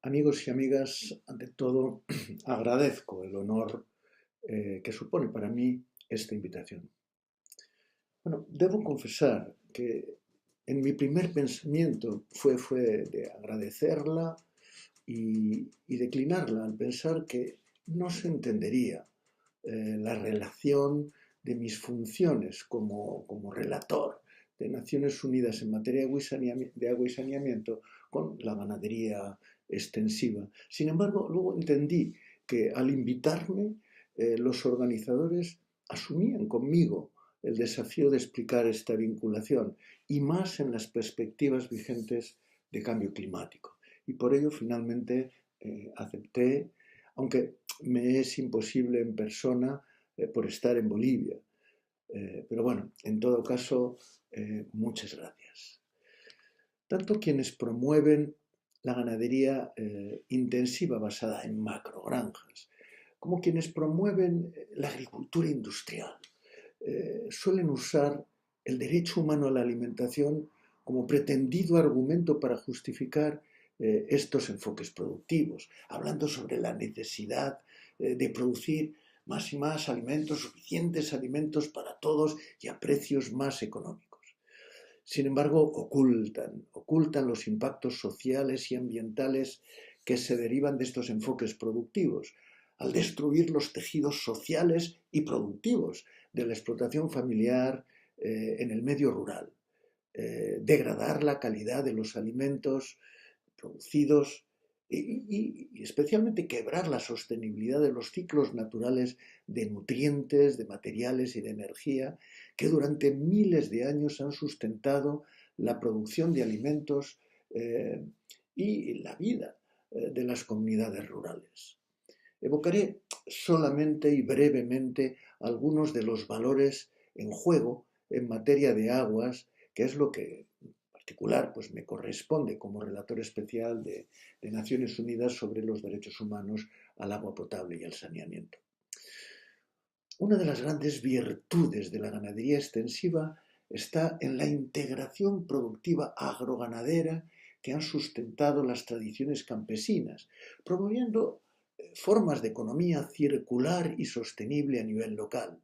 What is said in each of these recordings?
Amigos y amigas, ante todo agradezco el honor que supone para mí esta invitación. Bueno, debo confesar que en mi primer pensamiento fue de agradecerla y declinarla al pensar que no se entendería la relación de mis funciones como relator de Naciones Unidas en materia de agua y saneamiento con la ganadería extensiva. Sin embargo, luego entendí que al invitarme, los organizadores asumían conmigo el desafío de explicar esta vinculación y más en las perspectivas vigentes de cambio climático. Y por ello finalmente acepté, aunque me es imposible en persona por estar en Bolivia. Pero bueno, en todo caso, muchas gracias. Tanto quienes promueven la ganadería intensiva basada en macrogranjas, como quienes promueven la agricultura industrial, suelen usar el derecho humano a la alimentación como pretendido argumento para justificar estos enfoques productivos, hablando sobre la necesidad de producir más y más alimentos, suficientes alimentos para todos y a precios más económicos. Sin embargo, ocultan los impactos sociales y ambientales que se derivan de estos enfoques productivos, al destruir los tejidos sociales y productivos de la explotación familiar en el medio rural, degradar la calidad de los alimentos producidos y especialmente quebrar la sostenibilidad de los ciclos naturales de nutrientes, de materiales y de energía que durante miles de años han sustentado la producción de alimentos y la vida de las comunidades rurales. Evocaré solamente y brevemente algunos de los valores en juego en materia de aguas, que es lo que en particular pues, me corresponde como relator especial de Naciones Unidas sobre los derechos humanos al agua potable y al saneamiento. Una de las grandes virtudes de la ganadería extensiva está en la integración productiva agroganadera que han sustentado las tradiciones campesinas, promoviendo formas de economía circular y sostenible a nivel local,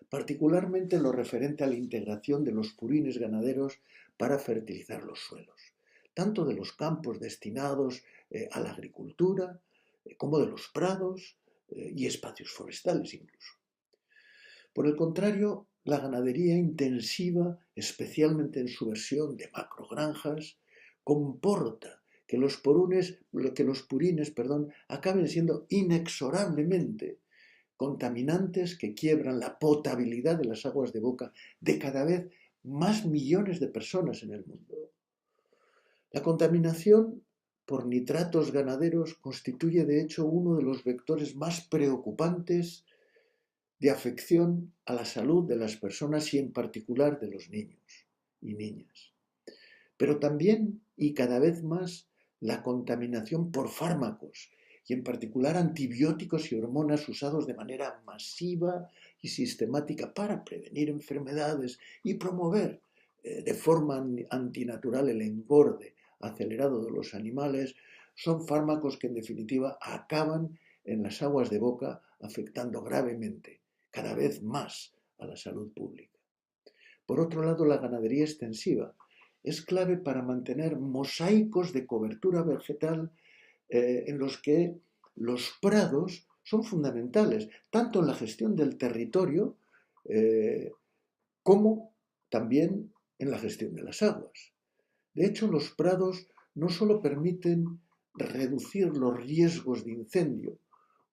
particularmente en lo referente a la integración de los purines ganaderos para fertilizar los suelos, tanto de los campos destinados a la agricultura como de los prados y espacios forestales incluso. Por el contrario, la ganadería intensiva, especialmente en su versión de macrogranjas, comporta que los purines acaben siendo inexorablemente contaminantes que quiebran la potabilidad de las aguas de boca de cada vez más millones de personas en el mundo. La contaminación por nitratos ganaderos constituye de hecho uno de los vectores más preocupantes de afección a la salud de las personas y en particular de los niños y niñas. Pero también y cada vez más la contaminación por fármacos y en particular antibióticos y hormonas usados de manera masiva y sistemática para prevenir enfermedades y promover de forma antinatural el engorde acelerado de los animales, son fármacos que en definitiva acaban en las aguas de boca afectando gravemente cada vez más a la salud pública. Por otro lado, la ganadería extensiva es clave para mantener mosaicos de cobertura vegetal en los que los prados son fundamentales, tanto en la gestión del territorio como también en la gestión de las aguas. De hecho, los prados no solo permiten reducir los riesgos de incendio,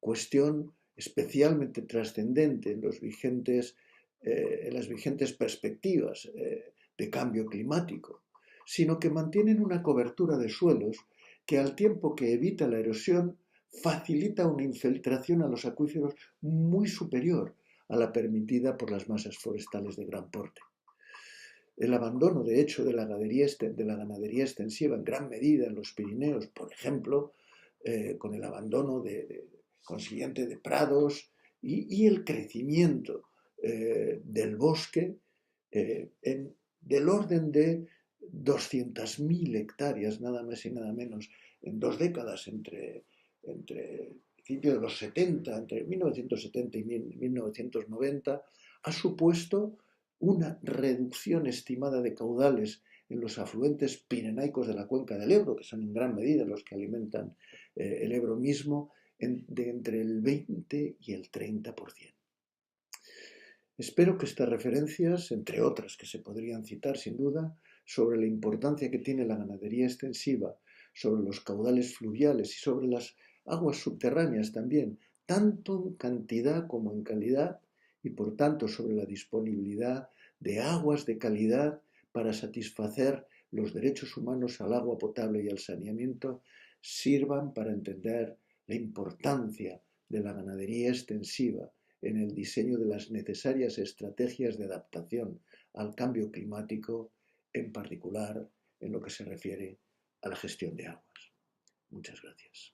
cuestión especialmente trascendente en las vigentes perspectivas de cambio climático, sino que mantienen una cobertura de suelos que al tiempo que evita la erosión, facilita una infiltración a los acuíferos muy superior a la permitida por las masas forestales de gran porte. El abandono, de hecho, de la ganadería extensiva en gran medida en los Pirineos, por ejemplo, con el abandono consiguiente de prados y el crecimiento del bosque del orden de 200.000 hectáreas, nada más y nada menos, en 2 décadas, entre principios de los 70, entre 1970 y 1990, ha supuesto una reducción estimada de caudales en los afluentes pirenaicos de la cuenca del Ebro, que son en gran medida los que alimentan el Ebro mismo, de entre el 20 y el 30%. Espero que estas referencias, entre otras que se podrían citar sin duda, sobre la importancia que tiene la ganadería extensiva, sobre los caudales fluviales y sobre las aguas subterráneas también, tanto en cantidad como en calidad, y por tanto sobre la disponibilidad de aguas de calidad para satisfacer los derechos humanos al agua potable y al saneamiento, sirvan para entender la importancia de la ganadería extensiva en el diseño de las necesarias estrategias de adaptación al cambio climático, en particular en lo que se refiere a la gestión de aguas. Muchas gracias.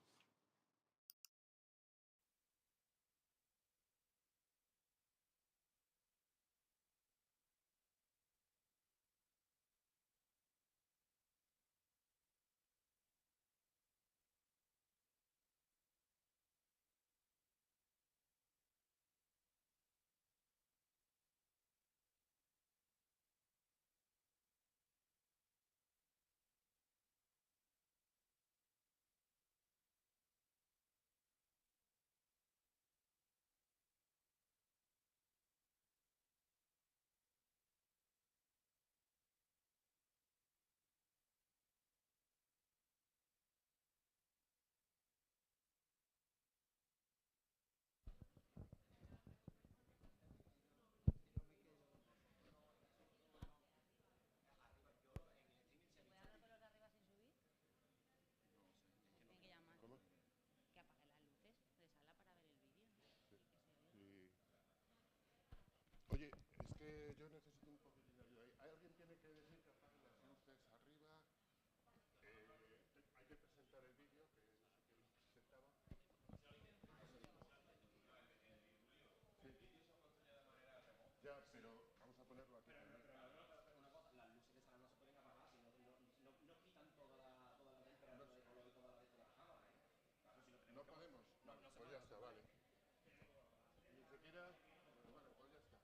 Oye, es que yo necesito un poquitín de ayuda ahí. ¿Alguien tiene que decir que apaguen las luces arriba? Hay que presentar el vídeo, que no sé quién lo presentaba. Sí. Ya, pero vamos a ponerlo aquí también. No podemos. Pues ya está, vale. Ni siquiera. Vale, pues ya está.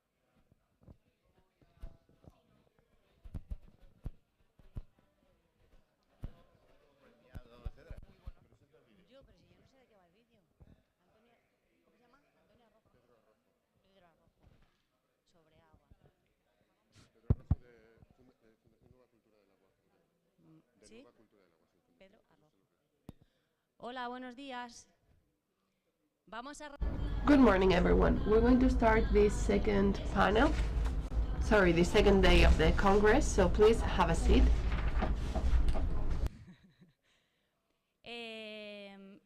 Yo, pero si yo no sé de qué va el vídeo. Antonia, ¿cómo se llama? Antonia Rojo. Pedro Arrojo. Pedro Arrojo. Sobre agua. Pedro Arrojo de Fundación Nueva Cultura del Agua. De ¿Sí? Nueva Cultura del Agua, sí. Pedro Arrojo. Hola, buenos días. Vamos a... Good morning, everyone. We're going to start this second panel. Sorry, the second day of the Congress, so please have a seat.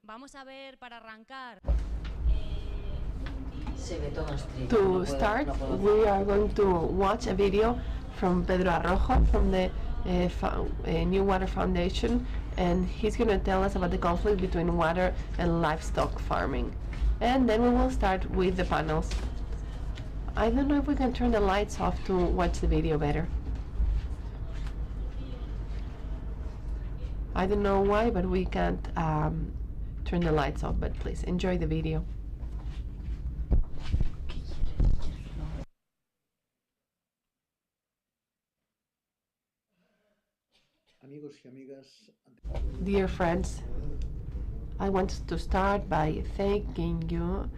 Vamos a ver, para arrancar... To start, we are going to watch a video from Pedro Arrojo from the New Water Foundation, and he's going to tell us about the conflict between water and livestock farming. And then we will start with the panels. I don't know if we can turn the lights off to watch the video better. I don't know why, but we can't turn the lights off, but please enjoy the video. Amigos y amigas, Dear friends, I want to start by thanking you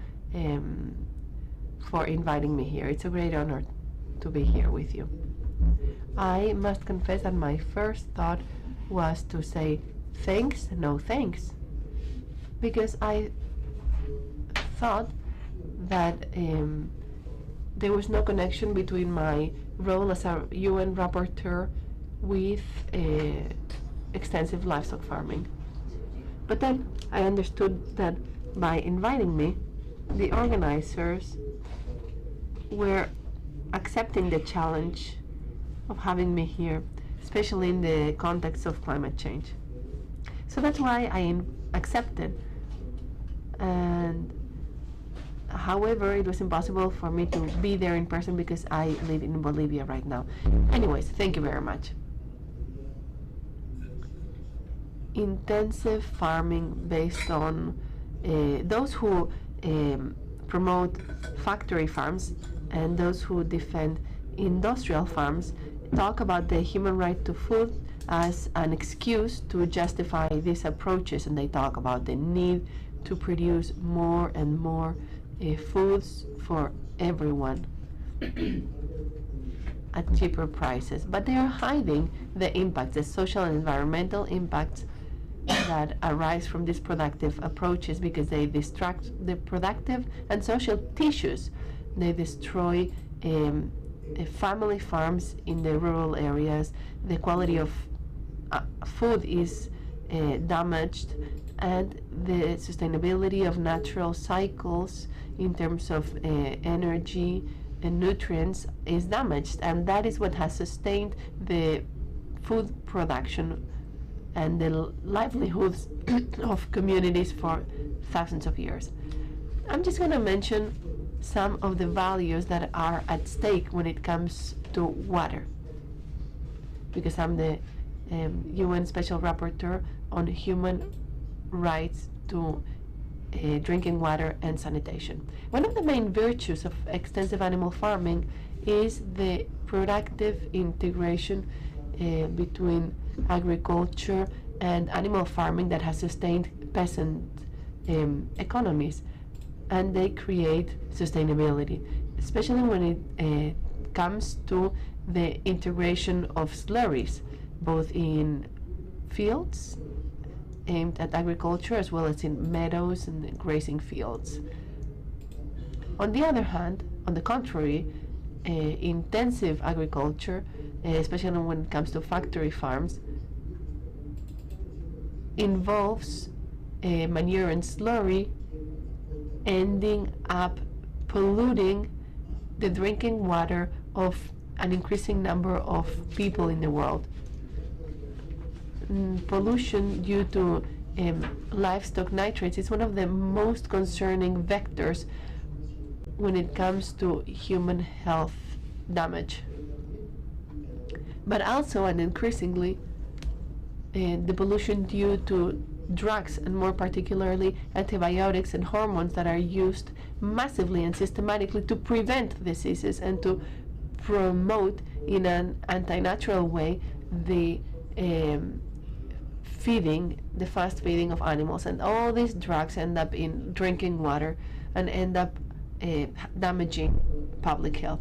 for inviting me here. It's a great honor to be here with you. I must confess that my first thought was to say thanks, no thanks, because I thought that there was no connection between my role as a UN rapporteur with extensive livestock farming. But then I understood that by inviting me, the organizers were accepting the challenge of having me here, especially in the context of climate change. So that's why I accepted. And however, it was impossible for me to be there in person because I live in Bolivia right now. Anyways, thank you very much. intensive farming based on those who promote factory farms and those who defend industrial farms talk about the human right to food as an excuse to justify these approaches, and they talk about the need to produce more and more foods for everyone at cheaper prices. But they are hiding the impacts, the social and environmental impacts that arise from these productive approaches, because they distract the productive and social tissues. They destroy family farms in the rural areas. The quality of food is damaged, and the sustainability of natural cycles in terms of energy and nutrients is damaged, and that is what has sustained the food production and the livelihoods of communities for thousands of years. I'm just going to mention some of the values that are at stake when it comes to water, because I'm the UN Special Rapporteur on human rights to drinking water and sanitation. One of the main virtues of extensive animal farming is the productive integration between agriculture and animal farming that has sustained peasant economies, and they create sustainability, especially when it comes to the integration of slurries, both in fields aimed at agriculture as well as in meadows and grazing fields. On the other hand, on the contrary, intensive agriculture, especially when it comes to factory farms, involves manure and slurry, ending up polluting the drinking water of an increasing number of people in the world. Pollution due to livestock nitrates is one of the most concerning vectors when it comes to human health damage. But also, and increasingly, the pollution due to drugs, and more particularly antibiotics and hormones that are used massively and systematically to prevent diseases and to promote in an anti-natural way the fast feeding of animals. And all these drugs end up in drinking water and end up damaging public health.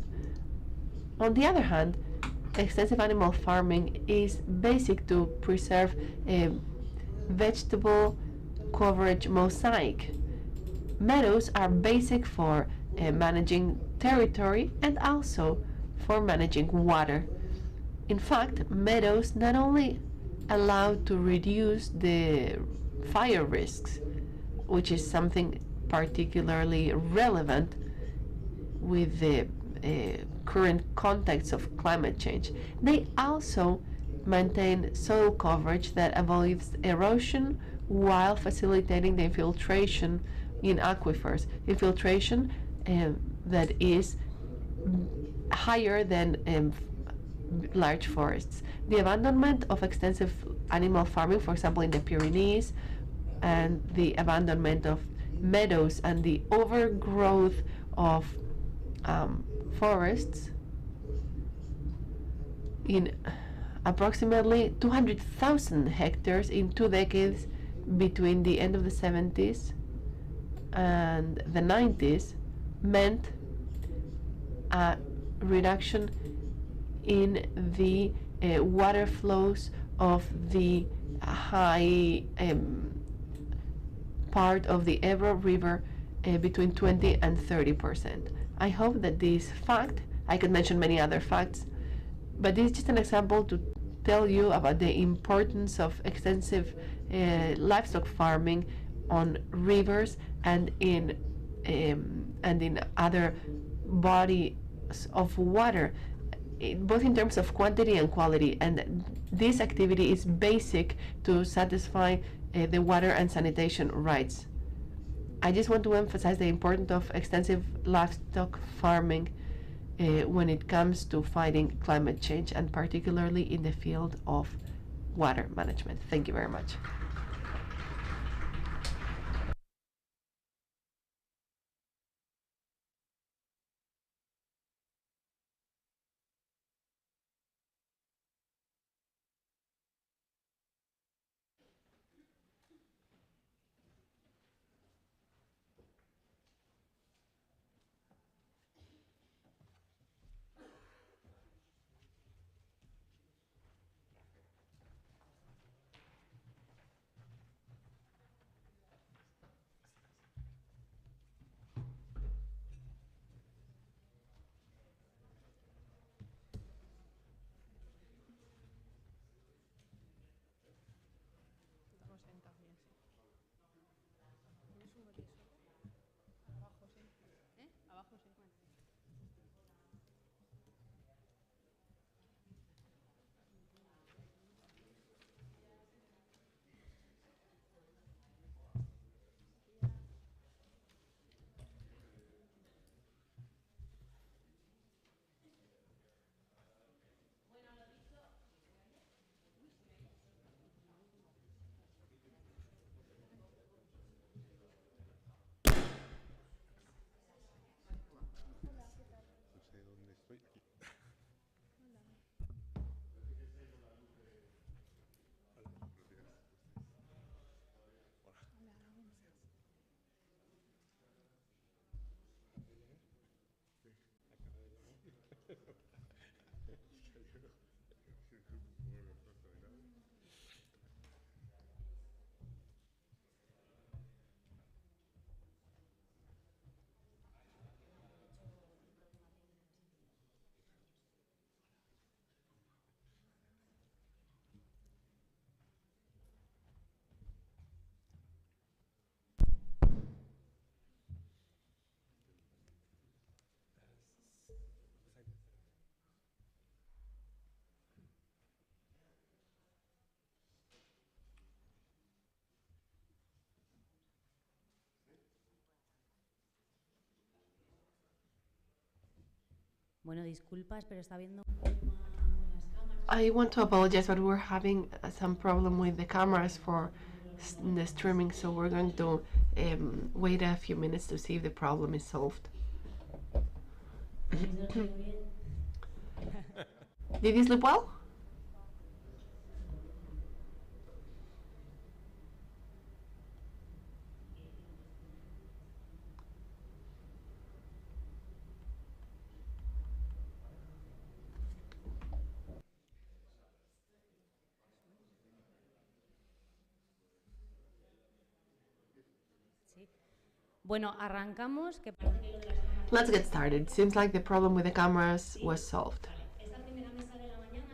On the other hand, extensive animal farming is basic to preserve a vegetable coverage mosaic. Meadows are basic for managing territory and also for managing water. In fact, meadows not only allow to reduce the fire risks, which is something particularly relevant with the current context of climate change. They also maintain soil coverage that avoids erosion while facilitating the infiltration in aquifers. Infiltration that is higher than large forests. The abandonment of extensive animal farming, for example, in the Pyrenees, and the abandonment of meadows and the overgrowth of forests in approximately 200,000 hectares in 2 decades between the end of the 70s and the 90s meant a reduction in the water flows of the high part of the Ebro River between 20 and 30%. I hope that this fact, I could mention many other facts, but this is just an example to tell you about the importance of extensive livestock farming on rivers and in other bodies of water, both in terms of quantity and quality. And this activity is basic to satisfy the water and sanitation rights. I just want to emphasize the importance of extensive livestock farming when it comes to fighting climate change, and particularly in the field of water management. Thank you very much. Bueno, disculpas, pero está habiendo I want to apologize, but we're having some problem with the cameras for the streaming, so we're going to wait a few minutes to see if the problem is solved. Did you sleep well? Sí. Bueno, arrancamos. Que... Let's get started. Seems like the problem with the cameras was solved.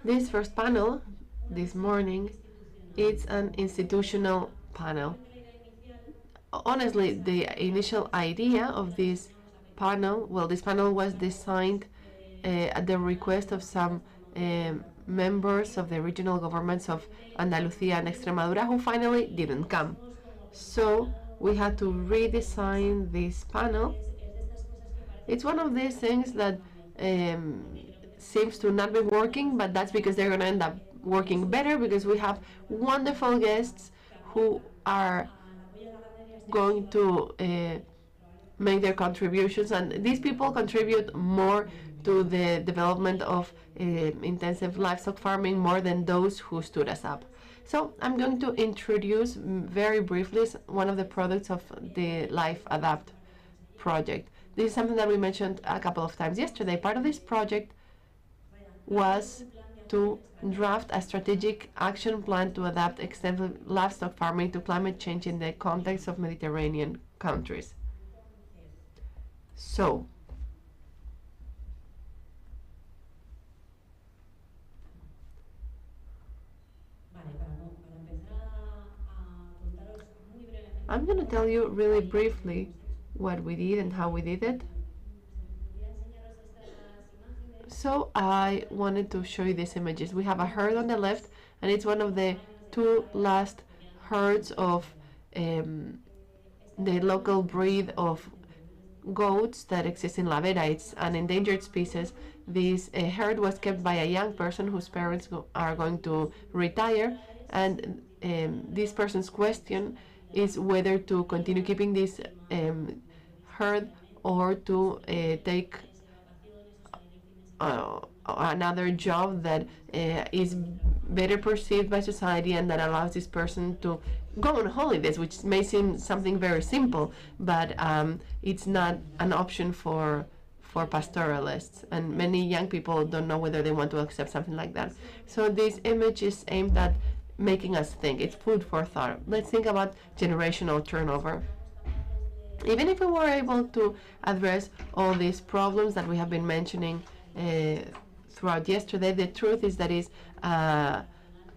This first panel, this morning, it's an institutional panel. Honestly, the initial idea of this panel, well, this panel was designed at the request of some members of the regional governments of Andalucía and Extremadura who finally didn't come. So we had to redesign this panel. It's one of these things that seems to not be working, but that's because they're going to end up working better because we have wonderful guests who are going to make their contributions, and these people contribute more to the development of intensive livestock farming more than those who stood us up. So I'm going to introduce very briefly one of the products of the LiveAdapt project. This is something that we mentioned a couple of times yesterday. Part of this project was to draft a strategic action plan to adapt extensive livestock farming to climate change in the context of Mediterranean countries. So, I'm going to tell you really briefly what we did and how we did it. So I wanted to show you these images. We have a herd on the left, and it's one of the two last herds of the local breed of goats that exists in La Vera. It's an endangered species. This herd was kept by a young person whose parents are going to retire, and this person's question is whether to continue keeping this herd or to take another job that is better perceived by society and that allows this person to go on holidays, which may seem something very simple, but it's not an option for pastoralists, and many young people don't know whether they want to accept something like that. So this image is aimed at making us think. It's food for thought. Let's think about generational turnover. Even if we were able to address all these problems that we have been mentioning throughout yesterday, the truth is that it's an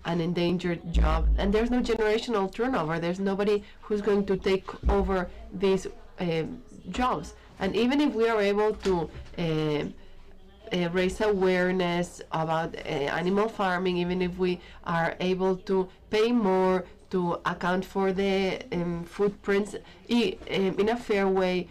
endangered job, and there's no generational turnover. There's nobody who's going to take over these jobs. And even if we are able to raise awareness about animal farming, even if we are able to pay more to account for the footprints in a fair way,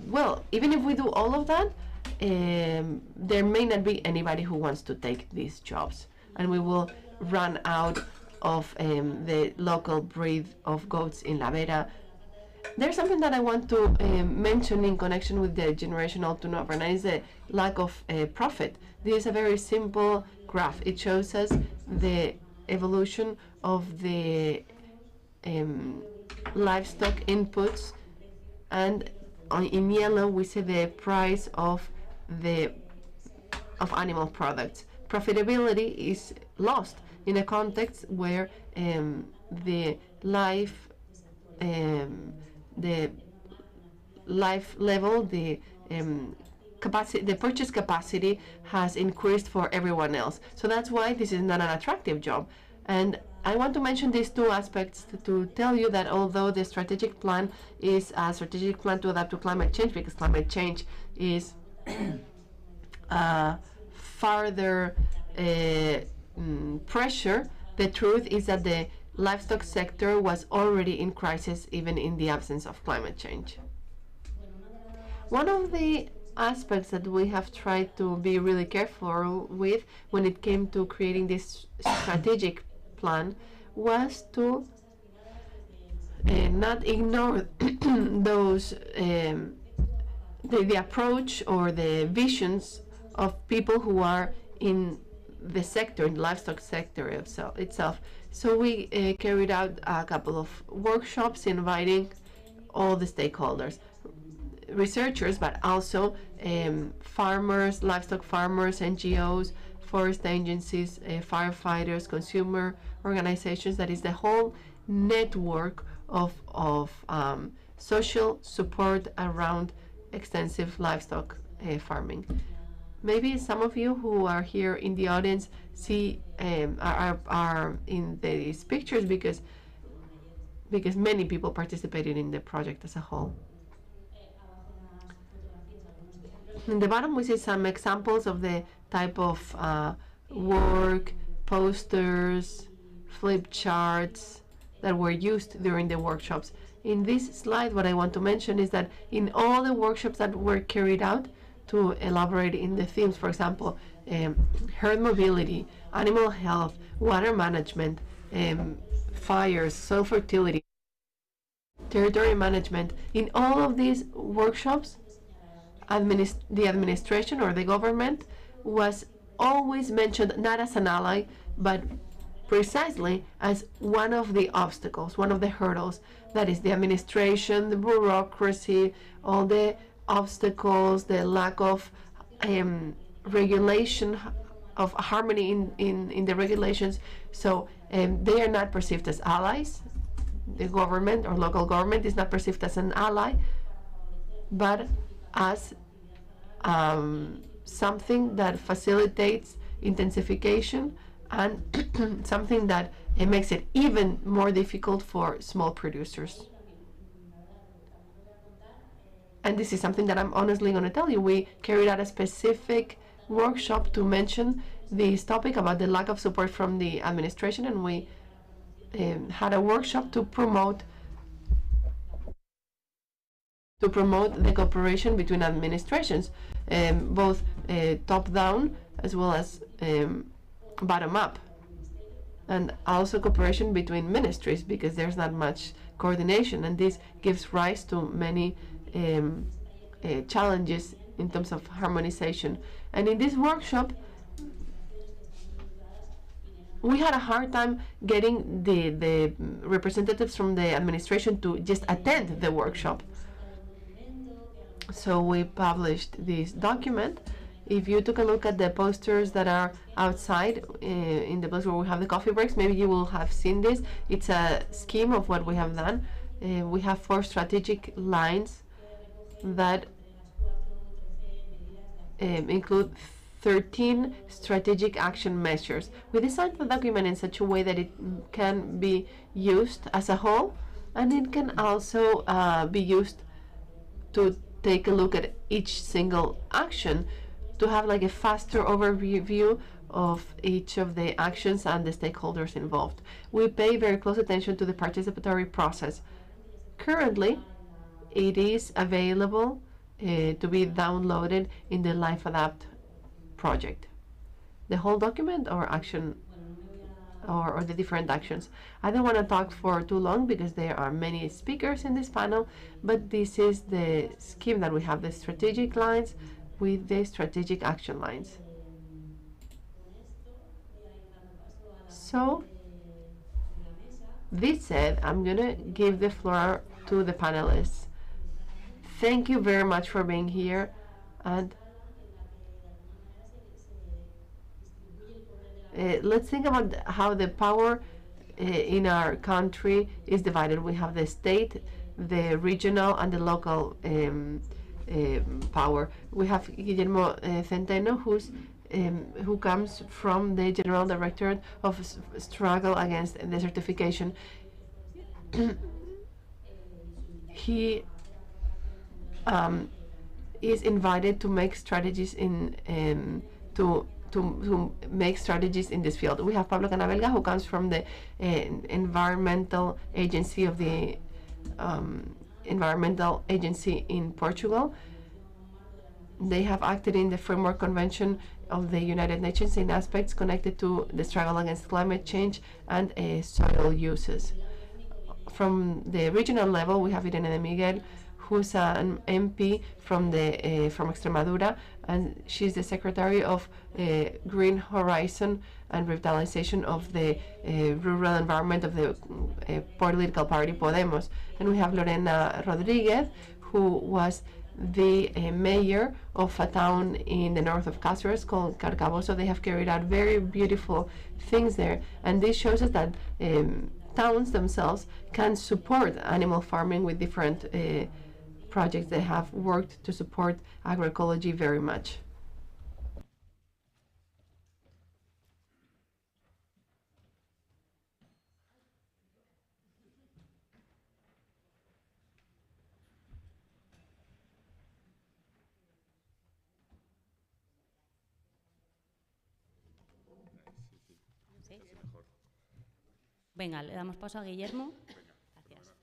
well, even if we do all of that, there may not be anybody who wants to take these jobs, and we will run out of the local breed of goats in La Vera. There's something that I want to mention in connection with the generational turnover, and that is the lack of profit. This is a very simple graph. It shows us the evolution of the livestock inputs, and in yellow we see the price of animal products. Profitability is lost in a context where the life level, the capacity, the purchase capacity has increased for everyone else. So that's why this is not an attractive job. And I want to mention these two aspects to tell you that although the strategic plan is a strategic plan to adapt to climate change, because climate change is further pressure, the truth is that the livestock sector was already in crisis even in the absence of climate change. One of the aspects that we have tried to be really careful with when it came to creating this strategic plan was to not ignore those the approach or the visions of people who are in the sector, in the livestock sector itself. So we carried out a couple of workshops inviting all the stakeholders, researchers, but also farmers, livestock farmers, NGOs, forest agencies, firefighters, consumer organizations. That is the whole network of social support around extensive livestock farming. Maybe some of you who are here in the audience see are in these pictures because many people participated in the project as a whole. In the bottom we see some examples of the type of work, posters, flip charts that were used during the workshops. In this slide, what I want to mention is that in all the workshops that were carried out to elaborate in the themes, for example, herd mobility, animal health, water management, fires, soil fertility, territory management, in all of these workshops, the administration or the government was always mentioned not as an ally, but precisely as one of the obstacles, one of the hurdles. That is the administration, the bureaucracy, all the obstacles, the lack of regulation, of harmony in the regulations. So they are not perceived as allies. The government or local government is not perceived as an ally, but as something that facilitates intensification and something that makes it even more difficult for small producers. And this is something that I'm honestly going to tell you. We carried out a specific workshop to mention this topic about the lack of support from the administration, and we had a workshop to promote the cooperation between administrations, both top-down as well as bottom-up, and also cooperation between ministries, because there's not much coordination, and this gives rise to many challenges in terms of harmonization. And in this workshop, we had a hard time getting the representatives from the administration to just attend the workshop. So we published this document. If you took a look at the posters that are outside in the place where we have the coffee breaks, maybe you will have seen this. It's a scheme of what we have done. We have 4 strategic lines that include 13 strategic action measures. We designed the document in such a way that it can be used as a whole, and it can also be used to take a look at each single action, to have like a faster overview of each of the actions and the stakeholders involved. We pay very close attention to the participatory process. Currently, it is available to be downloaded in the LiveAdapt project. The whole document or action or the different actions. I don't want to talk for too long because there are many speakers in this panel, but this is the scheme that we have, the strategic lines with the strategic action lines. So, this said, I'm going to give the floor to the panelists. Thank you very much for being here, and let's think about how the power in our country is divided. We have the state, the regional, and the local power. We have Guillermo Centeno, who comes from the General Directorate of Struggle Against Desertification. He is invited to make strategies to make strategies in this field. We have Pablo Canavelga, who comes from the environmental agency of the environmental agency in Portugal. They have acted in the Framework Convention of the United Nations in aspects connected to the struggle against climate change and soil uses. From the regional level, we have Irene de Miguel, who's an MP from Extremadura, and she's the secretary of Green Horizon and Revitalization of the rural environment of the political party Podemos. And we have Lorena Rodriguez, who was the mayor of a town in the north of Cáceres called Carcaboso. They have carried out very beautiful things there, and this shows us that towns themselves can support animal farming with different projects. They have worked to support agroecology very much. ¿Sí? Venga, le damos paso a Guillermo. Gracias.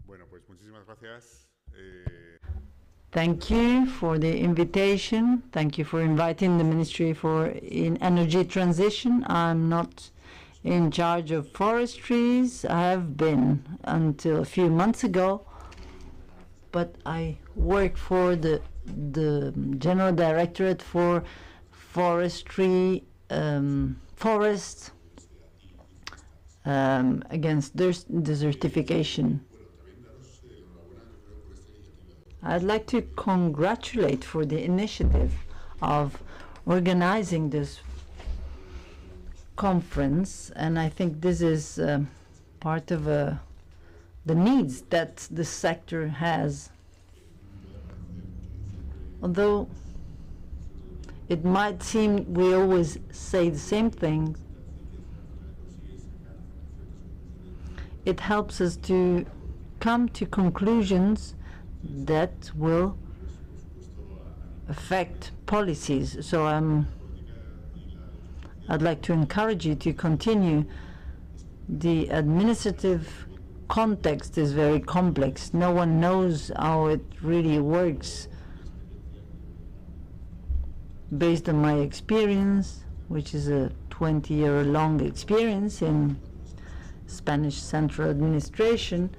Bueno, pues muchísimas gracias. Thank you for the invitation. Thank you for inviting the Ministry for Energy Transition. I'm not in charge of forestries. I have been until a few months ago, but I work for the General Directorate for Forestry, Forests against desertification. I'd like to congratulate for the initiative of organizing this conference, and I think this is part of the needs that the sector has. Although it might seem we always say the same thing, it helps us to come to conclusions that will affect policies. So I'd like to encourage you to continue. The administrative context is very complex. No one knows how it really works. Based on my experience, which is a 20-year-long experience in Spanish central administration,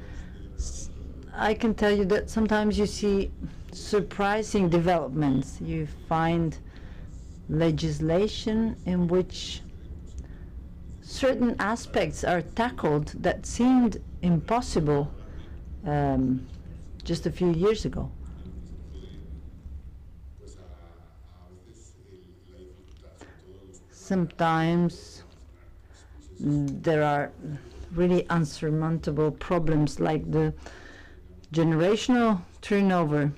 I can tell you that sometimes you see surprising developments. You find legislation in which certain aspects are tackled that seemed impossible just a few years ago. Sometimes there are really unsurmountable problems like the generational turnover,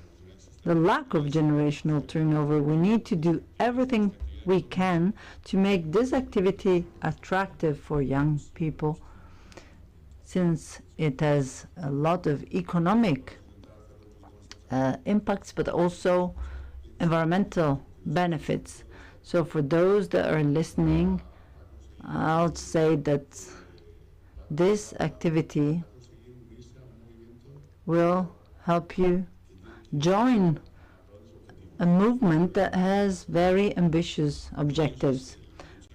the lack of generational turnover. We need to do everything we can to make this activity attractive for young people, since it has a lot of economic impacts, but also environmental benefits. So for those that are listening, I'll say that this activity will help you join a movement that has very ambitious objectives.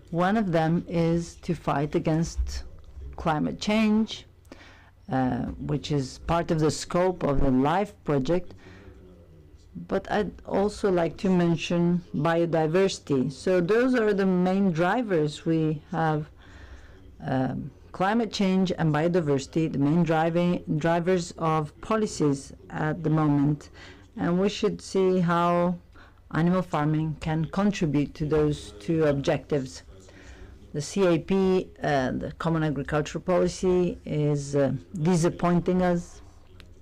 One of them is to fight against climate change, which is part of the scope of the LIFE project. But I'd also like to mention biodiversity. So those are the main drivers. We have climate change and biodiversity, the main drivers of policies at the moment. And we should see how animal farming can contribute to those two objectives. The CAP, the Common Agricultural Policy, is disappointing us.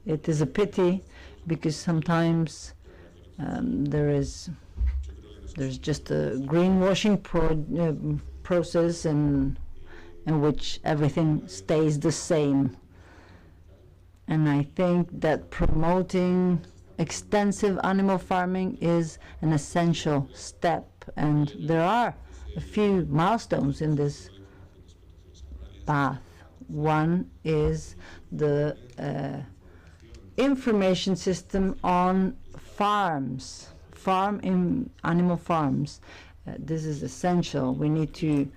It is a pity, because sometimes there's just a greenwashing process in which everything stays the same. And I think that promoting extensive animal farming is an essential step, and there are a few milestones in this path. One is the information system on farms, animal farms. This is essential. We need to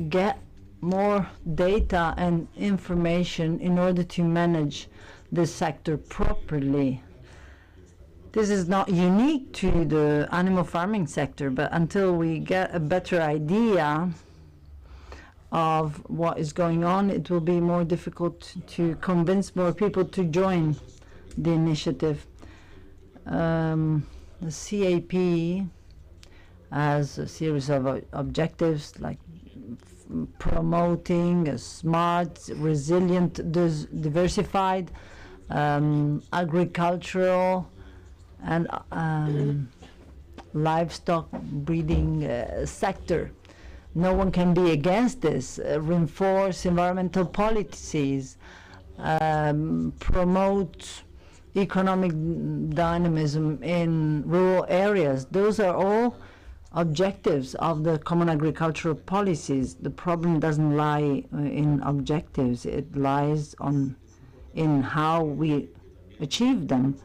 get more data and information in order to manage this sector properly. This is not unique to the animal farming sector, but until we get a better idea of what is going on, it will be more difficult to convince more people to join the initiative. The CAP has a series of objectives like promoting a smart, resilient, diversified agricultural and livestock breeding sector. No one can be against this. Reinforce environmental policies, promote economic dynamism in rural areas. Those are all objectives of the common agricultural policies. The problem doesn't lie in objectives. It lies in how we achieve them.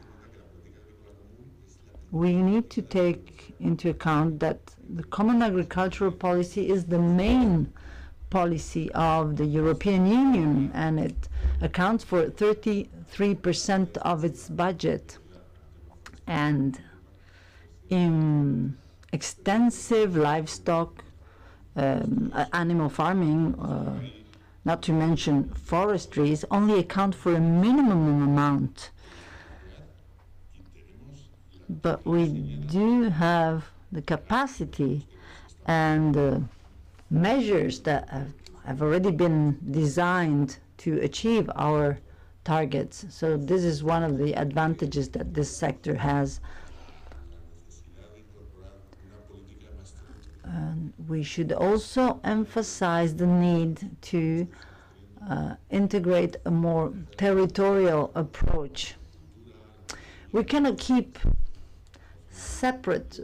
We need to take into account that the common agricultural policy is the main policy of the European Union, and it accounts for 33% of its budget. And in extensive livestock, animal farming, not to mention forestries, only account for a minimum amount. But we do have the capacity and measures that have already been designed to achieve our targets. So this is one of the advantages that this sector has. And we should also emphasize the need to integrate a more territorial approach. We cannot keep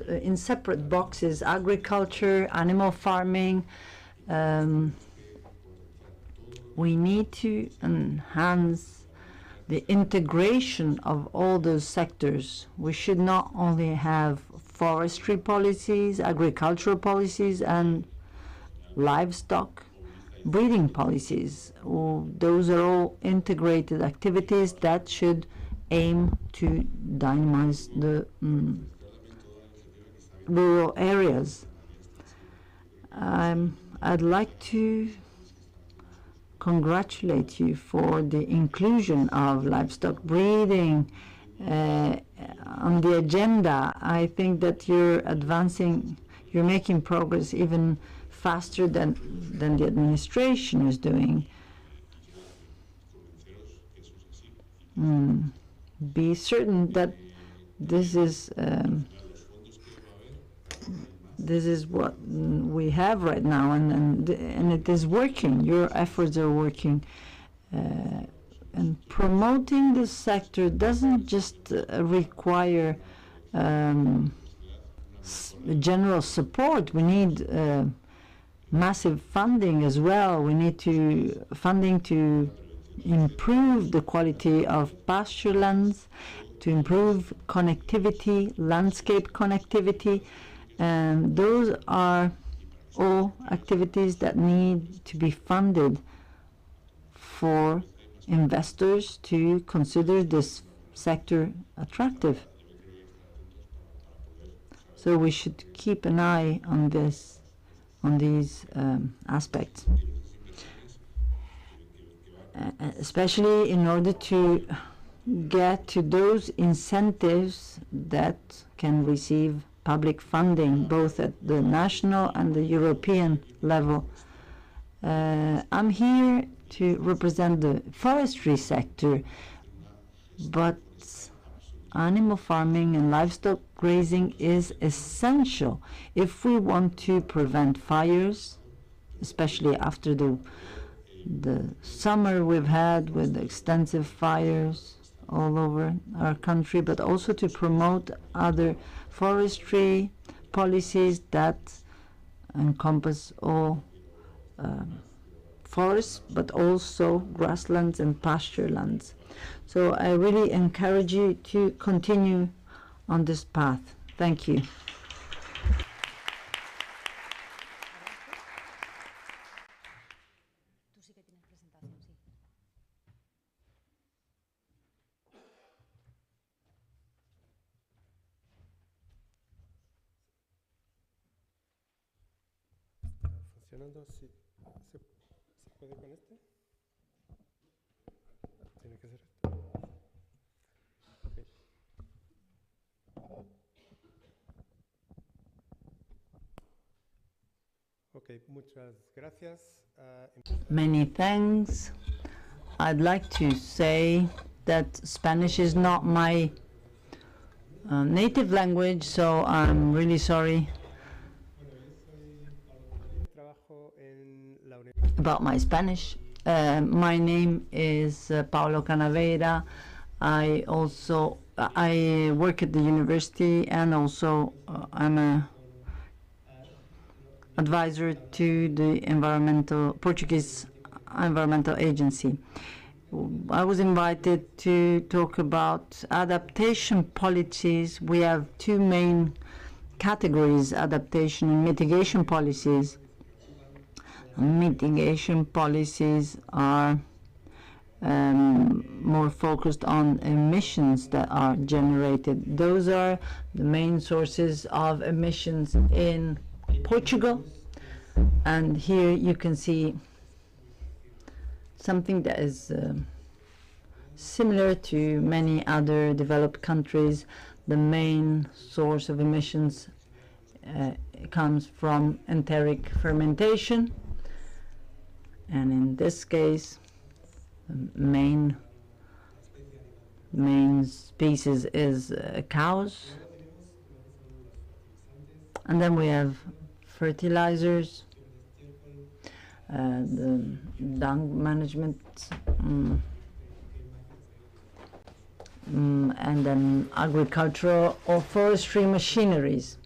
in separate boxes agriculture, animal farming. We need to enhance the integration of all those sectors. We should not only have forestry policies, agricultural policies, and livestock breeding policies. Those are all integrated activities that should aim to dynamize the rural areas. I'd like to congratulate you for the inclusion of livestock breeding on the agenda. I think that you're making progress even faster than the administration is doing. Be certain that this is what we have right now, and it is working. Your efforts are working, and promoting this sector doesn't just require general support. We need massive funding as well. We need funding to improve the quality of pasture lands, to improve connectivity, landscape connectivity, and those are all activities that need to be funded for investors to consider this sector attractive. So we should keep an eye on these aspects, especially in order to get to those incentives that can receive public funding, both at the national and the European level. I'm here to represent the forestry sector, but animal farming and livestock grazing is essential if we want to prevent fires, especially after the summer we've had with extensive fires all over our country, but also to promote other forestry policies that encompass all forests, but also grasslands and pasture lands. So I really encourage you to continue on this path. Thank you. Tú sí que tienes presentación, sí. Funcionando, sí. ¿Se puede con este? Tiene que ser este. Okay, muchas gracias. Many thanks. I'd like to say that Spanish is not my native language, so I'm really sorry Trabajo en la about my Spanish. My name is Paulo Canaveira. I work at the university, and also I'm a advisor to the Portuguese Environmental Agency. I was invited to talk about adaptation policies. We have two main categories: adaptation and mitigation policies. Mitigation policies are more focused on emissions that are generated. Those are the main sources of emissions in Portugal, and here you can see something that is similar to many other developed countries. The main source of emissions comes from enteric fermentation, and in this case the main species is cows. And then we have fertilizers, the dung management, and then agricultural or forestry machineries.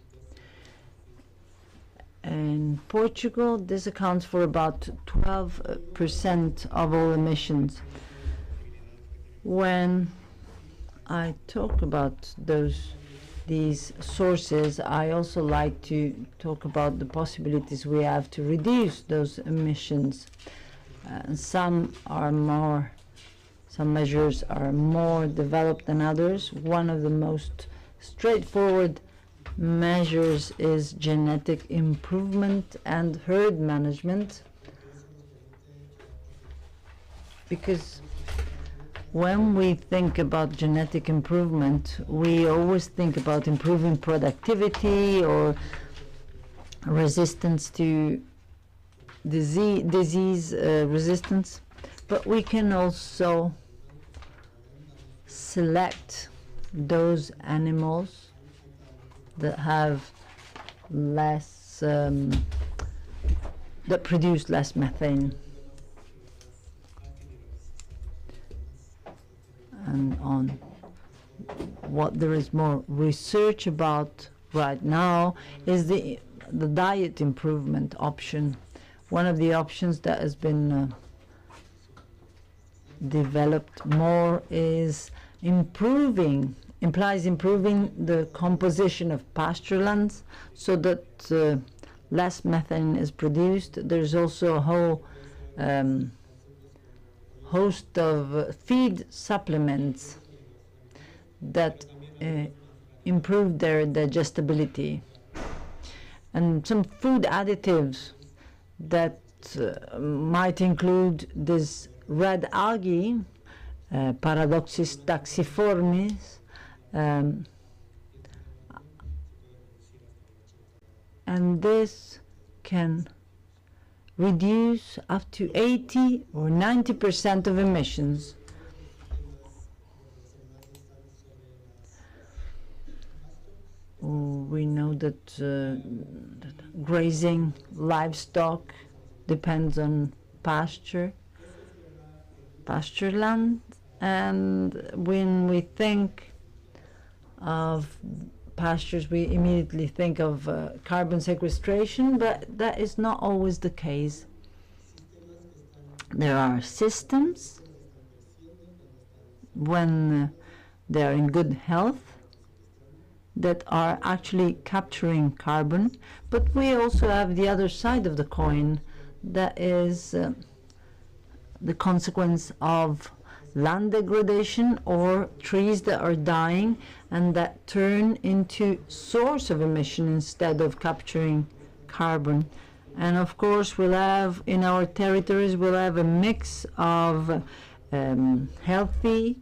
In Portugal, this accounts for about 12% of all emissions. When I talk about these sources, I also like to talk about the possibilities we have to reduce those emissions. Some measures are more developed than others. One of the most straightforward measures is genetic improvement and herd management, because when we think about genetic improvement, we always think about improving productivity or resistance to disease resistance, but we can also select those animals that have less, that produce less methane. And on what there is more research about right now is the diet improvement option. One of the options that has been developed more is implies improving the composition of pasture lands so that less methane is produced. There's also a whole host of feed supplements that improve their digestibility, and some food additives that might include this red algae, Paradoxis taxiformis, and this can reduce up to 80 or 90% of emissions. We know that grazing livestock depends on pasture land, and when we think of pastures, we immediately think of carbon sequestration, but that is not always the case. There are systems when they are in good health that are actually capturing carbon, but we also have the other side of the coin, that is the consequence of land degradation or trees that are dying and that turn into source of emission instead of capturing carbon. And of course we'll have in our territories, we'll have a mix of healthy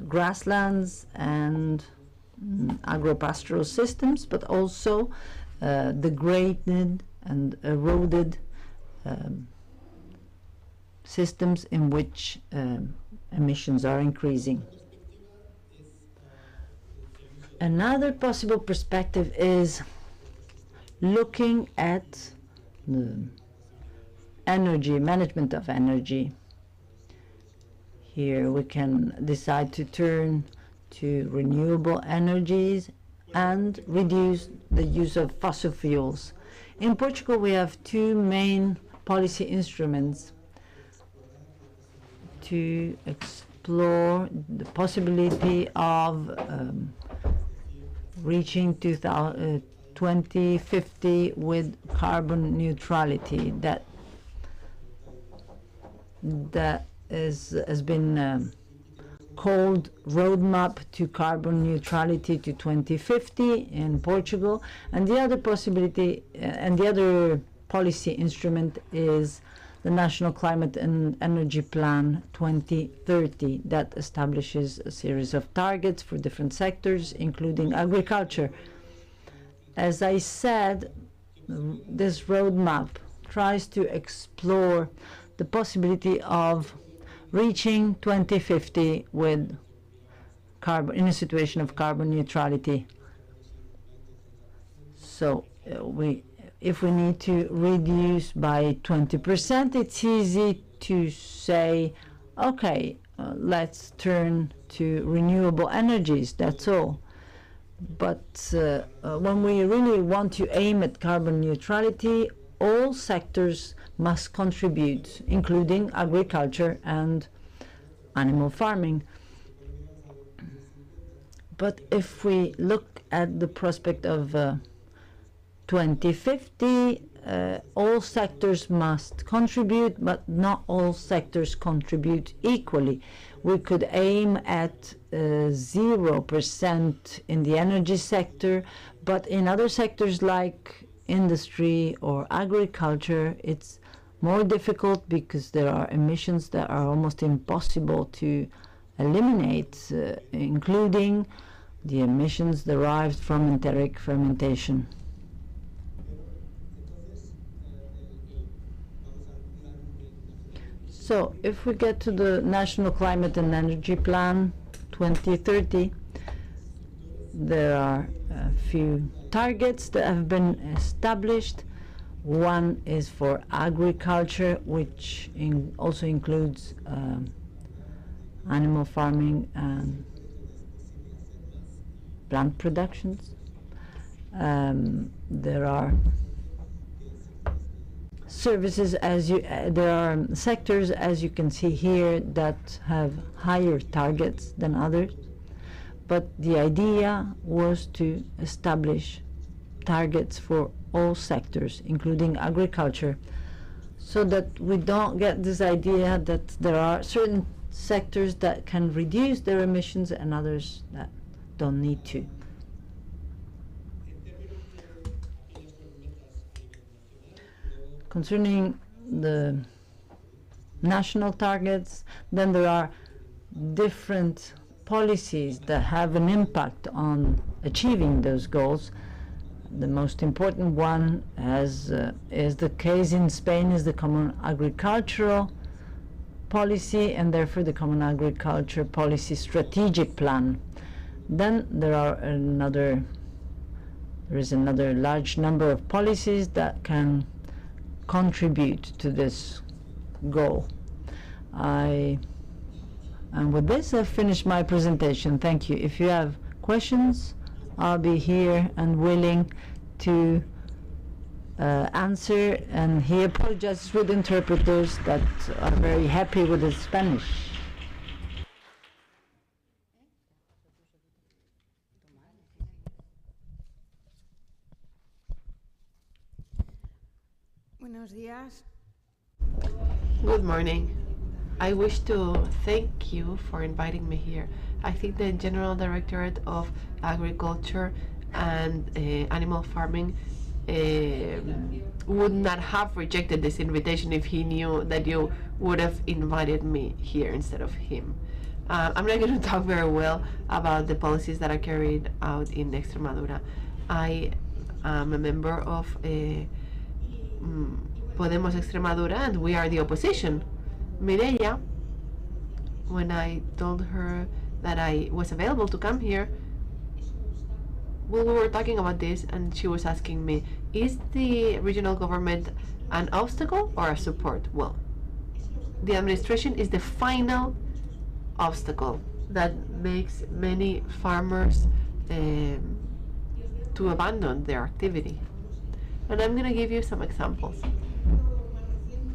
grasslands and agropastoral systems, but also degraded and eroded systems in which emissions are increasing. Another possible perspective is looking at the energy, management of energy. Here we can decide to turn to renewable energies and reduce the use of fossil fuels. In Portugal, we have two main policy instruments to explore the possibility of reaching 2050 with carbon neutrality. That has been called Roadmap to Carbon Neutrality to 2050 in Portugal, and the other possibility and the other policy instrument is the National Climate and Energy Plan 2030 that establishes a series of targets for different sectors, including agriculture. As I said, this roadmap tries to explore the possibility of reaching 2050 with carbon, in a situation of carbon neutrality. So if we need to reduce by 20%, it's easy to say, okay, let's turn to renewable energies, that's all. But when we really want to aim at carbon neutrality, all sectors must contribute, including agriculture and animal farming. But if we look at the prospect of 2050, all sectors must contribute, but not all sectors contribute equally. We could aim at 0% in the energy sector, but in other sectors like industry or agriculture, it's more difficult because there are emissions that are almost impossible to eliminate, including the emissions derived from enteric fermentation. So if we get to the National Climate and Energy Plan 2030, there are a few targets that have been established. One is for agriculture, which also includes animal farming and plant productions. There are services, there are sectors, as you can see here, that have higher targets than others. But the idea was to establish targets for all sectors, including agriculture, so that we don't get this idea that there are certain sectors that can reduce their emissions and others that don't need to. Concerning the national targets, then there are different policies that have an impact on achieving those goals. The most important one, as is the case in Spain, is the Common Agricultural Policy, and therefore the Common Agriculture Policy Strategic Plan. Then there is another large number of policies that can contribute to this goal. And with this, I've finished my presentation. Thank you. If you have questions, I'll be here and willing to answer, and he apologizes with interpreters that are very happy with his Spanish. Buenos días. Good morning. I wish to thank you for inviting me here. I think the General Directorate of Agriculture and Animal Farming would not have rejected this invitation if he knew that you would have invited me here instead of him. I'm not going to talk very well about the policies that are carried out in Extremadura. I am a member of Podemos Extremadura, and we are the opposition. Mireia, when I told her that I was available to come here, well, we were talking about this, and she was asking me, is the regional government an obstacle or a support? Well, the administration is the final obstacle that makes many farmers to abandon their activity. And I'm going to give you some examples.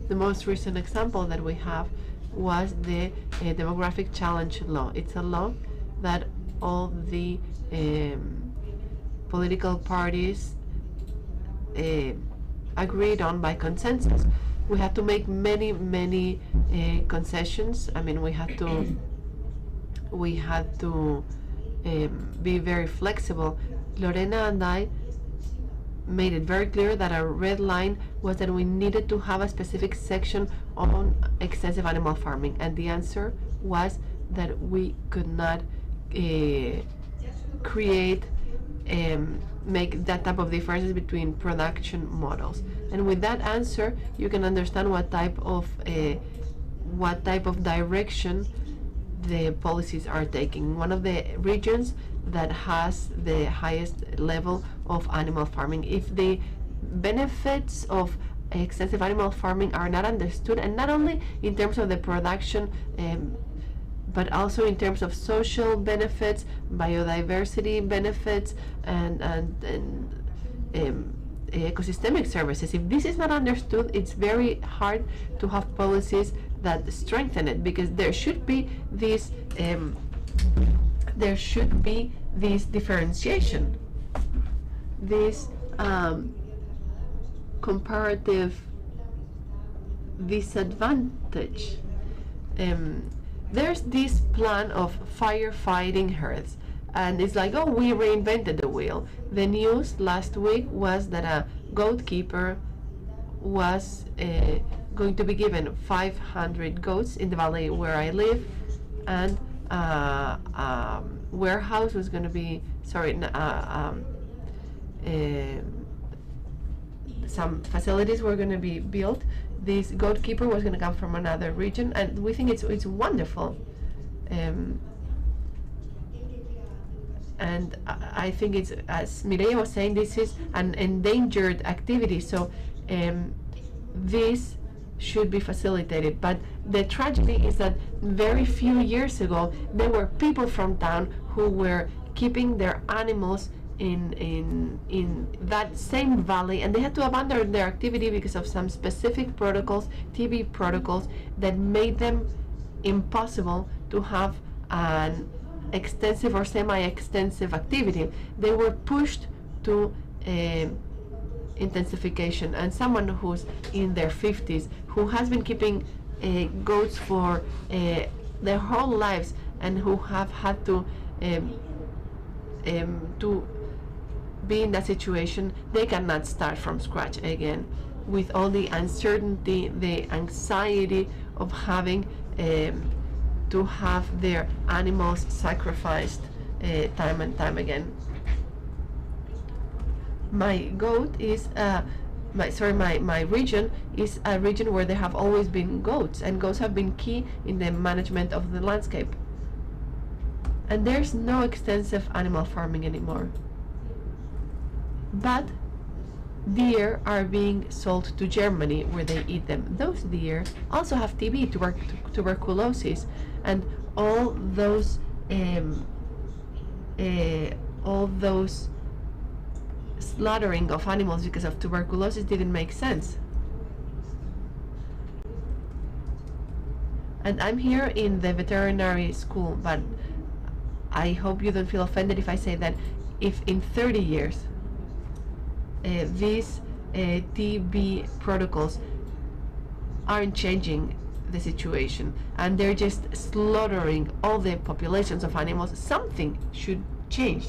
The most recent example that we have was the demographic challenge law. It's a law that all the political parties agreed on by consensus. We had to make many concessions. I mean, we had to be very flexible. Lorena and I made it very clear that our red line was that we needed to have a specific section on extensive animal farming, and the answer was that we could not make that type of differences between production models. And with that answer, you can understand what type of direction the policies are taking. One of the regions that has the highest level of animal farming. If the benefits of extensive animal farming are not understood, and not only in terms of the production, but also in terms of social benefits, biodiversity benefits, and ecosystemic services. If this is not understood, it's very hard to have policies that strengthen it, because there should be this differentiation, this comparative disadvantage. There's this plan of firefighting herds, and it's like, oh, we reinvented the wheel. The news last week was that a goat keeper was going to be given 500 goats in the valley where I live, and warehouse was going to be, some facilities were going to be built. This goat keeper was going to come from another region, and we think it's wonderful. And I think it's, as Mireia was saying, this is an endangered activity, so this should be facilitated. But the tragedy is that very few years ago there were people from town who were keeping their animals in that same valley, and they had to abandon their activity because of some specific protocols, TB protocols, that made them impossible to have an extensive or semi-extensive activity. They were pushed to intensification, and someone who's in their 50s, who has been keeping goats for their whole lives, and who have had to be in that situation, they cannot start from scratch again, with all the uncertainty, the anxiety of having to have their animals sacrificed time and time again. My goat is my region is a region where there have always been goats, and goats have been key in the management of the landscape. And there's no extensive animal farming anymore. But deer are being sold to Germany, where they eat them. Those deer also have TB, tuberculosis, and all those slaughtering of animals because of tuberculosis didn't make sense. And I'm here in the veterinary school, but I hope you don't feel offended if I say that if in 30 years these TB protocols aren't changing the situation and they're just slaughtering all the populations of animals, something should change.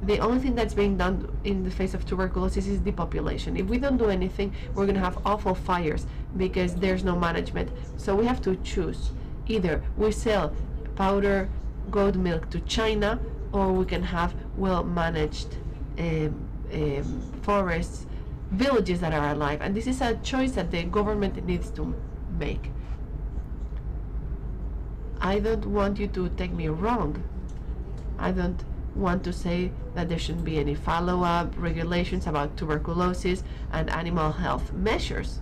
The only thing that's being done in the face of tuberculosis is depopulation. If we don't do anything, we're going to have awful fires because there's no management. So we have to choose. Either we sell powder goat milk to China, or we can have well-managed forests, villages that are alive. And this is a choice that the government needs to make. I don't want you to take me wrong. I don't want to say that there shouldn't be any follow-up regulations about tuberculosis and animal health measures,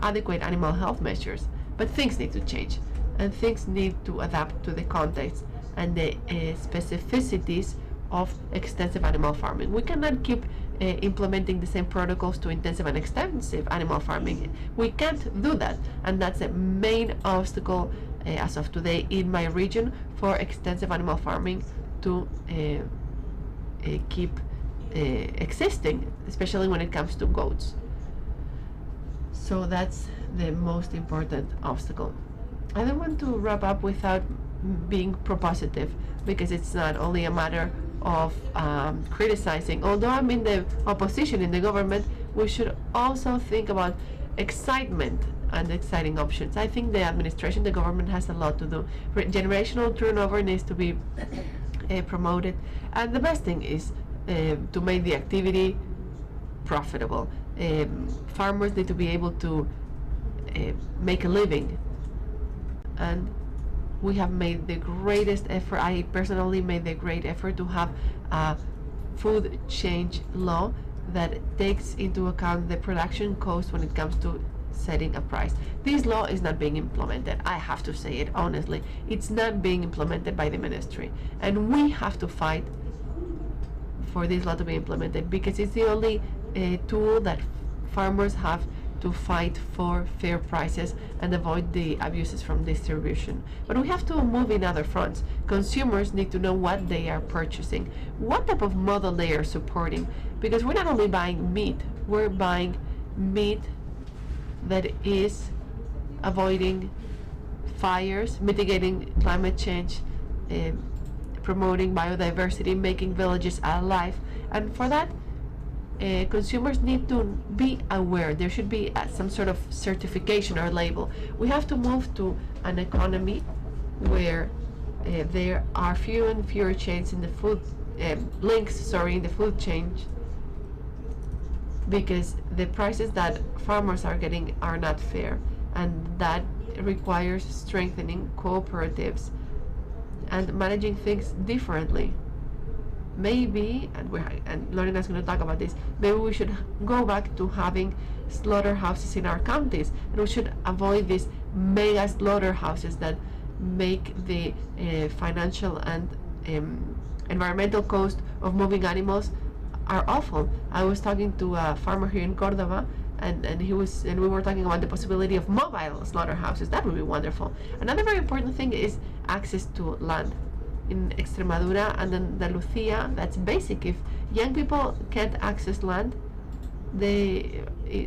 adequate animal health measures. But things need to change, and things need to adapt to the context and the specificities of extensive animal farming. We cannot keep implementing the same protocols to intensive and extensive animal farming. We can't do that, and that's the main obstacle as of today in my region for extensive animal farming to keep existing, especially when it comes to goats. So that's the most important obstacle. I don't want to wrap up without being propositive, because it's not only a matter of criticizing. Although I'm in the opposition in the government, we should also think about excitement and exciting options. I think the administration, the government has a lot to do. Generational turnover needs to be promoted, and the best thing is to make the activity profitable. Farmers need to be able to make a living, and we have made the greatest effort. I personally made the great effort to have a food change law that takes into account the production cost when it comes to setting a price. This law is not being implemented. I have to say it honestly. It's not being implemented by the ministry, and we have to fight for this law to be implemented, because it's the only tool that farmers have to fight for fair prices and avoid the abuses from distribution. But we have to move in other fronts. Consumers need to know what they are purchasing, what type of model they are supporting, because we're not only buying meat, we're buying meat that is avoiding fires, mitigating climate change, promoting biodiversity, making villages alive. And for that, consumers need to be aware. There should be some sort of certification or label. We have to move to an economy where there are fewer and fewer chains in the food links, in the food chain, because the prices that farmers are getting are not fair, and that requires strengthening cooperatives and managing things differently. Maybe, and Lorena is going to talk about this, maybe we should go back to having slaughterhouses in our counties, and we should avoid these mega slaughterhouses that make the financial and environmental cost of moving animals are awful. I was talking to a farmer here in Córdoba, and we were talking about the possibility of mobile slaughterhouses. That would be wonderful. Another very important thing is access to land. In Extremadura and Andalusia, that's basic. If young people can't access land,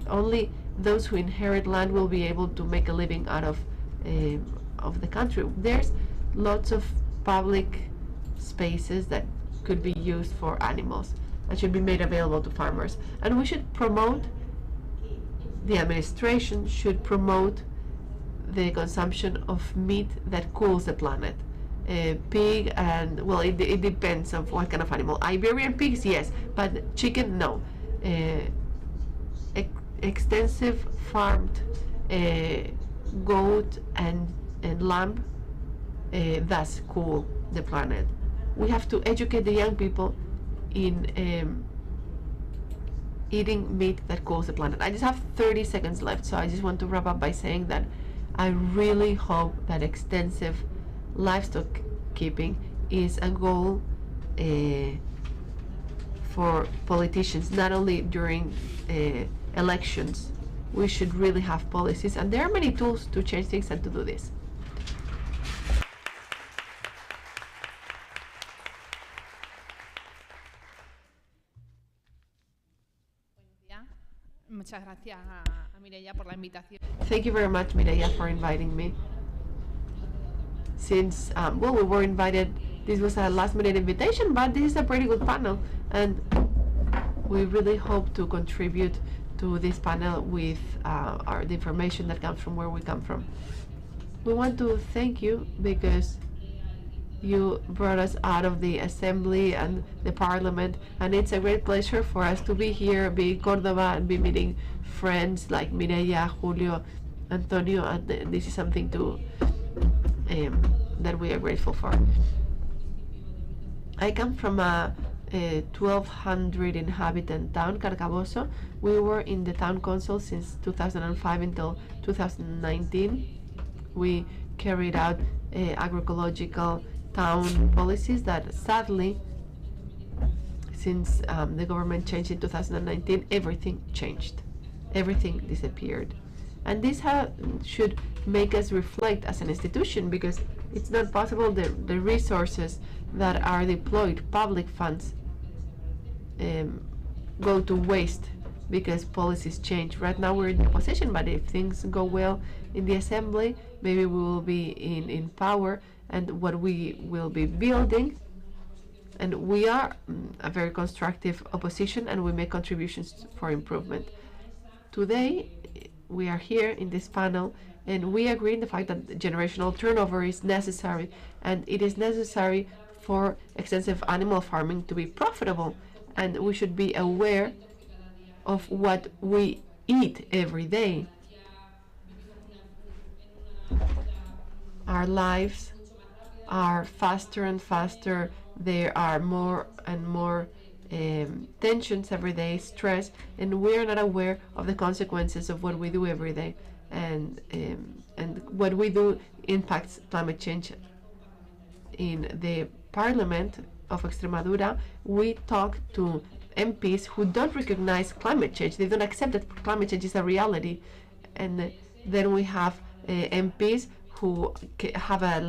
only those who inherit land will be able to make a living out of the country. There's lots of public spaces that could be used for animals and should be made available to farmers. And we should promote, the administration should promote the consumption of meat that cools the planet. Pig, and well, it depends on what kind of animal. Iberian pigs, yes, but chicken, no. Extensive farmed goat and lamb, that's cool the planet. We have to educate the young people in eating meat that cools the planet. I just have 30 seconds left, so I just want to wrap up by saying that I really hope that extensive livestock keeping is a goal for politicians, not only during elections. We should really have policies, and there are many tools to change things and to do this. Muchas gracias a Mireia por la invitación. Thank you very much, Mireia, for inviting me. Since, well, we were invited, this was a last-minute invitation, but this is a pretty good panel, and we really hope to contribute to this panel with the information that comes from where we come from. We want to thank you because you brought us out of the assembly and the parliament, and it's a great pleasure for us to be here, be in Cordoba, and be meeting friends like Mireia, Julio, Antonio, and this is something to that we are grateful for. I come from a 1,200 inhabitant town, Carcaboso. We were in the town council since 2005 until 2019. We carried out agroecological town policies that sadly, since the government changed in 2019, everything changed. Everything disappeared. And this should make us reflect as an institution, because it's not possible the resources that are deployed, public funds, go to waste because policies change. Right now we're in the opposition, but if things go well in the assembly, maybe we will be in power, and what we will be building, and we are a very constructive opposition, and we make contributions for improvement. Today we are here in this panel, and we agree in the fact that generational turnover is necessary, and it is necessary for extensive animal farming to be profitable, and we should be aware of what we eat every day. Our lives are faster and faster. There are more and more tensions every day, stress, and we are not aware of the consequences of what we do every day, and what we do impacts climate change. In the Parliament of Extremadura, we talk to MPs who don't recognize climate change. They don't accept that climate change is a reality, and then we have MPs who have a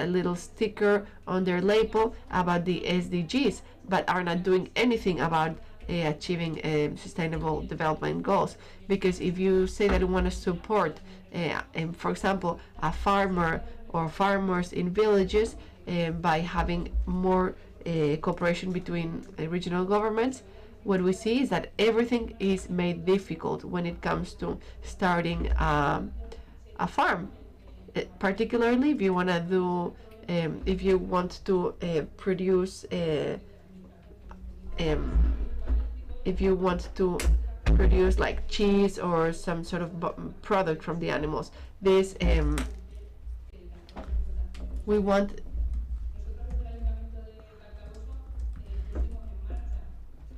little sticker on their label about the SDGs, but are not doing anything about achieving sustainable development goals. Because if you say that you want to support, for example, a farmer or farmers in villages by having more cooperation between regional governments, what we see is that everything is made difficult when it comes to starting a farm. Particularly if you want to do, if you want to produce, if you want to produce like cheese or some sort of product from the animals. This we want.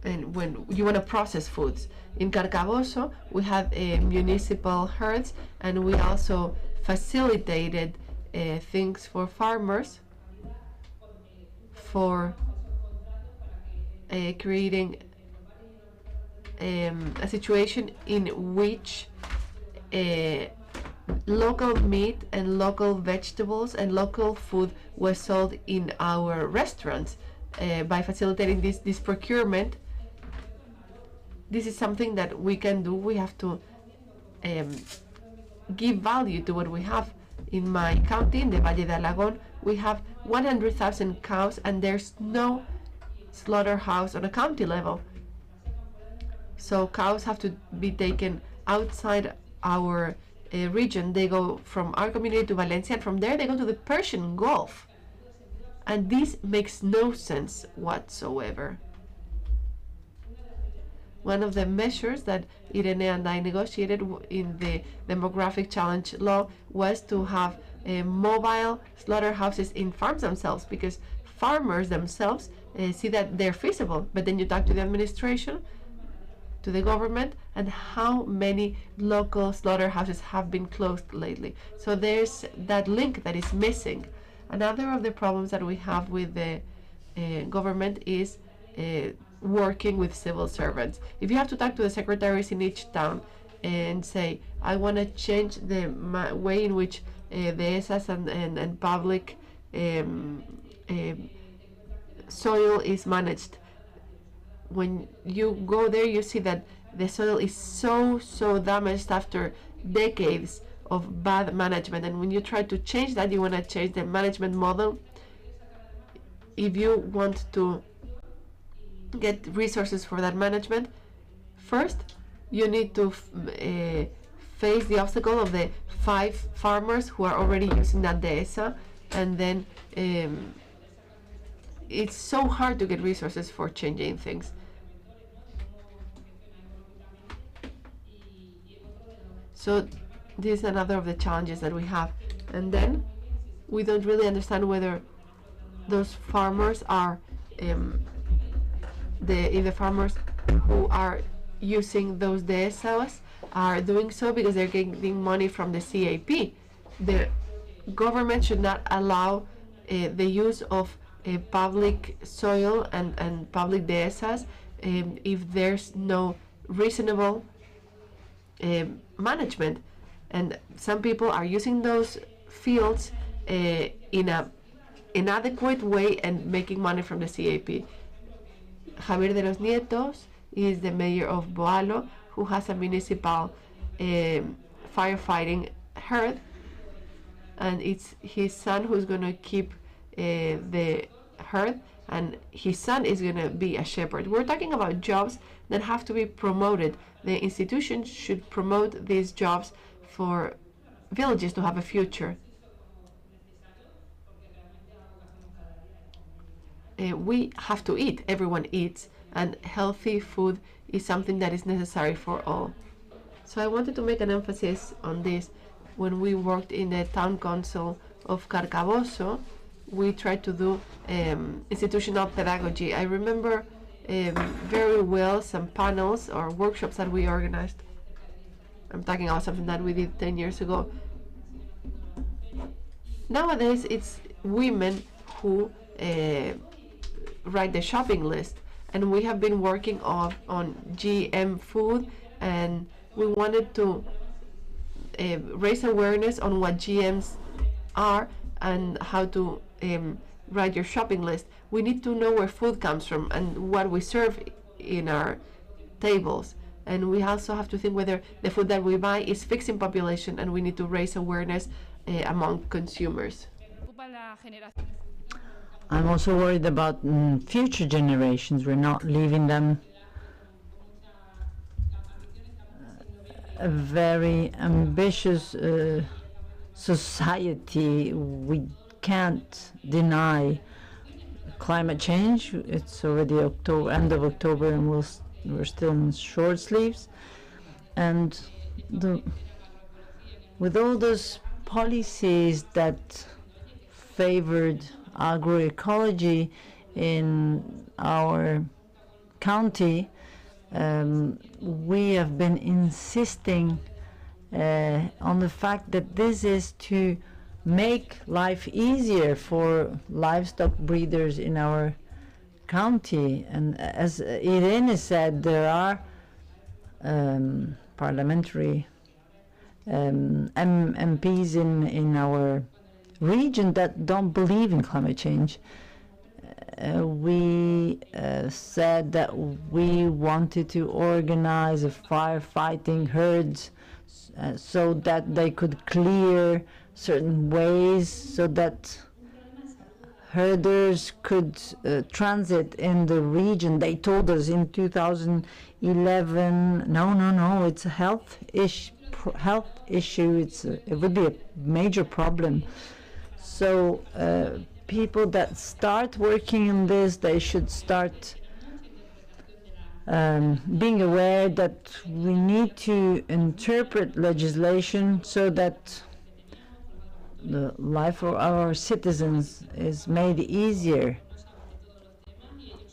And when you want to process foods, in Carcaboso we have municipal herds, and we also facilitated things for farmers for creating a situation in which local meat and local vegetables and local food was sold in our restaurants. By facilitating this procurement, this is something that we can do. We have to give value to what we have. In my county, in the Valle de Alagón, we have 100,000 cows, and there's no slaughterhouse on a county level. So cows have to be taken outside our region. They go from our community to Valencia, and from there they go to the Persian Gulf. And this makes no sense whatsoever. One of the measures that Irene and I negotiated in the demographic challenge law was to have mobile slaughterhouses in farms themselves, because farmers themselves see that they're feasible. But then you talk to the administration, to the government, and how many local slaughterhouses have been closed lately. So there's that link that is missing. Another of the problems that we have with the government is working with civil servants. If you have to talk to the secretaries in each town and say, I want to change the way in which the ESAs and public soil is managed, when you go there, you see that the soil is so damaged after decades of bad management. And when you try to change that, you want to change the management model. If you want to get resources for that management, first you need to face the obstacle of the 5 farmers who are already using that dehesa, and then it's so hard to get resources for changing things. So this is another of the challenges that we have. And then we don't really understand whether those farmers are the farmers who are using those dehesas are doing so because they're getting money from the CAP. The government should not allow the use of public soil and public dehesas if there's no reasonable management. And some people are using those fields in a inadequate way and making money from the CAP. Javier de los Nietos is the mayor of Boalo, who has a municipal firefighting herd, and it's his son who's going to keep the herd, and his son is going to be a shepherd. We're talking about jobs that have to be promoted. The institutions should promote these jobs for villages to have a future. We have to eat, everyone eats, and healthy food is something that is necessary for all. So I wanted to make an emphasis on this. When we worked in the town council of Carcaboso, we tried to do institutional pedagogy. I remember very well some panels or workshops that we organized. I'm talking about something that we did 10 years ago. Nowadays, it's women who write the shopping list, and we have been working on GM food, and we wanted to raise awareness on what GMs are and how to write your shopping list. We need to know where food comes from and what we serve in our tables, and we also have to think whether the food that we buy is fixing population, and we need to raise awareness among consumers. I'm also worried about future generations. We're not leaving them a very ambitious society. We can't deny climate change. It's already October, end of October, and we're still in short sleeves. And with all those policies that favored agroecology in our county, we have been insisting on the fact that this is to make life easier for livestock breeders in our county. And as Irene said, there are parliamentary MPs in our region that don't believe in climate change. We said that we wanted to organize a firefighting herds so that they could clear certain ways so that herders could transit in the region. They told us in 2011, no, it's a health issue. It would be a major problem. So people that start working in this, they should start being aware that we need to interpret legislation so that the life of our citizens is made easier.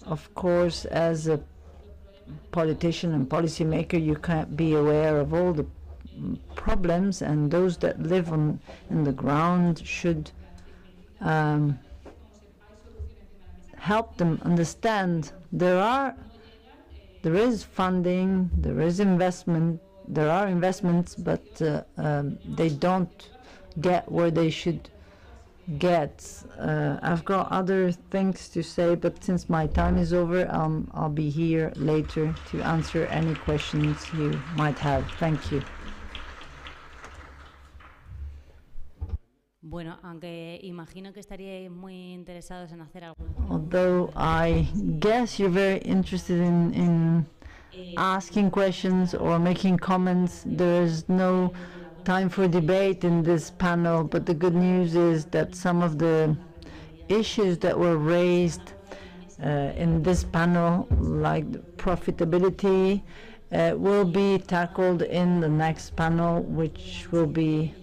Of course, as a politician and policymaker, you can't be aware of all the problems, and those that live in the ground should help them understand there is funding, there is investment, there are investments, but they don't get where they should get. I've got other things to say, but since my time is over, I'll be here later to answer any questions you might have. Thank you. Bueno, aunque imagino que estaríais muy interesados en hacer algo. Although I guess you're very interested in asking questions or making comments, there is no time for debate in this panel, but the good news is that some of the issues that were raised in this panel, like profitability, will be tackled in the next panel, which will be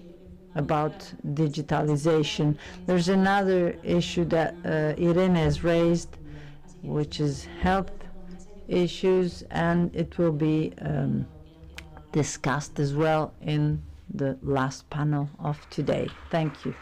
about digitalization. There's another issue that Irene has raised, which is health issues, and it will be discussed as well in the last panel of today. Thank you.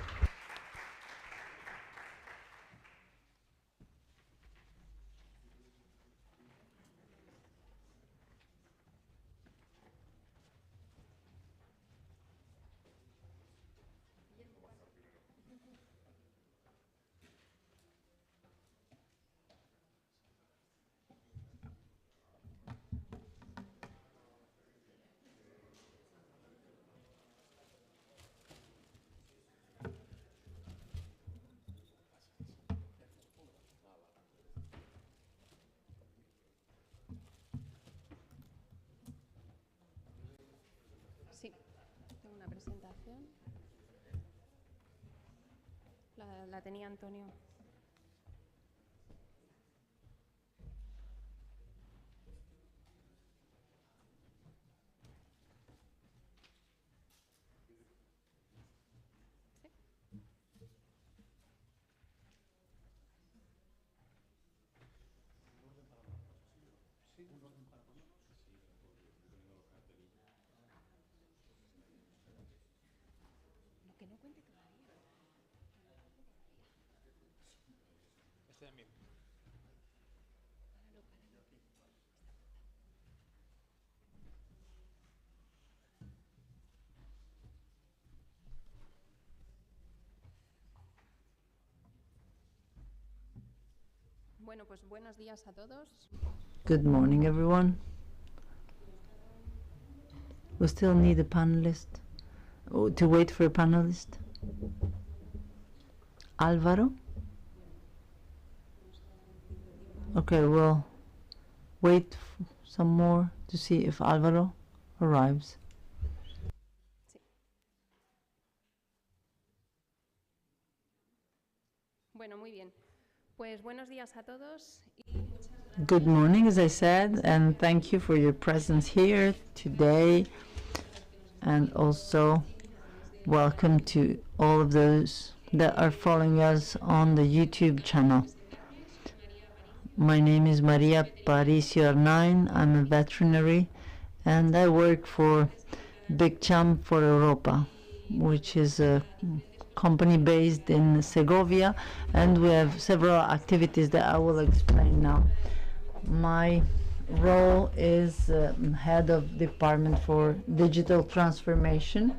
Sí, tengo una presentación. La tenía Antonio. Que no cuente todavía. Este también. Bueno, pues buenos días a todos. Good morning, everyone. We still need a panelist. Oh, to wait for a panelist. Álvaro? Okay, we'll wait some more to see if Álvaro arrives. Sí. Bueno, muy bien. Pues buenos días a todos. Good morning, as I said, and thank you for your presence here today, and also welcome to all of those that are following us on the YouTube channel. My name is Maria Paricio Arnain. I'm a veterinary, and I work for Big Cham for Europa, which is a company based in Segovia, and we have several activities that I will explain now. My role is head of department for digital transformation,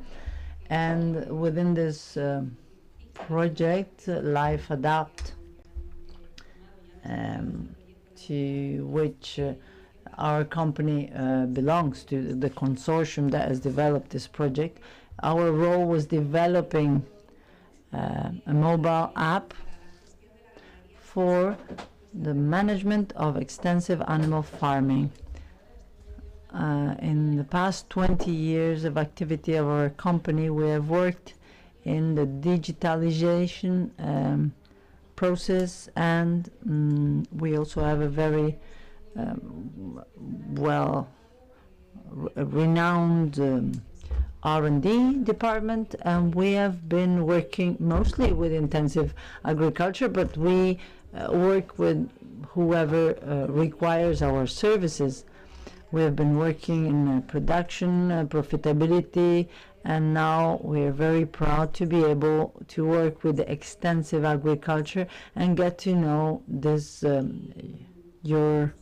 and within this project, LiveAdapt, to which our company belongs to, the consortium that has developed this project, our role was developing a mobile app for the management of extensive animal farming. In the past 20 years of activity of our company, we have worked in the digitalization process, and we also have a very renowned R&D department, and we have been working mostly with intensive agriculture, but we work with whoever requires our services. We have been working in production, profitability, And now we're very proud to be able to work with the extensive agriculture and get to know this your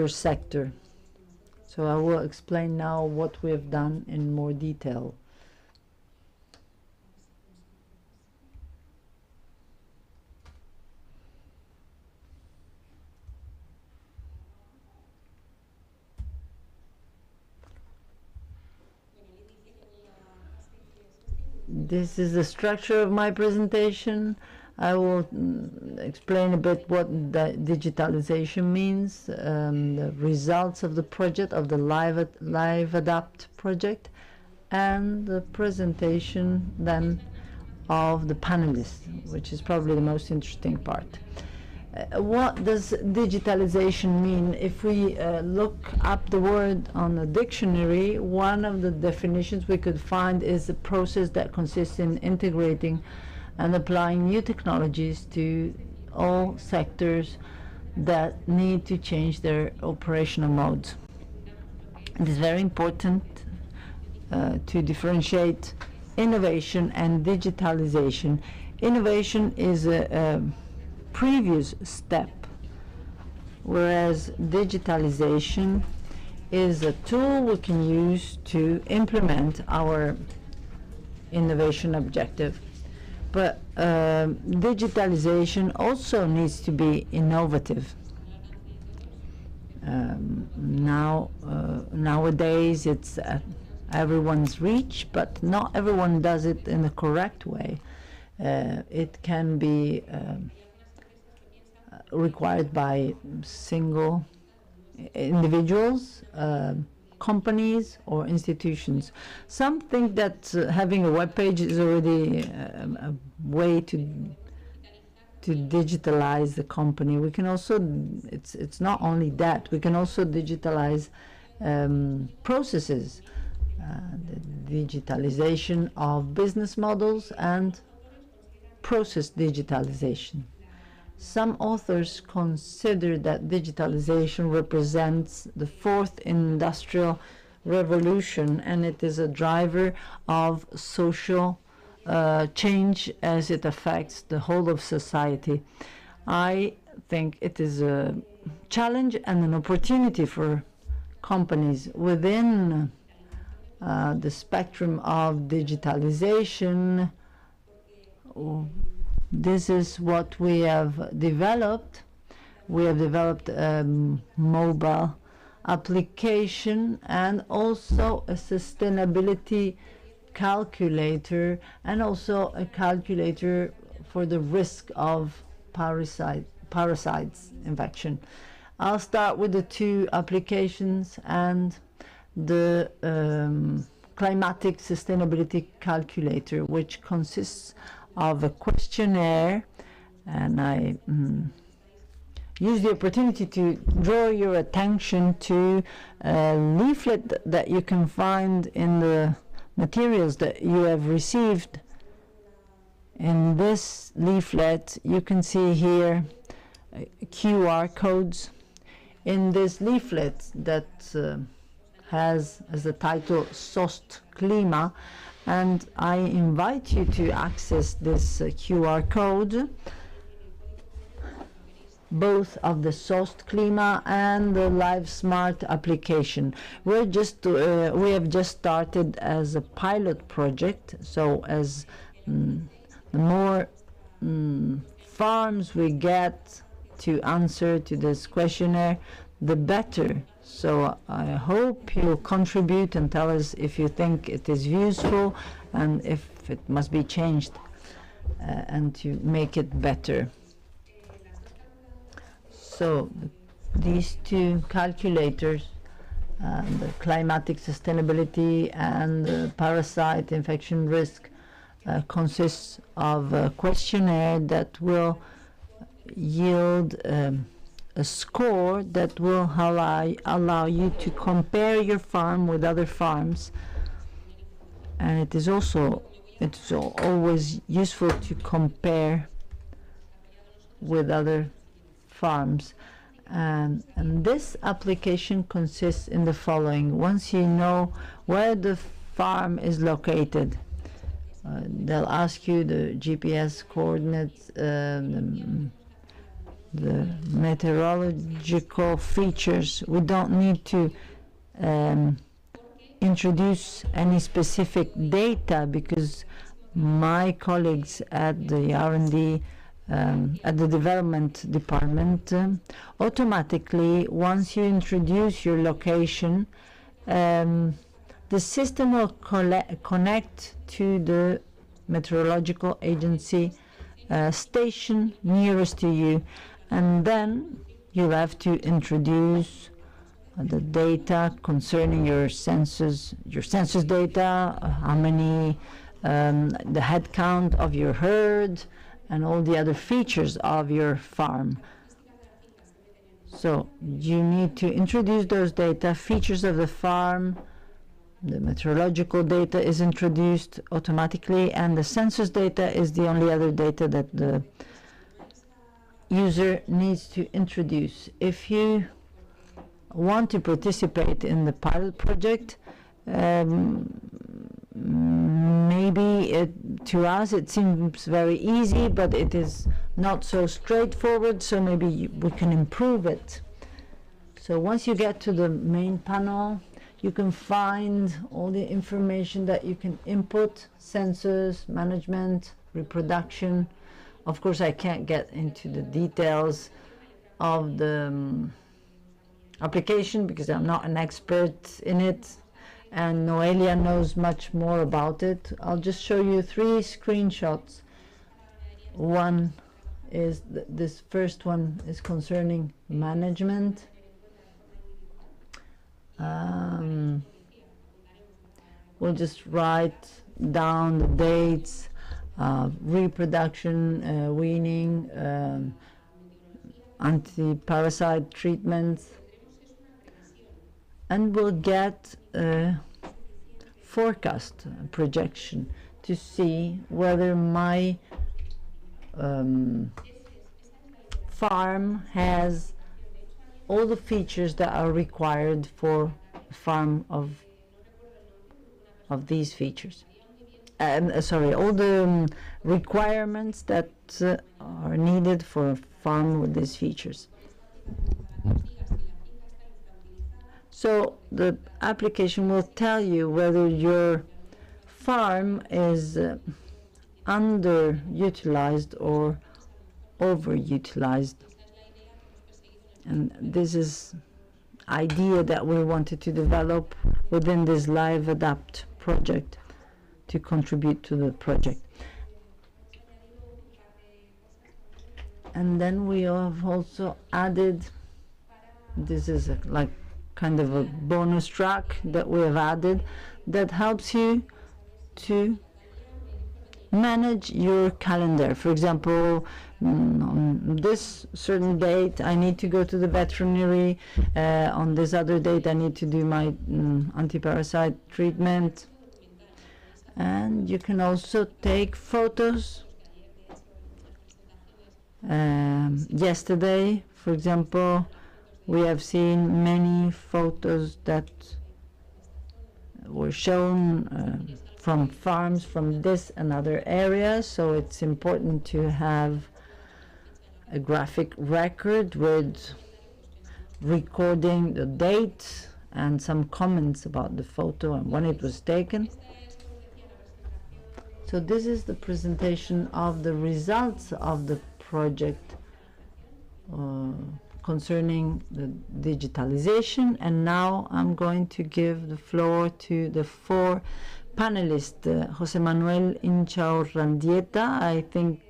sector. So I will explain now what we have done in more detail. This is the structure of my presentation. I will explain a bit what the digitalization means, the results of the project, of the LiveAdapt project, and the presentation then of the panelists, which is probably the most interesting part. What does digitalization mean? If we look up the word on the dictionary, one of the definitions we could find is a process that consists in integrating and applying new technologies to all sectors that need to change their operational modes. It is very important to differentiate innovation and digitalization. Innovation is a previous step, whereas digitalization is a tool we can use to implement our innovation objective. But digitalization also needs to be innovative. Nowadays it's at everyone's reach, but not everyone does it in the correct way. It can be required by single individuals, companies, or institutions. Some think that having a web page is already a way to digitalize the company. We can also, it's not only that, we can also digitalize processes, the digitalization of business models and process digitalization. Some authors consider that digitalization represents the fourth industrial revolution, and it is a driver of social change as it affects the whole of society. I think it is a challenge and an opportunity for companies within the spectrum of digitalization. This is what we have developed. We have developed a mobile application and also a sustainability calculator, and also a calculator for the risk of parasites infection. I'll start with the two applications and the climatic sustainability calculator, which consists of a questionnaire, and I use the opportunity to draw your attention to a leaflet that you can find in the materials that you have received. In this leaflet you can see here QR codes. In this leaflet that has as a title SOST Klima, and I invite you to access this QR code, both of the SOST Klima and the Live Smart application. We have just started as a pilot project, so as the more farms we get to answer to this questionnaire, the better. So I hope you'll contribute and tell us if you think it is useful and if it must be changed and to make it better. So these two calculators, the climatic sustainability and the parasite infection risk, consists of a questionnaire that will yield a score that will allow you to compare your farm with other farms. And it is always useful to compare with other farms. And this application consists in the following. Once you know where the farm is located. They'll ask you the GPS coordinates, the meteorological features. We don't need to introduce any specific data because my colleagues at the R&D, at the development department, automatically, once you introduce your location, the system will connect to the meteorological agency station nearest to you, and then you'll have to introduce the data concerning your census data, how many, the head count of your herd, and all the other features of your farm. So you need to introduce those data, features of the farm. The meteorological data is introduced automatically, and the census data is the only other data that the user needs to introduce. If you want to participate in the pilot project, maybe to us it seems very easy, but it is not so straightforward, so maybe we can improve it. So once you get to the main panel, you can find all the information that you can input: census, management, reproduction. Of course, I can't get into the details of the application because I'm not an expert in it, and Noelia knows much more about it. I'll just show you 3 screenshots. One is this first one is concerning management. We'll just write down the dates, reproduction, weaning, anti-parasite treatments, and we'll get a forecast, a projection, to see whether my farm has all the features that are required for a farm of these features. Sorry, all the requirements that are needed for a farm with these features. So the application will tell you whether your farm is underutilized or overutilized. And this is idea that we wanted to develop within this LiveAdapt project to contribute to the project. And then we have also added, this is like kind of a bonus track that we have added that helps you to manage your calendar. For example, on this certain date I need to go to the veterinary, on this other date I need to do my anti-parasite treatment. And you can also take photos. Yesterday, for example, we have seen many photos that were shown from farms from this and other areas, so it's important to have a graphic record with recording the date and some comments about the photo and when it was taken. So this is the presentation of the results of the project concerning the digitalization, and now I'm going to give the floor to the 4 panelists. Jose Manuel Inchaurrandieta,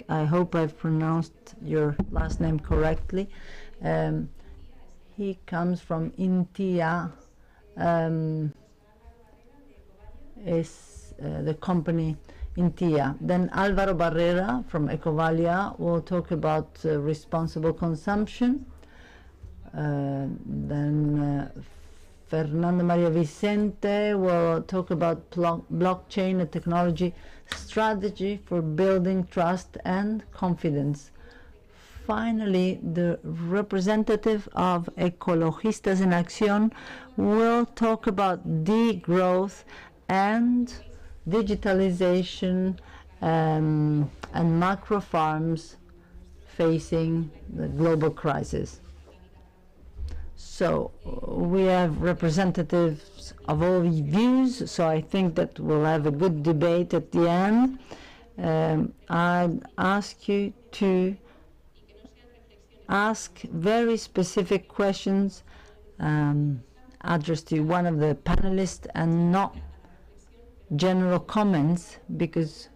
I hope I've pronounced your last name correctly. He comes from Intia, is the company Intia. Then Álvaro Barrera from Ecovalia will talk about responsible consumption. Then Fernando Maria Vicente will talk about blockchain and technology strategy for building trust and confidence. Finally, the representative of Ecologistas en Acción will talk about degrowth and digitalization and macro farms facing the global crisis. So we have representatives of all views, so I think that we'll have a good debate at the end. I'd ask you to ask very specific questions addressed to one of the panelists and not general comments, because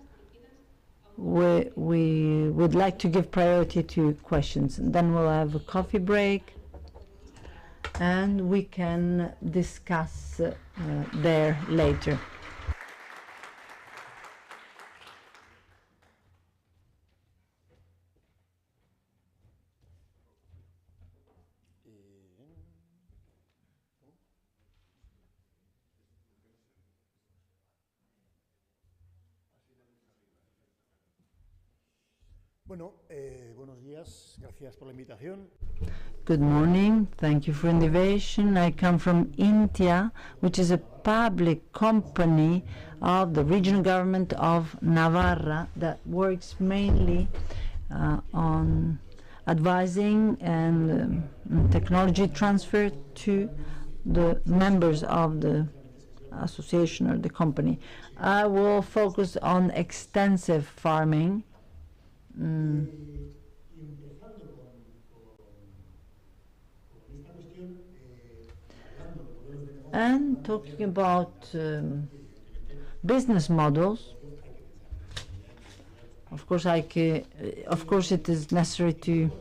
we would like to give priority to questions. And then we'll have a coffee break and we can discuss there later. Bueno, buenos días. Gracias por la invitación. Good morning. Thank you for the invitation. I come from Intia, which is a public company of the regional government of Navarra that works mainly on advising and technology transfer to the members of the association or the company. I will focus on extensive farming. And talking about business models, of course, it is necessary to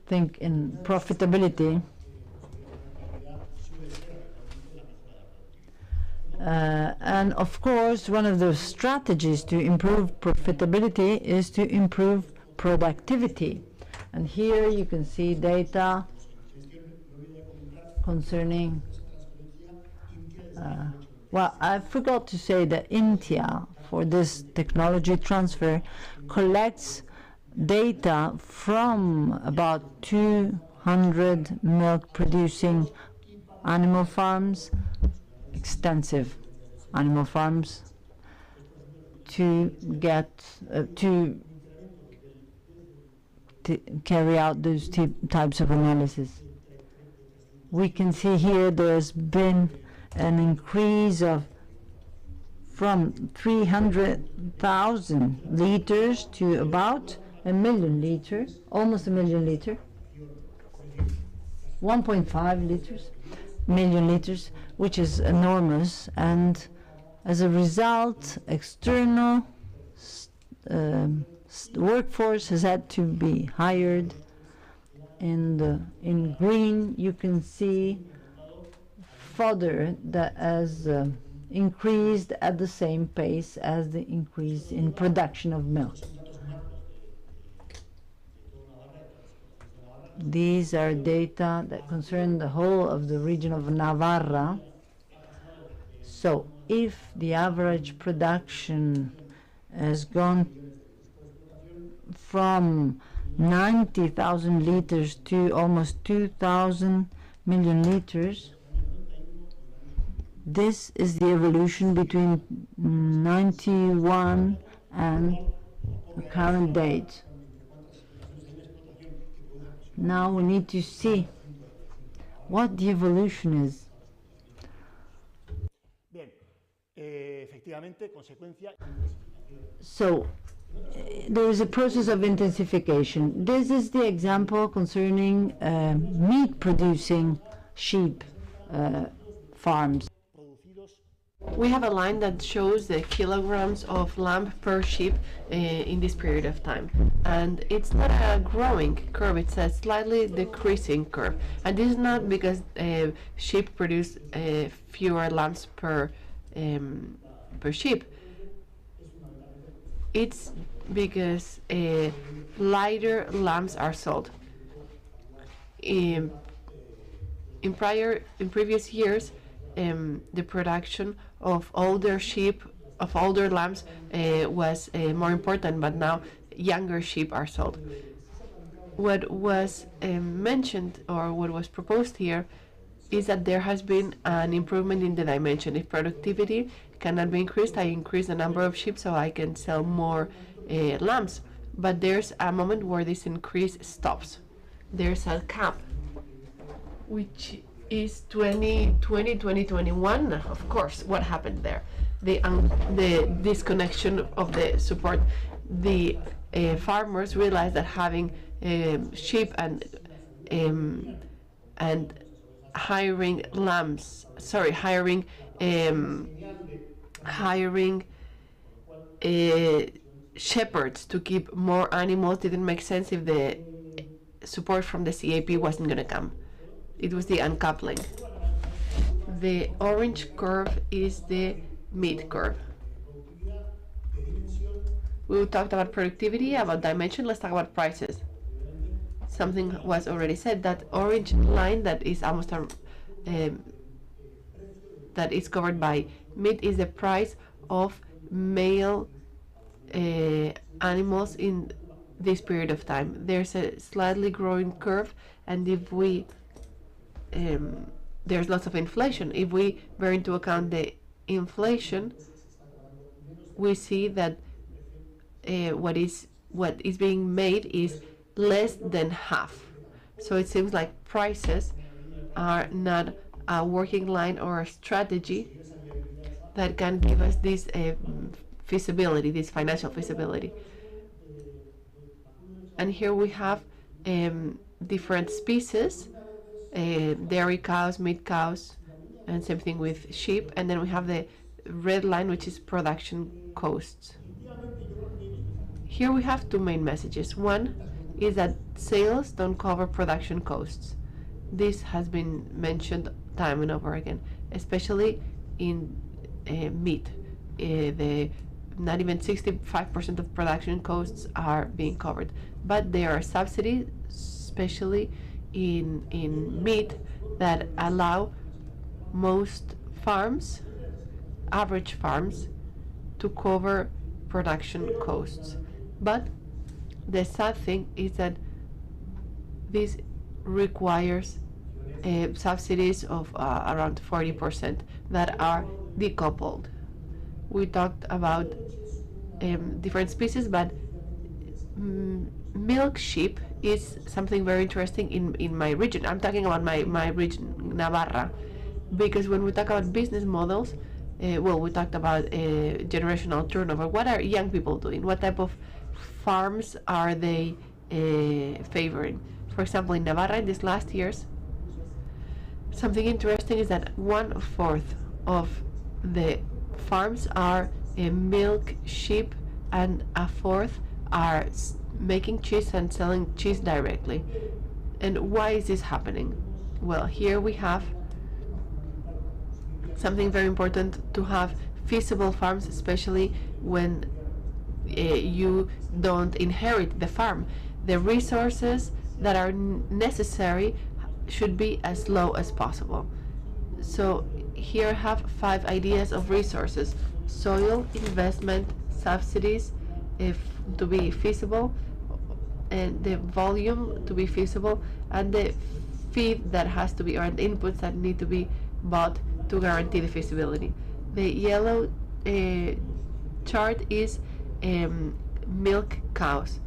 think in profitability. And of course, one of the strategies to improve profitability is to improve productivity. And here you can see data concerning, well, I forgot to say that Intia, for this technology transfer, collects data from about 200 milk-producing animal farms, extensive animal farms, to get to carry out those types of analysis. We can see here there's been an increase of from 300,000 liters to about 1 million liters, almost 1 million liters, 1.5 million liters, which is enormous. And as a result, external workforce has had to be hired. In green, you can see fodder that has increased at the same pace as the increase in production of milk. These are data that concern the whole of the region of Navarra. So if the average production has gone from 90,000 liters to almost 2,000 million liters, this is the evolution between 91 and the current date. Now we need to see what the evolution is. Bien, efectivamente, consecuencia. So there is a process of intensification. This is the example concerning meat-producing sheep farms. We have a line that shows the kilograms of lamb per sheep in this period of time. And it's not a growing curve, it's a slightly decreasing curve. And this is not because sheep produce fewer lambs per sheep. It's because lighter lambs are sold. In previous years, the production of older sheep, of older lambs was more important, but now younger sheep are sold. What was mentioned, or what was proposed here, is that there has been an improvement in the dimension. If productivity cannot be increased. I increase the number of sheep so I can sell more lambs. But there's a moment where this increase stops. There's a cap, which is 2020, 2021. Of course, what happened there? The disconnection of the support. The farmers realized that having sheep and hiring lambs, sorry, hiring shepherds to keep more animals didn't make sense if the support from the CAP wasn't going to come. It was the uncoupling. The orange curve is the meat curve. We talked about productivity, about dimension. Let's talk about prices. Something was already said. That orange line that is almost that is covered by meat is the price of male animals in this period of time. There's a slightly growing curve, and if we there's lots of inflation. If we bear into account the inflation, we see that what is being made is less than half. So it seems like prices are not a working line or a strategy that can give us this feasibility, this financial feasibility. And here we have different species, dairy cows, meat cows, and same thing with sheep. And then we have the red line, which is production costs. Here we have two main messages. One is that sales don't cover production costs. This has been mentioned time and over again, especially in meat. Not even 65% of production costs are being covered, but there are subsidies, especially in meat, that allow most farms, average farms, to cover production costs. But the sad thing is that this requires subsidies of around 40% that are decoupled. We talked about different species, but milk sheep is something very interesting in my region. I'm talking about my region, Navarra, because when we talk about business models, we talked about generational turnover. What are young people doing? What type of farms are they favoring? For example, in Navarra, in these last years, something interesting is that 1/4 of the farms are milk sheep, and 1/4 are making cheese and selling cheese directly. And why is this happening? Well, here we have something very important to have feasible farms, especially when you don't inherit the farm. The resources that are necessary should be as low as possible. So here I have 5 ideas of resources: soil, investment, subsidies to be feasible, and the volume to be feasible, and the feed that has to be, or the inputs that need to be bought to guarantee the feasibility. The yellow chart is milk cows.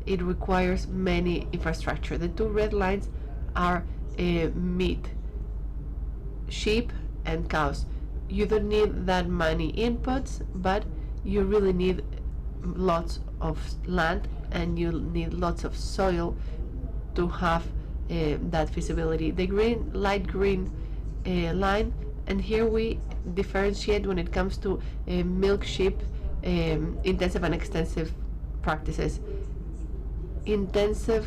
It requires many infrastructure. The 2 red lines are meat, sheep and cows. You don't need that many inputs, but you really need lots of land, and you need lots of soil to have that feasibility. The green, light green line, and here we differentiate when it comes to milk sheep intensive and extensive practices. Intensive,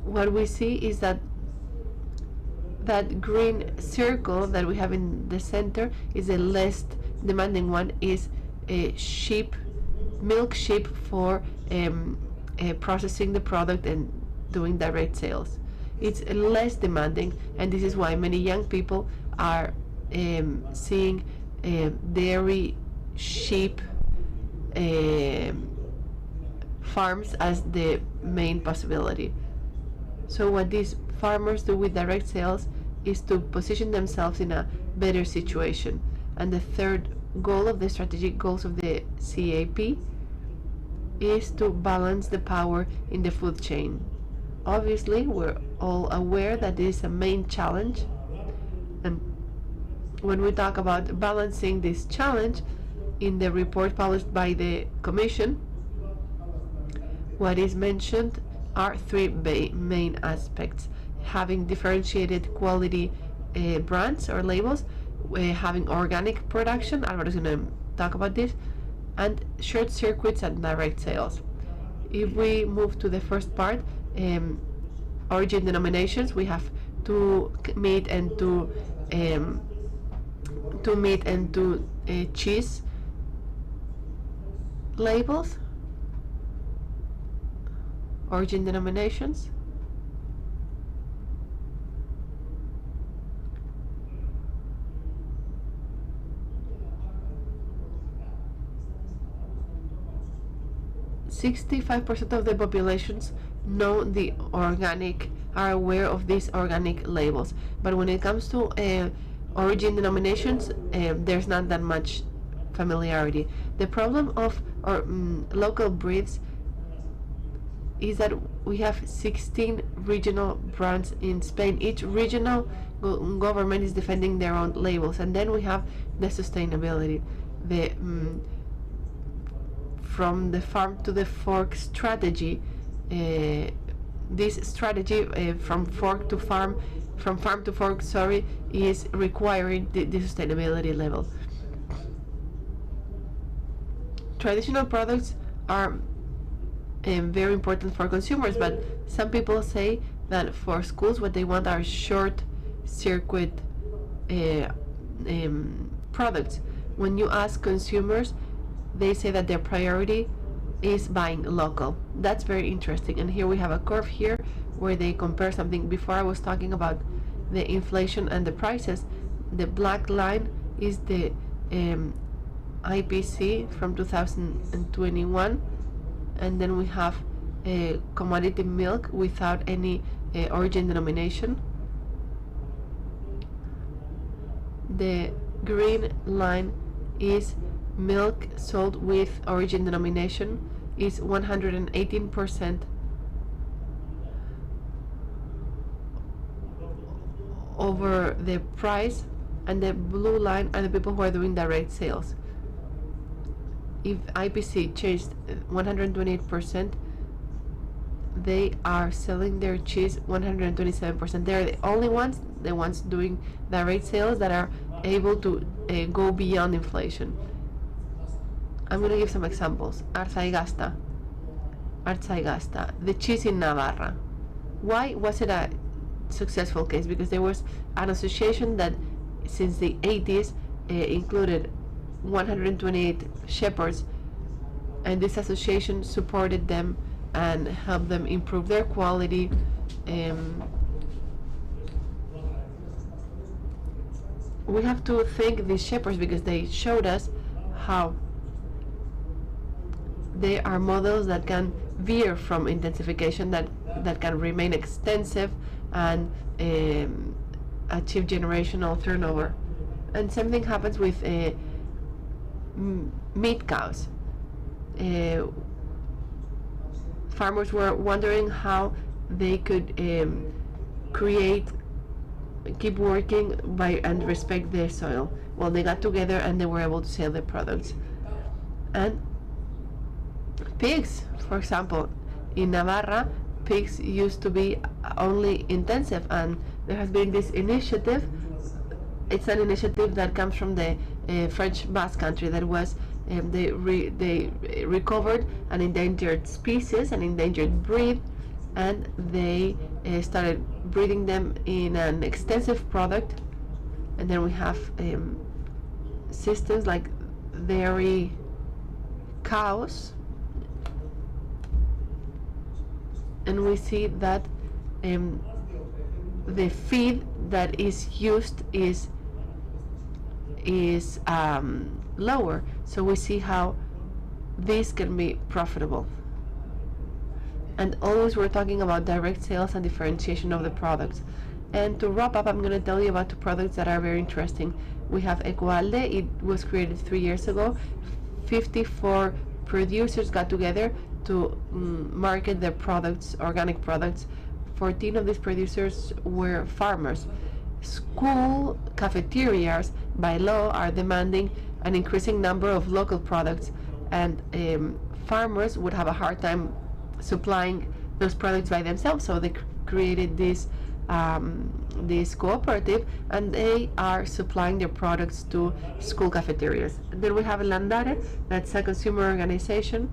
what we see is that green circle that we have in the center is the less demanding one, is sheep, milk sheep for processing the product and doing direct sales. It's less demanding, and this is why many young people are seeing dairy sheep farms as the main possibility. So what these farmers do with direct sales is to position themselves in a better situation. And the third goal of the strategic goals of the CAP is to balance the power in the food chain. Obviously, we're all aware that this is a main challenge, and when we talk about balancing this challenge, in the report published by the Commission, what is mentioned are three main aspects: having differentiated quality brands or labels, having organic production, Alvaro's going to talk about this, and short circuits and direct sales. If we move to the first part, origin denominations, we have two meat and two cheese labels, origin denominations. "65% of the populations know the organic, are aware of these organic labels, but when it comes to origin denominations, there's not that much familiarity. The problem of local breeds is that we have 16 regional brands in Spain. Each regional government is defending their own labels, and then we have the sustainability, the from the farm to the fork strategy. This strategy from farm to fork, is requiring the sustainability level. Traditional products are very important for consumers, but some people say that for schools what they want are short circuit products. When you ask consumers, they say that their priority is buying local. That's very interesting. And here we have a curve here where they compare something. Before I was talking about the inflation and the prices. The black line is the IPC from 2021, and then we have commodity milk without any origin denomination. The green line is milk sold with origin denomination, is 118% over the price, and the blue line are the people who are doing direct sales. If IPC changed 128%, they are selling their cheese 127%. They're the only ones, the ones doing direct sales, that are able to go beyond inflation. I'm going to give some examples. Arzaigasta, the cheese in Navarra. Why was it a successful case? Because there was an association that since the 80s included 128 shepherds, and this association supported them and helped them improve their quality. We have to thank these shepherds because they showed us how they are models that can veer from intensification, that can remain extensive and achieve generational turnover. And something happens with meat cows. Farmers were wondering how they could keep working and respect their soil. Well, they got together and they were able to sell their products. And pigs, for example, in Navarra, pigs used to be only intensive, and there has been this initiative. It's an initiative that comes from the French Basque Country. That was they recovered an endangered species, an endangered breed, and they started breeding them in an extensive product. And then we have systems like dairy cows, and we see that the feed that is used is lower. So we see how this can be profitable. And always we're talking about direct sales and differentiation of the products. And to wrap up, I'm going to tell you about two products that are very interesting. We have Ecoalde. It was created 3 years ago. 54 producers got together to market their products, organic products. 14 of these producers were farmers. School cafeterias, by law, are demanding an increasing number of local products, and farmers would have a hard time supplying those products by themselves, so they created this cooperative, and they are supplying their products to school cafeterias. Then we have Landare, that's a consumer organization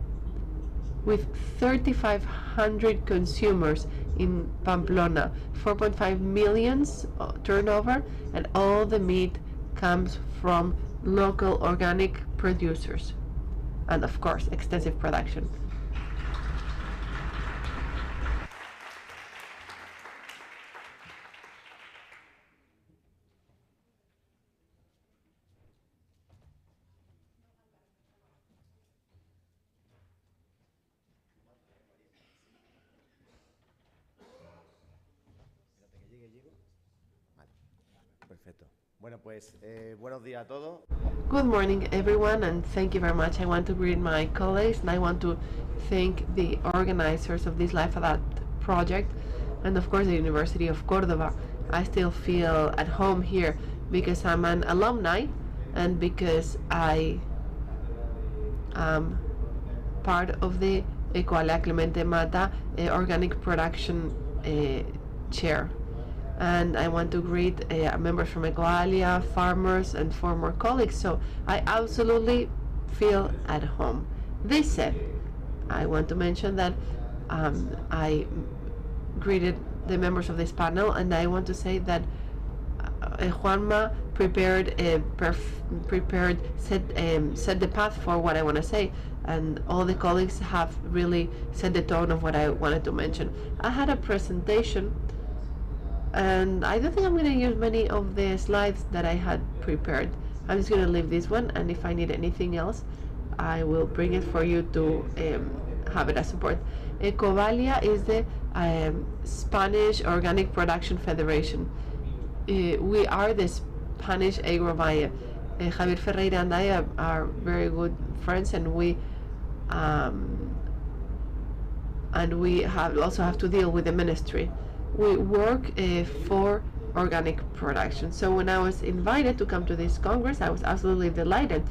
with 3,500 consumers in Pamplona, 4.5 million turnover, and all the meat comes from local organic producers, and of course extensive production. Perfecto. Bueno, pues buenos días a todos. Good morning, everyone, and thank you very much. I want to greet my colleagues, and I want to thank the organizers of this LiveAdapt project, and of course the University of Córdoba. I still feel at home here because I'm an alumni, and because I am part of the Ecoalde Clemente Mata organic production chair. And I want to greet members from Ecoalia, farmers, and former colleagues. So I absolutely feel at home. This said, I want to mention that I greeted the members of this panel, and I want to say that Juanma set the path for what I want to say, and all the colleagues have really set the tone of what I wanted to mention. I had a presentation, and I don't think I'm going to use many of the slides that I had prepared. I'm just going to leave this one, and if I need anything else, I will bring it for you to have it as support. Ecovalia is the Spanish Organic Production Federation. We are the Spanish Agrovalle. Javier Ferreira and I are very good friends, and we also have to deal with the ministry. We work for organic production. So when I was invited to come to this Congress, I was absolutely delighted.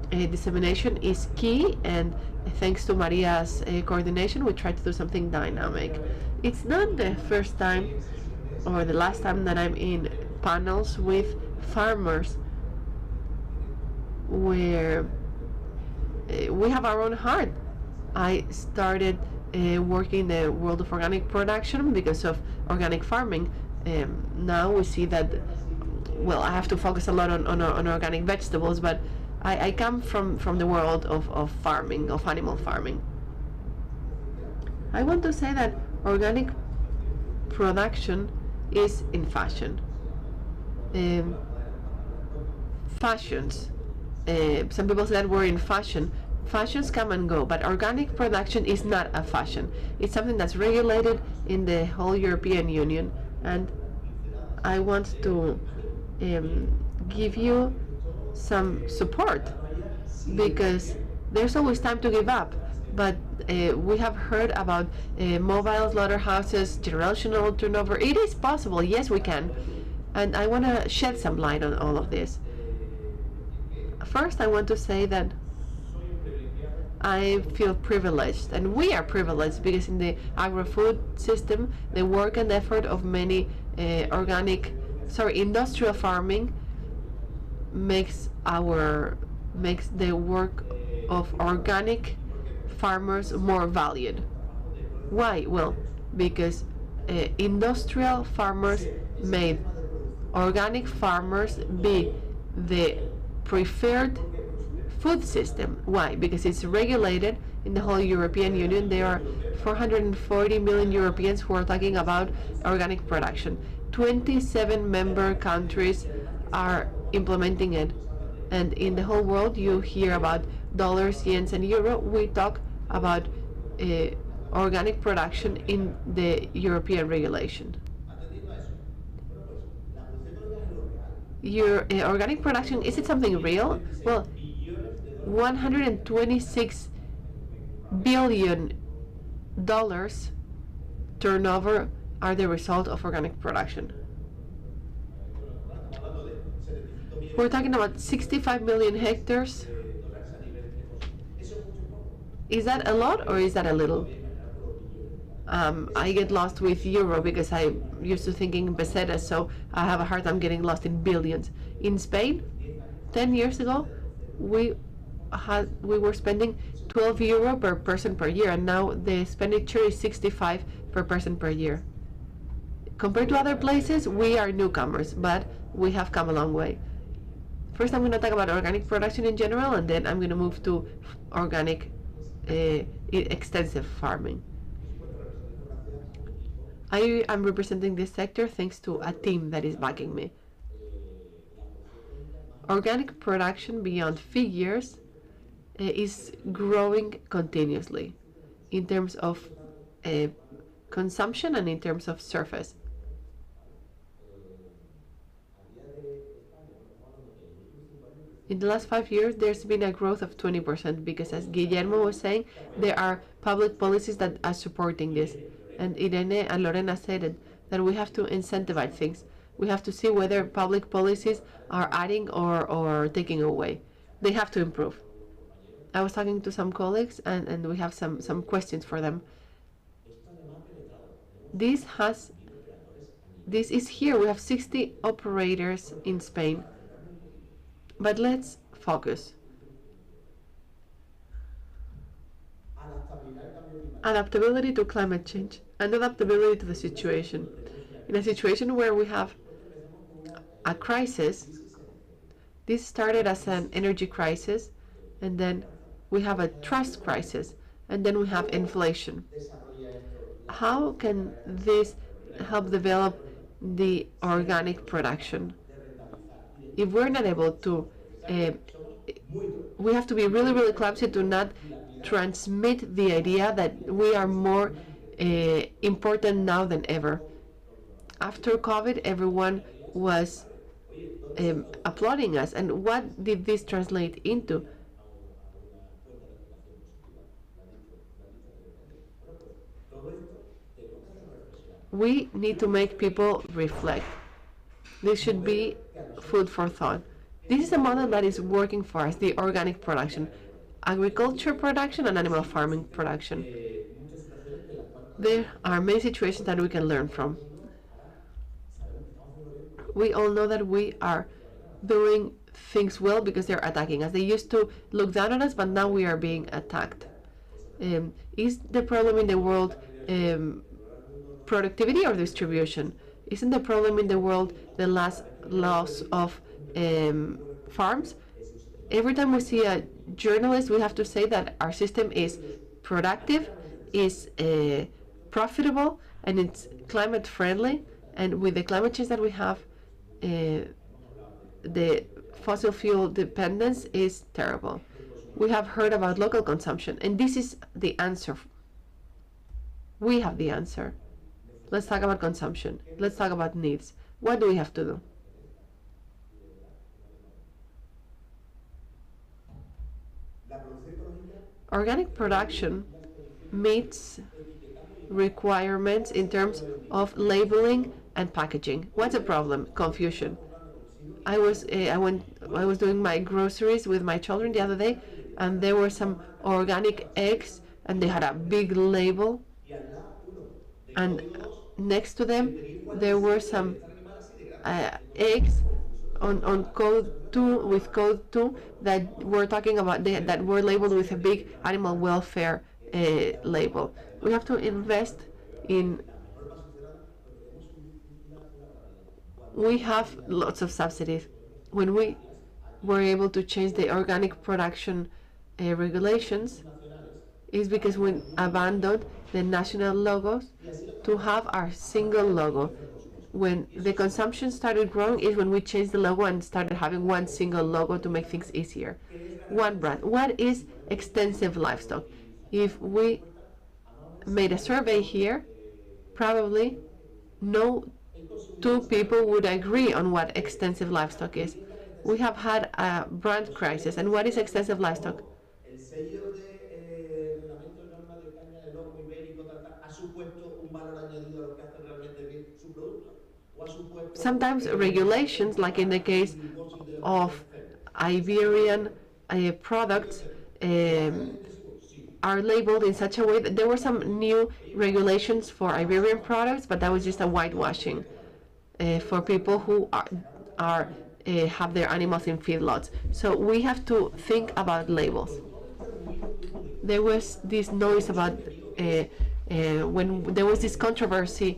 Dissemination is key, and thanks to Maria's coordination, we tried to do something dynamic. It's not the first time or the last time that I'm in panels with farmers where we have our own heart. I started working in the world of organic production because of organic farming. Now we see that, well, I have to focus a lot on organic vegetables, but I come from the world of farming, of animal farming. I want to say that organic production is in fashion. Fashions. Some people say that we're in fashion. Fashions come and go, but organic production is not a fashion. It's something that's regulated in the whole European Union, and I want to give you some support, because there's always time to give up, but we have heard about mobile slaughterhouses, generational turnover. It is possible, yes we can, and I want to shed some light on all of this. First, I want to say that I feel privileged, and we are privileged, because in the agro-food system, the work and effort of many industrial farming makes the work of organic farmers more valued. Why? Well, because industrial farmers made organic farmers be the preferred food system. Why? Because it's regulated in the whole European Union. There are 440 million Europeans who are talking about organic production. 27 member countries are implementing it, and in the whole world you hear about dollars, yens, and euro. We talk about organic production in the European regulation. your organic production, is it something real? Well, 126 billion dollars turnover are the result of organic production. We're talking about 65 million hectares. Is that a lot or is that a little? I get lost with euro because I used to think in pesetas, so I have a hard time getting lost in billions. In Spain, 10 years ago, we were spending 12 euro per person per year, and now the expenditure is 65 per person per year. Compared to other places, we are newcomers, but we have come a long way. First, I'm going to talk about organic production in general, and then I'm going to move to organic extensive farming. I am representing this sector thanks to a team that is backing me. Organic production beyond figures is growing continuously in terms of consumption and in terms of surface. In the last 5 years, there's been a growth of 20% because, as Guillermo was saying, there are public policies that are supporting this. And Irene and Lorena said it, that we have to incentivize things. We have to see whether public policies are adding or taking away. They have to improve. I was talking to some colleagues and we have some questions for them. This is here. We have 60 operators in Spain. But let's focus. Adaptability to climate change and adaptability to the situation. In a situation where we have a crisis, this started as an energy crisis, and then we have a trust crisis, and then we have inflation. How can this help develop the organic production? If we're not able to, we have to be really, really clumsy to not transmit the idea that we are more important now than ever. After COVID, everyone was applauding us. And what did this translate into? We need to make people reflect. This should be food for thought. This is a model that is working for us, the organic production, agriculture production and animal farming production. There are many situations that we can learn from. We all know that we are doing things well because they're attacking us. They used to look down on us, but now we are being attacked. Is the problem in the world productivity or distribution? Isn't the problem in the world the last loss of farms? Every time we see a journalist, we have to say that our system is productive, is profitable, and it's climate friendly. And with the climate change that we have, the fossil fuel dependence is terrible. We have heard about local consumption, and this is the answer. We have the answer. Let's talk about consumption. Let's talk about needs. What do we have to do? Organic production meets requirements in terms of labeling and packaging. What's the problem? Confusion. I was doing my groceries with my children the other day, and there were some organic eggs, and they had a big label, and next to them there were some eggs on code 2 with code 2 that were talking about that were labeled with a big animal welfare label. We have to invest in. We have lots of subsidies. When we were able to change the organic production regulations, is because we abandoned the national logos to have our single logo. When the consumption started growing is when we changed the logo and started having one single logo to make things easier. One brand. What is extensive livestock? If we made a survey here, probably no two people would agree on what extensive livestock is. We have had a brand crisis. And what is extensive livestock? Sometimes regulations, like in the case of Iberian products, are labeled in such a way that there were some new regulations for Iberian products, but that was just a whitewashing for people who have their animals in feedlots. So we have to think about labels. There was this noise about when there was this controversy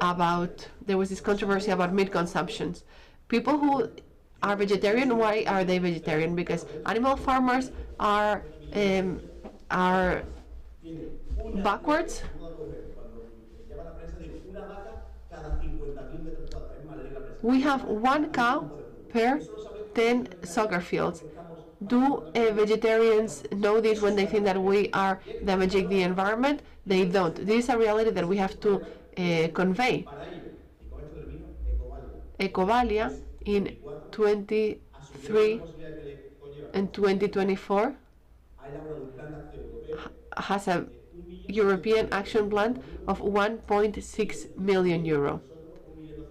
about meat consumptions. People who are vegetarian, why are they vegetarian? Because animal farmers are backwards. We have one cow per 10 soccer fields. Do vegetarians know this when they think that we are damaging the environment? They don't. This is a reality that we have to convey. Ecovalia in 23 and 2024 has a European action plan of 1.6 million euro.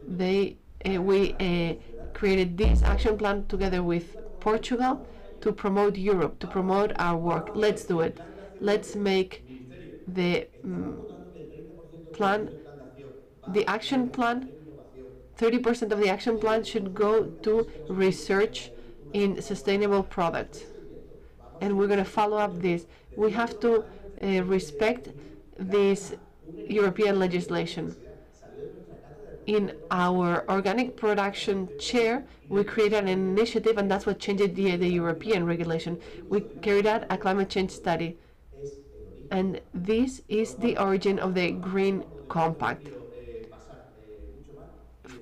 We created this action plan together with Portugal to promote Europe, to promote our work. Let's do it. Let's make the plan, the action plan, 30% of the action plan should go to research in sustainable products. And we're going to follow up this. We have to respect this European legislation. In our organic production chair, we created an initiative, and that's what changed the European regulation. We carried out a climate change study, and this is the origin of the Green Compact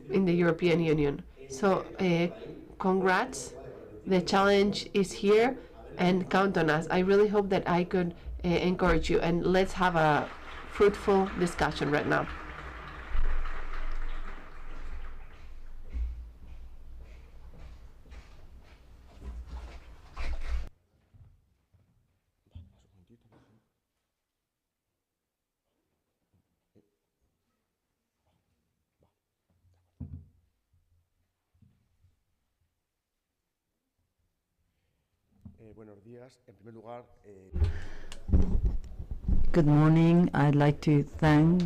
in the European Union. So, congrats. The challenge is here, and count on us. I really hope that I could encourage you, and let's have a fruitful discussion right now. Good morning. I'd like to thank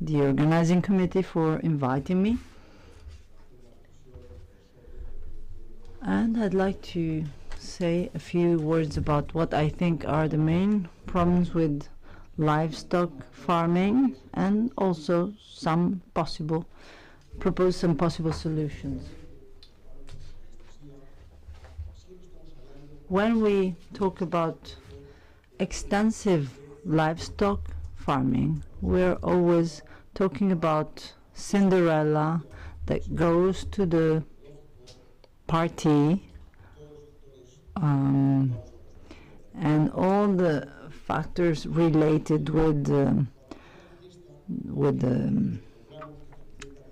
the organizing committee for inviting me. And I'd like to say a few words about what I think are the main problems with livestock farming, and also propose some possible solutions. When we talk about extensive livestock farming, we're always talking about Cinderella that goes to the party, and all the factors related with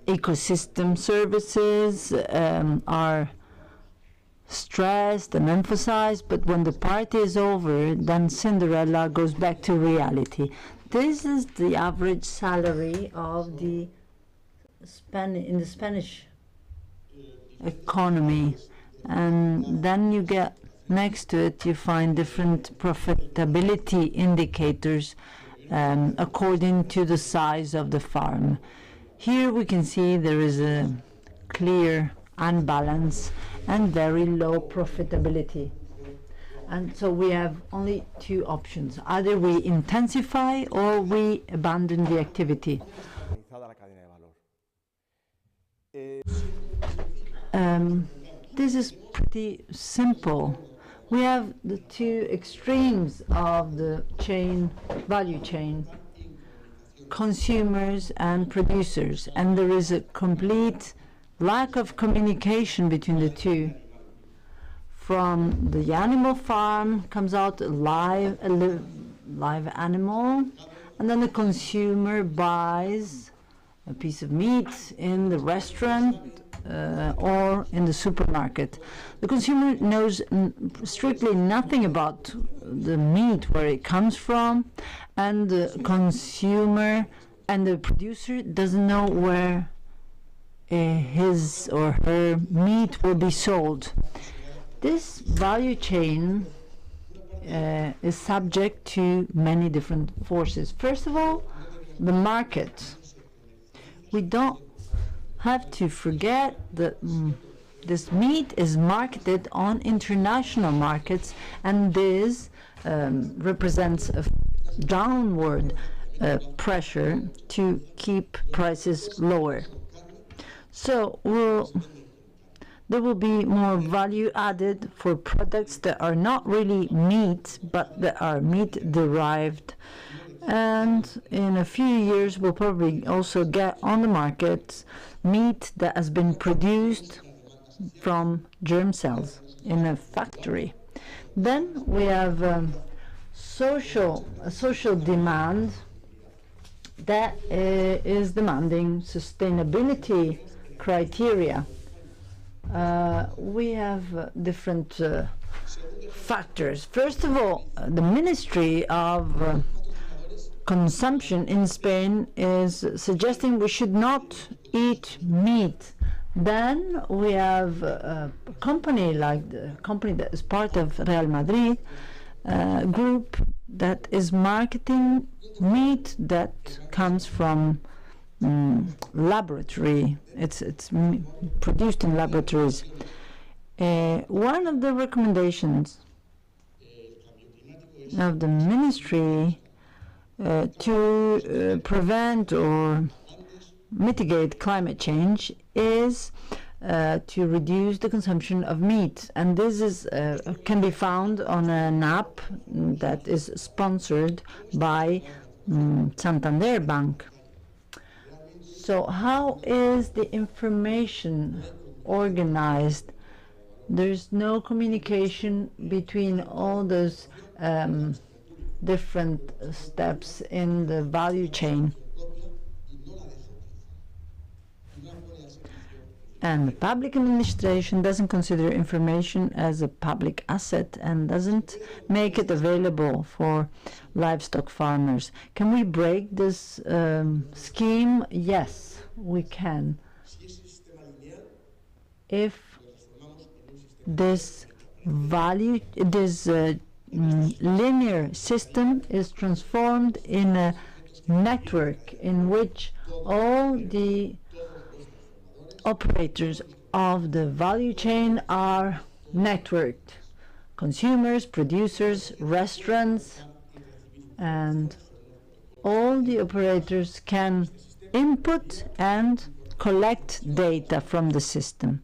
ecosystem services are stressed and emphasized, but when the party is over, then Cinderella goes back to reality. This is the average salary of in the Spanish economy, and then you get next to it, you find different profitability indicators according to the size of the farm. Here we can see there is a clear unbalance and very low profitability. And so we have only two options. Either we intensify or we abandon the activity. This is pretty simple. We have the two extremes of the value chain, consumers and producers, and there is a complete lack of communication between the two. From the animal farm comes out a live animal, and then the consumer buys a piece of meat in the restaurant or in the supermarket. The consumer knows strictly nothing about the meat, where it comes from, and the consumer and the producer doesn't know where his or her meat will be sold. This value chain is subject to many different forces. First of all, the market. We don't have to forget that this meat is marketed on international markets, and this represents a downward pressure to keep prices lower. So there will be more value added for products that are not really meat, but that are meat derived. And in a few years, we'll probably also get on the market meat that has been produced from germ cells in a factory. Then we have a social demand that is demanding sustainability criteria. We have different factors. First of all, the Ministry of Consumption in Spain is suggesting we should not eat meat. Then we have a company like the company that is part of Real Madrid group that is marketing meat that comes from laboratory. It's produced in laboratories. One of the recommendations of the ministry to prevent or mitigate climate change is to reduce the consumption of meat, and this is can be found on an app that is sponsored by Santander Bank. So how is the information organized? There's no communication between all those different steps in the value chain. And the public administration doesn't consider information as a public asset and doesn't make it available for livestock farmers. Can we break this scheme? Yes, we can. If this linear system is transformed in a network in which all the operators of the value chain are networked. Consumers, producers, restaurants, and all the operators can input and collect data from the system.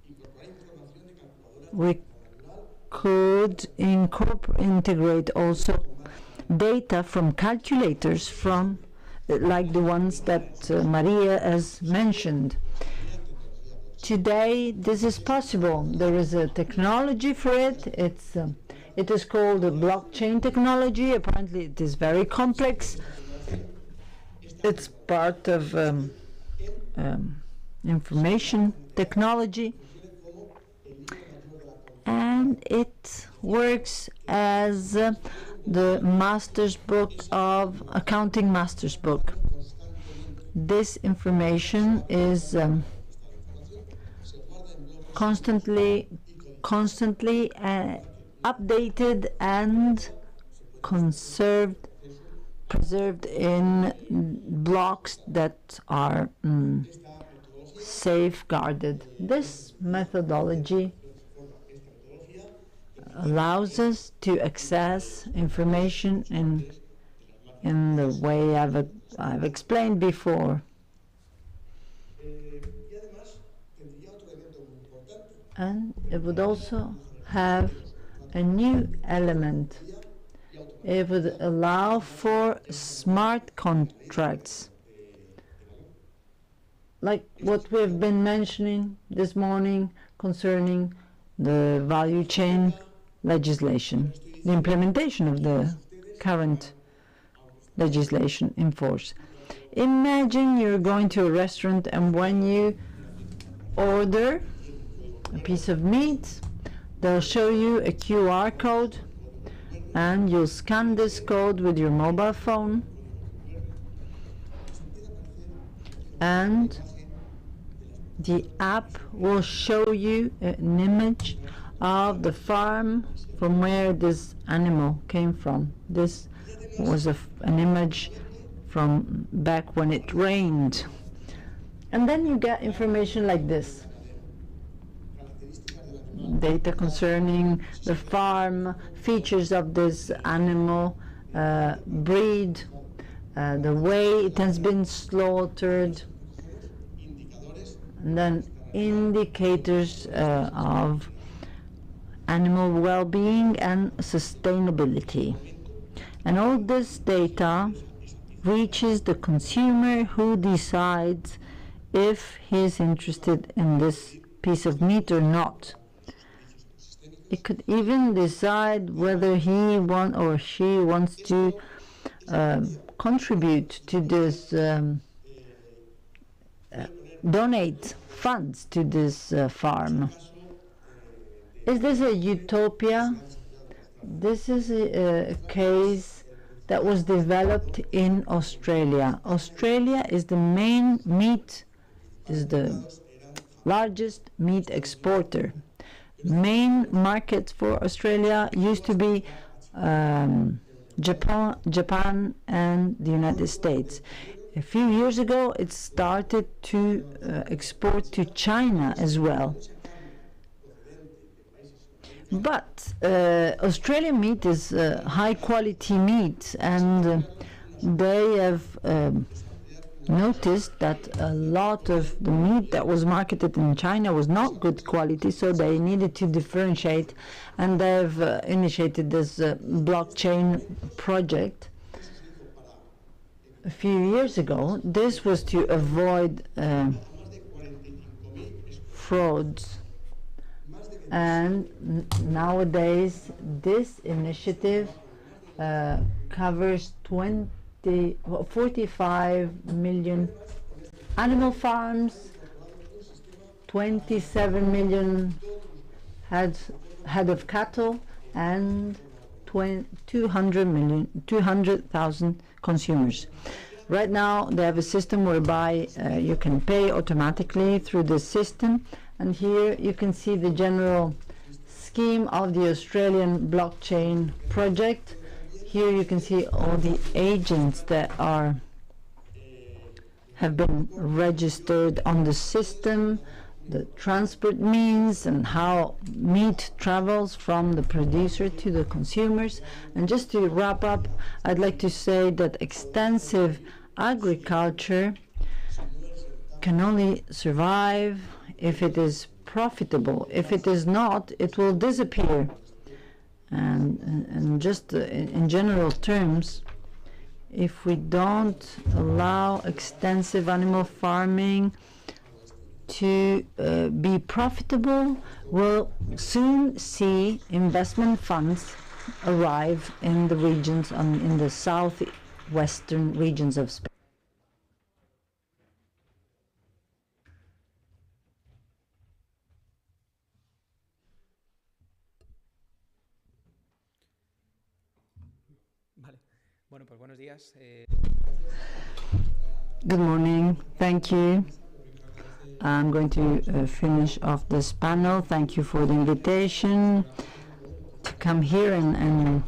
We could integrate also data from calculators from like the ones that Maria has mentioned. Today, this is possible. There is a technology for it. It is called the blockchain technology. Apparently, it is very complex. It's part of information technology, and it works as the master's book of accounting master's book. This information is constantly updated and preserved in blocks that are safeguarded. This methodology allows us to access information in the way I've explained before. And it would also have a new element. It would allow for smart contracts, like what we've been mentioning this morning concerning the value chain legislation, the implementation of the current legislation in force. Imagine you're going to a restaurant, and when you order a piece of meat, they'll show you a QR code, and you'll scan this code with your mobile phone, and the app will show you an image of the farm from where this animal came from. This was an image from back when it rained. And then you get information like this. Data concerning the farm, features of this animal, breed, the way it has been slaughtered, and then indicators of animal well-being and sustainability. And all this data reaches the consumer, who decides if he is interested in this piece of meat or not. It could even decide whether he or she wants to contribute to this, donate funds to this farm. Is this a utopia? This is a case that was developed in Australia. Australia is the largest meat exporter. Main markets for Australia used to be Japan and the United States. A few years ago, it started to export to China as well. But Australian meat is high quality meat, and they have noticed that a lot of the meat that was marketed in China was not good quality, so they needed to differentiate, and they've initiated this blockchain project a few years ago. This was to avoid frauds, and nowadays this initiative covers 45 million animal farms, 27 million head of cattle, and 200,000 consumers. Right now they have a system whereby you can pay automatically through the system, and here you can see the general scheme of the Australian blockchain project. Here you can see all the agents that have been registered on the system, the transport means, and how meat travels from the producer to the consumers. And just to wrap up, I'd like to say that extensive agriculture can only survive if it is profitable. If it is not, it will disappear. And just in general terms, if we don't allow extensive animal farming to be profitable, we'll soon see investment funds arrive in the regions, in the southwestern regions of Spain. Bueno, pues buenos días. Good morning. Thank you. I'm going to finish off this panel. Thank you for the invitation to come here and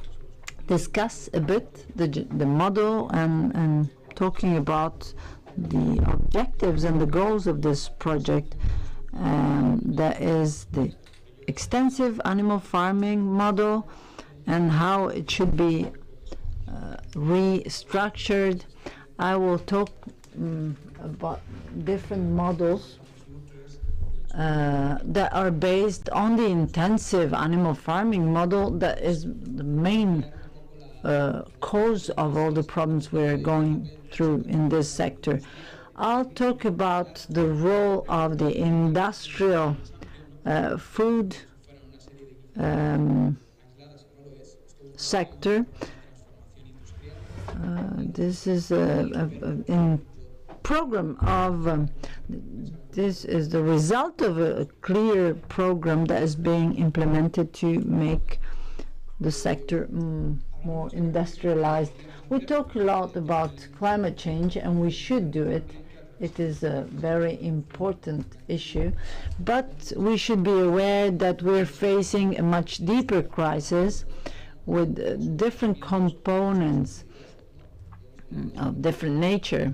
discuss a bit the model and talking about the objectives and the goals of this project. That is the extensive animal farming model and how it should be restructured. I will talk about different models that are based on the intensive animal farming model that is the main cause of all the problems we're going through in this sector. I'll talk about the role of the industrial food sector, this is in program of this is the result of a clear program that is being implemented to make the sector more industrialized. We talk a lot about climate change, and we should do it. It is a very important issue, but we should be aware that we're facing a much deeper crisis with different components of different nature.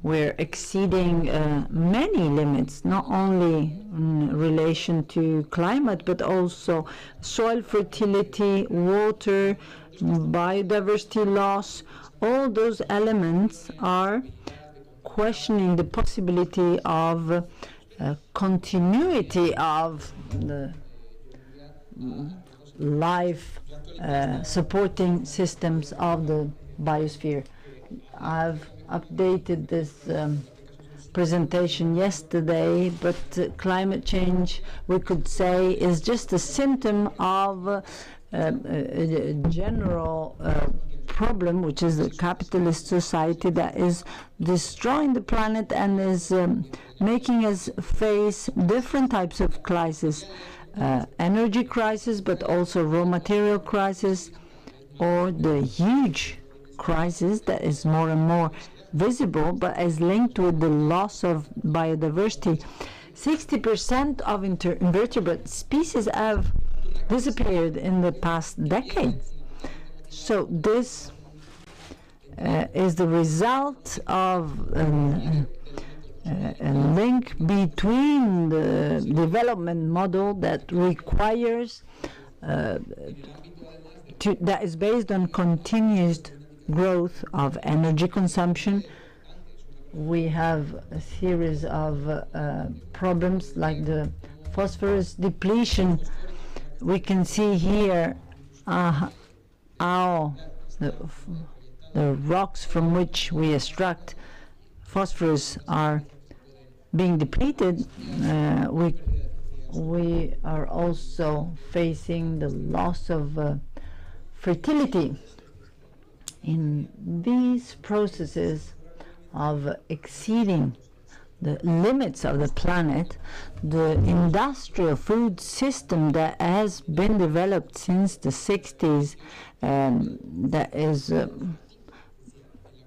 We're exceeding many limits, not only in relation to climate, but also soil fertility, water, biodiversity loss. All those elements are questioning the possibility of continuity of the life supporting systems of the biosphere. I've updated this presentation yesterday, but climate change, we could say, is just a symptom of a general problem, which is a capitalist society that is destroying the planet and is making us face different types of crises, energy crisis, but also raw material crisis, or the huge crisis that is more and more visible, but is linked with the loss of biodiversity. 60% of invertebrate species have disappeared in the past decade. So this is the result of a link between the development model that requires that is based on continuous growth of energy consumption. We have a series of problems like the phosphorus depletion. We can see here how the rocks from which we extract phosphorus are being depleted. We are also facing the loss of fertility. In these processes of exceeding the limits of the planet, the industrial food system that has been developed since the 60s, that is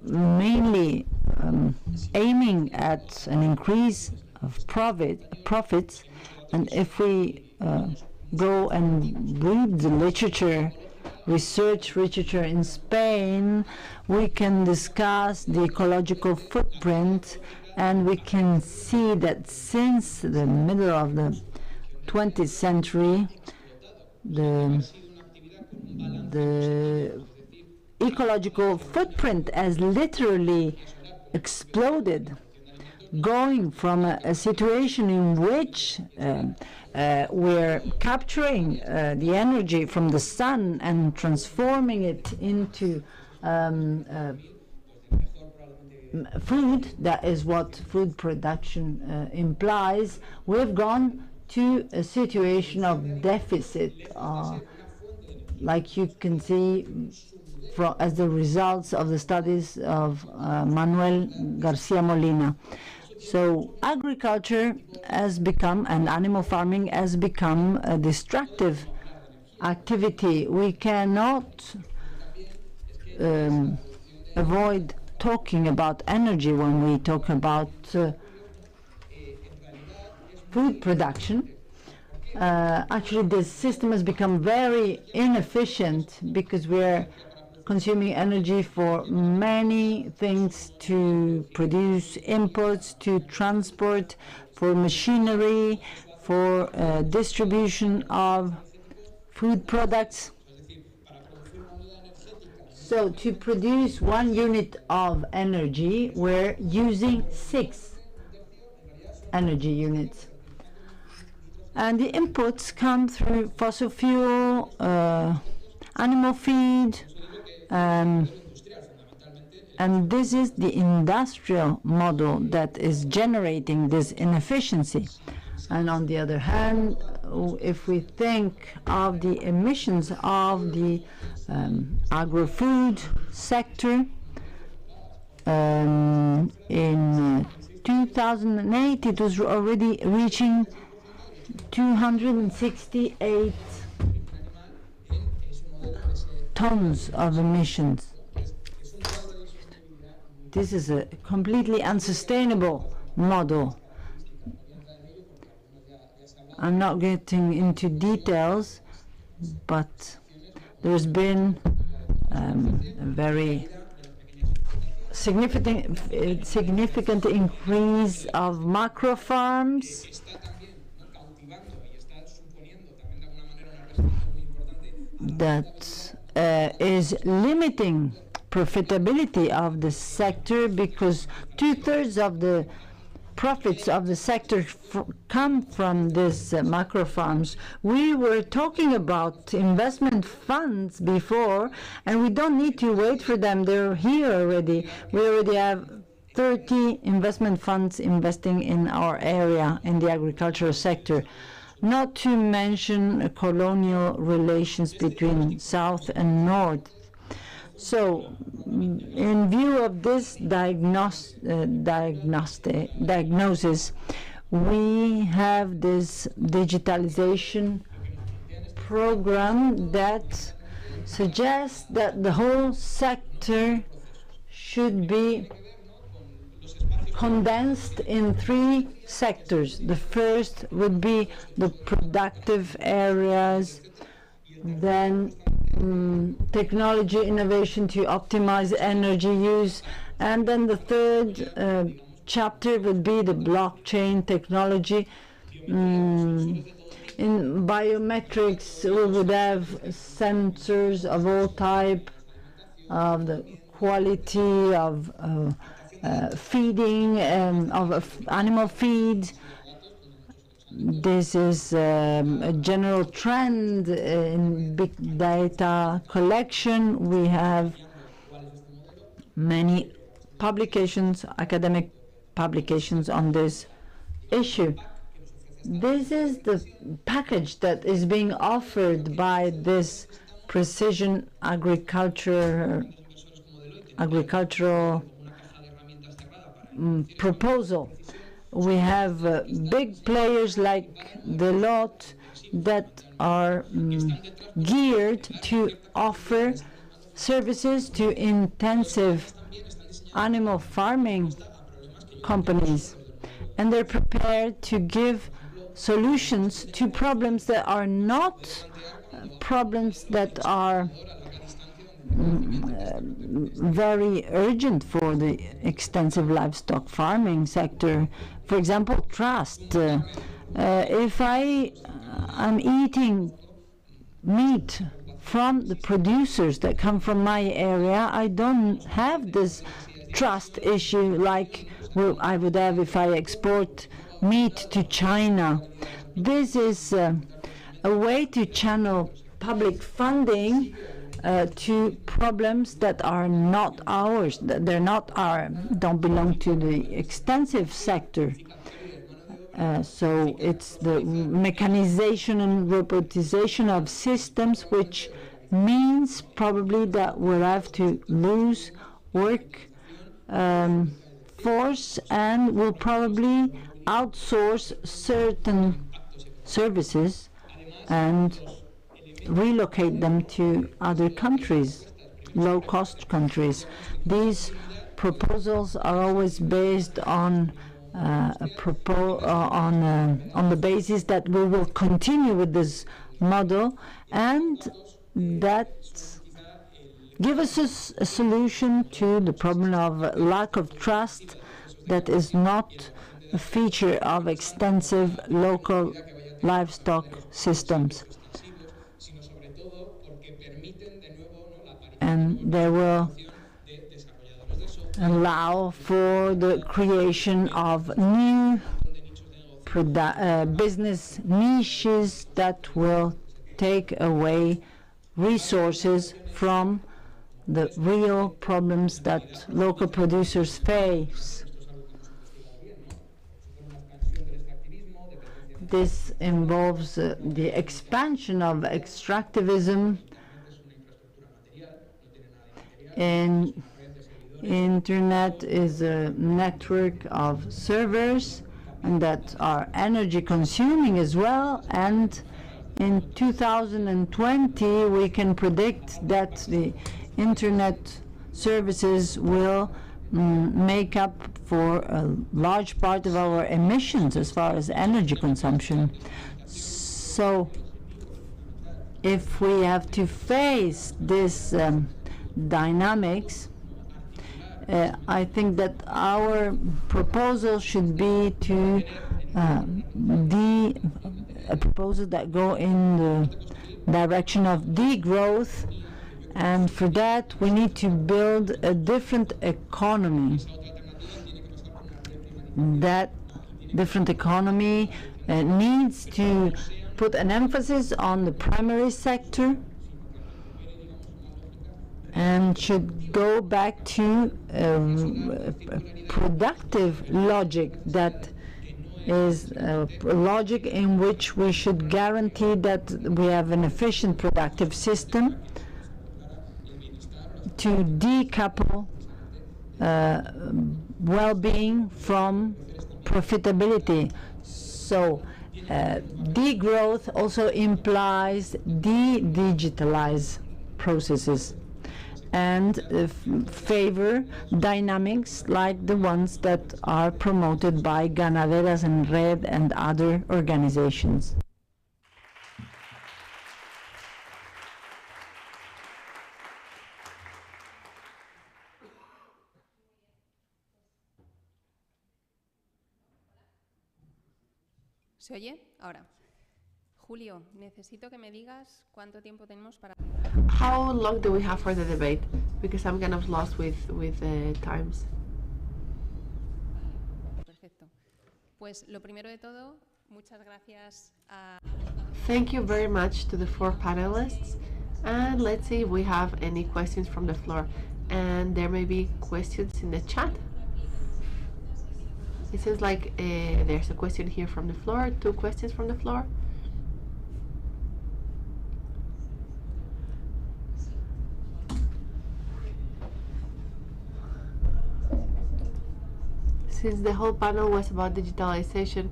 mainly aiming at an increase of profits, and if we go and read the research literature in Spain, we can discuss the ecological footprint, and we can see that since the middle of the 20th century, the ecological footprint has literally exploded, going from a situation in which we're capturing the energy from the sun and transforming it into food. That is what food production implies. We've gone to a situation of deficit, like you can see as the results of the studies of Manuel Garcia Molina. So agriculture has become, and animal farming has become, a destructive activity. We cannot avoid talking about energy when we talk about food production. Actually, this system has become very inefficient because we're consuming energy for many things, to produce inputs, to transport, for machinery, for distribution of food products. So to produce 1 unit of energy, we're using 6 energy units. And the inputs come through fossil fuel, animal feed, and this is the industrial model that is generating this inefficiency. And on the other hand, if we think of the emissions of the agro-food sector, In 2008, it was already reaching 268 tons of emissions. This is a completely unsustainable model. I'm not getting into details, but there's been a very significant increase of macro farms that is limiting profitability of the sector, because 2/3 of the profits of the sector come from these macro farms. We were talking about investment funds before, and we don't need to wait for them. They're here already. We already have 30 investment funds investing in our area in the agricultural sector. Not to mention colonial relations between South and North. So, in view of this diagnosis, we have this digitalization program that suggests that the whole sector should be condensed in 3 sectors. The first would be the productive areas, then technology innovation to optimize energy use, and then the third chapter would be the blockchain technology. In biometrics, we would have sensors of all type, of the quality of feeding, of animal feed. This is a general trend in big data collection. We have many publications, academic publications on this issue. This is the package that is being offered by this precision agricultural proposal. We have big players like Deloitte that are geared to offer services to intensive animal farming companies, and they're prepared to give solutions to problems that are not problems that are very urgent for the extensive livestock farming sector. For example, trust. If I am eating meat from the producers that come from my area, I don't have this trust issue like I would have if I export meat to China. This is a way to channel public funding to problems that are not ours, they're not don't belong to the extensive sector. So it's the mechanization and robotization of systems, which means probably that we'll have to lose work force, and will probably outsource certain services and relocate them to other countries, low-cost countries. These proposals are always based on on the basis that we will continue with this model, and that give us a solution to the problem of lack of trust that is not a feature of extensive local livestock systems. And they will allow for the creation of new business niches that will take away resources from the real problems that local producers face. This involves the expansion of extractivism in Internet is a network of servers and that are energy consuming as well, and in 2020 we can predict that the internet services will make up for a large part of our emissions as far as energy consumption. So if we have to face this dynamics, I think that our proposal should be to a proposal that go in the direction of degrowth, and for that we need to build a different economy. That different economy needs to put an emphasis on the primary sector and should go back to a productive logic that is a logic in which we should guarantee that we have an efficient productive system to decouple well-being from profitability. So degrowth also implies de-digitalize processes and favor dynamics like the ones that are promoted by Ganaderas en Red and other organizations. ¿Se oye? Ahora. Julio, necesito que me digas cuánto tiempo tenemos para... How long do we have for the debate? Because I'm kind of lost with times. Perfecto. Pues lo primero de todo, muchas gracias a... Thank you very much to the 4 panelists. And let's see if we have any questions from the floor. And there may be questions in the chat. It seems like there's a question here from the floor, 2 questions from the floor. Since the whole panel was about digitalization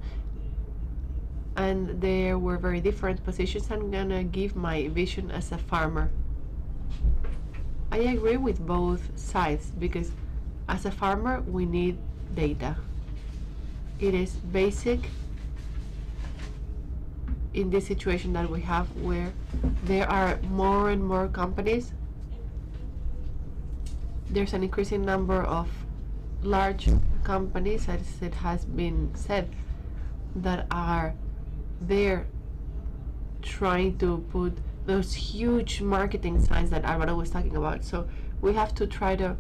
and there were very different positions, I'm gonna give my vision as a farmer. I agree with both sides because as a farmer we need data. It is basic in this situation that we have where there are more and more companies. There's an increasing number of large companies, as it has been said, that are there trying to put those huge marketing signs that Alvaro was talking about. So we have to try to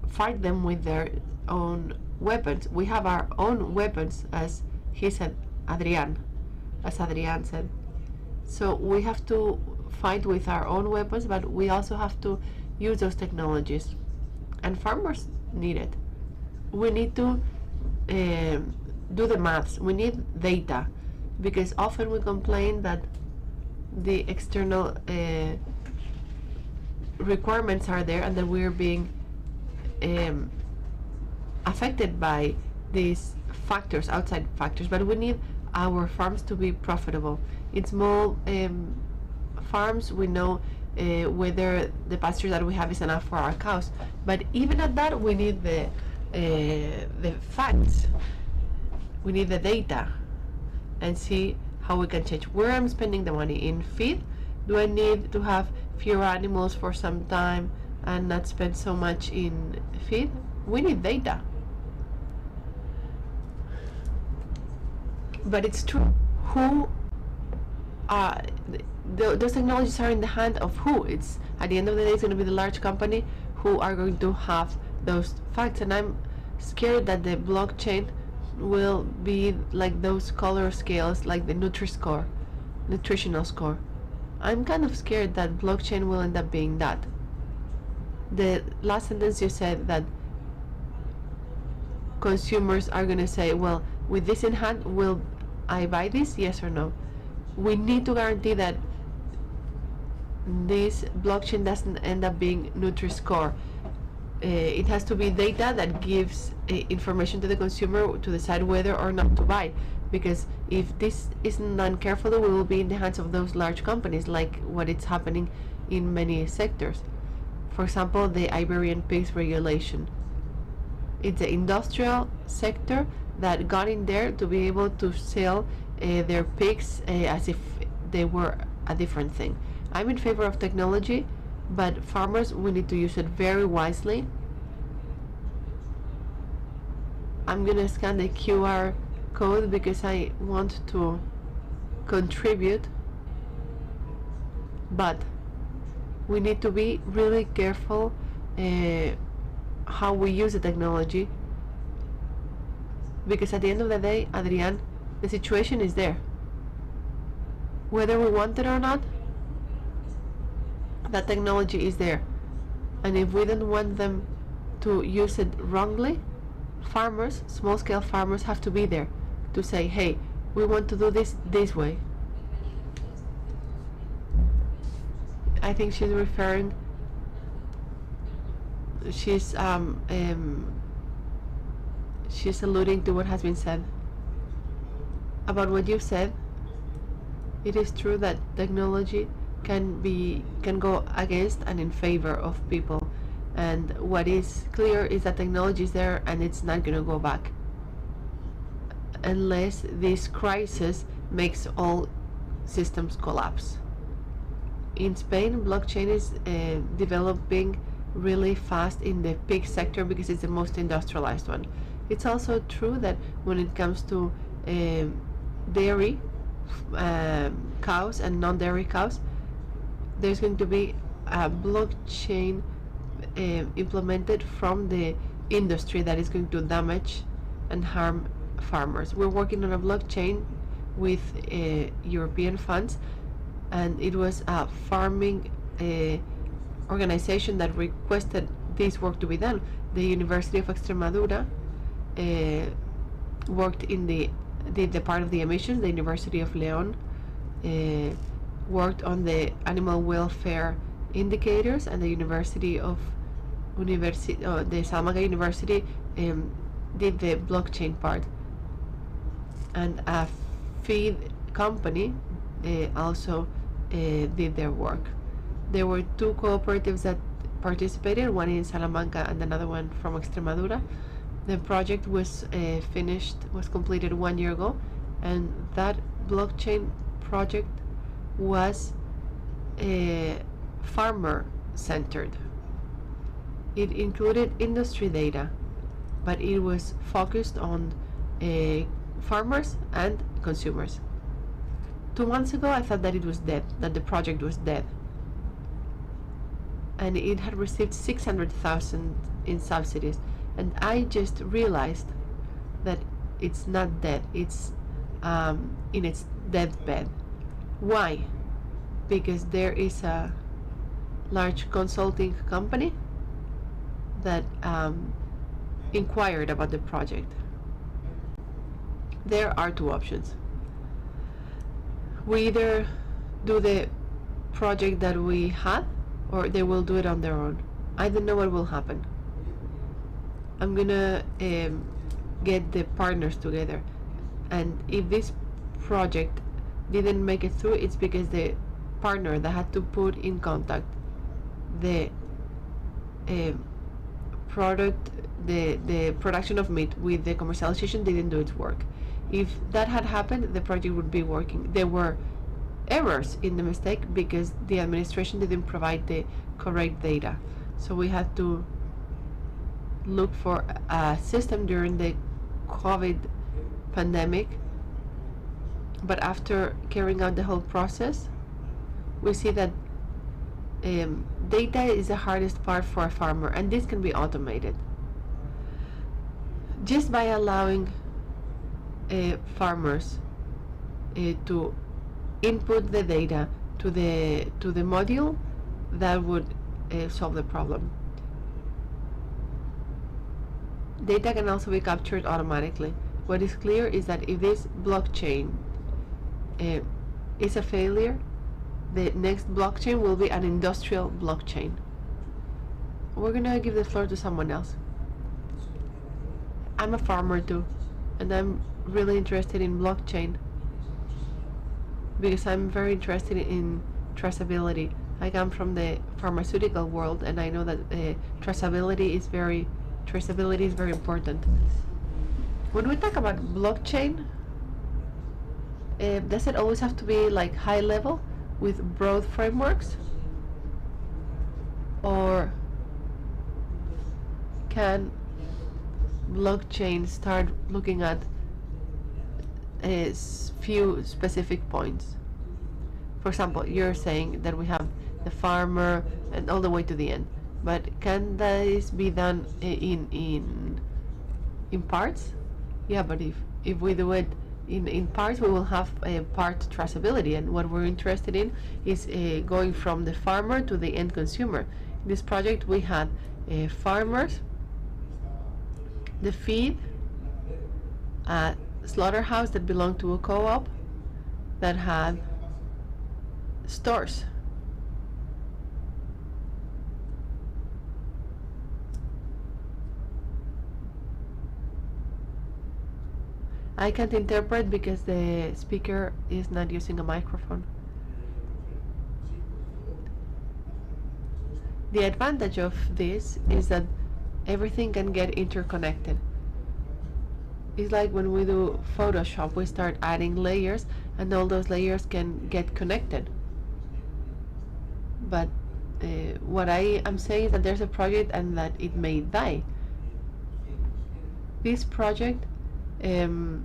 fight them with their own weapons. We have our own weapons, as he said, Adrian said. So we have to fight with our own weapons, but we also have to use those technologies. And farmers need it. We need to do the maths. We need data, because often we complain that the external requirements are there and that we're being affected by these factors, outside factors, but we need our farms to be profitable. In small farms, we know whether the pasture that we have is enough for our cows, but even at that we need the facts. We need the data and see how we can change. Where I'm spending the money in feed, do I need to have fewer animals for some time and not spend so much in feed? We need data. But it's true. Who those technologies are in the hand of who? It's at the end of the day, it's going to be the large company who are going to have those facts, and I'm scared that the blockchain will be like those color scales, like the nutritional score. I'm kind of scared that blockchain will end up being that. The last sentence you said, that consumers are going to say, well, with this in hand, will I buy this, yes or no? We need to guarantee that this blockchain doesn't end up being Nutri-Score. it has to be data that gives information to the consumer to decide whether or not to buy. Because if this isn't done carefully, we will be in the hands of those large companies, like what is happening in many sectors. For example, the Iberian pigs regulation. It's the industrial sector that got in there to be able to sell their pigs as if they were a different thing. I'm in favor of technology, but farmers, we need to use it very wisely. I'm gonna scan the QR code because I want to contribute, but we need to be really careful how we use the technology, because at the end of the day, Adrian, the situation is there. Whether we want it or not, that technology is there. And if we don't want them to use it wrongly, farmers, small-scale farmers, have to be there to say, hey, we want to do this way. I think she's referring, she's alluding to what has been said. About what you said, it is true that technology can go against and in favor of people, and what is clear is that technology is there and it's not going to go back unless this crisis makes all systems collapse. In Spain, blockchain is developing really fast in the pig sector because it's the most industrialized one. It's also true that when it comes to dairy cows and non-dairy cows, there's going to be a blockchain implemented from the industry that is going to damage and harm farmers. We're working on a blockchain with European funds, and it was a farming organization that requested this work to be done. The University of Extremadura worked in did the part of the emissions. The University of León worked on the animal welfare indicators, and the University of the Salamanca University did the blockchain part. And a feed company also did their work. There were two cooperatives that participated, one in Salamanca and another one from Extremadura. The project was completed 1 year ago, and that blockchain project was farmer-centered. It included industry data, but it was focused on farmers and consumers. 2 months ago, I thought that it was dead, that the project was dead. And it had received 600,000 in subsidies. And I just realized that it's not dead, it's in its deathbed. Why? Because there is a large consulting company that inquired about the project. There are two options. We either do the project that we had, or they will do it on their own. I don't know what will happen. I'm gonna get the partners together, and if this project didn't make it through, it's because the partner that had to put in contact the product, the production of meat with the commercialization didn't do its work. If that had happened, the project would be working. There were errors in the mistake because the administration didn't provide the correct data. So we had to look for a system during the COVID pandemic. But after carrying out the whole process, we see that data is the hardest part for a farmer, and this can be automated. Just by allowing farmers to input the data to the module, that would solve the problem. Data can also be captured automatically. What is clear is that if this blockchain is a failure, the next blockchain will be an industrial blockchain. we're gonna give the floor to someone else. I'm a farmer too, and I'm really interested in blockchain because I'm very interested in traceability. I come from the pharmaceutical world, and I know that traceability is very important. When we talk about blockchain, does it always have to be like high level with broad frameworks, or can blockchain start looking at a few specific points? For example, you're saying that we have the farmer and all the way to the end, but can this be done in parts? Yeah, but if we do it in parts, we will have a part traceability, and what we're interested in is going from the farmer to the end consumer. In this project, we had farmers, the feed, a slaughterhouse that belonged to a co-op that had stores. I can't interpret because the speaker is not using a microphone. The advantage of this is that everything can get interconnected. It's like when we do Photoshop, we start adding layers and all those layers can get connected. But what I am saying is that there's a project and that it may die. This project can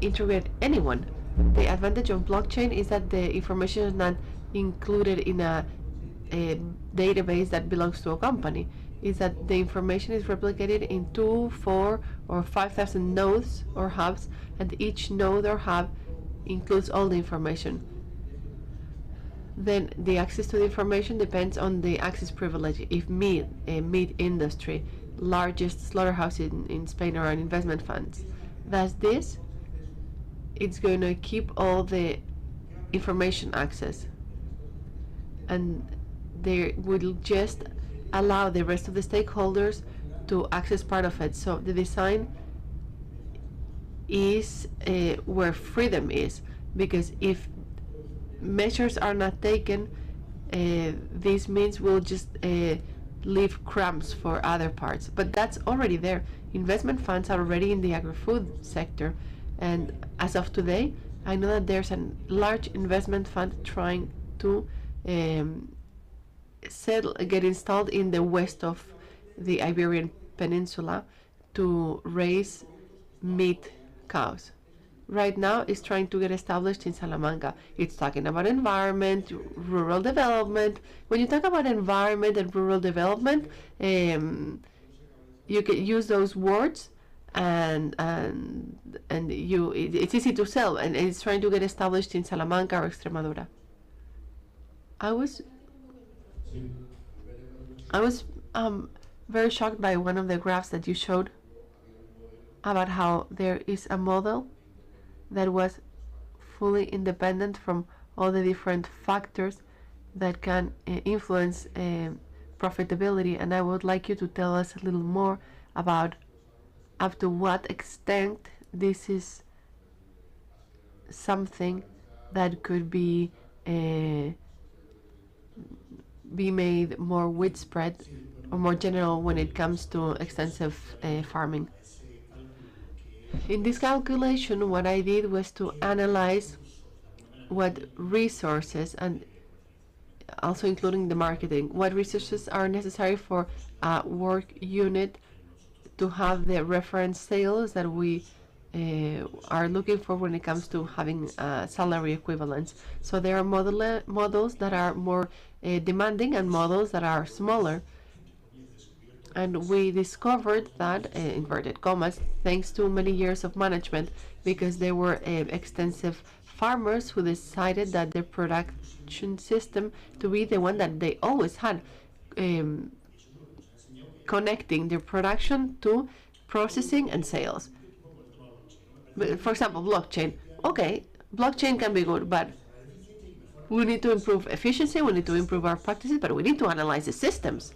integrate anyone. The advantage of blockchain is that the information is not included in a database that belongs to a company. Is that the information is replicated in 2, 4, or 5,000 nodes or hubs, and each node or hub includes all the information. Then the access to the information depends on the access privilege. If meat industry, largest slaughterhouse in Spain, or an investment funds, does this, it's going to keep all the information access, and they will just allow the rest of the stakeholders to access part of it. So the design is where freedom is, because if measures are not taken, this means we'll just leave crumbs for other parts. But that's already there. Investment funds are already in the agri-food sector, and as of today, I know that there's a large investment fund trying to get installed in the west of the Iberian Peninsula to raise meat cows. Right now, it's trying to get established in Salamanca. It's talking about environment, rural development. When you talk about environment and rural development, you can use those words, and it's easy to sell, and it's trying to get established in Salamanca or Extremadura. I was very shocked by one of the graphs that you showed about how there is a model that was fully independent from all the different factors that can influence profitability, and I would like you to tell us a little more about up to what extent this is something that could be made more widespread or more general when it comes to extensive farming. In this calculation, what I did was to analyze what resources, and also including the marketing, what resources are necessary for a work unit to have the reference sales that we are looking for when it comes to having salary equivalents. So there are models that are more demanding and models that are smaller. And we discovered that, inverted commas, thanks to many years of management, because there were extensive farmers who decided that their production system to be the one that they always had, connecting their production to processing and sales. For example, blockchain. Okay, blockchain can be good, but we need to improve efficiency, we need to improve our practices, but we need to analyze the systems.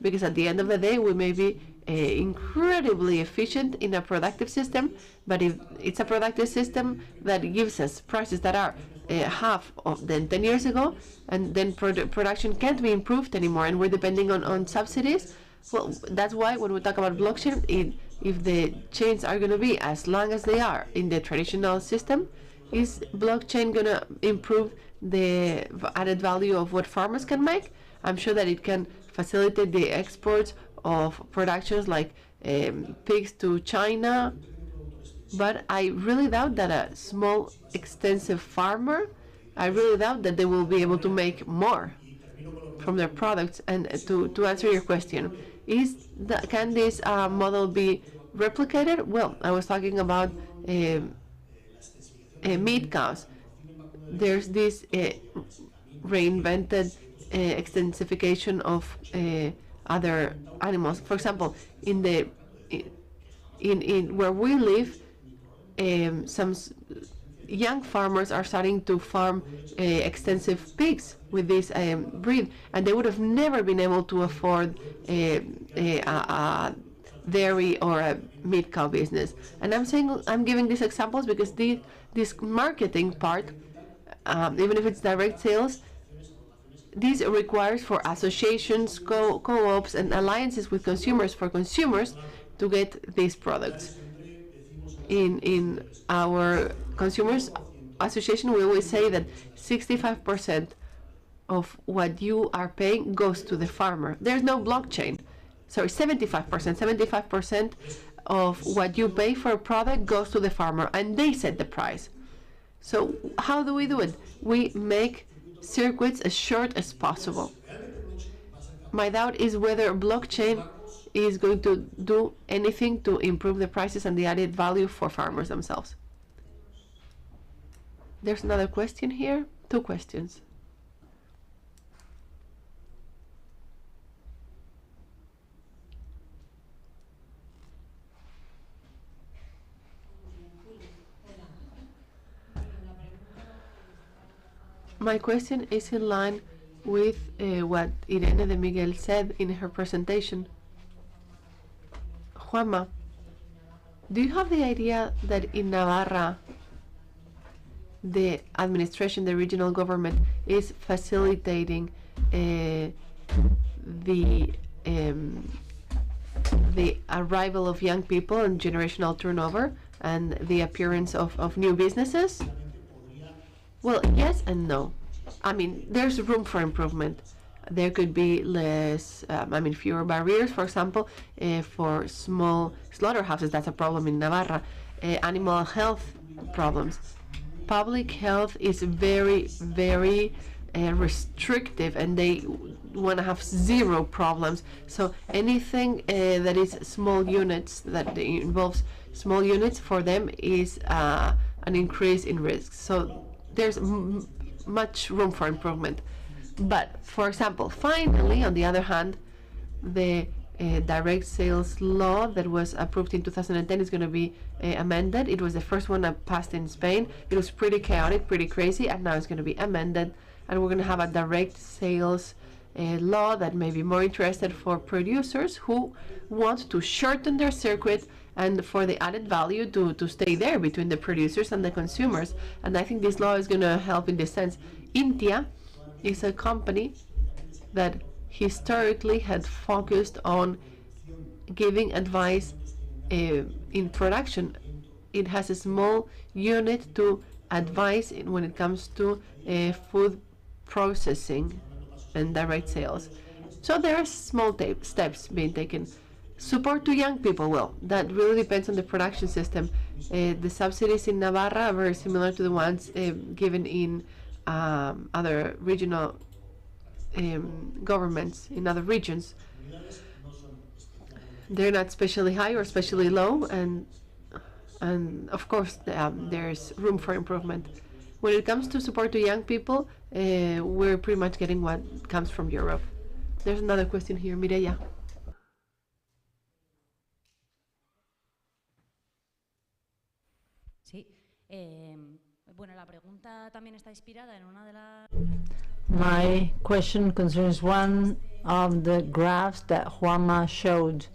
because at the end of the day, we may be incredibly efficient in a productive system, but if it's a productive system that gives us prices that are half of than 10 years ago, and then production can't be improved anymore, and we're depending on subsidies, well, that's why when we talk about blockchain, if the chains are going to be as long as they are in the traditional system, is blockchain going to improve the added value of what farmers can make? I'm sure that it can facilitate the exports of productions like pigs to China, but I really doubt that a small extensive farmer, I really doubt that they will be able to make more from their products. And to answer your question, can this model be replicated? Well, I was talking about meat cows. There's this reinvented extensification of other animals. For example, in where we live, some young farmers are starting to farm extensive pigs with this breed, and they would have never been able to afford a dairy or a meat cow business. And I'm giving these examples because this marketing part, even if it's direct sales, this requires for associations, co-ops, and alliances with consumers for consumers to get these products. In our consumers association, we always say that 65% of what you are paying goes to the farmer. There's no blockchain. Sorry, 75%. 75% of what you pay for a product goes to the farmer, and they set the price. So how do we do it? We make circuits as short as possible. My doubt is whether blockchain is going to do anything to improve the prices and the added value for farmers themselves. There's another question here. Two questions. My question is in line with what Irene de Miguel said in her presentation. Juanma, do you have the idea that in Navarra, the administration, the regional government, is facilitating the arrival of young people and generational turnover and the appearance of new businesses? Well, yes and no. I mean, there's room for improvement. There could be fewer barriers, for example, for small slaughterhouses. That's a problem in Navarra. Animal health problems. Public health is very, very restrictive, and they want to have zero problems. So anything that is small units, that involves small units, for them is an increase in risk. So there's much room for improvement. But, for example, finally, on the other hand, the direct sales law that was approved in 2010 is going to be amended. It was the first one passed in Spain. It was pretty chaotic, pretty crazy, and now it's going to be amended. And we're going to have a direct sales law that may be more interested for producers who want to shorten their circuit and for the added value to stay there between the producers and the consumers. And I think this law is going to help in this sense. Intia is a company that historically had focused on giving advice in production. It has a small unit to advise when it comes to food processing and direct sales. So there are small steps being taken. Support to young people, well, that really depends on the production system. The subsidies in Navarra are very similar to the ones given in other regional governments in other regions. They're not especially high or especially low, and of course there's room for improvement. When it comes to support to young people, we're pretty much getting what comes from Europe. There's another question here, Mireia. Sí. Bueno, la pregunta también está inspirada en una de las... My question concerns one of the graphs that Juanma showed,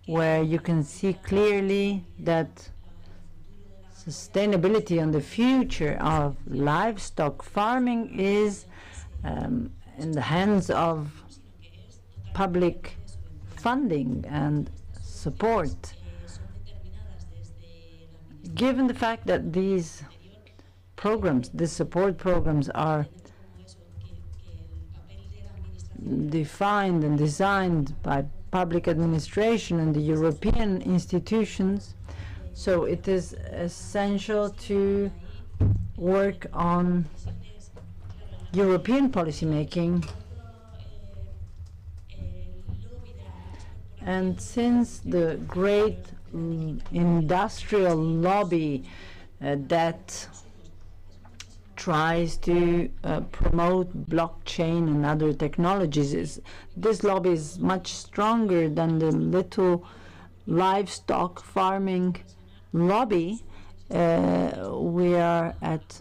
where you can see clearly that sustainability and the future of livestock farming is in the hands of public funding and support. Given the fact that these programs, the support programs, are defined and designed by public administration and the European institutions, so it is essential to work on European policymaking. And since the great industrial lobby that tries to promote blockchain and other technologies, this lobby is much stronger than the little livestock farming lobby, we are at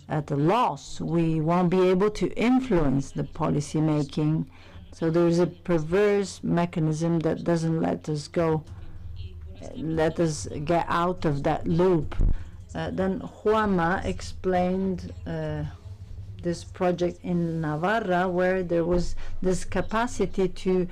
a loss. We won't be able to influence the policy making. So there is a perverse mechanism that doesn't let us get out of that loop. Then Juanma explained this project in Navarra, where there was this capacity to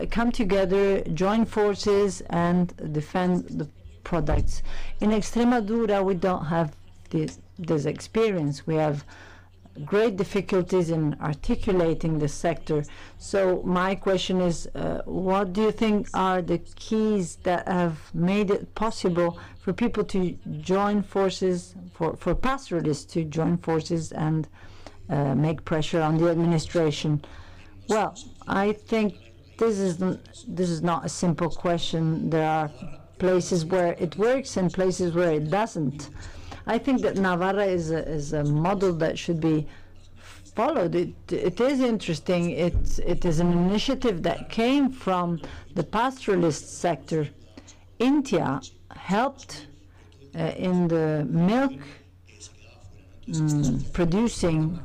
come together, join forces, and defend the products. In Extremadura, we don't have this experience. We have great difficulties in articulating the sector. So my question is, what do you think are the keys that have made it possible for people to join forces, for pastoralists to join forces and make pressure on the administration? Well, I think this is not a simple question. There are places where it works and places where it doesn't. I think that Navarra is a model that should be followed. It is interesting. It is an initiative that came from the pastoralist sector. India helped in the milk producing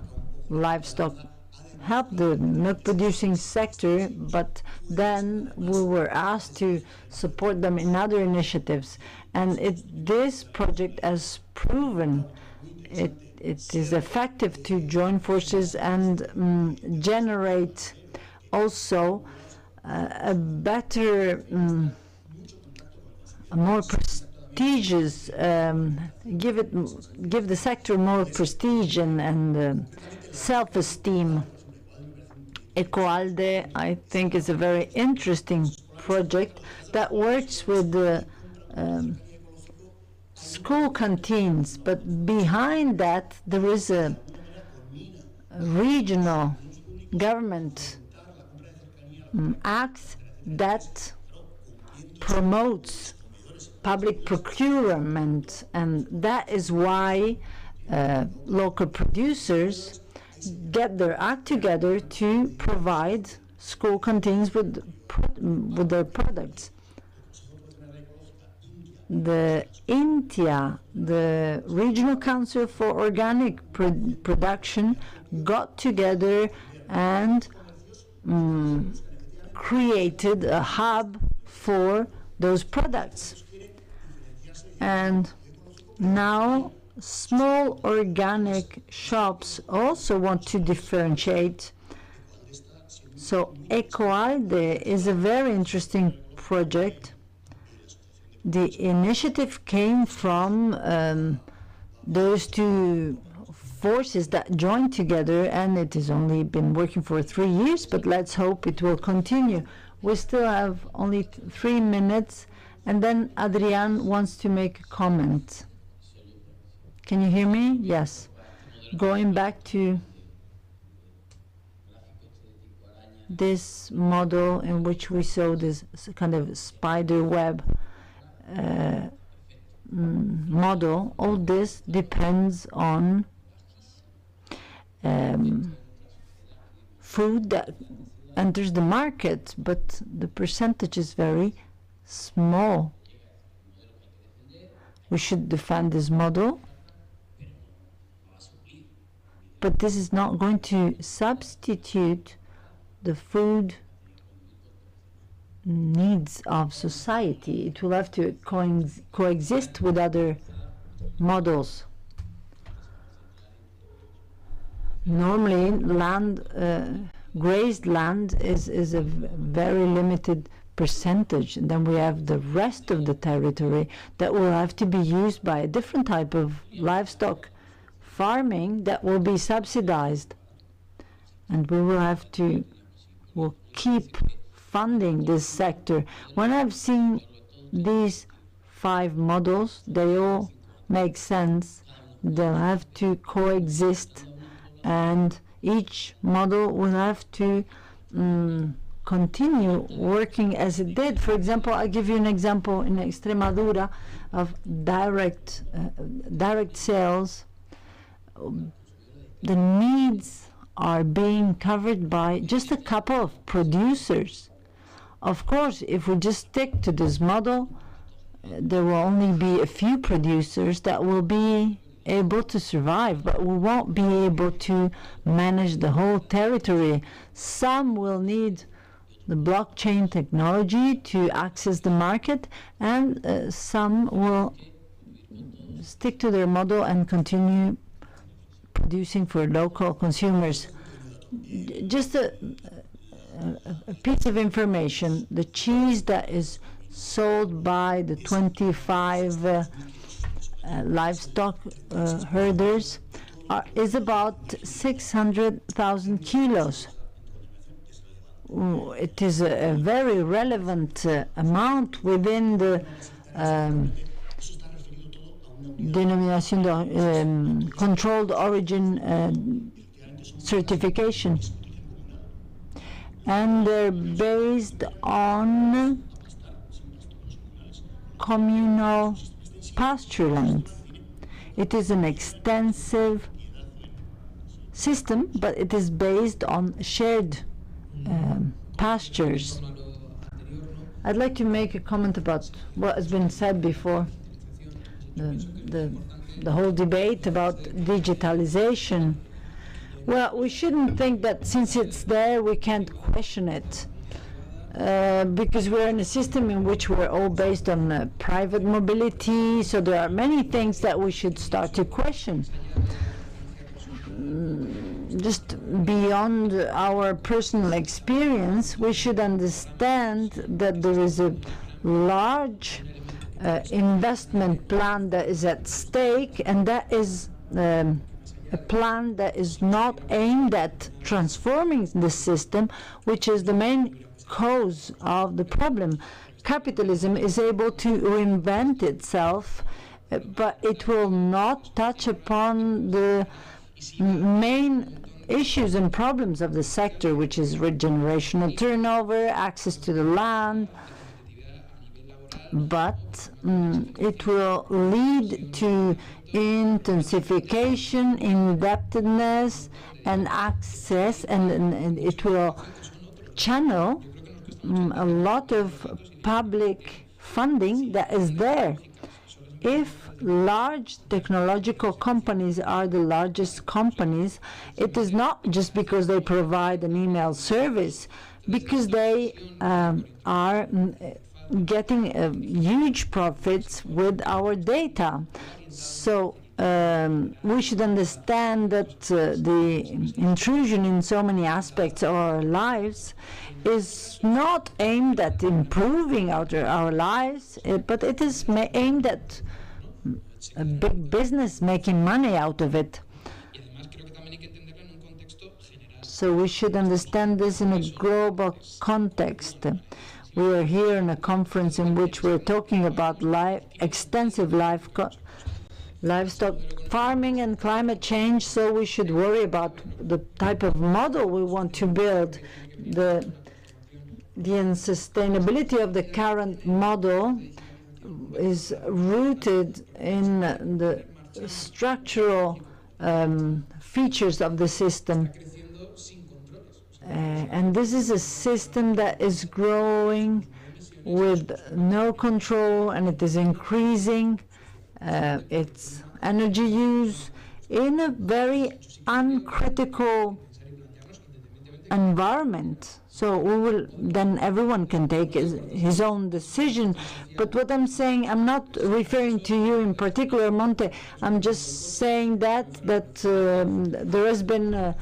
livestock, helped the milk producing sector, but then we were asked to support them in other initiatives. And this project has proven it is effective to join forces and generate also a better, a more prestigious, give the sector more prestige and self-esteem. Ecoalde, I think, is a very interesting project that works with the school canteens, but behind that there is a regional government act that promotes public procurement, and that is why local producers get their act together to provide school canteens with their products. The INTIA, the Regional Council for Organic Production, got together and created a hub for those products. And now small organic shops also want to differentiate. So Ecoalde is a very interesting project. The initiative came from those two forces that joined together, and it has only been working for 3 years, but let's hope it will continue. We still have only 3 minutes, and then Adrian wants to make a comment. Can you hear me? Yes. Going back to this model in which we saw this kind of spider web model, all this depends on food that enters the market, but the percentage is very small. We should defend this model, but this is not going to substitute the food needs of society. It will have to coexist with other models. Normally, grazed land is a very limited percentage, and then we have the rest of the territory that will have to be used by a different type of livestock farming that will be subsidized, and we will keep funding this sector. When I've seen these 5 models, they all make sense. They'll have to coexist, and each model will have to continue working as it did. For example, I'll give you an example in Extremadura of direct sales. The needs are being covered by just a couple of producers. Of course, if we just stick to this model, there will only be a few producers that will be able to survive, but we won't be able to manage the whole territory. Some will need the blockchain technology to access the market, and some will stick to their model and continue producing for local consumers. Just a piece of information: the cheese that is sold by the 25 livestock herders is about 600,000 kilos. It is a very relevant amount within the denomination de controlled origin certification, and they're based on communal pasture lands. It is an extensive system, but it is based on shared pastures. I'd like to make a comment about what has been said before, the whole debate about digitalization. Well, we shouldn't think that since it's there we can't question it, because we're in a system in which we're all based on private mobility, so there are many things that we should start to question. Just beyond our personal experience, we should understand that there is a large investment plan that is at stake, and that is a plan that is not aimed at transforming the system, which is the main cause of the problem. Capitalism is able to reinvent itself, but it will not touch upon the main issues and problems of the sector, which is regenerational turnover, access to the land, but it will lead to intensification, indebtedness, and access, and it will channel a lot of public funding that is there. If large technological companies are the largest companies, it is not just because they provide an email service, because they are getting huge profits with our data. So we should understand that the intrusion in so many aspects of our lives is not aimed at improving our lives, but it is aimed at a big business making money out of it. So we should understand this in a global context. We are here in a conference in which we're talking about extensive livestock farming and climate change, so we should worry about the type of model we want to build. The unsustainability of the current model is rooted in the structural features of the system. And this is a system that is growing with no control, and it is increasing its energy use, in a very uncritical environment. So then everyone can take his own decision. But what I'm saying, I'm not referring to you in particular, Monte. I'm just saying that there has been a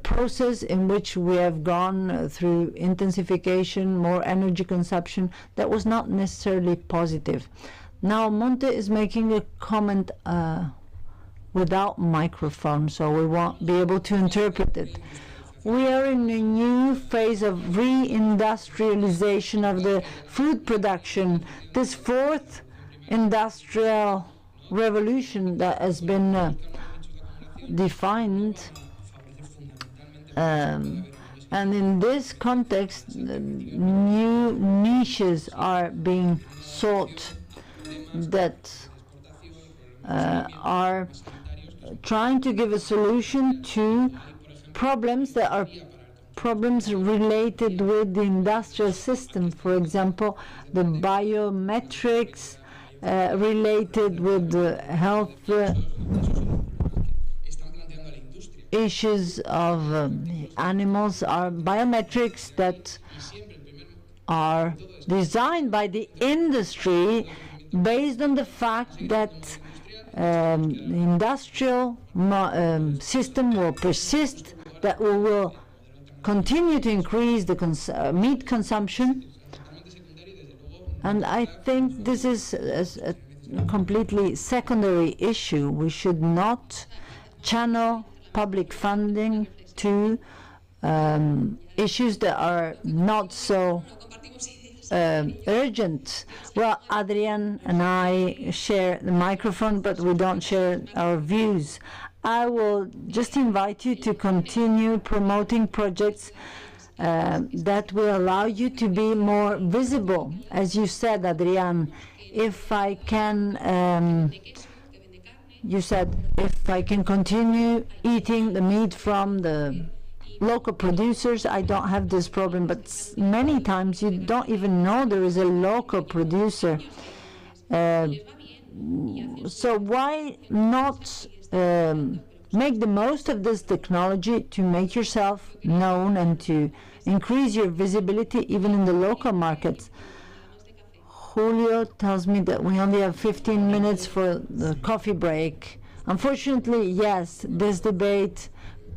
process in which we have gone through intensification, more energy consumption, that was not necessarily positive. Now Monte is making a comment without microphone, so we won't be able to interpret it. We are in a new phase of reindustrialization of the food production. This fourth industrial revolution that has been defined, and in this context, new niches are being sought that are trying to give a solution to problems that are problems related with the industrial system. For example, the biometrics related with the health issues of animals are biometrics that are designed by the industry based on the fact that the industrial system will persist, that we will continue to increase the meat consumption. And I think this is a completely secondary issue. We should not channel public funding to issues that are not so urgent. Well, Adrian and I share the microphone, but we don't share our views. I will just invite you to continue promoting projects that will allow you to be more visible. As you said, Adrian, if I can, you said, if I can continue eating the meat from the local producers, I don't have this problem. But many times you don't even know there is a local producer. So why not make the most of this technology to make yourself known and to increase your visibility even in the local markets? Julio tells me that we only have 15 minutes for the coffee break. Unfortunately, yes, this debate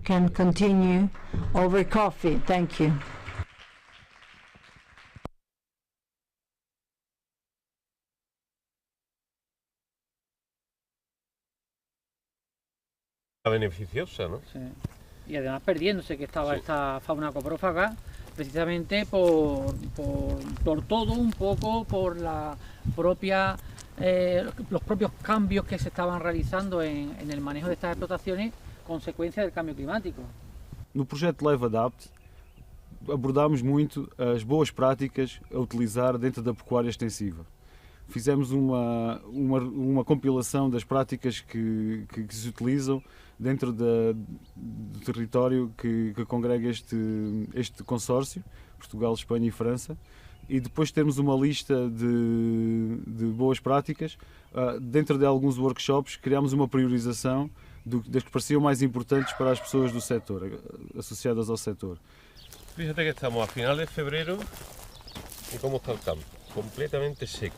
can continue over coffee. Thank you. Beneficiosa, ¿no? Sí. Y además perdiéndose que estaba esta fauna coprófaga precisamente por todo un poco, por la propia los propios cambios que se estaban realizando en el manejo de estas explotaciones, consequência do cambio climático. No projeto LiveAdapt abordámos muito as boas práticas a utilizar dentro da pecuária extensiva. Fizemos uma compilação das práticas que se utilizam dentro do território que congrega este consórcio, Portugal, Espanha e França, e depois de termos uma lista de boas práticas, dentro de alguns workshops criámos uma priorização das que pareciam mais importantes para as pessoas do setor, associadas ao setor. Fíjate que estamos a final de febrero y cómo está el campo, completamente seco.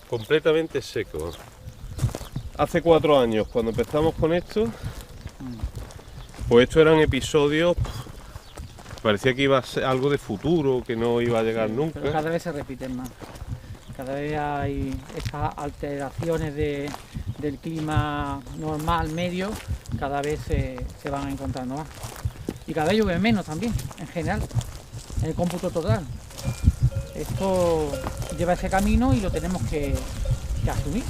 Completamente seco. Hace 4 años, cuando empezamos con esto, pues estos eran episodios, parecía que iba a ser algo de futuro, que no iba a llegar nunca. Pero cada vez se repiten más. Cada vez hay estas alteraciones del clima normal, medio, cada vez se van encontrando más. Y cada vez llueve menos también, en general, en el cómputo total. Esto lleva ese camino y lo tenemos que asumir.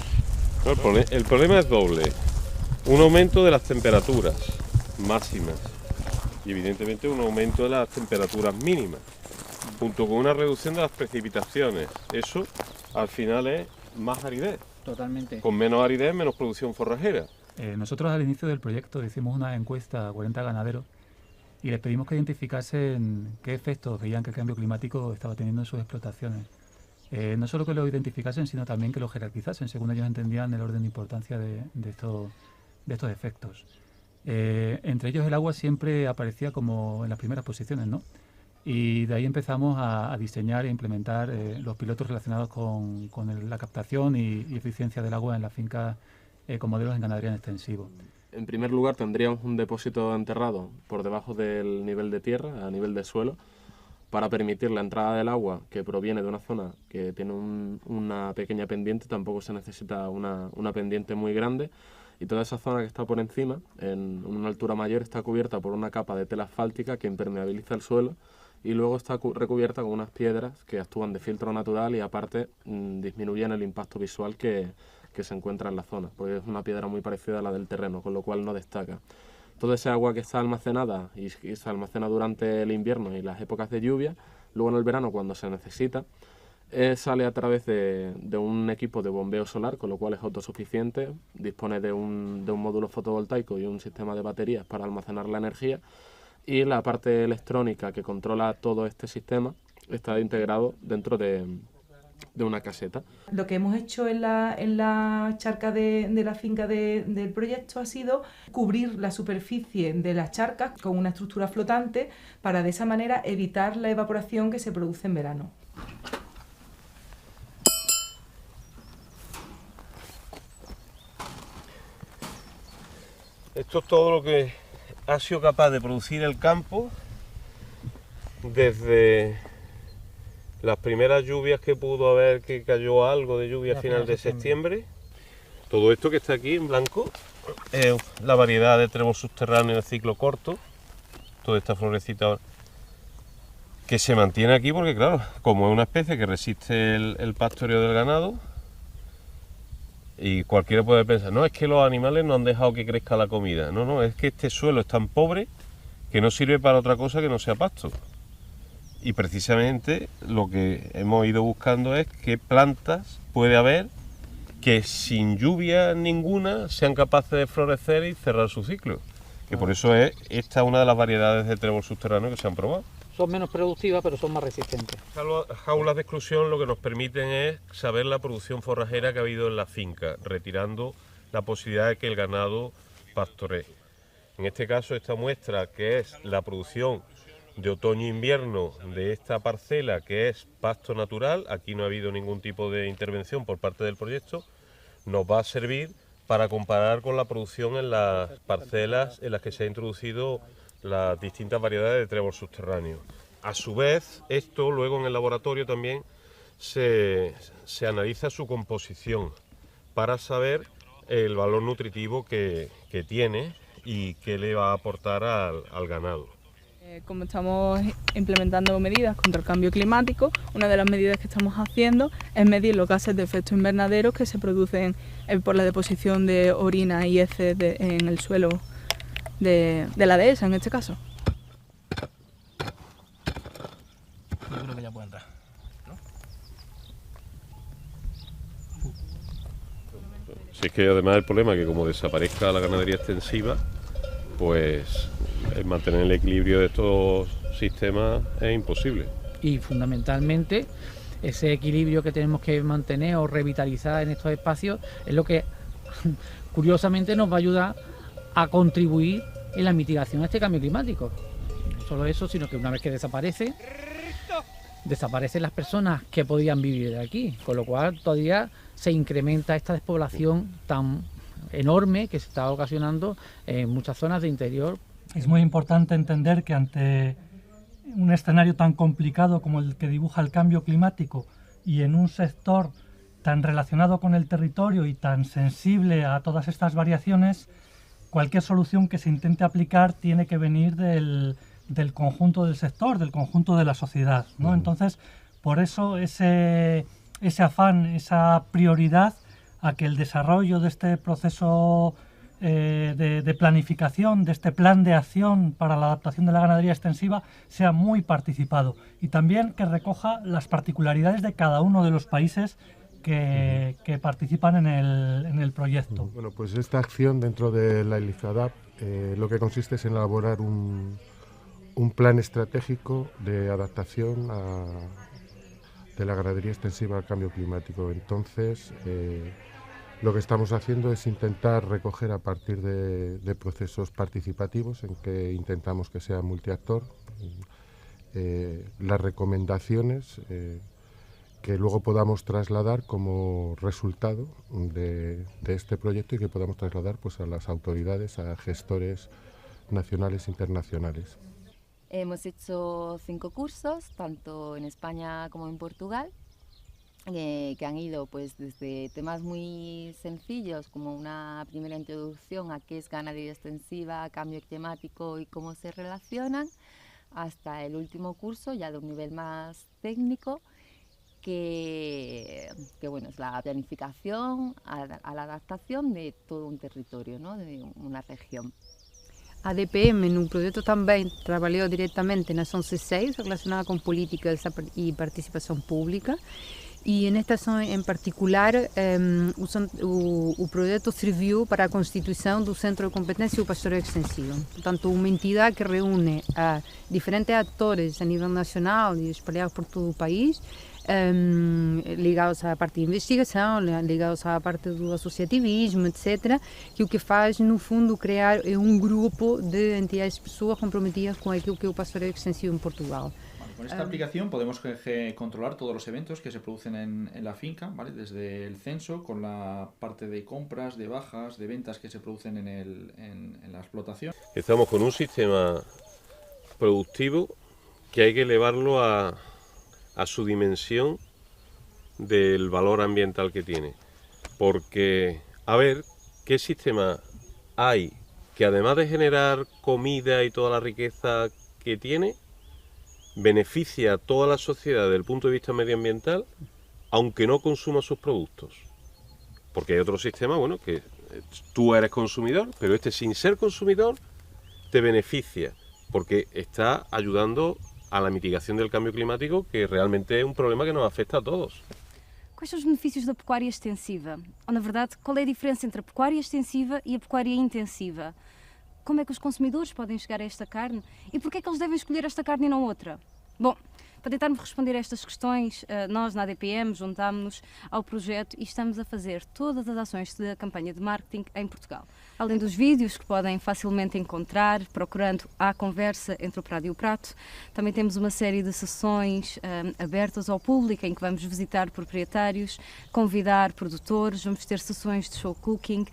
No, el problema es doble. Un aumento de las temperaturas máximas y evidentemente un aumento de las temperaturas mínimas, junto con una reducción de las precipitaciones. Eso al final es más aridez. Totalmente. Con menos aridez, menos producción forrajera. Nosotros al inicio del proyecto hicimos una encuesta a 40 ganaderos y les pedimos que identificasen qué efectos veían que el cambio climático estaba teniendo en sus explotaciones. no solo que lo identificasen, sino también que lo jerarquizasen, según ellos entendían el orden de importancia de estos efectos. Entre ellos el agua siempre aparecía como en las primeras posiciones, ¿no? Y de ahí empezamos a diseñar e implementar los pilotos relacionados con la captación y eficiencia del agua en las fincas con modelos en ganadería en extensivo. En primer lugar, tendríamos un depósito enterrado por debajo del nivel de tierra, a nivel de suelo, para permitir la entrada del agua que proviene de una zona que tiene una pequeña pendiente. Tampoco se necesita una pendiente muy grande, y toda esa zona que está por encima, en una altura mayor, está cubierta por una capa de tela asfáltica que impermeabiliza el suelo, y luego está recubierta con unas piedras que actúan de filtro natural y aparte disminuyen el impacto visual que se encuentra en la zona, porque es una piedra muy parecida a la del terreno, con lo cual no destaca. Toda esa agua que está almacenada y se almacena durante el invierno y las épocas de lluvia, luego en el verano cuando se necesita, sale a través de un equipo de bombeo solar, con lo cual es autosuficiente, dispone de un módulo fotovoltaico y un sistema de baterías para almacenar la energía, y la parte electrónica que controla todo este sistema está integrado dentro de una caseta. Lo que hemos hecho en la charca de la finca del proyecto ha sido cubrir la superficie de las charcas con una estructura flotante para de esa manera evitar la evaporación que se produce en verano. Esto es todo lo que ha sido capaz de producir el campo desde las primeras lluvias que pudo haber, que cayó algo de lluvia a final de septiembre. Todo esto que está aquí en blanco es la variedad de trébol subterráneo de ciclo corto. Toda esta florecita que se mantiene aquí porque, claro, como es una especie que resiste el pastoreo del ganado, y cualquiera puede pensar, no, es que los animales no han dejado que crezca la comida. No, no, es que este suelo es tan pobre que no sirve para otra cosa que no sea pasto. Y precisamente lo que hemos ido buscando es qué plantas puede haber que sin lluvia ninguna sean capaces de florecer y cerrar su ciclo. Que por eso es esta una de las variedades de trébol subterráneo que se han probado. Son menos productivas, pero son más resistentes. Jaulas de exclusión lo que nos permiten es saber la producción forrajera que ha habido en la finca, retirando la posibilidad de que el ganado pastoree. En este caso, esta muestra, que es la producción de otoño-invierno de esta parcela, que es pasto natural, aquí no ha habido ningún tipo de intervención por parte del proyecto, nos va a servir para comparar con la producción en las parcelas en las que se ha introducido las distintas variedades de trébol subterráneo. A su vez, esto luego en el laboratorio también se analiza su composición para saber el valor nutritivo que tiene y qué le va a aportar al ganado. Como estamos implementando medidas contra el cambio climático, una de las medidas que estamos haciendo es medir los gases de efecto invernadero que se producen por la deposición de orina y heces en el suelo de la dehesa, en este caso. Yo creo que ya puede entrar, ¿no? Si es que además el problema es que como desaparezca la ganadería extensiva, pues mantener el equilibrio de estos sistemas es imposible. Y fundamentalmente ese equilibrio que tenemos que mantener o revitalizar en estos espacios es lo que curiosamente nos va a ayudar a contribuir en la mitigación de este cambio climático. No solo eso, sino que una vez que desaparecen las personas que podían vivir de aquí, con lo cual todavía se incrementa esta despoblación tan enorme que se está ocasionando en muchas zonas de interior. Es muy importante entender que ante un escenario tan complicado como el que dibuja el cambio climático y en un sector tan relacionado con el territorio y tan sensible a todas estas variaciones, cualquier solución que se intente aplicar tiene que venir del conjunto del sector, del conjunto de la sociedad, ¿no? Entonces, por eso ese afán, esa prioridad a que el desarrollo de este proceso de planificación, de este plan de acción para la adaptación de la ganadería extensiva sea muy participado y también que recoja las particularidades de cada uno de los países que participan en el proyecto. Bueno, pues esta acción dentro de la LiveAdapt lo que consiste es en elaborar un plan estratégico de adaptación la ganadería extensiva al cambio climático. Entonces, lo que estamos haciendo es intentar recoger a partir de procesos participativos en que intentamos que sea multiactor las recomendaciones que luego podamos trasladar como resultado de este proyecto y que podamos trasladar pues, a las autoridades, a gestores nacionales e internacionales. Hemos hecho 5 cursos, tanto en España como en Portugal, que han ido pues, desde temas muy sencillos, como una primera introducción a qué es ganadería extensiva, cambio climático y cómo se relacionan, hasta el último curso, ya de un nivel más técnico, que bueno, es la planificación a la adaptação de todo um território, não? De uma região. A DPM, num projeto também, trabalhou diretamente na ação C6, relacionada com políticas e participação pública, e nesta ação em particular, o projeto serviu para a constituição do Centro de Competência e o Pastoreio Extensivo. Portanto, uma entidade que reúne a diferentes atores a nível nacional e espalhados por todo o país, ligados à parte de investigação, ligados à parte do associativismo, etc., que o que faz, no fundo, criar um grupo de entidades e pessoas comprometidas com aquilo que é o pastoreio extensivo em Portugal. Con esta aplicación podemos controlar todos los eventos que se producen en la finca, ¿vale? Desde el censo, con la parte de compras, de bajas, de ventas que se producen en la explotación. Estamos con un sistema productivo que hay que elevarlo a su dimensión del valor ambiental que tiene. Porque, a ver, ¿qué sistema hay que además de generar comida y toda la riqueza que tiene, beneficia a toda la sociedad desde el punto de vista medioambiental, aunque no consuma sus productos? Porque hay otro sistema, bueno, que tú eres consumidor, pero este sin ser consumidor te beneficia, porque está ayudando a la mitigación del cambio climático, que realmente es un problema que nos afecta a todos. Quais são os benefícios da pecuária extensiva? Ou, na verdade, qual é a diferença entre a pecuária extensiva e a pecuária intensiva? Como é que os consumidores podem chegar a esta carne? E porquê é que eles devem escolher esta carne e não outra? Bom, para tentarmos responder a estas questões, nós na ADPM juntámos-nos ao projeto e estamos a fazer todas as ações da campanha de marketing em Portugal. Além dos vídeos que podem facilmente encontrar, procurando a conversa entre o prado e o prato, também temos uma série de sessões abertas ao público em que vamos visitar proprietários, convidar produtores, vamos ter sessões de show cooking.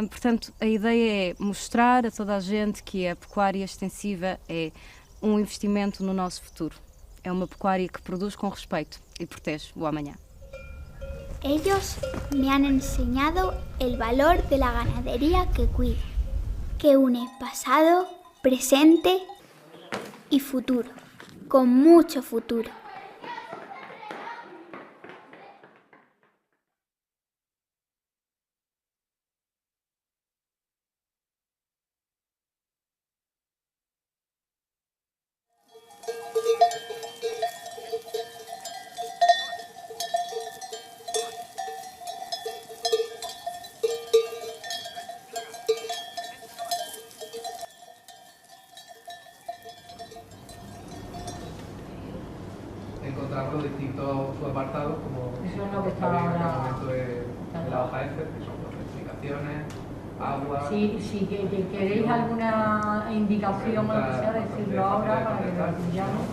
Portanto, a ideia é mostrar a toda a gente que a pecuária extensiva é um investimento no nosso futuro. É uma pecuária que produz com respeito e protege o amanhã. Ellos me han enseñado el valor de la ganadería que cuida, que une pasado, presente y futuro, con mucho futuro. Encontramos distintos subapartados, como eso es lo que está en el ahora momento de la hoja F, que son clasificaciones, agua. Si queréis alguna indicación o lo que sea, decirlo ahora para que lo incluyamos.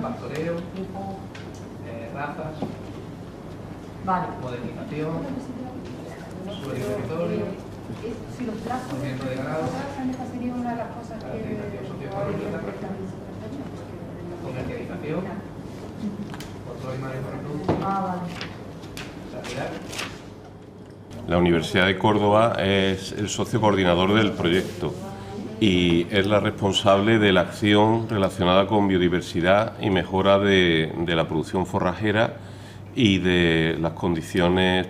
Pastoreo, razas, vale. modernización, suelo y territorio, Si los plazos movimiento de ganado, esta sería una de las cosas comercialización, control y manejo de productos, sanidad. La Universidad de Córdoba es el socio coordinador del proyecto y es la responsable de la acción relacionada con biodiversidad y mejora de la producción forrajera y de las condiciones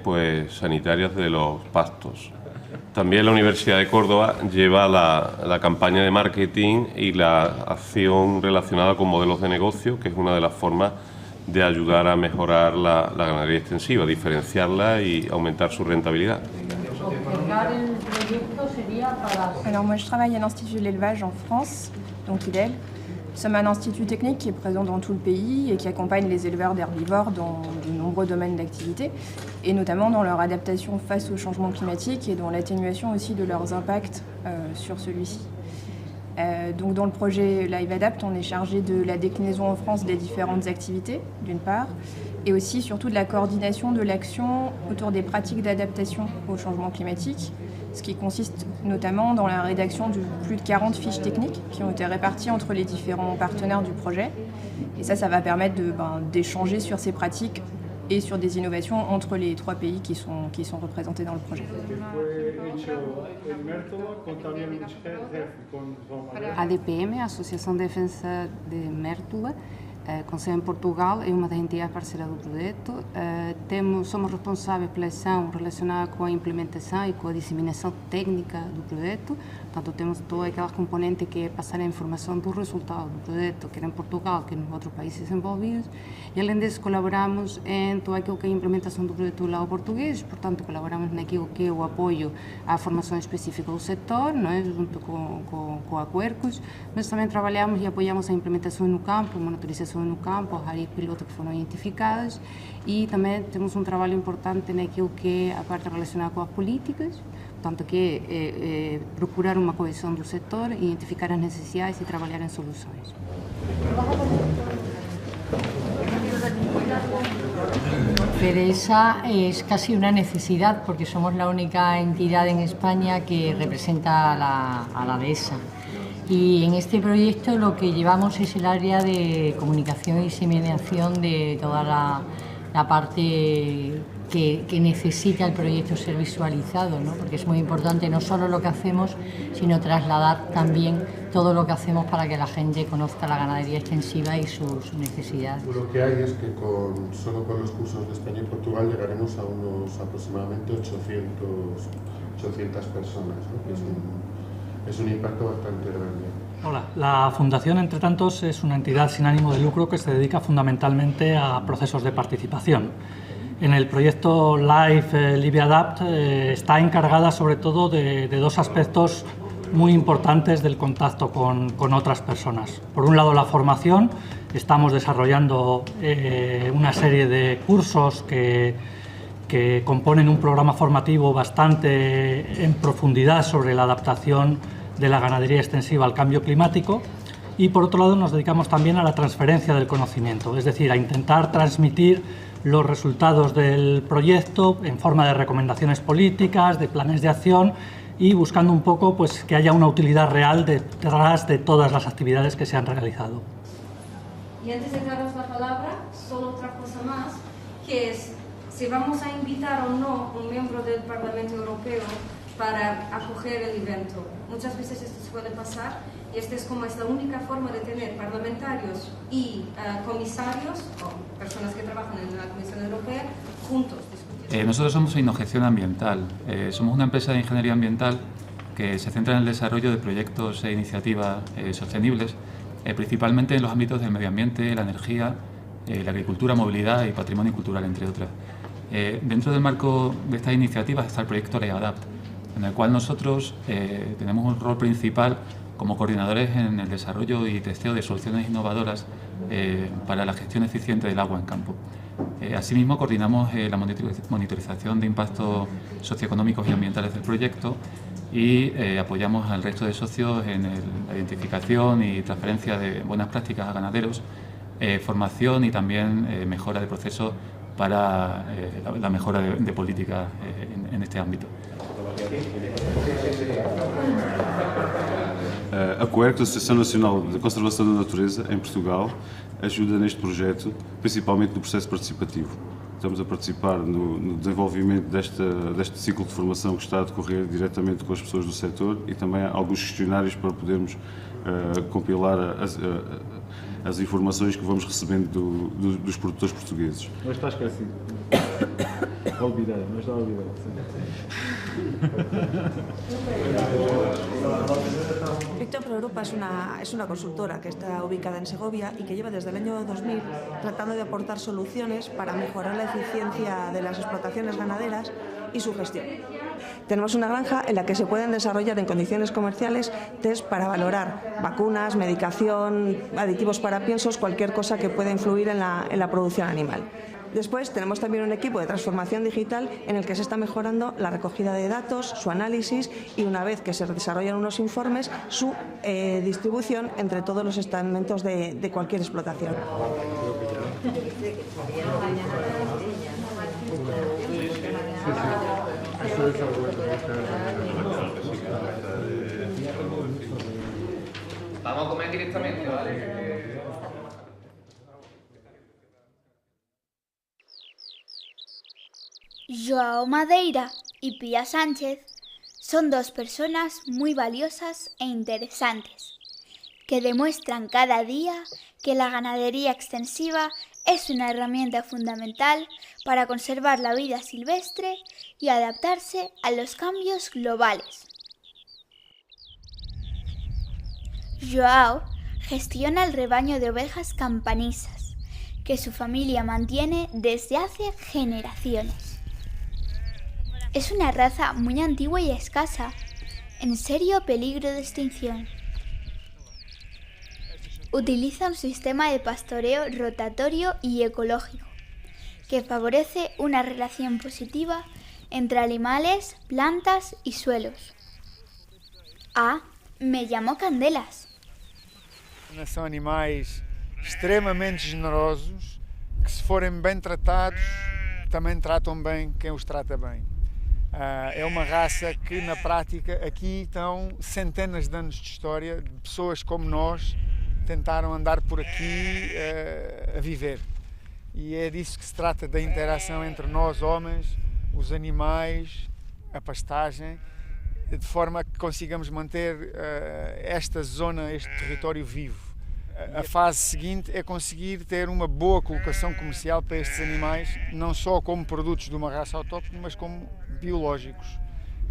sanitarias de los pastos. También la Universidad de Córdoba lleva la campaña de marketing y la acción relacionada con modelos de negocio, que es una de las formas de ayudar a mejorar la ganadería extensiva, diferenciarla y aumentar su rentabilidad. Alors moi je travaille à l'Institut de l'élevage en France, donc IDEL, Nous sommes un institut technique qui est présent dans tout le pays et qui accompagne les éleveurs d'herbivores dans de nombreux domaines d'activité, et notamment dans leur adaptation face au changement climatique et dans l'atténuation aussi de leurs impacts sur celui-ci. Donc dans le projet LiveAdapt, on est chargé de la déclinaison en France des différentes activités, d'une part, et aussi surtout de la coordination de l'action autour des pratiques d'adaptation au changement climatique, ce qui consiste notamment dans la rédaction de plus de 40 fiches techniques qui ont été réparties entre les différents partenaires du projet. Et ça va permettre d'échanger sur ces pratiques et sur des innovations entre les 3 pays qui sont représentés dans le projet. ADPM, Associação de Defesa de Mértola, com sede em Portugal, é uma das entidades parceiras do projeto. Somos responsáveis pela ação relacionada com a implementação e com a disseminação técnica do projeto. Portanto, temos todas aquelas componentes que é passar a informação do resultado do projeto, quer em Portugal, quer nos outros países envolvidos. E, além disso, colaboramos em todo aquilo que é a implementação do projeto do lado português. Portanto, colaboramos naquilo que é o apoio à formação específica do setor, não é? Junto com a Quercus, mas também trabalhamos e apoiamos a implementação no campo, monitorização no campo, as áreas piloto que foram identificadas, e também temos um trabalho importante naquilo que é a parte relacionada com as políticas, portanto que é procurar uma coesão do setor, identificar as necessidades e trabalhar em soluções. Pero esa es casi una necesidad porque somos la única entidad en España que representa a la dehesa. Y en este proyecto lo que llevamos es el área de comunicación y diseminación de toda la parte que necesita el proyecto ser visualizado, ¿no? Porque es muy importante no solo lo que hacemos, sino trasladar también todo lo que hacemos para que la gente conozca la ganadería extensiva y sus necesidades. Lo que hay es que solo con los cursos de España y Portugal llegaremos a unos aproximadamente 800 personas, ¿no? Es un impacto bastante grande. Hola, la Fundación Entre Tantos es una entidad sin ánimo de lucro que se dedica fundamentalmente a procesos de participación. En el proyecto LiveAdapt está encargada sobre todo de 2 aspectos muy importantes del contacto con otras personas. Por un lado, la formación. Estamos desarrollando una serie de cursos que componen un programa formativo bastante en profundidad sobre la adaptación de la ganadería extensiva al cambio climático, y por otro lado nos dedicamos también a la transferencia del conocimiento, es decir, a intentar transmitir los resultados del proyecto en forma de recomendaciones políticas, de planes de acción, y buscando un poco pues, que haya una utilidad real detrás de todas las actividades que se han realizado. Y antes de daros la palabra, solo otra cosa más, que es si vamos a invitar o no un miembro del Parlamento Europeo para acoger el evento. Muchas veces esto se puede pasar y esta es como la única forma de tener parlamentarios y comisarios o personas que trabajan en la Comisión Europea juntos. Nosotros somos Innovación Ambiental. Somos una empresa de ingeniería ambiental que se centra en el desarrollo de proyectos e iniciativas sostenibles, principalmente en los ámbitos del medio ambiente, la energía, la agricultura, movilidad y patrimonio cultural, entre otras. Dentro del marco de estas iniciativas está el proyecto LiveAdapt, en el cual nosotros tenemos un rol principal como coordinadores en el desarrollo y testeo de soluciones innovadoras para la gestión eficiente del agua en campo. Asimismo, coordinamos la monitorización de impactos socioeconómicos y ambientales del proyecto y apoyamos al resto de socios en la identificación y transferencia de buenas prácticas a ganaderos, formación y también mejora de procesos para la mejora de políticas en este ámbito. A Quercus, a Associação Nacional de Conservação da Natureza, em Portugal, ajuda neste projeto, principalmente no processo participativo. Estamos a participar no desenvolvimento deste ciclo de formação que está a decorrer diretamente com as pessoas do setor e também alguns questionários para podermos compilar as informações que vamos recebendo dos produtores portugueses. Mas está esquecido. Olvidado, mas está olvidado. Víctor Pro Europa es una consultora que está ubicada en Segovia y que lleva desde el año 2000 tratando de aportar soluciones para mejorar la eficiencia de las explotaciones ganaderas y su gestión. Tenemos una granja en la que se pueden desarrollar en condiciones comerciales test para valorar vacunas, medicación, aditivos para piensos, cualquier cosa que pueda influir en la producción animal. Después tenemos también un equipo de transformación digital en el que se está mejorando la recogida de datos, su análisis y, una vez que se desarrollan unos informes, su distribución entre todos los estamentos de cualquier explotación. Vamos a comer directamente, ¿vale? Joao Madeira y Pía Sánchez son dos personas muy valiosas e interesantes, que demuestran cada día que la ganadería extensiva es una herramienta fundamental para conservar la vida silvestre y adaptarse a los cambios globales. Joao gestiona el rebaño de ovejas campanisas, que su familia mantiene desde hace generaciones. Es una raza muy antigua y escasa, en serio peligro de extinción. Utiliza un sistema de pastoreo rotatorio y ecológico, que favorece una relación positiva entre animales, plantas y suelos. Me llamo Candelas. São animais extremamente generosos, que se forem bem tratados, também tratam bem quem os trata bem. É uma raça que, na prática, aqui estão centenas de anos de história, de pessoas como nós tentaram andar por aqui a viver. E é disso que se trata, da interação entre nós, homens, os animais, a pastagem, de forma que consigamos manter esta zona, este território vivo. A fase seguinte é conseguir ter uma boa colocação comercial para estes animais, não só como produtos de uma raça autóctone, mas como biológicos,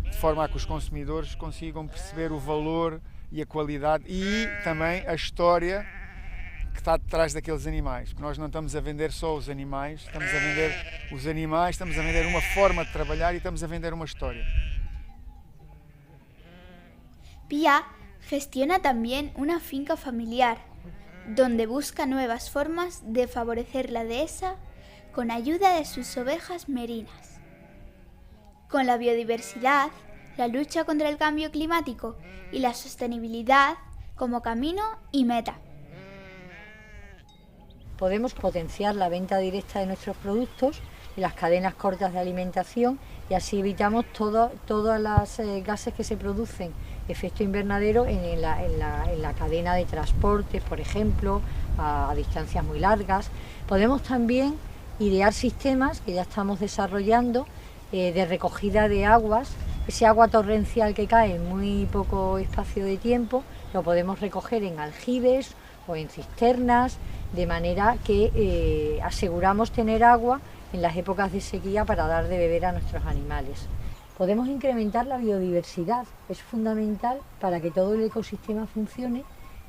de forma a que os consumidores consigam perceber o valor e a qualidade e também a história que está detrás daqueles animais. Porque nós não estamos a vender só os animais, estamos a vender os animais, estamos a vender uma forma de trabalhar e estamos a vender uma história. Pía gestiona también una finca familiar, donde busca nuevas formas de favorecer la dehesa con ayuda de sus ovejas merinas. Con la biodiversidad, la lucha contra el cambio climático y la sostenibilidad como camino y meta. Podemos potenciar la venta directa de nuestros productos y las cadenas cortas de alimentación y así evitamos todos los gases que se producen efecto invernadero en la cadena de transporte, por ejemplo, a distancias muy largas. Podemos también idear sistemas que ya estamos desarrollando de recogida de aguas. Ese agua torrencial que cae en muy poco espacio de tiempo lo podemos recoger en aljibes o en cisternas, de manera que aseguramos tener agua en las épocas de sequía para dar de beber a nuestros animales. Podemos incrementar la biodiversidad, es fundamental para que todo el ecosistema funcione,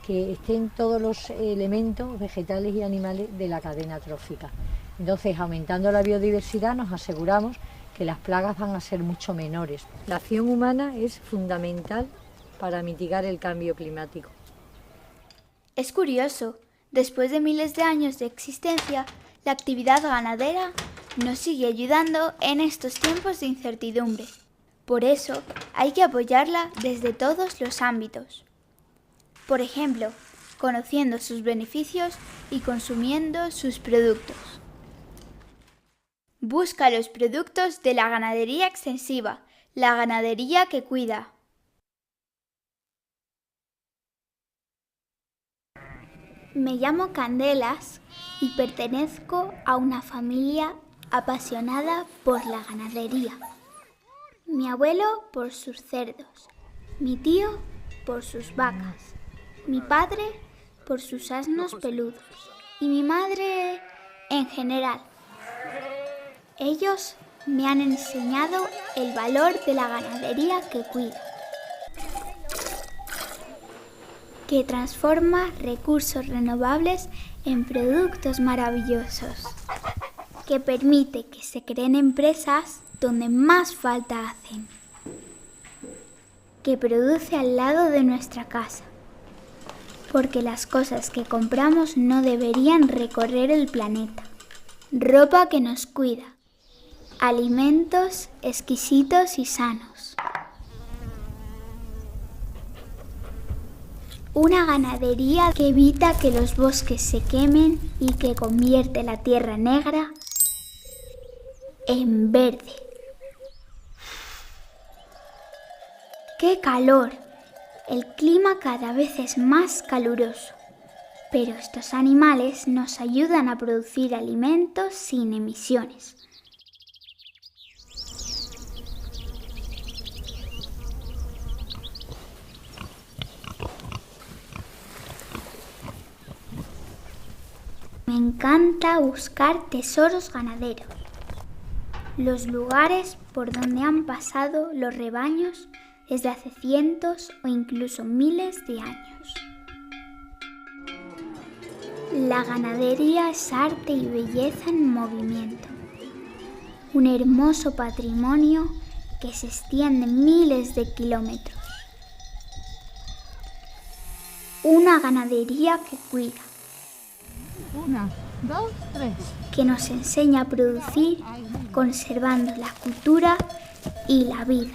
que estén todos los elementos vegetales y animales de la cadena trófica. Entonces, aumentando la biodiversidad nos aseguramos que las plagas van a ser mucho menores. La acción humana es fundamental para mitigar el cambio climático. Es curioso, después de miles de años de existencia, la actividad ganadera nos sigue ayudando en estos tiempos de incertidumbre. Por eso hay que apoyarla desde todos los ámbitos. Por ejemplo, conociendo sus beneficios y consumiendo sus productos. Busca los productos de la ganadería extensiva, la ganadería que cuida. Me llamo Candelas y pertenezco a una familia apasionada por la ganadería. Mi abuelo por sus cerdos, mi tío por sus vacas, mi padre por sus asnos peludos y mi madre en general. Ellos me han enseñado el valor de la ganadería que cuida, que transforma recursos renovables en productos maravillosos, que permite que se creen empresas donde más falta hacen. que produce al lado de nuestra casa. Porque las cosas que compramos no deberían recorrer el planeta. Ropa que nos cuida. Alimentos exquisitos y sanos. Una ganadería que evita que los bosques se quemen y que convierte la tierra negra en verde. ¡Qué calor! El clima cada vez es más caluroso, pero estos animales nos ayudan a producir alimentos sin emisiones. Me encanta buscar tesoros ganaderos, los lugares por donde han pasado los rebaños desde hace cientos o incluso miles de años. La ganadería es arte y belleza en movimiento, un hermoso patrimonio que se extiende miles de kilómetros. Una ganadería que cuida. 1, 2, 3. Que nos enseña a producir conservando la cultura y la vida.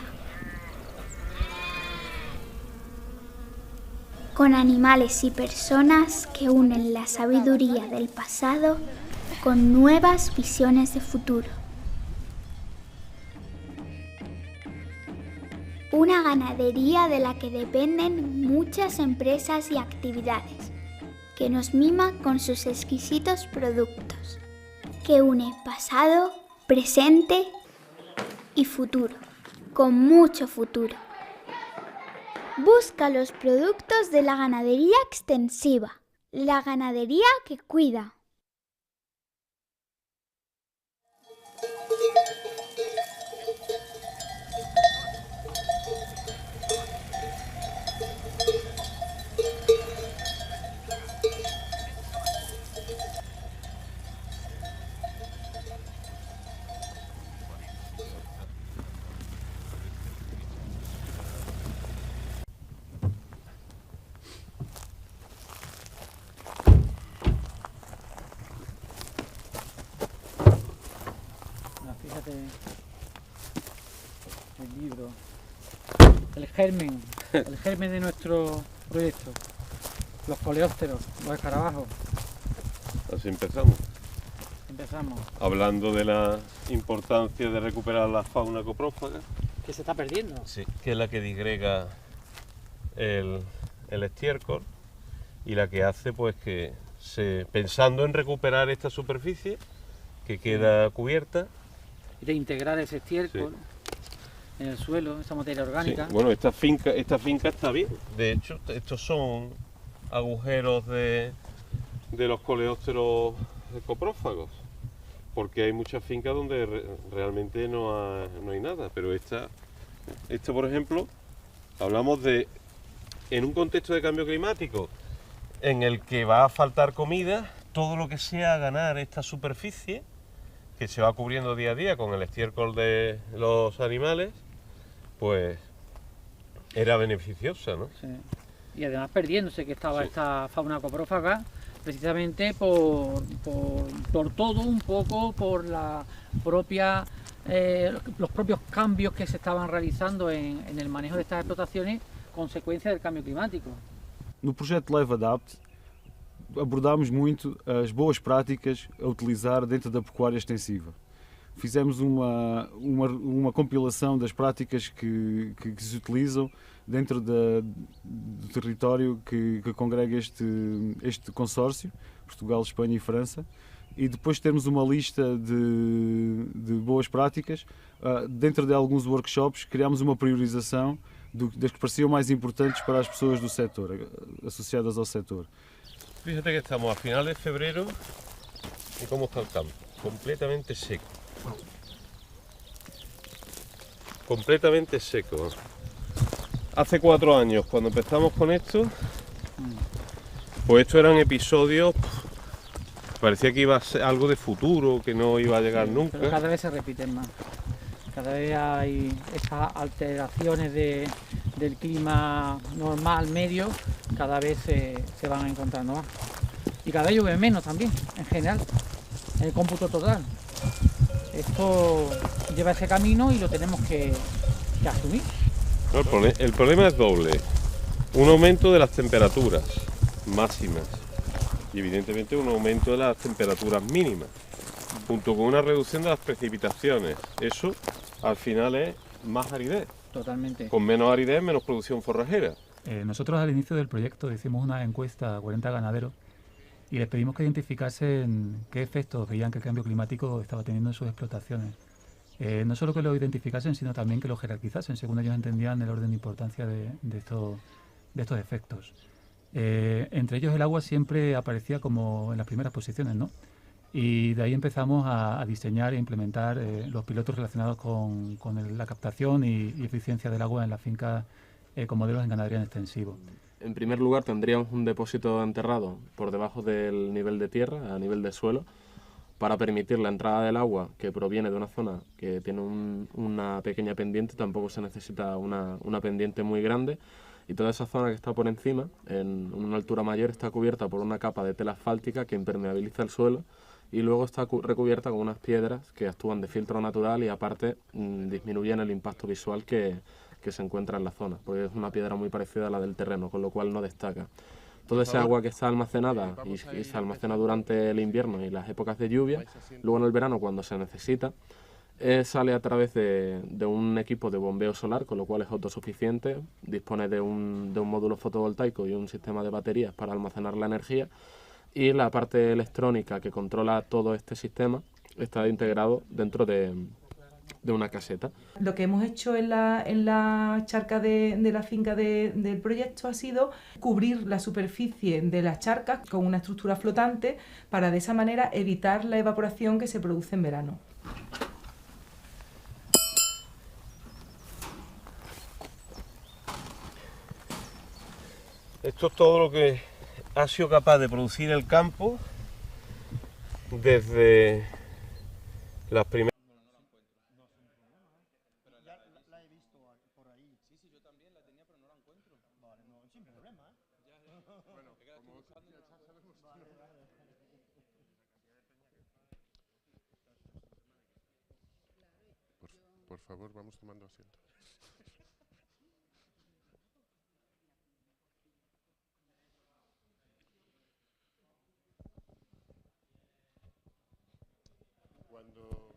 Con animales y personas que unen la sabiduría del pasado con nuevas visiones de futuro. Una ganadería de la que dependen muchas empresas y actividades, que nos mima con sus exquisitos productos, que une pasado, presente y futuro, con mucho futuro. Busca los productos de la ganadería extensiva, la ganadería que cuida. Fíjate el libro, el germen de nuestro proyecto, los coleópteros, los escarabajos. Así empezamos. Empezamos. Hablando de la importancia de recuperar la fauna coprófaga. Que se está perdiendo. Sí, que es la que disgrega el estiércol y la que hace pues que pensando en recuperar esta superficie que queda cubierta, Y de integrar ese estiércol en el suelo, esa materia orgánica. Sí. Bueno, esta finca está bien. De hecho, estos son agujeros de los coleópteros coprófagos, porque hay muchas fincas donde realmente no hay nada, pero esta, por ejemplo, hablamos de, en un contexto de cambio climático, en el que va a faltar comida, todo lo que sea ganar esta superficie, que se va cubriendo día a día con el estiércol de los animales, pues era beneficiosa, ¿no? Sí. Y además perdiéndose que estaba esta fauna coprófaga, precisamente por todo un poco, por la propia, los propios cambios que se estaban realizando en el manejo de estas explotaciones, consecuencia del cambio climático. No projeto LiveAdapt abordámos muito as boas práticas a utilizar dentro da pecuária extensiva. Fizemos uma compilação das práticas que se utilizam dentro do território que congrega este consórcio, Portugal, Espanha e França, e depois termos uma lista de boas práticas. Dentro de alguns workshops criámos uma priorização das que pareciam mais importantes para as pessoas do setor, associadas ao setor. Fíjate que estamos a finales de febrero y cómo está el campo, completamente seco. Completamente seco. Hace 4 años, cuando empezamos con esto, pues estos eran episodios, parecía que iba a ser algo de futuro, que no iba a llegar nunca. Pero cada vez se repiten más. Cada vez hay esas alteraciones del clima normal, medio, cada vez se van encontrando más. Y cada vez llueve menos también, en general, en el cómputo total. Esto lleva ese camino y lo tenemos que asumir. No, el problema es doble. Un aumento de las temperaturas máximas y evidentemente un aumento de las temperaturas mínimas, junto con una reducción de las precipitaciones. Eso al final es más aridez. Totalmente. Con menos aridez, menos producción forrajera. Nosotros al inicio del proyecto hicimos una encuesta a 40 ganaderos y les pedimos que identificasen qué efectos veían que el cambio climático estaba teniendo en sus explotaciones. No solo que lo identificasen, sino también que lo jerarquizasen, según ellos entendían el orden de importancia de estos efectos. Entre ellos el agua siempre aparecía como en las primeras posiciones, ¿no? Y de ahí empezamos a diseñar e implementar los pilotos relacionados con la captación y eficiencia del agua en la finca con modelos en ganadería en extensivo. En primer lugar tendríamos un depósito enterrado por debajo del nivel de tierra, a nivel de suelo, para permitir la entrada del agua que proviene de una zona que tiene una pequeña pendiente. Tampoco se necesita una pendiente muy grande, y toda esa zona que está por encima, en una altura mayor, está cubierta por una capa de tela asfáltica que impermeabiliza el suelo y luego está recubierta con unas piedras que actúan de filtro natural y aparte disminuyen el impacto visual que se encuentra en la zona, porque es una piedra muy parecida a la del terreno, con lo cual no destaca. Toda esa agua que está almacenada y se almacena durante el invierno y las épocas de lluvia, luego en el verano cuando se necesita, sale a través de un equipo de bombeo solar, con lo cual es autosuficiente, dispone de un módulo fotovoltaico y un sistema de baterías para almacenar la energía, y la parte electrónica que controla todo este sistema está integrado dentro de una caseta. Lo que hemos hecho en la charca de la finca del proyecto ha sido cubrir la superficie de las charcas con una estructura flotante para de esa manera evitar la evaporación que se produce en verano. Esto es todo lo que ha sido capaz de producir el campo desde las primeras. Por favor, vamos tomando asiento. Cuando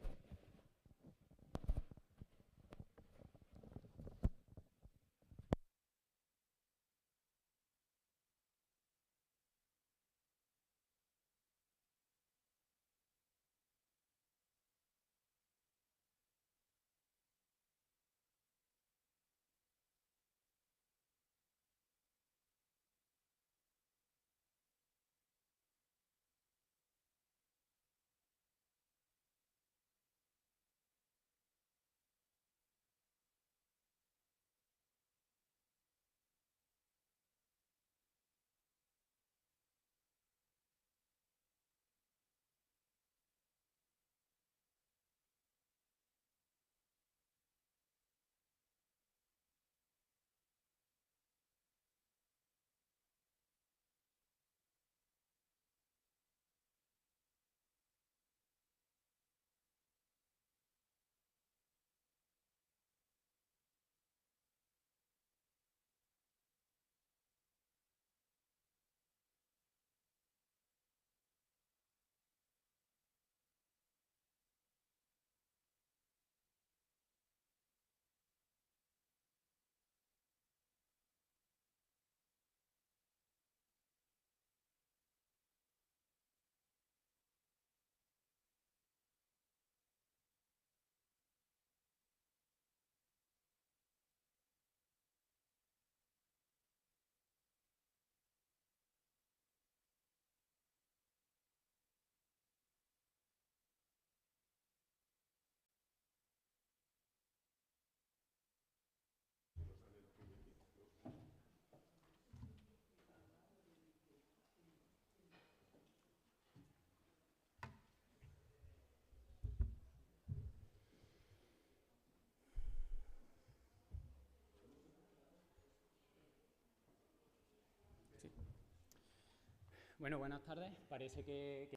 Bueno, buenas tardes. Parece que...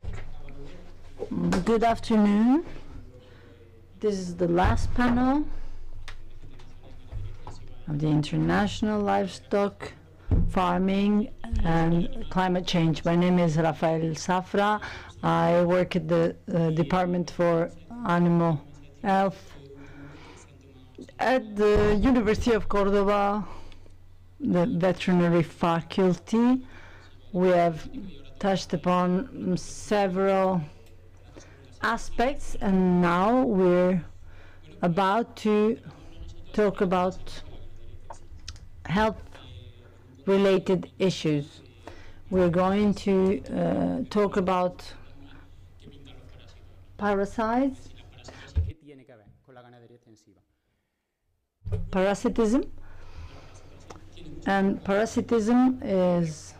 Good afternoon. This is the last panel of the International Livestock Farming and Climate Change. My name is Rafael Safra. I work at the Department for Animal Health at the University of Córdoba, the veterinary faculty. We have touched upon several aspects, and now we're about to talk about health-related issues. We're going to talk about parasites, ¿Qué tiene que ver con la ganadería extensiva? parasitism, and parasitism is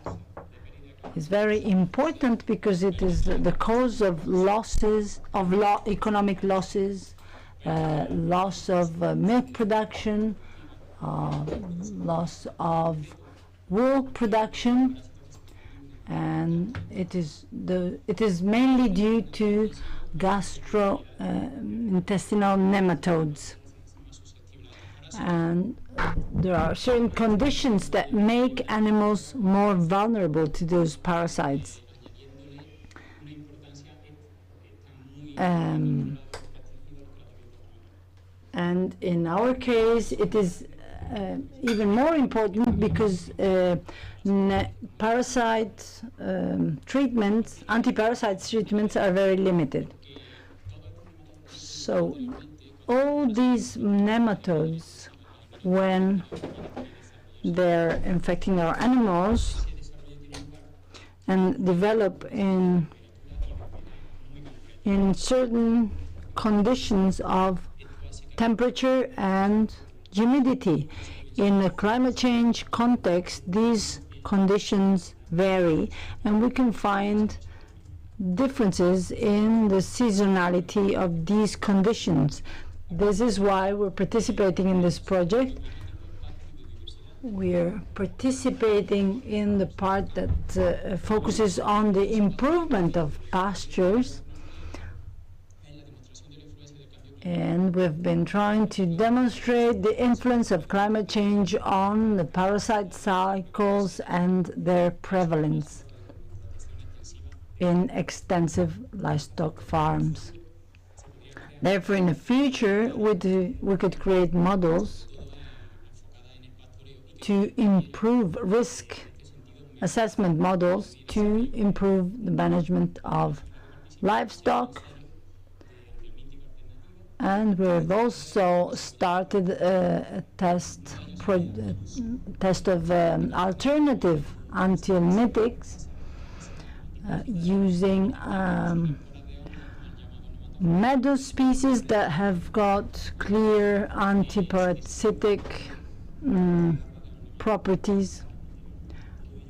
very important because it is the cause of losses, of economic losses, loss of milk production, loss of wool production, and it is mainly due to gastrointestinal nematodes. And there are certain conditions that make animals more vulnerable to those parasites. And in our case, it is even more important because parasite treatments, anti-parasite treatments are very limited. So all these nematodes, when they're infecting our animals and develop in certain conditions of temperature and humidity. In a climate change context, these conditions vary, and we can find differences in the seasonality of these conditions. This is why we're participating in this project. We're participating in the part that focuses on the improvement of pastures, and we've been trying to demonstrate the influence of climate change on the parasite cycles and their prevalence in extensive livestock farms. Therefore, in the future, we could create models to improve risk assessment models to improve the management of livestock. And we've also started a test of alternative antiemetics using meadow species that have got clear antiparasitic properties,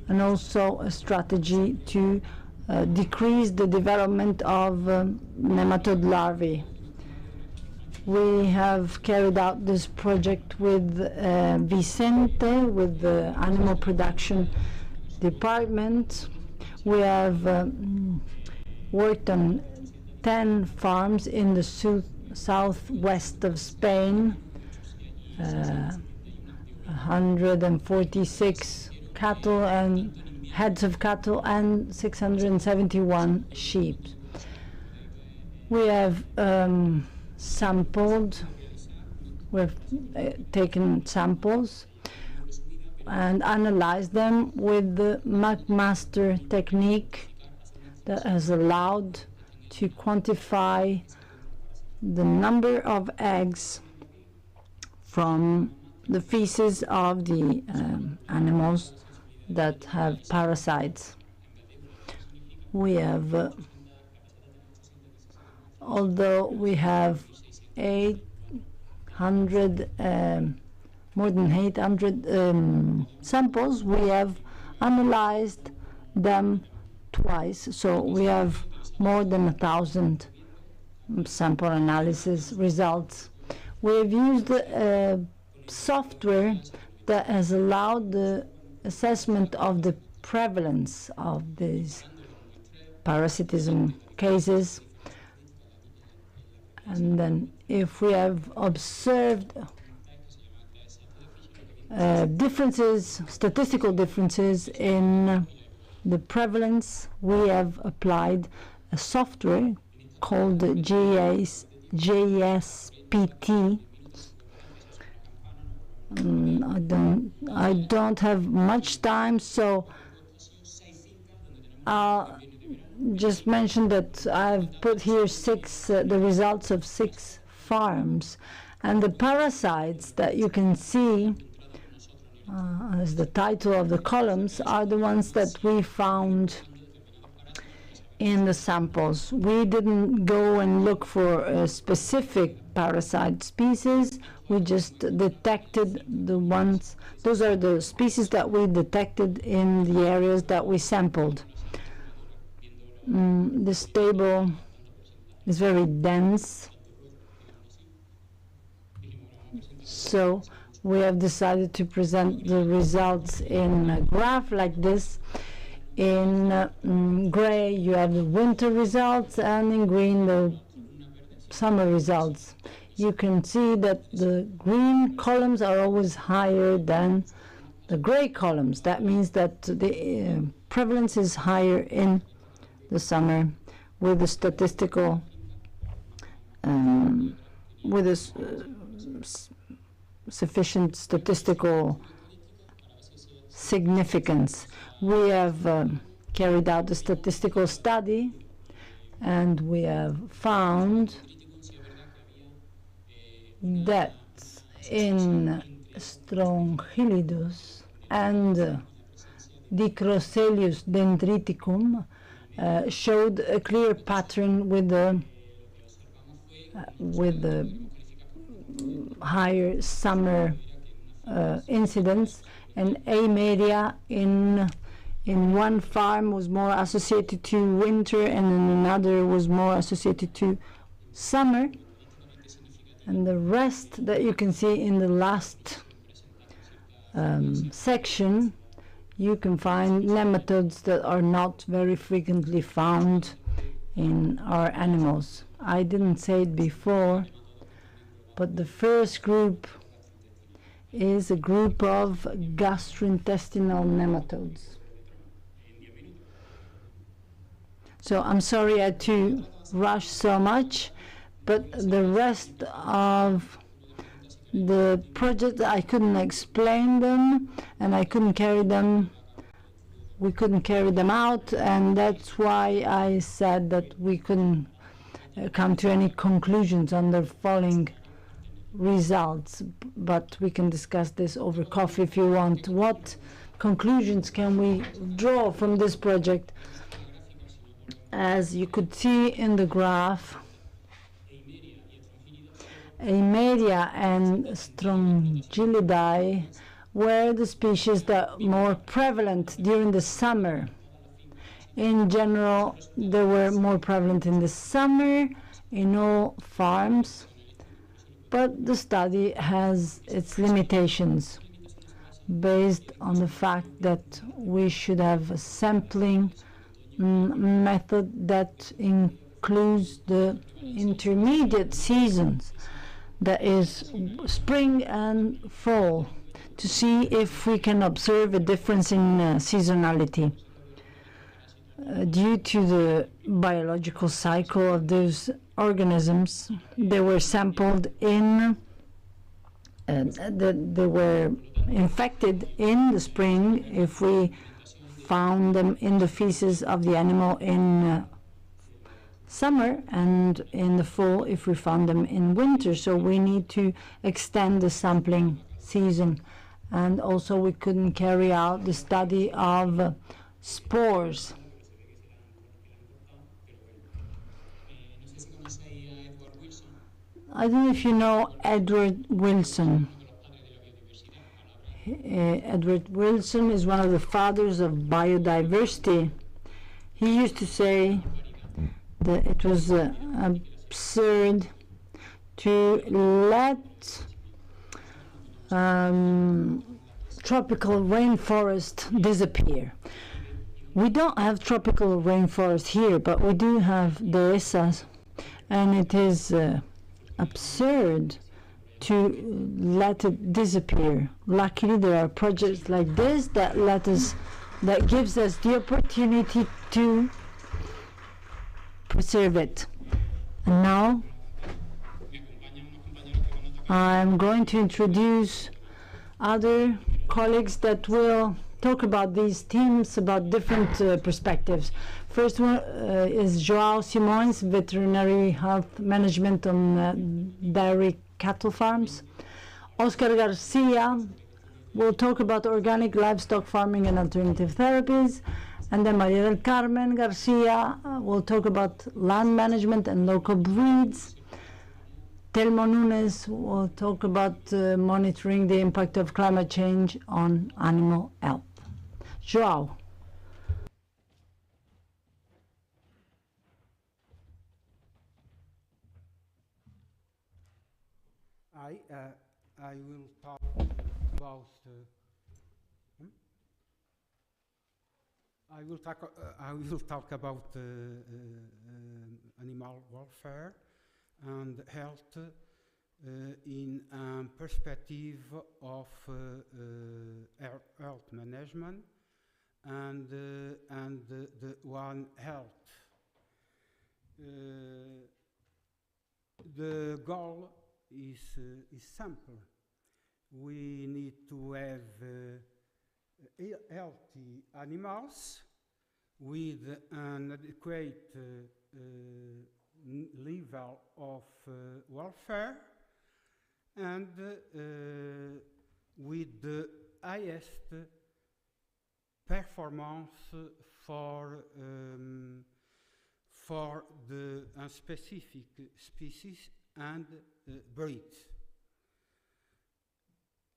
and also a strategy to decrease the development of nematode larvae. We have carried out this project with Vicente, with the Animal Production Department. We have worked on 10 farms in the southwest of Spain, 146 cattle and heads of cattle and 671 sheep. We have we've taken samples and analyzed them with the McMaster technique that has allowed to quantify the number of eggs from the feces of the animals that have parasites. We have although we have 800 more than 800 samples, we have analyzed them twice, so we have more than 1,000 sample analysis results. We've used software that has allowed the assessment of the prevalence of these parasitism cases. And then if we have observed differences, statistical differences in the prevalence, we have applied a software called JSPT. I don't have much time, so I'll just mention that I've put here the results of 6 farms, and the parasites that you can see as the title of the columns are the ones that we found in the samples. We didn't go and look for a specific parasite species. We just detected the ones. Those are the species that we detected in the areas that we sampled. This table is very dense, so we have decided to present the results in a graph like this. In gray you have the winter results, and in green the summer results. You can see that the green columns are always higher than the gray columns. That means that the prevalence is higher in the summer, with a statistical with a sufficient statistical significance. We have carried out a statistical study, and we have found that in Strongylides and Dicrocelius dendriticum showed a clear pattern with the higher summer incidence, and A-media in one farm was more associated to winter, and in another was more associated to summer. And the rest that you can see in the last section, you can find nematodes that are not very frequently found in our animals. I didn't say it before, but the first group is a group of gastrointestinal nematodes. So I'm sorry I had to rush so much, but the rest of the project I couldn't explain them, and I couldn't carry them. We couldn't carry them out, and that's why I said that we couldn't come to any conclusions on the following results, but we can discuss this over coffee if you want. What conclusions can we draw from this project? As you could see in the graph, A-media and Strongylidae were the species that were more prevalent during the summer. In general, they were more prevalent in the summer in all farms, but the study has its limitations based on the fact that we should have a sampling method that includes the intermediate seasons, that is spring and fall, to see if we can observe a difference in seasonality. Due to the biological cycle of those organisms, they were sampled in, they were infected in the spring if we found them in the feces of the animal in summer, and in the fall if we found them in winter. So we need to extend the sampling season. And also we couldn't carry out the study of spores. I don't know if you know Edward Wilson. Edward Wilson is one of the fathers of biodiversity. He used to say that it was absurd to let tropical rainforest disappear. We don't have tropical rainforest here, but we do have dehesas, and it is absurd to let it disappear. Luckily, there are projects like this that gives us the opportunity to preserve it. And now I'm going to introduce other colleagues that will talk about these themes, about different perspectives. First one is João Simões, veterinary health management on dairy cattle farms. Oscar Garcia will talk about organic livestock farming and alternative therapies. And then Maria del Carmen Garcia will talk about land management and local breeds. Telmo Nunes will talk about monitoring the impact of climate change on animal health. João. I will talk about I will talk about animal welfare and health in a perspective of health management and the One Health. The goal is simple. We need to have healthy animals with an adequate level of welfare and with the highest performance for the specific species and breeds.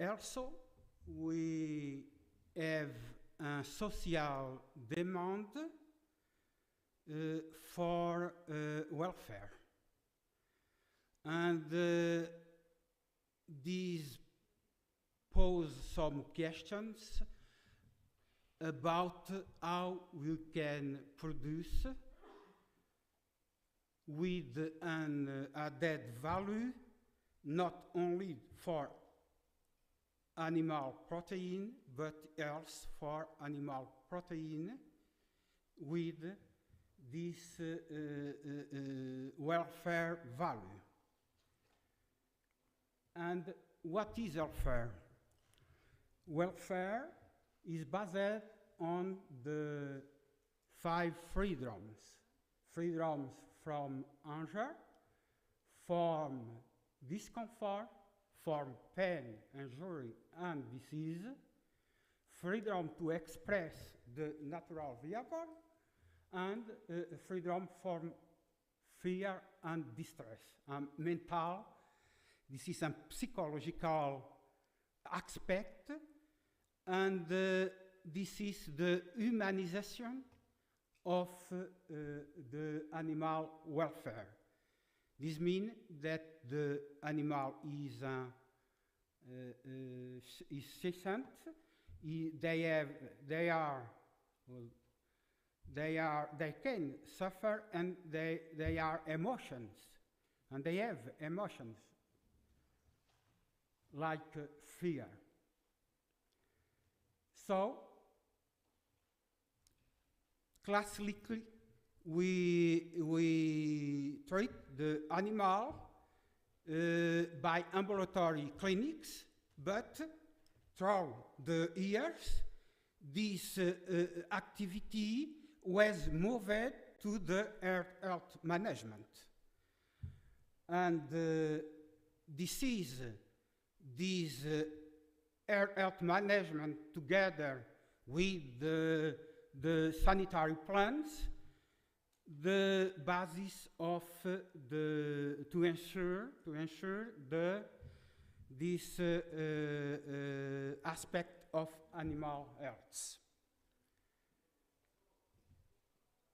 Also, we have a social demand for welfare. And these pose some questions about how we can produce with an added value, not only for animal protein, but also for animal protein with this welfare value. And what is welfare? Welfare is based on the 5 freedoms. Freedoms from hunger, from discomfort, from pain, injury, and disease, freedom to express the natural behavior, and freedom from fear and distress. Mental, this is a psychological aspect, and this is the humanization of the animal welfare. This means that the animal is sentient. They can suffer, and they are emotions, and they have emotions like fear. So, classically, we treat the animal by ambulatory clinics, but through the years, this activity was moved to the health management. And this health management, together with the sanitary plans, the basis of to ensure this aspect of animal health.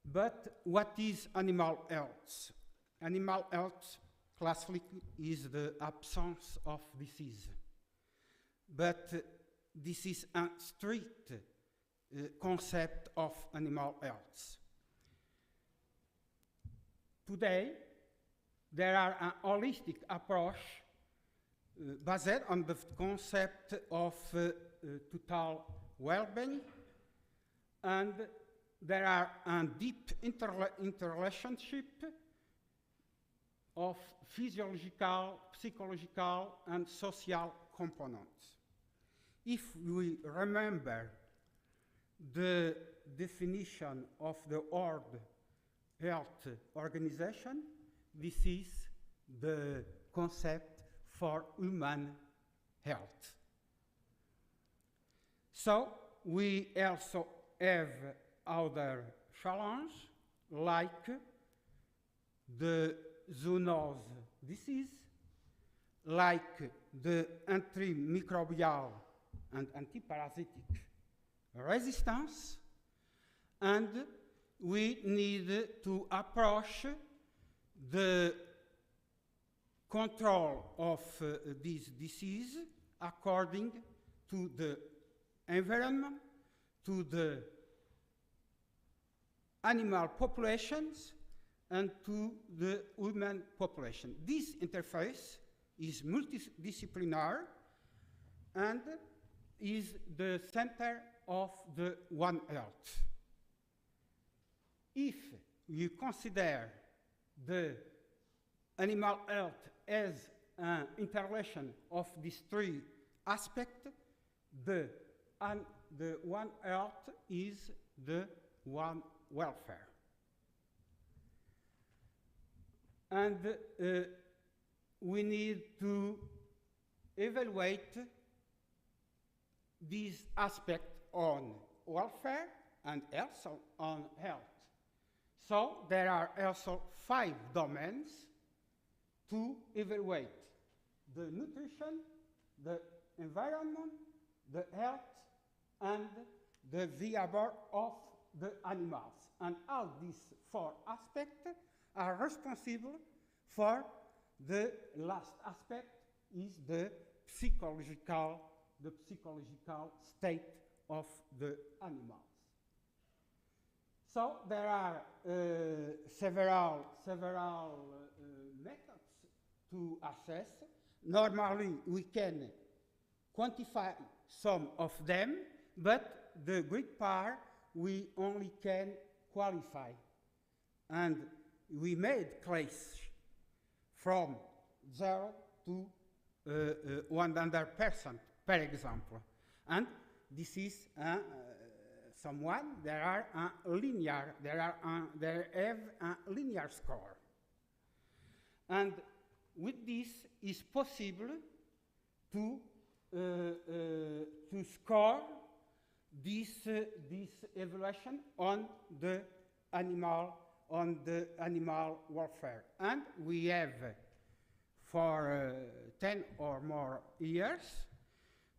But what is animal health? Animal health classically is the absence of disease. But this is a strict concept of animal health. Today, there are an holistic approach based on the concept of total well-being, and there are a deep interrelationship of physiological, psychological, and social components. If we remember the definition of the World Health Organization, this is the concept for human health. So we also have other challenges like the zoonosis disease, like the antimicrobial and antiparasitic resistance, and we need to approach the control of this disease according to the environment, to the animal populations, and to the human population. This interface is multidisciplinary and is the center of the One Health. If you consider the animal health as an interrelation of these three aspects, the One Health is the One Welfare. And we need to evaluate this aspect on welfare and also on health. So there are also 5 domains to evaluate: the nutrition, the environment, the health, and the behavior of the animals. And all these 4 aspects are responsible for the last aspect, is the psychological state of the animals. So there are several methods to assess. Normally we can quantify some of them, but the great part we only can qualify. And we made case from 0 to 100%, per example. And this is someone, there have a linear score. And with this is possible to score this evaluation on the animal welfare. And we have, for 10 or more years,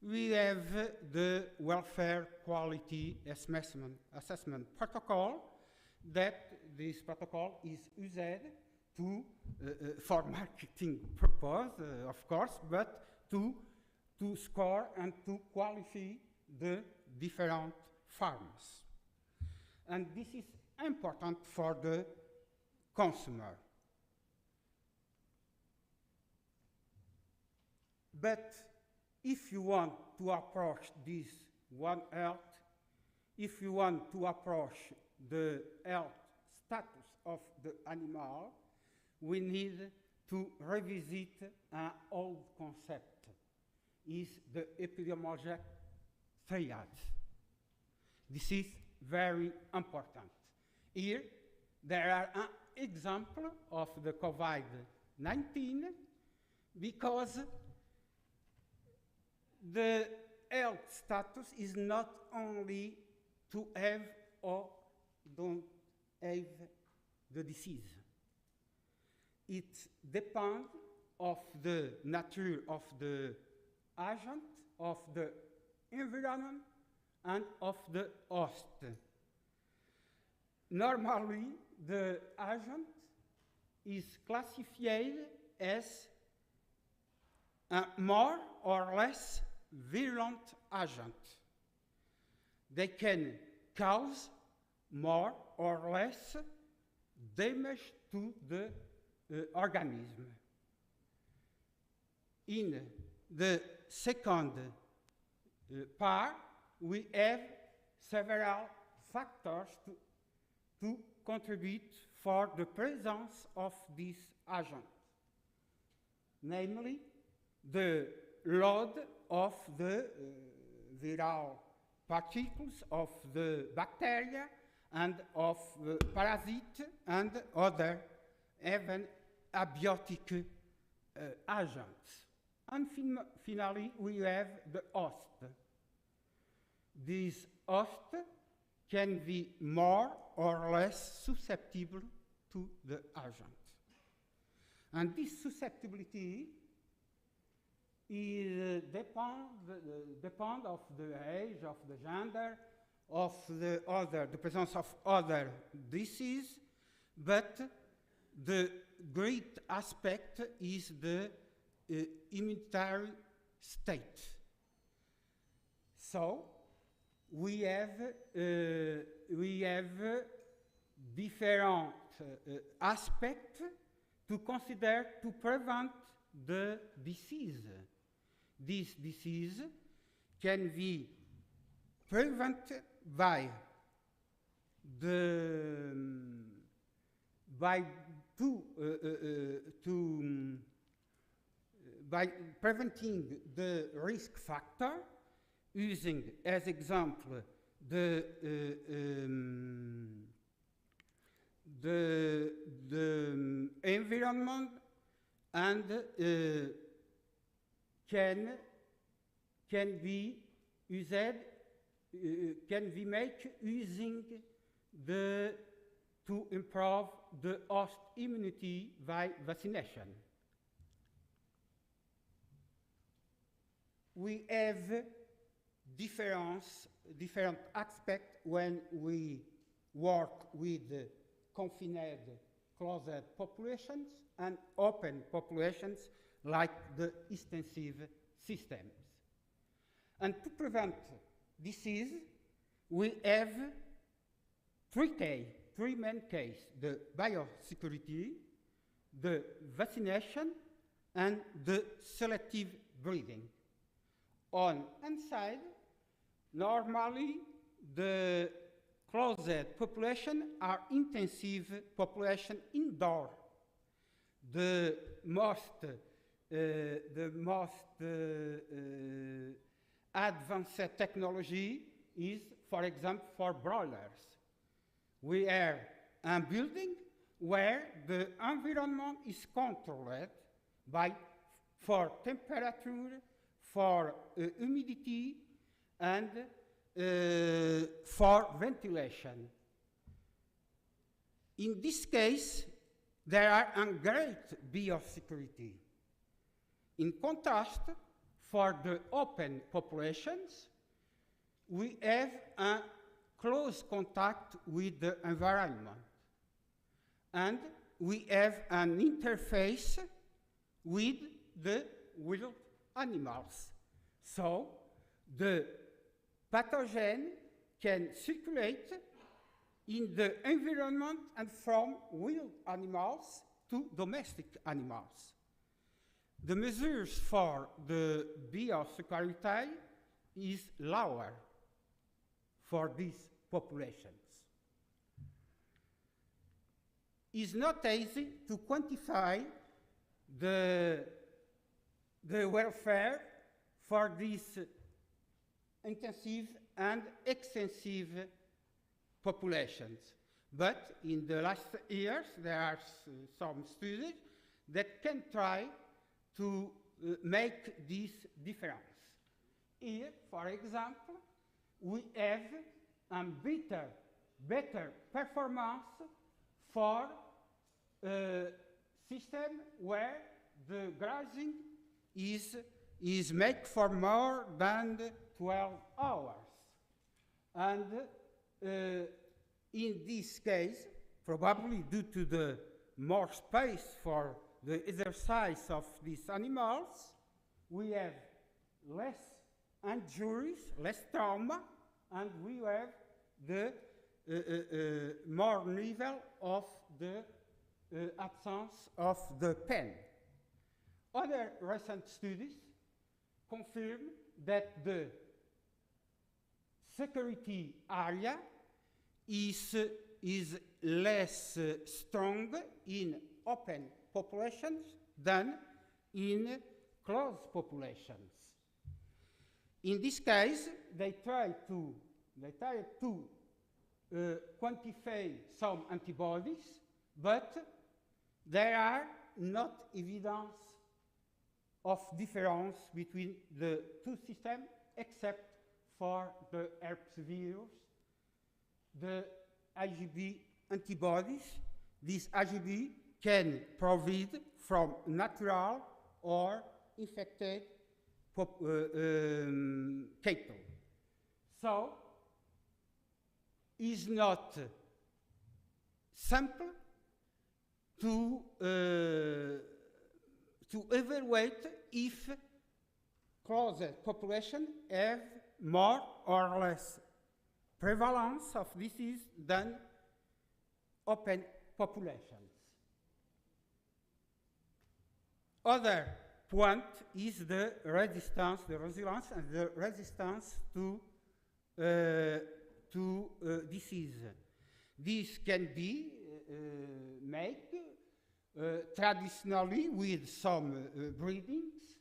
we have the welfare quality assessment protocol, that this protocol is used to, for marketing purpose, of course, but to score and to qualify the different farms. And this is important for the consumer. But if you want to approach this One Health, if you want to approach the health status of the animal, we need to revisit an old concept, is the epidemiologic triad. This is very important. Here, there are an example of the COVID-19, because the health status is not only to have or don't have the disease. It depends of the nature of the agent, of the environment, and of the host. Normally, the agent is classified as a more or less virulent agent. they can cause more or less damage to the organism. In the second part, we have several factors to contribute for the presence of this agent, namely the load of the viral particles of the bacteria and of the parasite and other even abiotic agents. And finally, we have the host. This host can be more or less susceptible to the agent. And this susceptibility is depend of the age, of the gender, of the presence of other disease, but the great aspect is the immunitary state. So we have different aspects to consider to prevent the disease. This disease can be prevented by preventing the risk factor, using as example the environment, and can be used, can be made using to improve the host immunity by vaccination. We have different aspects when we work with confined, closed populations and open populations like the extensive systems. And to prevent disease, we have three main cases: the biosecurity, the vaccination, and the selective breeding. On one side, normally the closed population are intensive population indoor. The most advanced technology is, for example, for broilers. We have a building where the environment is controlled for temperature, for humidity, and for ventilation. In this case, there are a great biosecurity. In contrast, for the open populations, we have a close contact with the environment, and we have an interface with the wild animals. So the pathogen can circulate in the environment and from wild animals to domestic animals. The measures for the biosecurity is lower for these populations. It's not easy to quantify the welfare for these intensive and extensive populations. But in the last years, there are some studies that can try to make this difference. Here, for example, we have a better performance for a system where the grazing is made for more than 12 hours. And in this case, probably due to the more space for the exercise of these animals, we have less injuries, less trauma, and we have the more level of the absence of the pen. Other recent studies confirm that the security area is less strong in open populations than in closed populations. In this case, they try to quantify some antibodies, but there are not evidence of difference between the two systems except for the herpes virus, the IgB antibodies. These IgB can provide from natural or infected cattle. So, it's not simple to evaluate if closed population have more or less prevalence of disease than open populations. Other point is the resistance, the resilience, and the resistance to disease. This can be made traditionally with some breedings,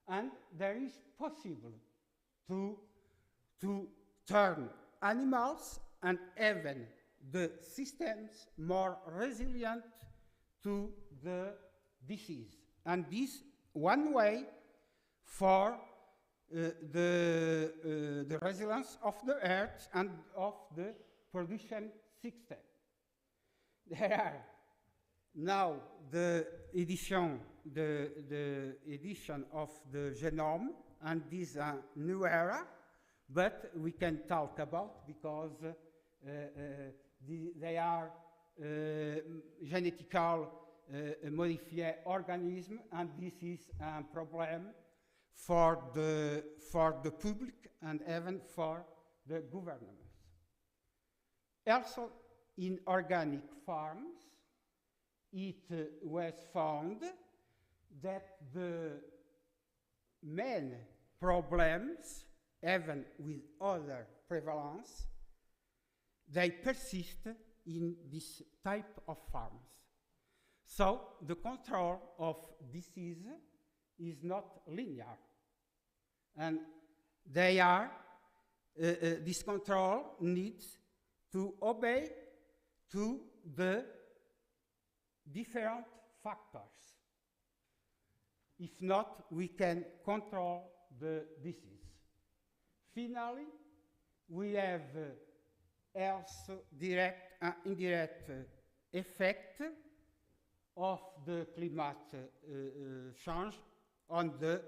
and there is possible to turn animals and even the systems more resilient to the disease. And this one way for the resilience of the earth and of the production system. There are now the edition of the genome, and this is a new era, but we can talk about because they are genetically modified organisms, and this is a problem for the public and even for the governments. Also, in organic farms, it was found that the main problems, even with other prevalence, they persist in this type of farms. So the control of disease is not linear, and they are this control needs to obey to the different factors. If not, we can control the disease. Finally, we have also direct and indirect effect of the climate change on the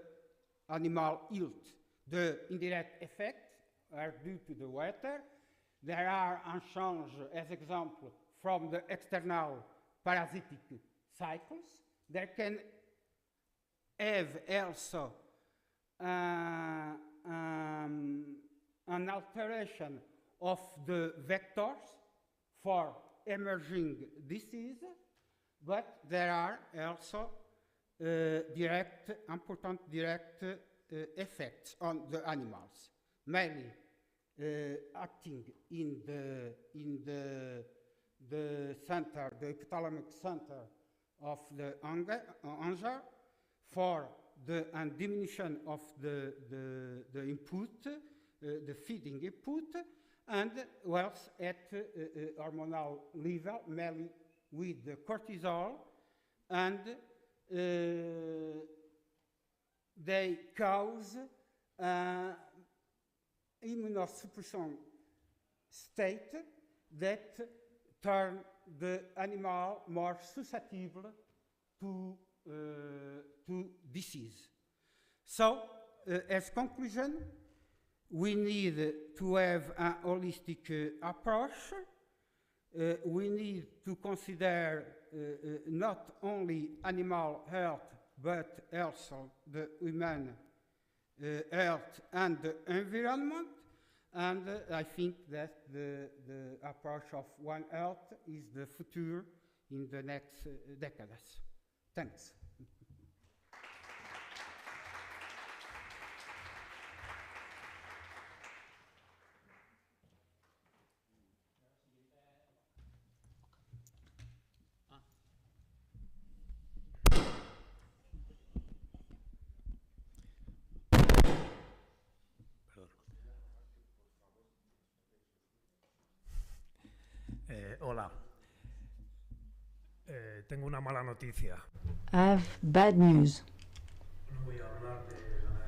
animal yield. The indirect effects are due to the weather. There are a change, as example, from the external parasitic cycles. There can have also an alteration of the vectors for emerging disease, but there are also important direct effects on the animals, mainly acting in the center, the hypothalamic center of the anger for the diminution of the input, the feeding input, and whilst at hormonal level, mainly with the cortisol, and they cause immunosuppression state that turn the animal more susceptible to disease. So, as conclusion, we need to have a holistic approach. We need to consider not only animal health, but also the human health and the environment. And I think that the approach of One Earth is the future in the next decades. Thanks. Hola. Tengo una mala noticia. I have bad news.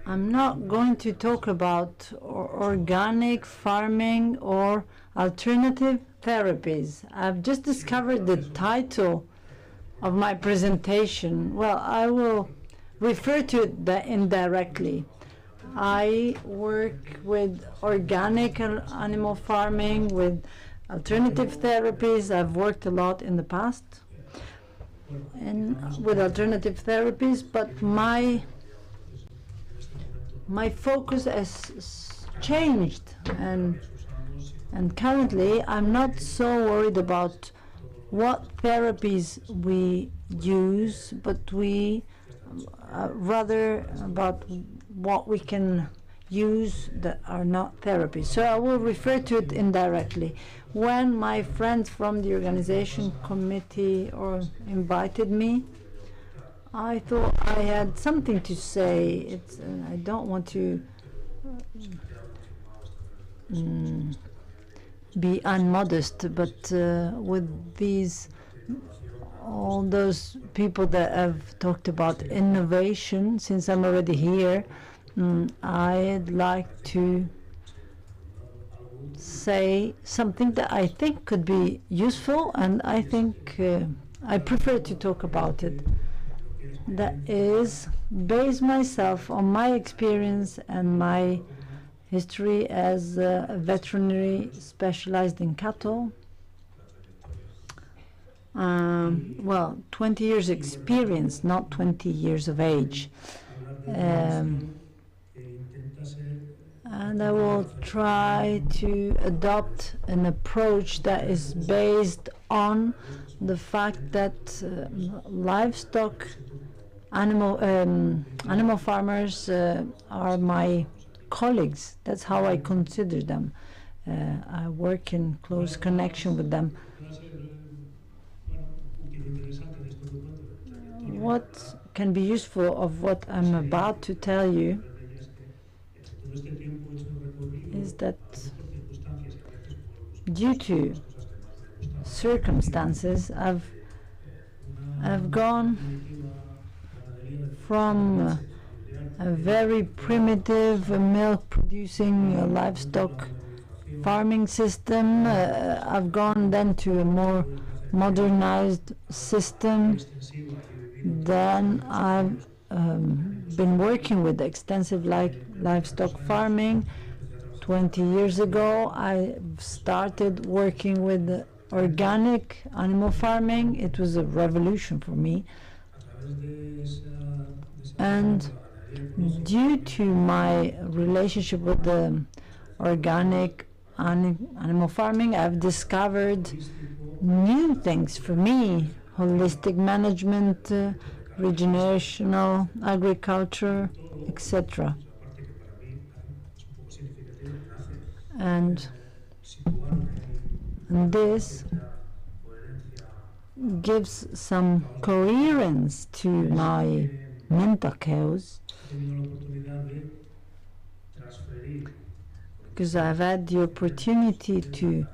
I'm not going to talk about organic farming or alternative therapies. I've just discovered the title of my presentation. Well, I will refer to it indirectly. I work with organic animal farming, with alternative therapies. I've worked a lot in the past with alternative therapies, but my focus has changed, and currently I'm not so worried about what therapies we use, but we rather about what we can use that are not therapies. So I will refer to it indirectly. When my friends from the organization committee invited me, I thought I had something to say. I don't want to be unmodest, but with all those people that have talked about innovation, since I'm already here, I'd like to say something that I think could be useful, and I think I prefer to talk about it. That is, base myself on my experience and my history as a veterinary specialized in cattle. Well, 20 years experience, not 20 years of age. And I will try to adopt an approach that is based on the fact that livestock animal farmers are my colleagues. That's how I consider them. I work in close connection with them. What can be useful of what I'm about to tell you is that due to circumstances, I've gone from a very primitive milk-producing livestock farming system. I've gone then to a more modernized system. Then I've been working with extensive livestock farming. 20 years ago, I started working with organic animal farming. It was a revolution for me. And due to my relationship with the organic animal farming, I've discovered new things for me: holistic management, regenerational agriculture, etc. And this gives some coherence to my mental chaos, because I've had the opportunity to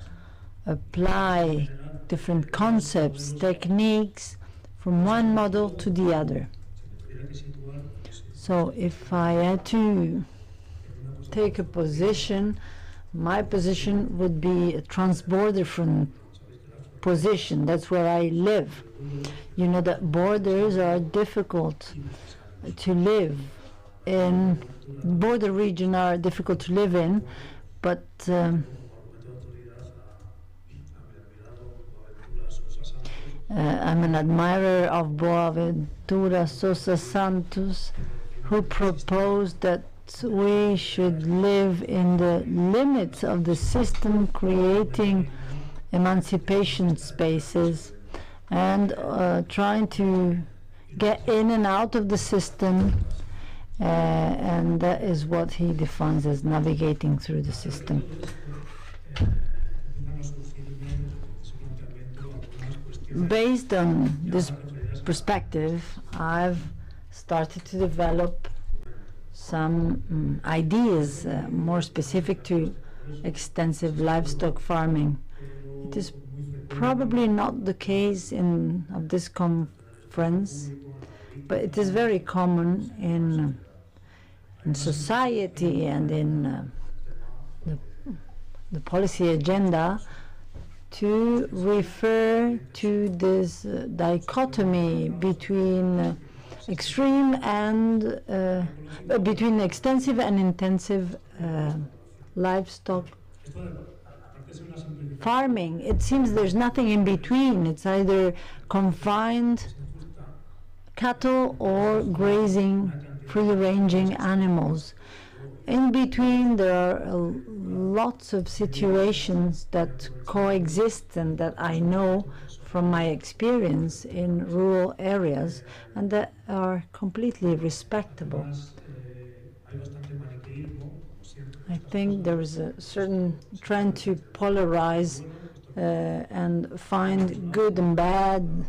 apply different concepts, techniques from one model to the other. So if I had to take a position, my position would be a transborder from position. That's where I live. You know that borders are difficult to live in. Border regions are difficult to live in, but I'm an admirer of Boaventura Sosa Santos, who proposed that we should live in the limits of the system, creating emancipation spaces and trying to get in and out of the system, and that is what he defines as navigating through the system. Based on this perspective, I've started to develop some ideas more specific to extensive livestock farming. It is probably not the case of this conference, but it is very common in society and in the policy agenda to refer to this dichotomy between extreme and between extensive and intensive livestock farming. It seems there's nothing in between. It's either confined cattle or grazing, free-ranging animals. In between, there are lots of situations that coexist and that I know from my experience in rural areas and that are completely respectable. I think there is a certain trend to polarize and find good and bad,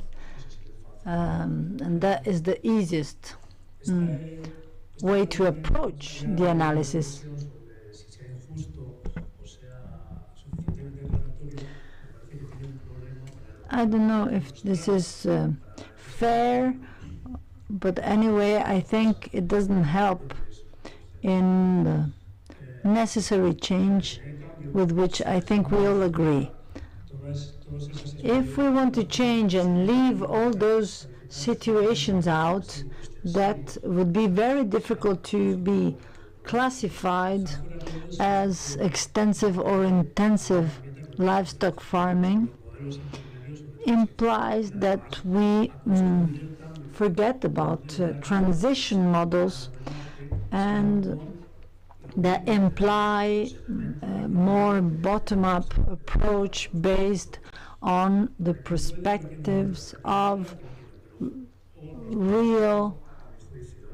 and that is the easiest way to approach the analysis. I don't know if this is fair, but anyway, I think it doesn't help in the necessary change with which I think we all agree. If we want to change and leave all those situations out, that would be very difficult to be classified as extensive or intensive livestock farming. Implies that we forget about transition models and that imply a more bottom-up approach based on the perspectives of real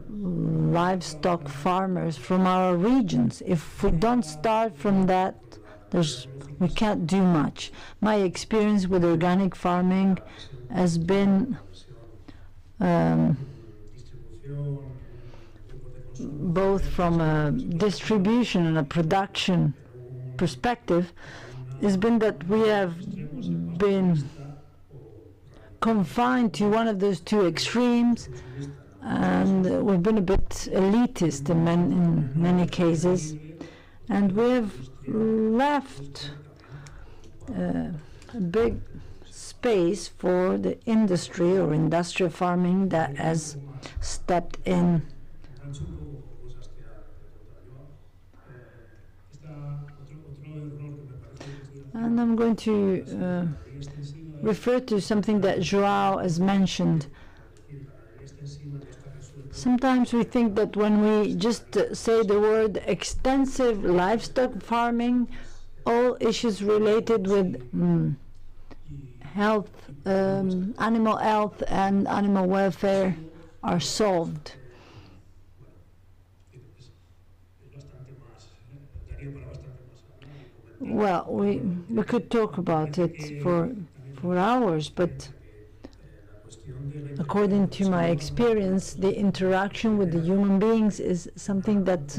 livestock farmers from our regions. If we don't start from that, we can't do much. My experience with organic farming has been both from a distribution and a production perspective, has been that we have been confined to one of those two extremes, and we've been a bit elitist in many cases, and we've left a big space for the industry or industrial farming that has stepped in. And I'm going to refer to something that João has mentioned. Sometimes we think that when we just say the word extensive livestock farming, all issues related with health, animal health and animal welfare are solved. Well, we could talk about it for hours, but according to my experience, the interaction with the human beings is something that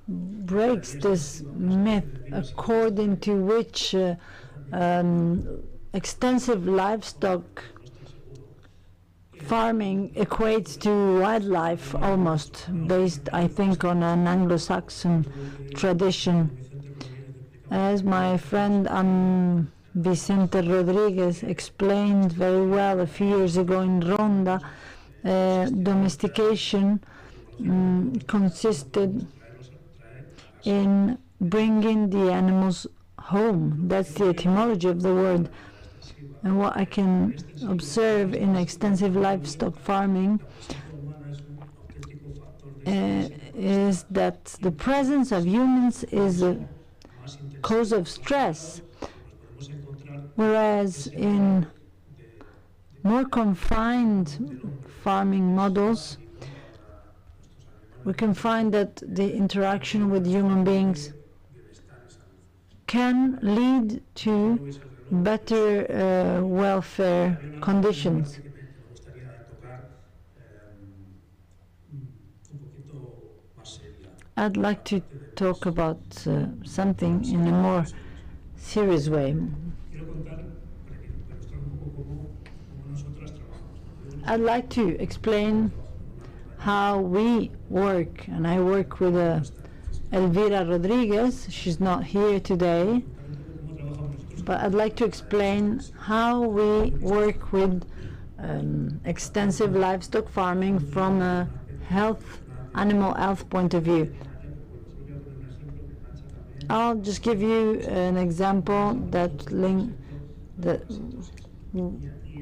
breaks this myth according to which extensive livestock farming equates to wildlife, almost based, I think, on an Anglo-Saxon tradition. As my friend Vicente Rodriguez explained very well a few years ago in Ronda, domestication consisted in bringing the animals home. That's the etymology of the word. And what I can observe in extensive livestock farming is that the presence of humans is a cause of stress, whereas in more confined farming models, we can find that the interaction with human beings can lead to better welfare conditions. I'd like to talk about something in a more serious way. I'd like to explain how we work, and I work with Elvira Rodriguez. She's not here today, but I'd like to explain how we work with extensive livestock farming from a animal health point of view. I'll just give you an example that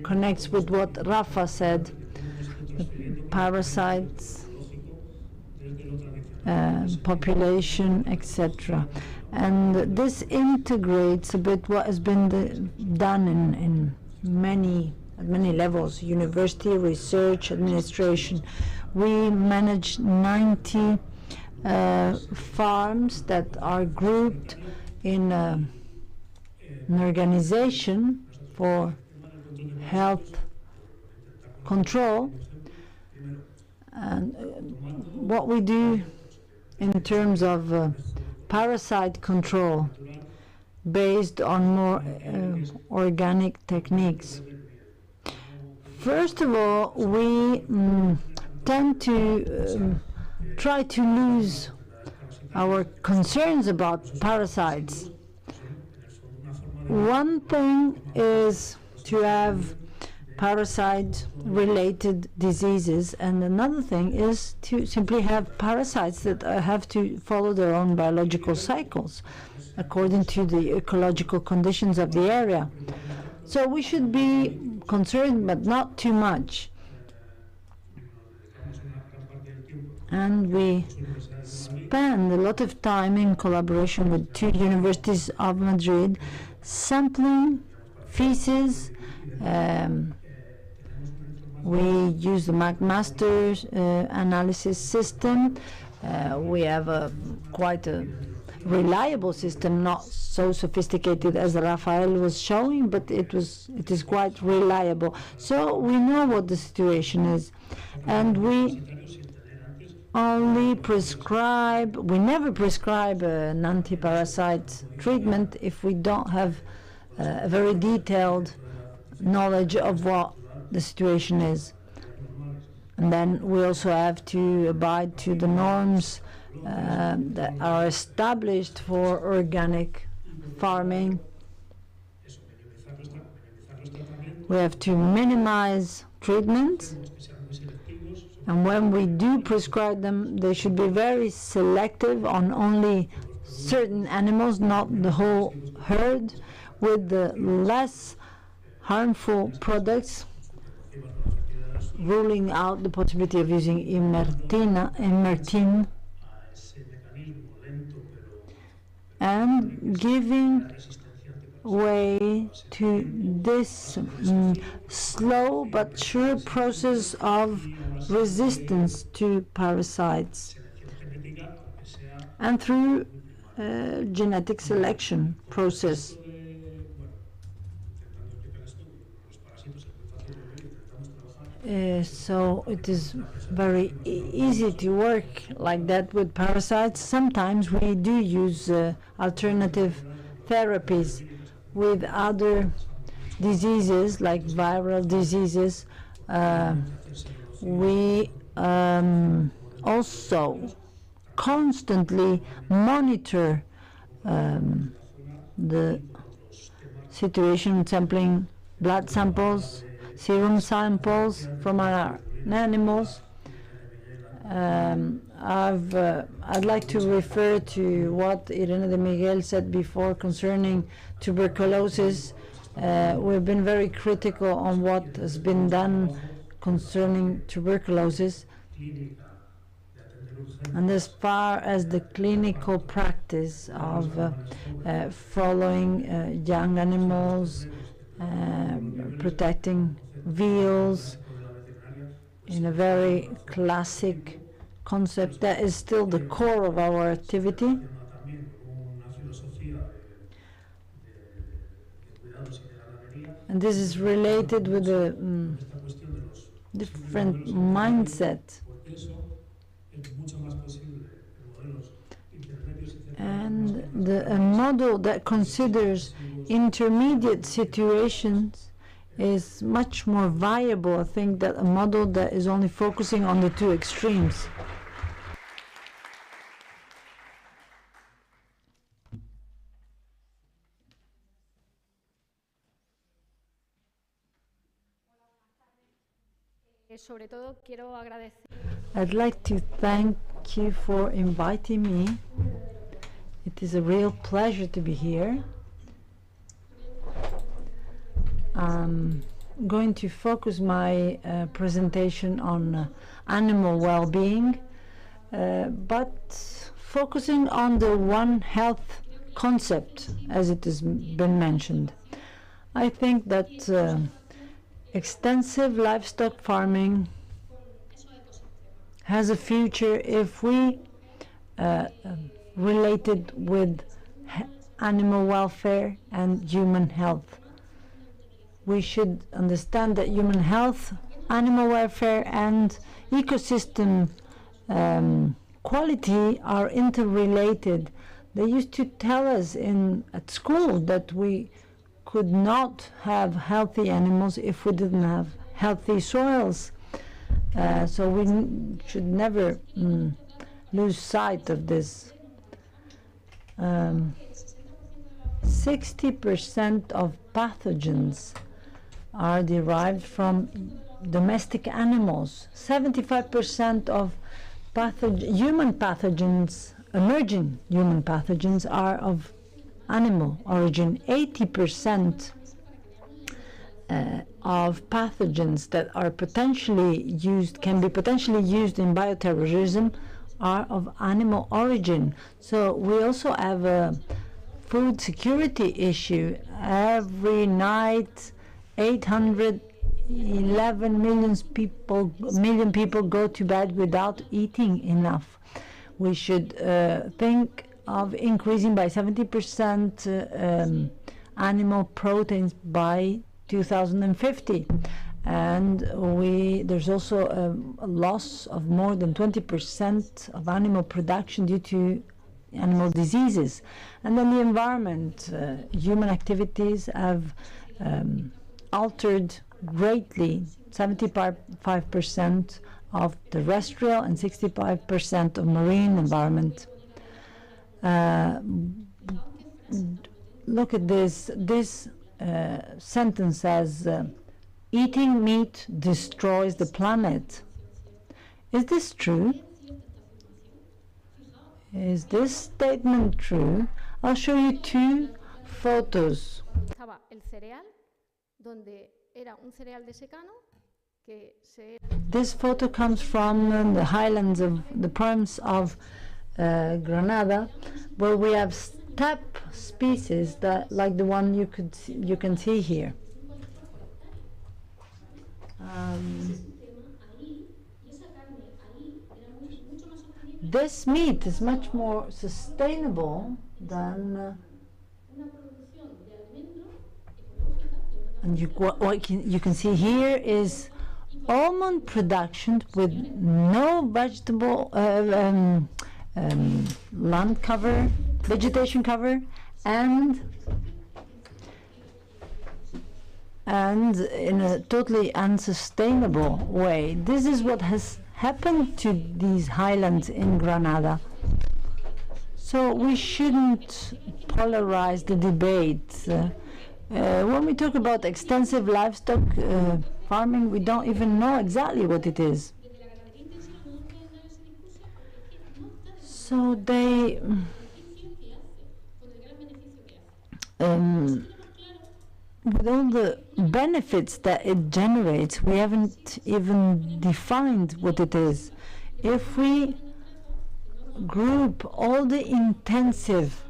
connects with what Rafa said, the parasites, population, etc. And this integrates a bit what has been done at many levels: university, research, administration. We manage 90 farms that are grouped in an organization for health control. And what we do in terms of parasite control based on more organic techniques. First of all, we tend to try to lose our concerns about parasites. One thing is to have parasite-related diseases, and another thing is to simply have parasites that have to follow their own biological cycles according to the ecological conditions of the area. So we should be concerned, but not too much. And we spend a lot of time in collaboration with 2 universities of Madrid sampling feces. We use the McMaster analysis system. We have quite a reliable system, not so sophisticated as Rafael was showing, but it is quite reliable. So we know what the situation is, and we only prescribe, we never prescribe an anti-parasite treatment if we don't have a very detailed knowledge of what the situation is. And then we also have to abide to the norms that are established for organic farming. We have to minimize treatments, and when we do prescribe them, they should be very selective on only certain animals, not the whole herd, with the less harmful products, ruling out the possibility of using imertin, and giving way to this slow but sure process of resistance to parasites, and through genetic selection process. So it is very easy to work like that with parasites. Sometimes we do use alternative therapies with other diseases, like viral diseases. We also constantly monitor the situation, sampling blood samples, serum samples from our animals. I'd like to refer to what Irene de Miguel said before concerning tuberculosis. We've been very critical on what has been done concerning tuberculosis. And as far as the clinical practice of following young animals, protecting veals in a very classic concept that is still the core of our activity. And this is related with a different mindset. And a model that considers intermediate situations is much more viable, I think, than a model that is only focusing on the two extremes. I'd like to thank you for inviting me. It is a real pleasure to be here. I'm going to focus my presentation on animal well-being, but focusing on the One Health concept, as it has been mentioned. I think that extensive livestock farming has a future if we relate it with animal welfare and human health. We should understand that human health, animal welfare, and ecosystem quality are interrelated. They used to tell us at school that we could not have healthy animals if we didn't have healthy soils. So we should never lose sight of this. 60% of pathogens are derived from domestic animals. 75% of human pathogens, emerging human pathogens, are of animal origin. 80% of pathogens that are can be potentially used in bioterrorism are of animal origin. So we also have a food security issue. Every night 811 million people go to bed without eating enough. We should think of increasing by 70% animal proteins by 2050. And there's also a loss of more than 20% of animal production due to animal diseases. And then the environment, human activities have altered greatly 75% of terrestrial and 65% of marine environment. Look at this. This sentence says, eating meat destroys the planet. Is this true? Is this statement true? I'll show you two photos. This photo comes from the highlands of the province of Granada, where we have steppe species that, like the one you can see here. This meat is much more sustainable than and what you can see here is almond production with no vegetable land cover, vegetation cover, and in a totally unsustainable way. This is what has happened to these highlands in Granada. So we shouldn't polarize the debate. When we talk about extensive livestock farming, we don't even know exactly what it is. So they with all the benefits that it generates, we haven't even defined what it is. If we group all the intensive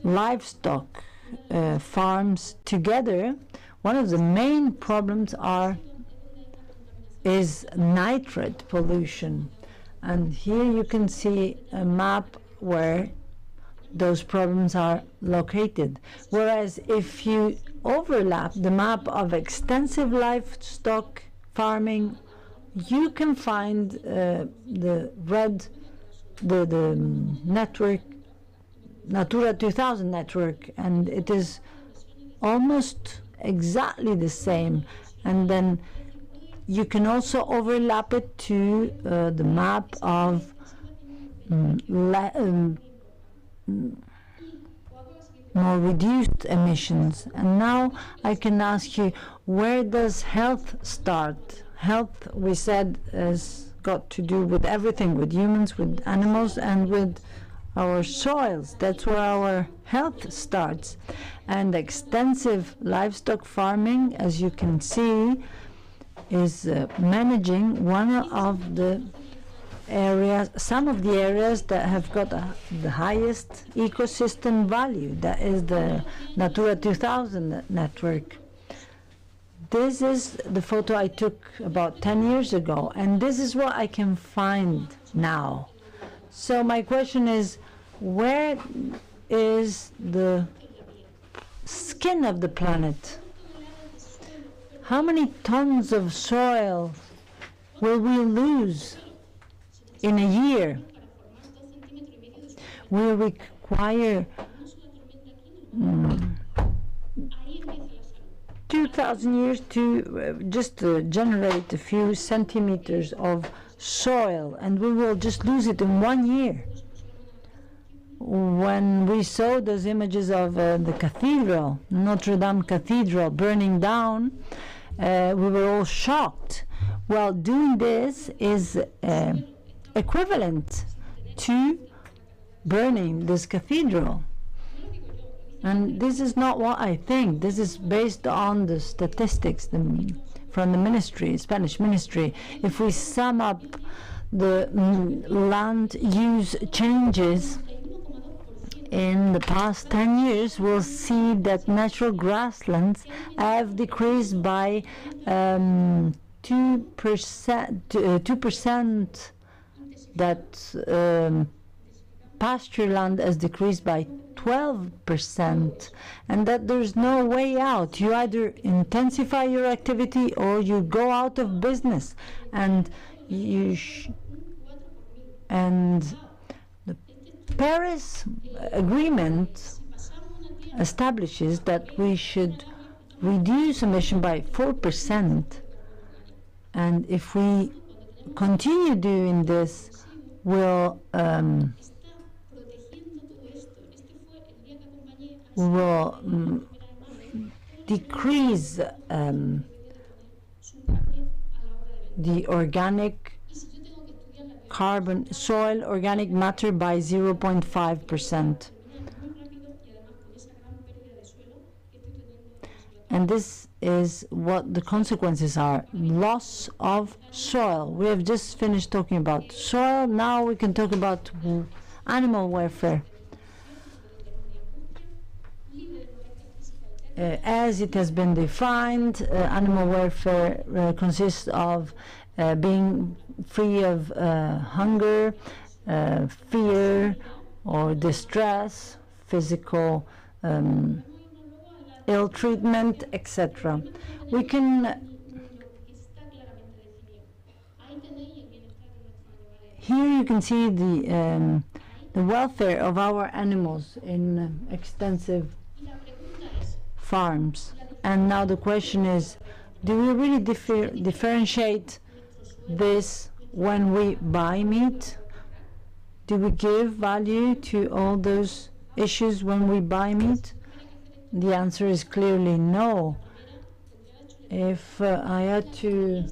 livestock farms together, one of the main problems is nitrate pollution. And here you can see a map where those problems are located. Whereas if you overlap the map of extensive livestock farming, you can find the network, Natura 2000 network, and it is almost exactly the same. And then you can also overlap it to the map of more reduced emissions. And now I can ask you, where does health start? Health, we said, has got to do with everything, with humans, with animals, and with our soils. That's where our health starts. And extensive livestock farming, as you can see, is managing one of the areas, some of the areas that have got the highest ecosystem value. That is the Natura 2000 network. This is the photo I took about 10 years ago, and this is what I can find now. So my question is, where is the skin of the planet? How many tons of soil will we lose in a year? We require 2,000 years to just generate a few centimeters of soil, and we will just lose it in 1 year. When we saw those images of the cathedral, Notre Dame Cathedral, burning down, we were all shocked. Well, doing this is equivalent to burning this cathedral. And this is not what I think. This is based on the statistics from the ministry, Spanish ministry. If we sum up the land use changes in the past 10 years, we'll see that natural grasslands have decreased by 2%. 2%. That pasture land has decreased by 12%, and that there's no way out. You either intensify your activity or you go out of business, and the Paris Agreement establishes that we should reduce emission by 4%, and if we continue doing this, will decrease the organic soil organic matter by 0.5%. And this is what the consequences are: loss of soil. We have just finished talking about soil. Now we can talk about animal welfare. As it has been defined, animal welfare consists of being free of hunger, fear, or distress, physical ill treatment, etc. We can here you can see the welfare of our animals in extensive farms. And now the question is, do we really differentiate this when we buy meat? Do we give value to all those issues when we buy meat? The answer is clearly no. If I had to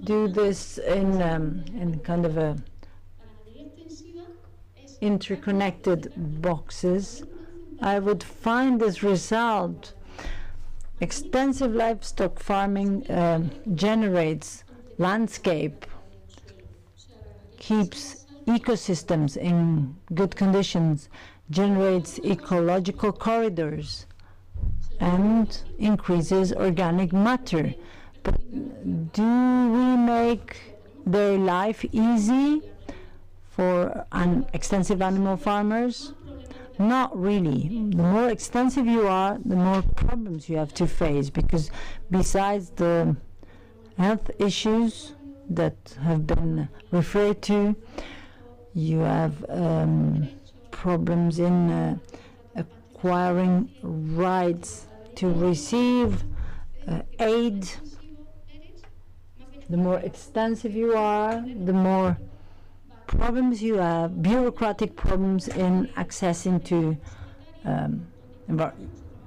do this in kind of a interconnected boxes, I would find this result. Extensive livestock farming generates landscape keeps ecosystems in good conditions, generates ecological corridors, and increases organic matter. But do we make their life easy for extensive animal farmers? Not really. The more extensive you are, the more problems you have to face, because besides the health issues that have been referred to, you have problems in acquiring rights to receive aid. The more extensive you are, the more problems you have, bureaucratic problems in accessing to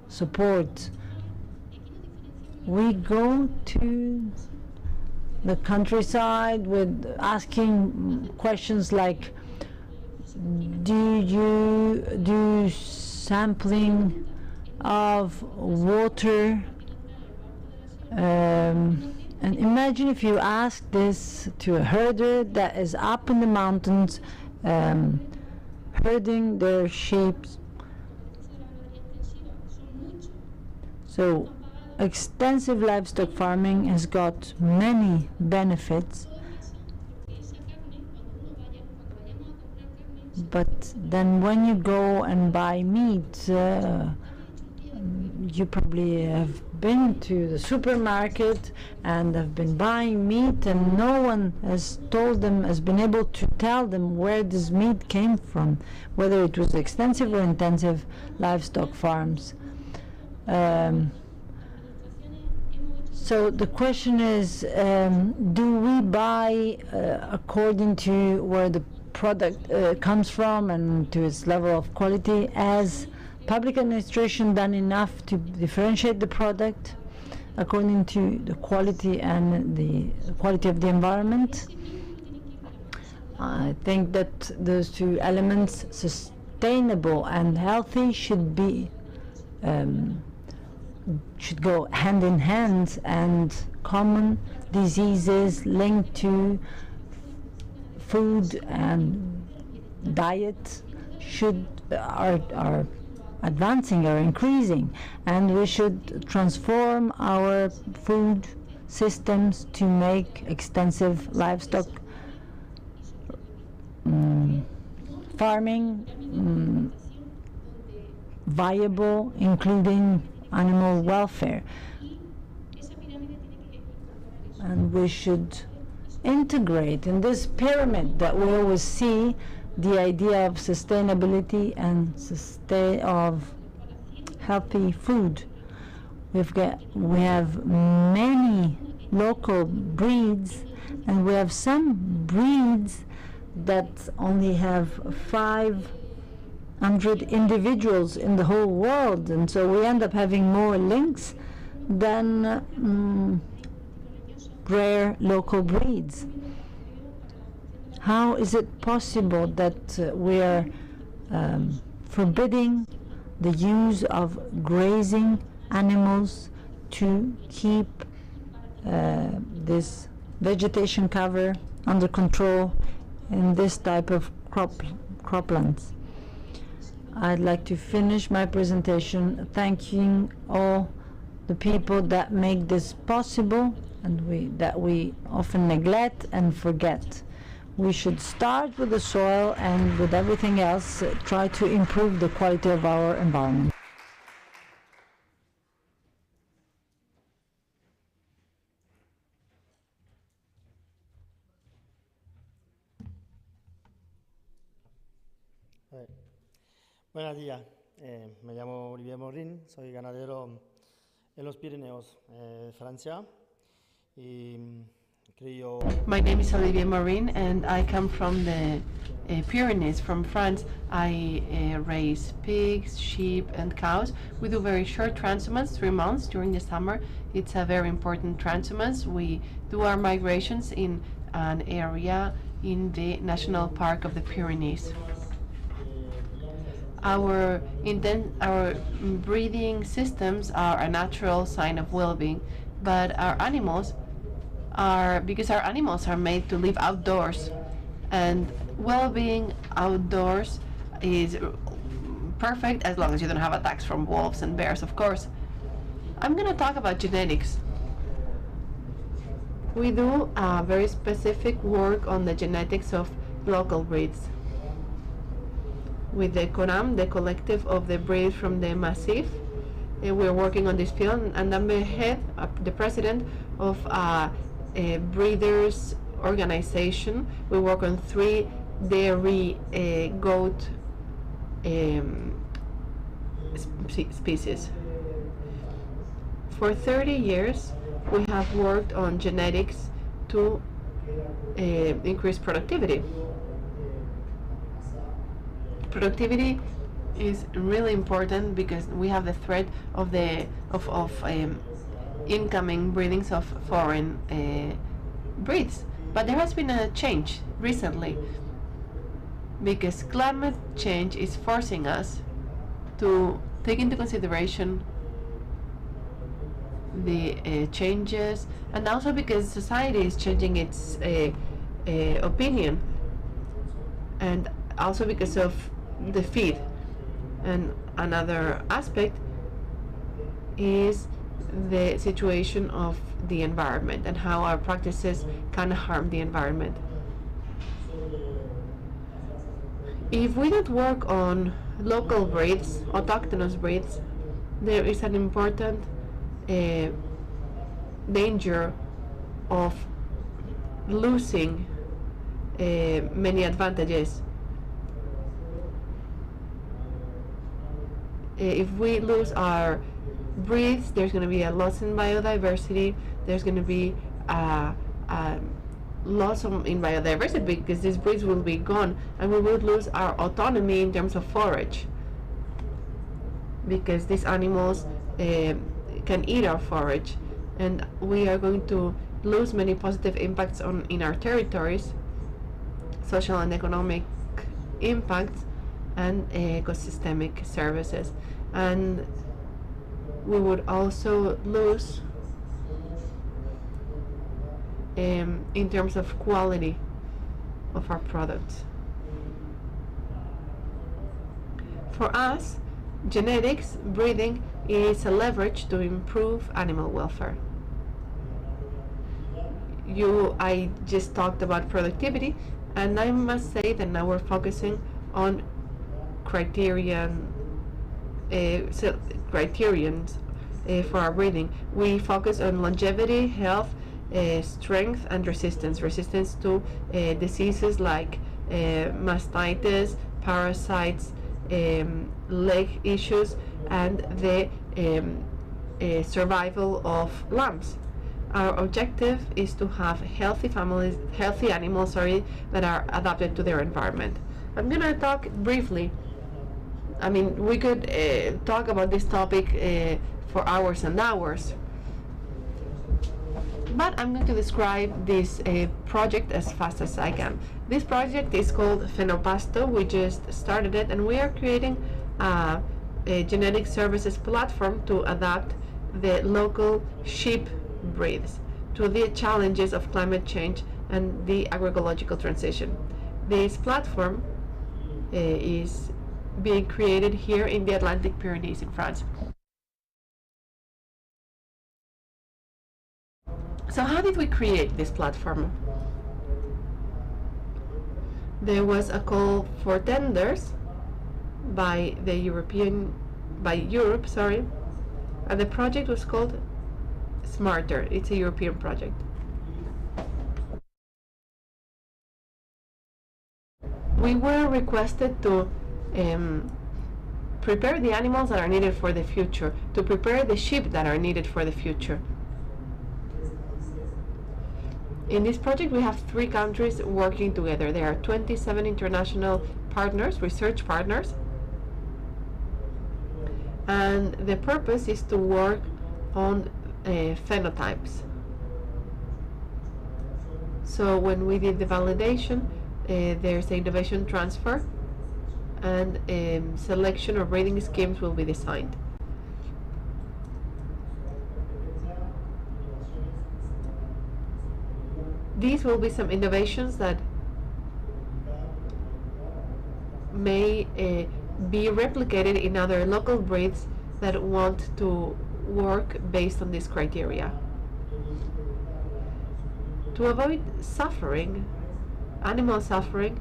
support. We go to the countryside with asking questions like, do you do sampling of water? And imagine if you ask this to a herder that is up in the mountains herding their sheep. So extensive livestock farming has got many benefits, but then when you go and buy meat, you probably have been to the supermarket and have been buying meat, and no one has been able to tell them where this meat came from, whether it was extensive or intensive livestock farms. So the question is, do we buy according to where the product comes from and to its level of quality? Has public administration done enough to differentiate the product according to the quality and the quality of the environment? I think that those two elements, sustainable and healthy, should go hand in hand, and common diseases linked to food and diet are advancing, are increasing, and we should transform our food systems to make extensive livestock farming viable, including animal welfare. And we should integrate in this pyramid that we always see the idea of sustainability and of healthy food. We have many local breeds, and we have some breeds that only have 500 individuals in the whole world, and so we end up having more lynx than rare local breeds. How is it possible that we are forbidding the use of grazing animals to keep this vegetation cover under control in this type of croplands? I'd like to finish my presentation thanking all the people that make this possible and that we often neglect and forget. We should start with the soil, and with everything else try to improve the quality of our environment. Buenos días, me llamo Olivier Morin, soy ganadero en los Pirineos, Francia, y crío... My name is Olivier Morin and I come from the Pyrenees, from France. I raise pigs, sheep and cows. We do very short transhumance, 3 months during the summer. It's a very important transhumance. We do our migrations in an area in the National Park of the Pyrenees. Our breeding systems are a natural sign of well-being, but because our animals are made to live outdoors, And well-being outdoors is perfect as long as you don't have attacks from wolves and bears, of course. I'm going to talk about genetics. We do very specific work on the genetics of local breeds. With the CONAM, the collective of the breeds from the Massif, we're working on this field, and I'm the head, the president of a breeders organization. We work on 3 dairy goat species. For 30 years, we have worked on genetics to increase productivity. Productivity is really important because we have the threat of incoming breedings of foreign breeds. But there has been a change recently because climate change is forcing us to take into consideration the changes, and also because society is changing its opinion, and also because of the feed. And another aspect is the situation of the environment and how our practices can harm the environment. If we don't work on local breeds, autochthonous breeds, there is an important danger of losing many advantages. If we lose our breeds, there's going to be a loss in biodiversity, there's going to be a loss in biodiversity because these breeds will be gone, and we will lose our autonomy in terms of forage because these animals can eat our forage, and we are going to lose many positive impacts in our territories, social and economic impacts, and ecosystemic services. And we would also lose in terms of quality of our products. For us, genetics, breeding, is a leverage to improve animal welfare. I just talked about productivity, and I must say that now we're focusing on criterions for our breeding. We focus on longevity, health, strength, and resistance to diseases like mastitis, parasites, leg issues, and the survival of lambs. Our objective is to have healthy animals that are adapted to their environment. I'm going to talk briefly. I mean, we could talk about this topic for hours and hours, but I'm going to describe this project as fast as I can. This project is called Fenopasto. We just started it, and we are creating a genetic services platform to adapt the local sheep breeds to the challenges of climate change and the agroecological transition. This platform is being created here in the Atlantic Pyrenees in France. So how did we create this platform? There was a call for tenders by Europe, and the project was called Smarter. It's a European project. We were requested to prepare the animals that are needed for the future, to prepare the sheep that are needed for the future. In this project, we have 3 countries working together. There are 27 international partners, research partners, and the purpose is to work on phenotypes. So when we did the validation, there's the innovation transfer, and selection of breeding schemes will be designed. These will be some innovations that may be replicated in other local breeds that want to work based on this criteria. To avoid suffering, animal suffering,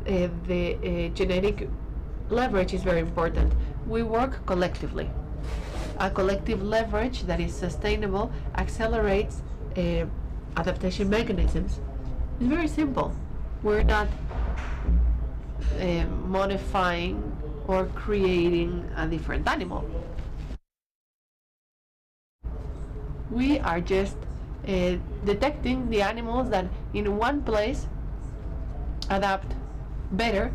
the genetic leverage is very important. We work collectively. A collective leverage that is sustainable accelerates adaptation mechanisms. It's very simple. We're not modifying or creating a different animal. We are just detecting the animals that in one place adapt better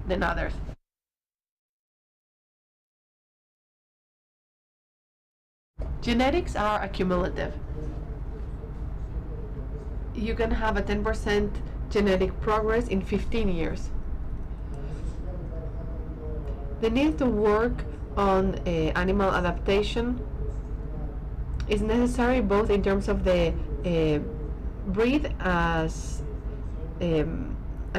than others. Genetics are accumulative. You can have a 10% genetic progress in 15 years. The need to work on animal adaptation is necessary both in terms of the breed as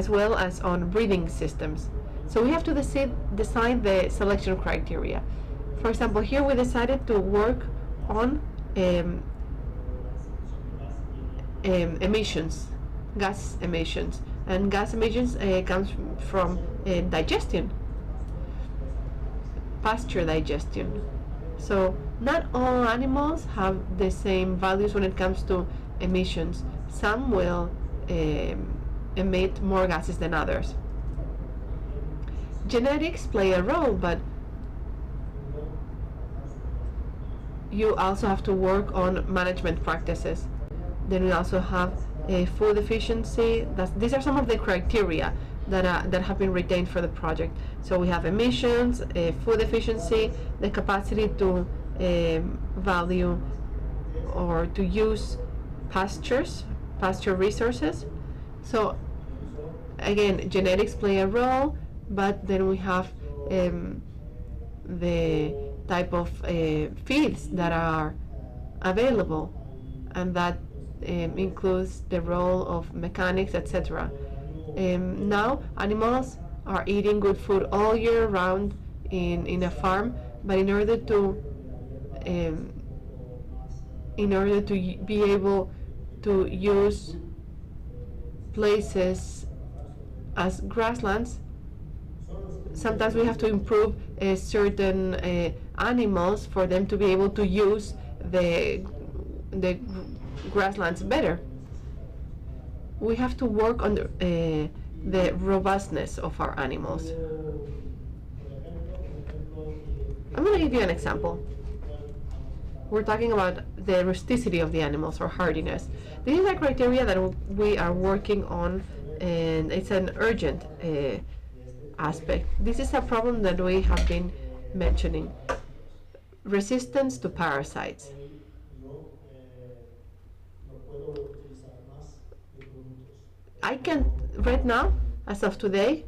well as on breeding systems. So we have to decide the selection criteria. For example, here we decided to work on emissions, gas emissions, and gas emissions comes from digestion, pasture digestion. So not all animals have the same values when it comes to emissions. Some will emit more gases than others. Genetics play a role, but you also have to work on management practices. Then we also have food efficiency. These are some of the criteria that have been retained for the project. So we have emissions, food efficiency, the capacity to value or to use pasture resources. So again, genetics play a role, but then we have the type of feeds that are available, and that includes the role of mechanics, etc. Now animals are eating good food all year round in a farm, but in order to be able to use places as grasslands, sometimes we have to improve certain animals for them to be able to use the grasslands better. We have to work on the robustness of our animals. I'm going to give you an example. We're talking about the rusticity of the animals, or hardiness. This is a criteria that we are working on, and it's an urgent aspect. This is a problem that we have been mentioning. Resistance to parasites. I can, right now, as of today,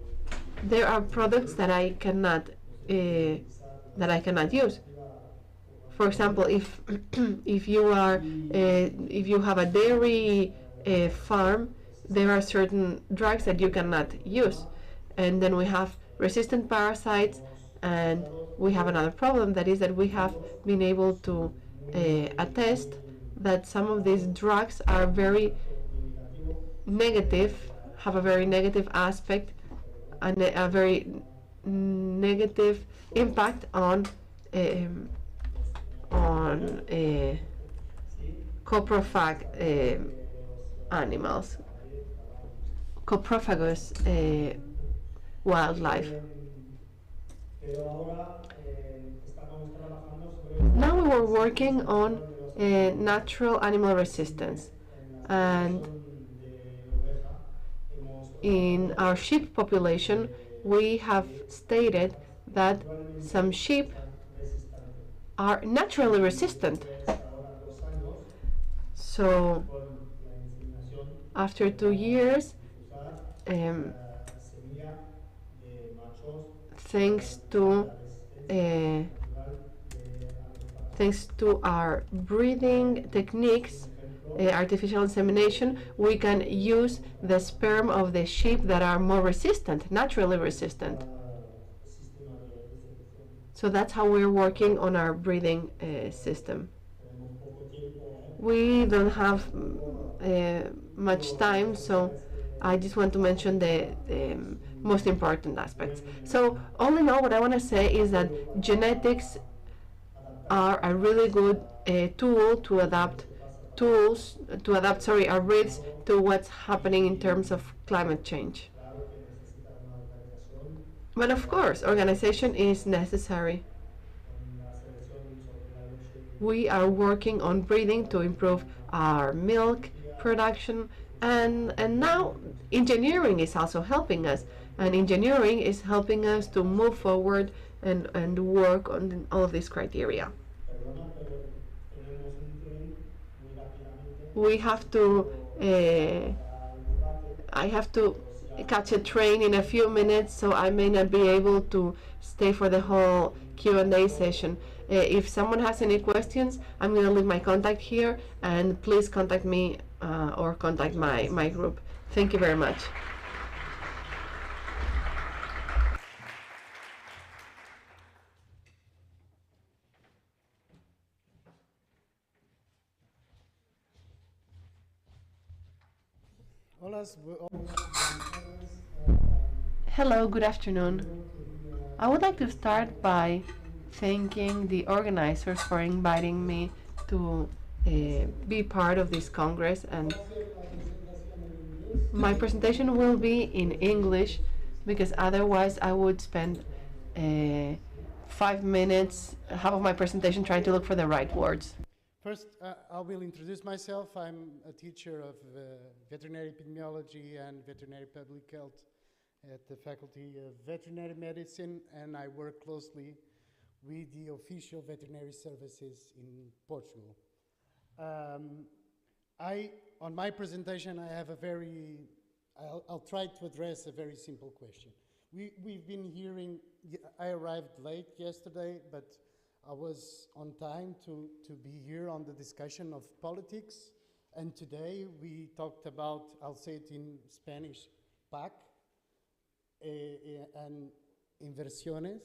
there are products that I cannot use. For example, if you have a dairy farm, there are certain drugs that you cannot use. And then we have resistant parasites, and we have another problem, that is that we have been able to attest that some of these drugs are very negative, have a very negative aspect, and a very negative impact on coprophag animals, coprophagous wildlife. Now we were working on natural animal resistance, and in our sheep population we have stated that some sheep are naturally resistant. So after 2 years, thanks to our breeding techniques, artificial insemination, we can use the sperm of the sheep that are more resistant, naturally resistant. So that's how we're working on our breeding system. We don't have much time, so I just want to mention the most important aspects. So all in all, what I want to say is that genetics are a really good tool to adapt our breeds to what's happening in terms of climate change. But of course, organization is necessary. We are working on breeding to improve our milk production, and now engineering is also helping us, and engineering is helping us to move forward and work on all of these criteria. We have to I have to catch a train in a few minutes, so I may not be able to stay for the whole Q&A session. If someone has any questions, I'm going to leave my contact here, and please contact me or contact my group. Thank you very much. Hello, good afternoon. I would like to start by thanking the organizers for inviting me to be part of this Congress, and my presentation will be in English because otherwise I would spend 5 minutes, half of my presentation, trying to look for the right words. First, I will introduce myself. I'm a teacher of veterinary epidemiology and veterinary public health at the Faculty of Veterinary Medicine, and I work closely with the official veterinary services in Portugal. On my presentation, I have I'll try to address a very simple question. We've been hearing, I arrived late yesterday, but I was on time to be here on the discussion of politics, and today we talked about, I'll say it in Spanish, PAC, and inversiones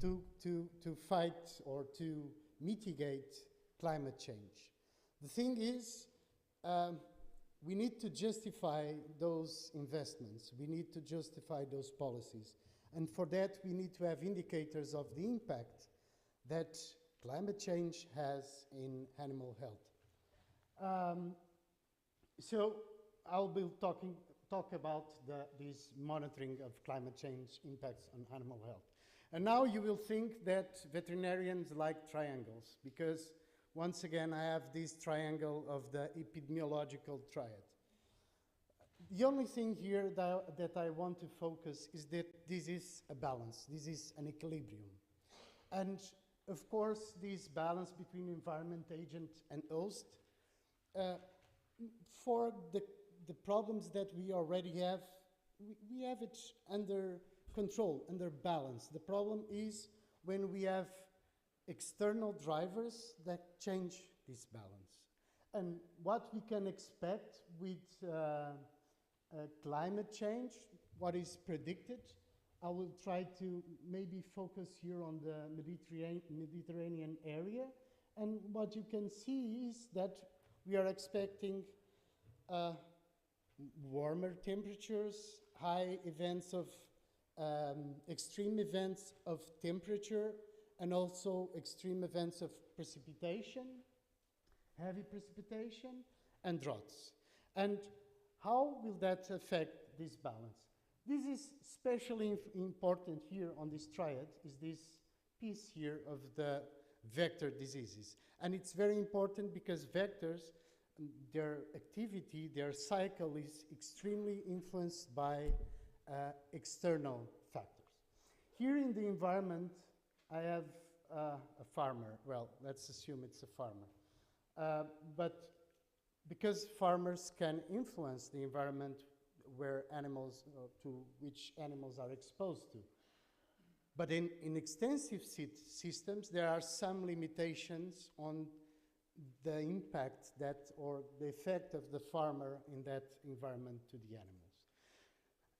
to fight or to mitigate climate change. The thing is, we need to justify those investments. We need to justify those policies. And for that, we need to have indicators of the impact that climate change has in animal health. So I'll be talk about this monitoring of climate change impacts on animal health. And now you will think that veterinarians like triangles, because once again, I have this triangle of the epidemiological triad. The only thing here that I want to focus is that this is a balance, this is an equilibrium. And of course, this balance between environment, agent, and host, for the problems that we already have, we have it under control, under balance. The problem is when we have external drivers that change this balance. And what we can expect with climate change, what is predicted, I will try to maybe focus here on the Mediterranean area. And what you can see is that we are expecting warmer temperatures, high events of extreme events of temperature, and also extreme events of precipitation, heavy precipitation, and droughts. And how will that affect this balance? This is especially important here on this triad, is this piece here of the vector diseases. And it's very important because vectors, their activity, their cycle is extremely influenced by external factors. Here in the environment, I have a farmer. Well, let's assume it's a farmer. But because farmers can influence the environment where animals, to which animals are exposed to. But in extensive systems, there are some limitations on the impact that, or the effect of the farmer in that environment to the animals.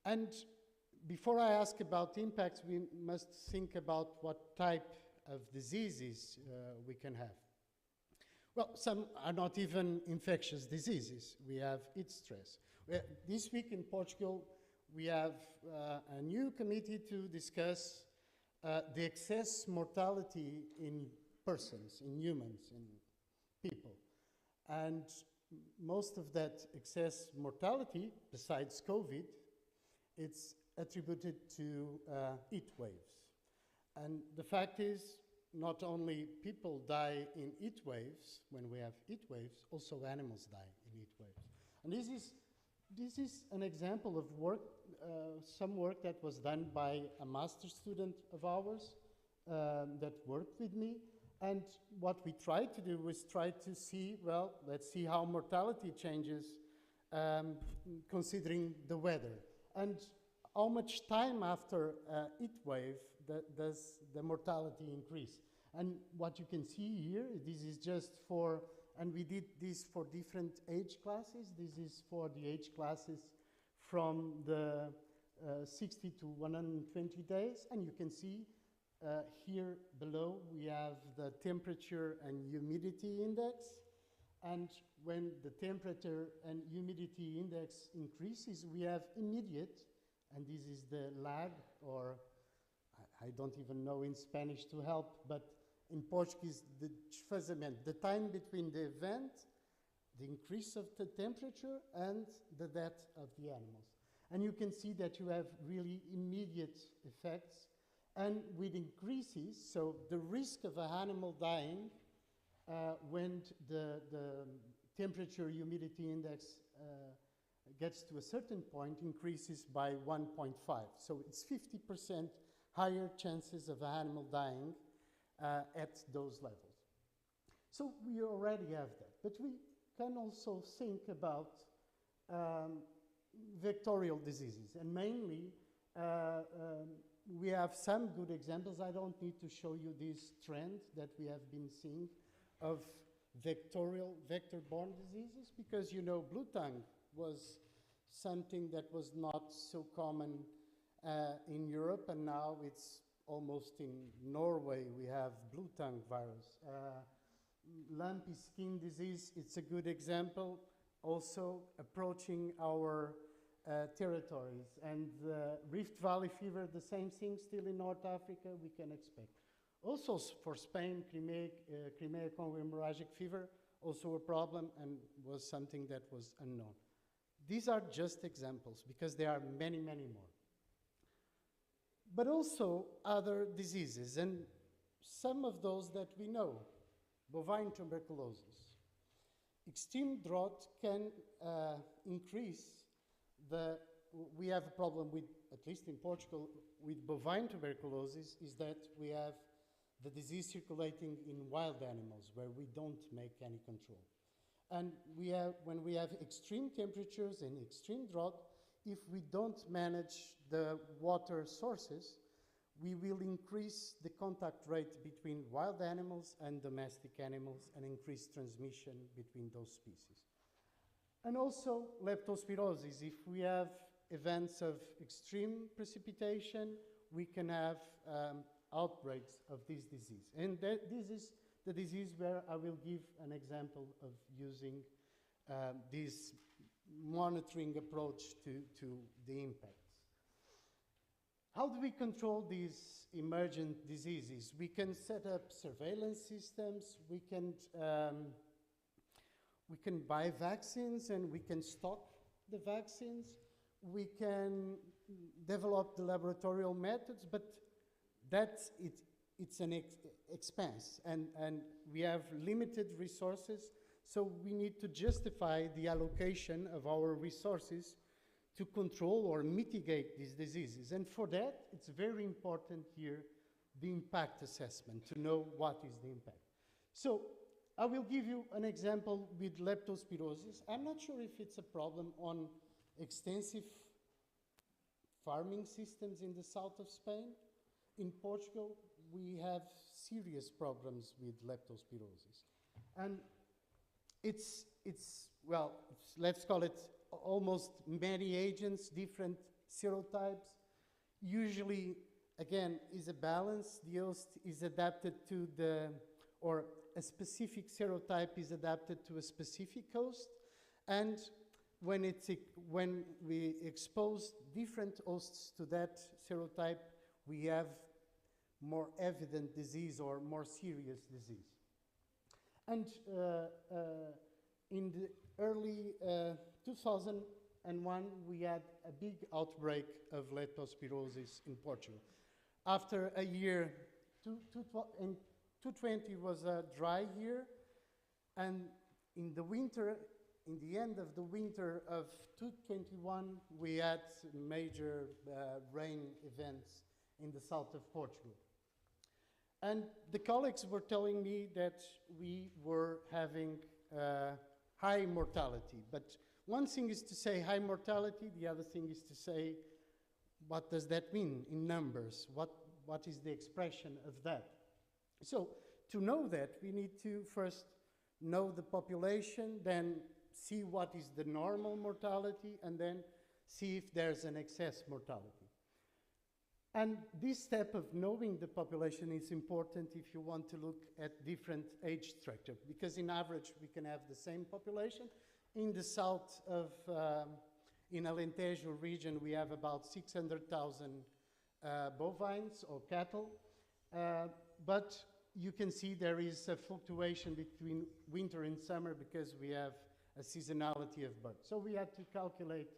And before I ask about impacts, we must think about what type of diseases we can have. Well, some are not even infectious diseases. We have heat stress. This week in Portugal, we have a new committee to discuss the excess mortality in persons, in humans, in people. And most of that excess mortality, besides COVID, it's attributed to heat waves. And the fact is, not only people die in heat waves, when we have heat waves, also animals die in heat waves. And this is an example of work, some work that was done by a master's student of ours that worked with me. And what we tried to do was try to see, well, let's see how mortality changes considering the weather. And how much time after a heat wave does the mortality increase? And what you can see here, this is just for, and we did this for different age classes. This is for the age classes from the 60 to 120 days. And you can see here below, we have the temperature and humidity index. And when the temperature and humidity index increases, we have immediate, and this is the lag, or I don't even know in Spanish to help, but in Portuguese, the desfazamento, the time between the event, the increase of the temperature, and the death of the animals. And you can see that you have really immediate effects. And with increases, so the risk of an animal dying when the temperature humidity index gets to a certain point increases by 1.5. So it's 50% higher chances of an animal dying at those levels. So we already have that, but we can also think about vectorial diseases, and mainly we have some good examples. I don't need to show you this trend that we have been seeing of vector-borne diseases, because you know blue tongue was something that was not so common in Europe, and now it's almost in Norway we have blue tongue virus. Lumpy skin disease, it's a good example, also approaching our territories. And Rift Valley fever, the same thing, still in North Africa, we can expect. Also for Spain, Crimea Congo hemorrhagic fever, also a problem, and was something that was unknown. These are just examples, because there are many, many more. But also other diseases, and some of those that we know. Bovine tuberculosis. Extreme drought can increase we have a problem with, at least in Portugal, with bovine tuberculosis, is that we have the disease circulating in wild animals where we don't make any control. And when we have extreme temperatures and extreme drought, if we don't manage the water sources, we will increase the contact rate between wild animals and domestic animals and increase transmission between those species. And also leptospirosis. If we have events of extreme precipitation, we can have outbreaks of this disease. And this is the disease where I will give an example of using this monitoring approach to the impacts. How do we control these emergent diseases? We can set up surveillance systems, we can buy vaccines and we can stock the vaccines, we can develop the laboratorial methods, but it's an expense, and we have limited resources, so we need to justify the allocation of our resources to control or mitigate these diseases. And for that, it's very important here, the impact assessment, to know what is the impact. So I will give you an example with leptospirosis. I'm not sure if it's a problem on extensive farming systems in the south of Spain. In Portugal, we have serious problems with leptospirosis. And let's call it almost many agents, different serotypes. Usually, again, is a balance. The host is adapted to or a specific serotype is adapted to a specific host. And when we expose different hosts to that serotype, we have more evident disease or more serious disease. And in the early 2001, we had a big outbreak of leptospirosis in Portugal. After a year, 2020 was a dry year, and in the end of the winter of 2021, we had major rain events in the south of Portugal. And the colleagues were telling me that we were having high mortality. But one thing is to say high mortality, the other thing is to say, what does that mean in numbers? What is the expression of that? So to know that, we need to first know the population, then see what is the normal mortality, and then see if there's an excess mortality. And this step of knowing the population is important if you want to look at different age structure, because in average we can have the same population. In the south of, in Alentejo region, we have about 600,000 bovines or cattle, but you can see there is a fluctuation between winter and summer because we have a seasonality of birth. So we had to calculate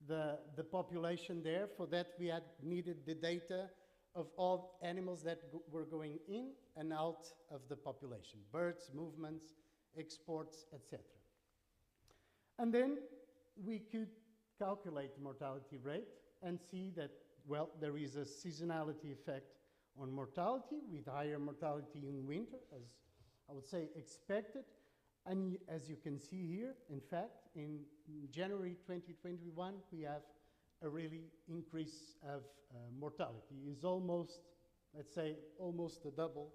the population there. For that, we had needed the data of all animals that were going in and out of the population, birds, movements, exports, etc. And then we could calculate the mortality rate and see that, well, there is a seasonality effect on mortality, with higher mortality in winter, as I would say expected. And as you can see here, in fact, in January 2021, we have a really increase of mortality. It's almost, let's say, almost the double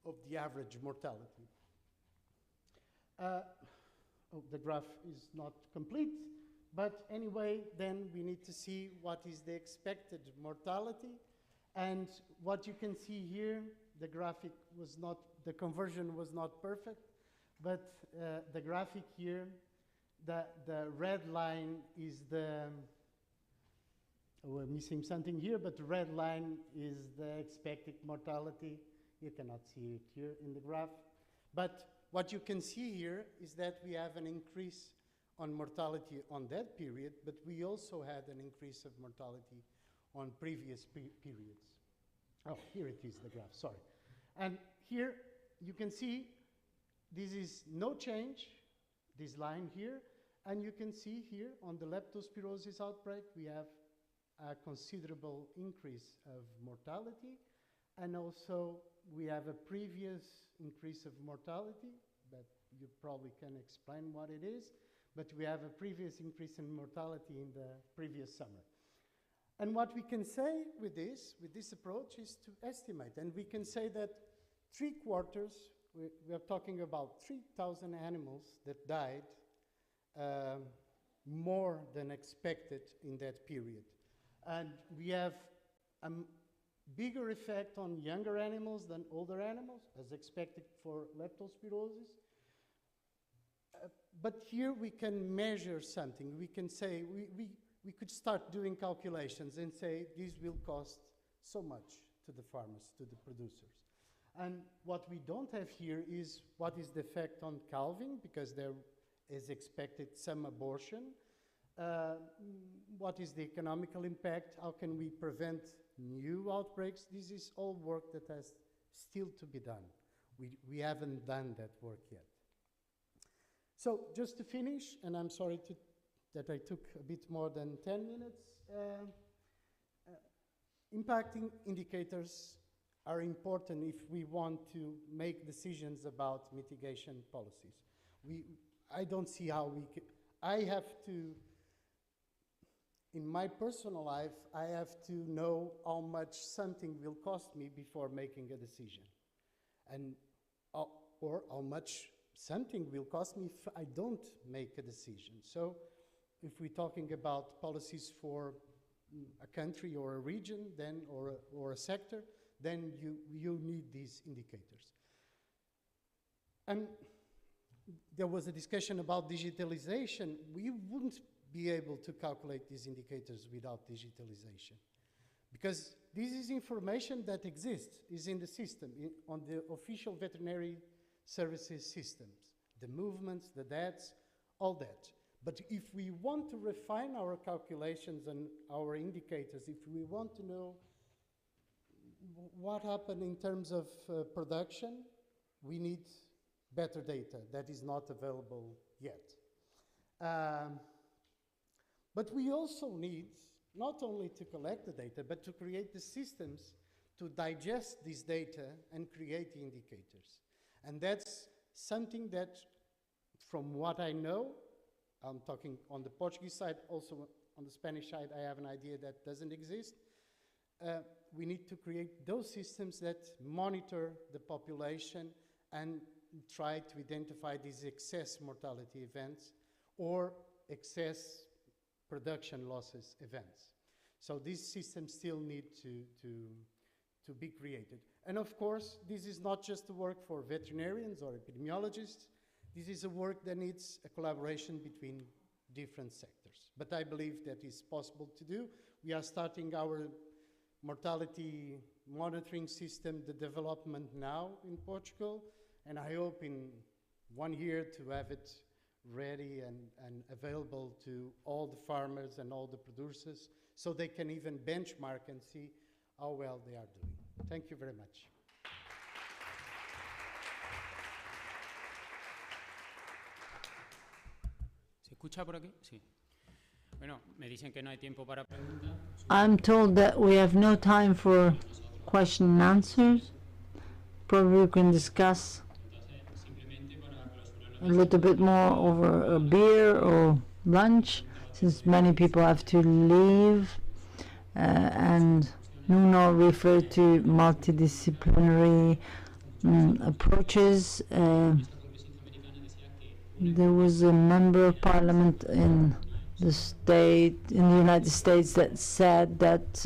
of the average mortality. The graph is not complete, but anyway, then we need to see what is the expected mortality. And what you can see here, the graphic was not, the conversion was not perfect, but the graphic here, the red line is the, we're missing something here, but the red line is the expected mortality. You cannot see it here in the graph. But what you can see here is that we have an increase on mortality on that period, but we also had an increase of mortality on previous periods. Oh, here it is, the graph, sorry. And here you can see this is no change, this line here, and you can see here on the leptospirosis outbreak, we have a considerable increase of mortality, and also we have a previous increase of mortality, but you probably can explain what it is, but we have a previous increase in mortality in the previous summer. And what we can say with this approach is to estimate, and we can say that 3/4, we are talking about 3,000 animals that died more than expected in that period. And we have a bigger effect on younger animals than older animals, as expected for leptospirosis. But here we can measure something. We can say, we could start doing calculations and say, this will cost so much to the farmers, to the producers. And what we don't have here is what is the effect on calving, because there is expected some abortion. What is the economical impact? How can we prevent new outbreaks? This is all work that has still to be done. We haven't done that work yet. So just to finish, and I'm sorry that I took a bit more than 10 minutes, impacting indicators are important if we want to make decisions about mitigation policies. I don't see how we can, I have to, in my personal life, I have to know how much something will cost me before making a decision, and or how much something will cost me if I don't make a decision. So if we're talking about policies for a country or a region, then or a sector, then you need these indicators. And there was a discussion about digitalization. We wouldn't be able to calculate these indicators without digitalization, because this is information that exists, is in the system, on the official veterinary services systems, the movements, the deaths, all that. But if we want to refine our calculations and our indicators, if we want to know what happened in terms of production, we need better data that is not available yet. But we also need not only to collect the data, but to create the systems to digest this data and create the indicators. And that's something that, from what I know, I'm talking on the Portuguese side, also on the Spanish side, I have an idea that doesn't exist. We need to create those systems that monitor the population and try to identify these excess mortality events or excess production losses events. So these systems still need to be created. And of course, this is not just a work for veterinarians or epidemiologists. This is a work that needs a collaboration between different sectors. But I believe that is possible to do. We are starting our mortality monitoring system, the development now in Portugal, and I hope in 1 year to have it ready and available to all the farmers and all the producers, so they can even benchmark and see how well they are doing. Thank you very much. ¿Se escucha por aquí? Sí. Bueno, me dicen que no hay tiempo para preguntas. I'm told that we have no time for question and answers. Probably we can discuss a little bit more over a beer or lunch, since many people have to leave. And Nuno referred to multidisciplinary approaches. There was a member of parliament in the United States that said that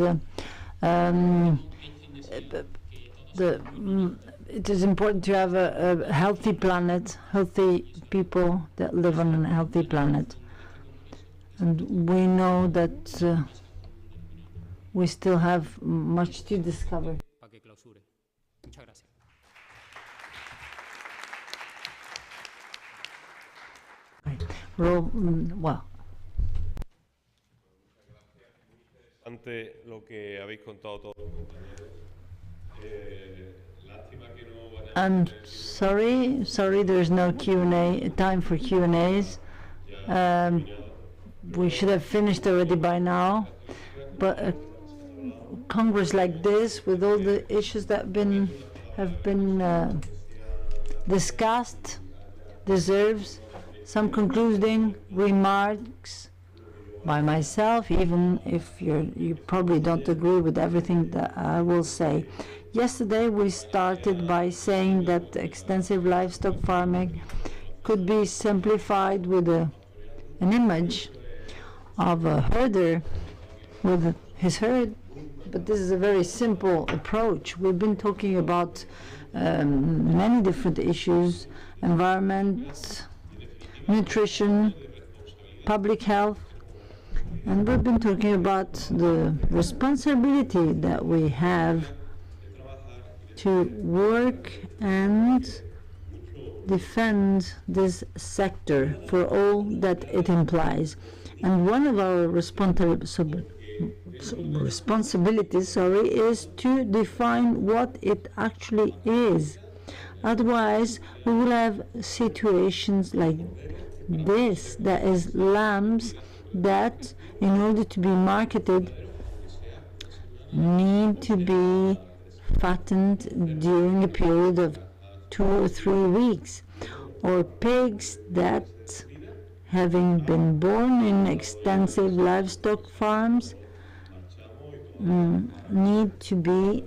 it is important to have a healthy planet, healthy people that live on a healthy planet. And we know that we still have much to discover. Para que clausure. Muchas gracias. Well. Ante lo que habéis contado todos los compañeros, lástima que no vayamos. I'm sorry, there's no Q&A, time for Q&As. We should have finished already by now, but a Congress like this, with all the issues that have been discussed, deserves some concluding remarks by myself, even if you probably don't agree with everything that I will say. Yesterday we started by saying that extensive livestock farming could be simplified with an image of a herder with his herd, but this is a very simple approach. We've been talking about many different issues: environment, nutrition, public health, and we've been talking about the responsibility that we have to work and defend this sector for all that it implies. And one of our responsibilities, is to define what it actually is. Otherwise, we will have situations like this, that is lambs that, in order to be marketed, need to be fattened during a period of 2 or 3 weeks, or pigs that, having been born in extensive livestock farms, need to be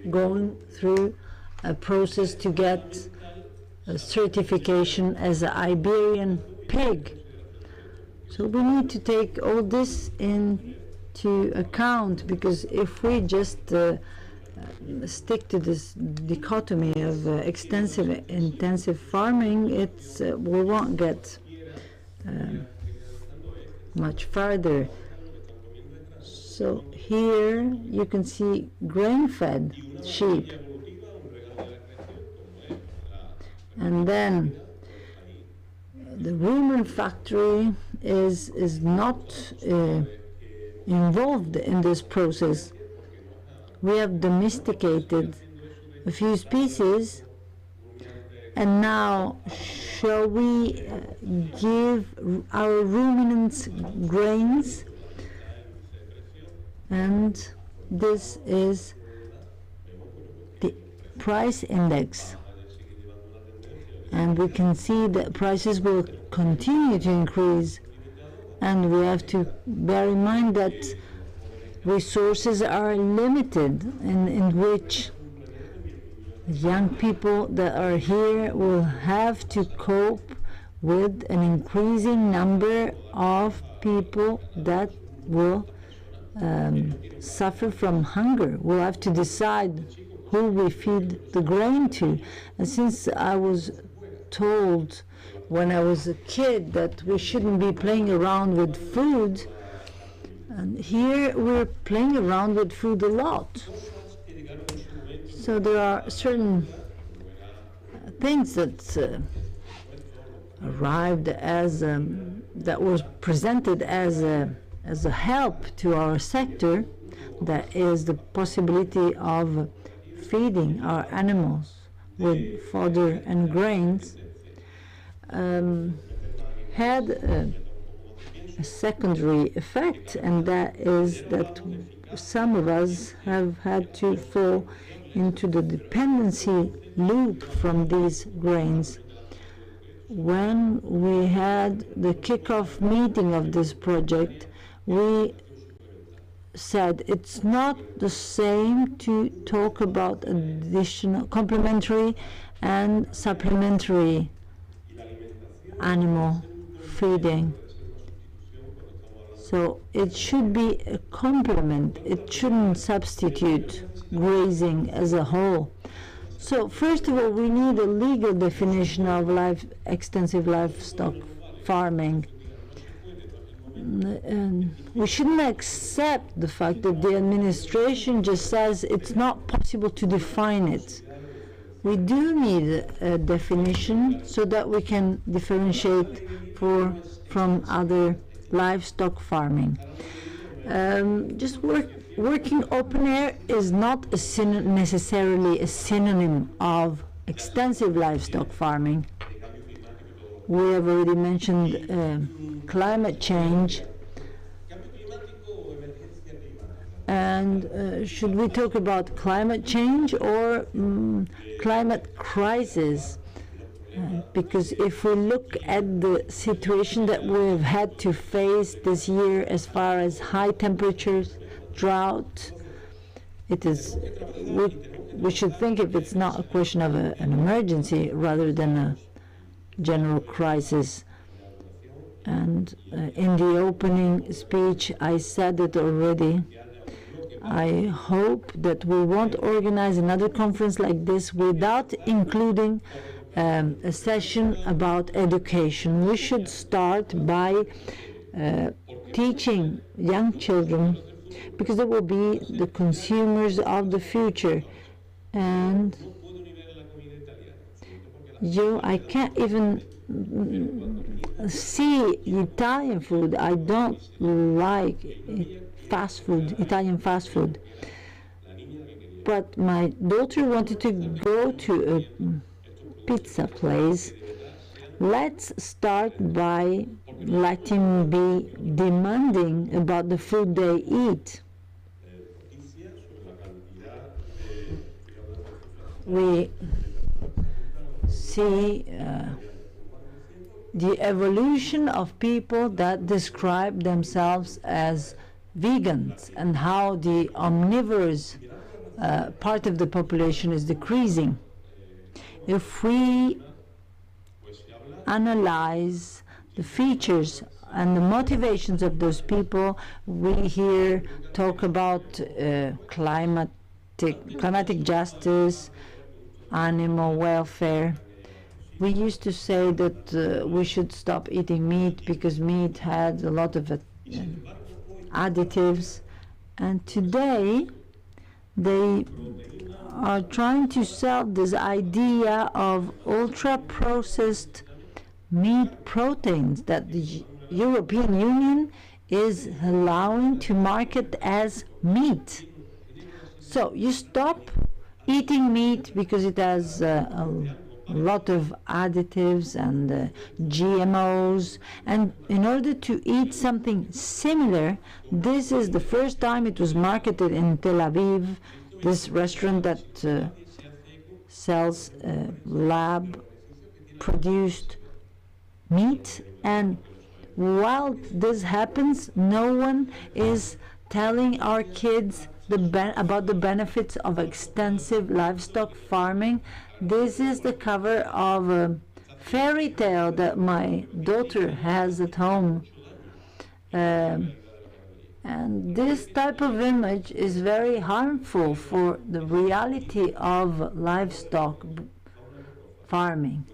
going through a process to get certification as an Iberian pig. So we need to take all this into account, because if we just stick to this dichotomy of extensive, intensive farming, it's we won't get much further. So here you can see grain-fed sheep, and then the rumen factory is not involved in this process. We have domesticated a few species, and now shall we give our ruminants grains? And this is the price index, and we can see that prices will continue to increase, and we have to bear in mind that resources are limited, in which young people that are here will have to cope with an increasing number of people that will suffer from hunger. We'll have to decide who we feed the grain to. And since I was told when I was a kid that we shouldn't be playing around with food, and here we're playing around with food a lot. So there are certain things that arrived as that was presented as a help to our sector, that is the possibility of feeding our animals with fodder and grains, had a secondary effect, and that is that some of us have had to fall into the dependency loop from these grains. When we had the kickoff meeting of this project, we said it's not the same to talk about additional, complementary and supplementary animal feeding. So it should be a complement. It shouldn't substitute grazing as a whole. So first of all, we need a legal definition of extensive livestock farming. And we shouldn't accept the fact that the administration just says it's not possible to define it. We do need a definition so that we can differentiate from other livestock farming. Just working open air is not necessarily a synonym of extensive livestock farming. We have already mentioned climate change. And should we talk about climate change or climate crisis? Because if we look at the situation that we have had to face this year as far as high temperatures, drought, we should think if it's not a question of an emergency rather than a general crisis. And in the opening speech, I said it already. I hope that we won't organize another conference like this without including a session about education. We should start by teaching young children, because they will be the consumers of the future. And I can't even see Italian food. I don't like fast food, Italian fast food. But my daughter wanted to go to a pizza place. Let's start by letting be demanding about the food they eat. We see the evolution of people that describe themselves as vegans and how the omnivorous part of the population is decreasing. If we analyze the features and the motivations of those people. We hear talk about climatic justice, animal welfare. We used to say that we should stop eating meat because meat had a lot of additives, and today they are trying to sell this idea of ultra-processed meat proteins that the European Union is allowing to market as meat. So you stop eating meat because it has a lot of additives and GMOs, and in order to eat something similar, this is the first time it was marketed in Tel Aviv, this restaurant that sells lab-produced meat. And while this happens, no one is telling our kids about the benefits of extensive livestock farming. This is the cover of a fairy tale that my daughter has at home. And this type of image is very harmful for the reality of livestock farming.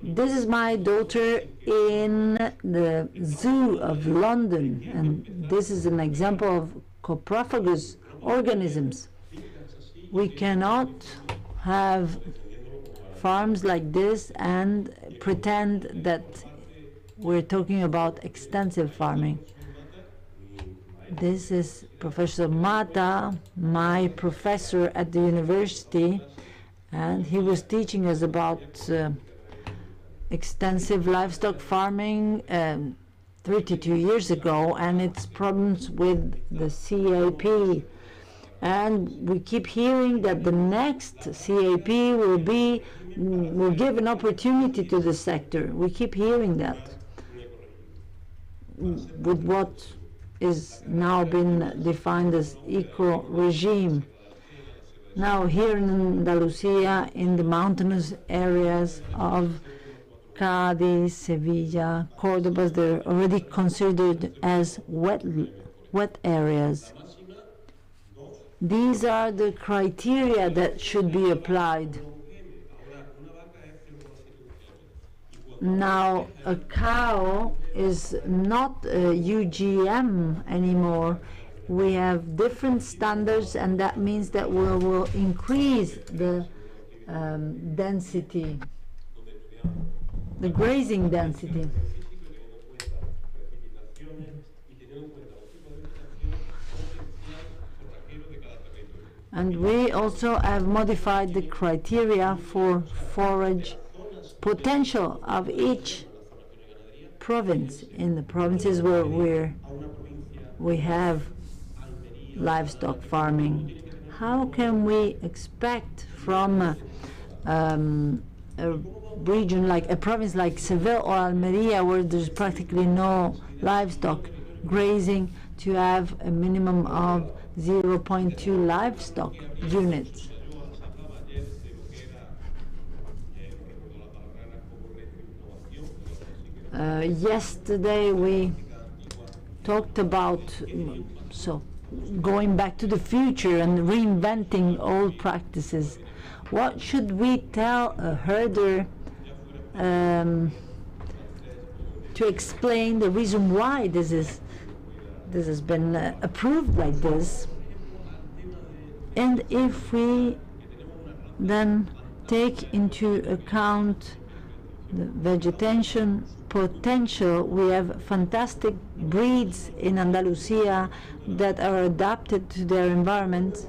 This is my daughter in the zoo of London, and this is an example of coprophagous organisms. We cannot have farms like this and pretend that we're talking about extensive farming. This is Professor Mata, my professor at the university, and he was teaching us about extensive livestock farming 32 years ago and its problems with the CAP. And we keep hearing that the next CAP will give an opportunity to the sector. We keep hearing that with what is now been defined as eco-regime. Now here in Andalusia, in the mountainous areas of Cádiz, Sevilla, Córdoba, they're already considered as wet areas. These are the criteria that should be applied. Now, a cow is not a UGM anymore. We have different standards, and that means that we will increase the density, the grazing density. And we also have modified the criteria for forage potential of each province. In the provinces where we have livestock farming, how can we expect from a region like a province like Seville or Almeria, where there's practically no livestock grazing, to have a minimum of 0.2 livestock units? Yesterday we talked about going back to the future and reinventing old practices. What should we tell a herder to explain the reason why this has been approved like this? And if we then take into account the vegetation potential, we have fantastic breeds in Andalusia that are adapted to their environment.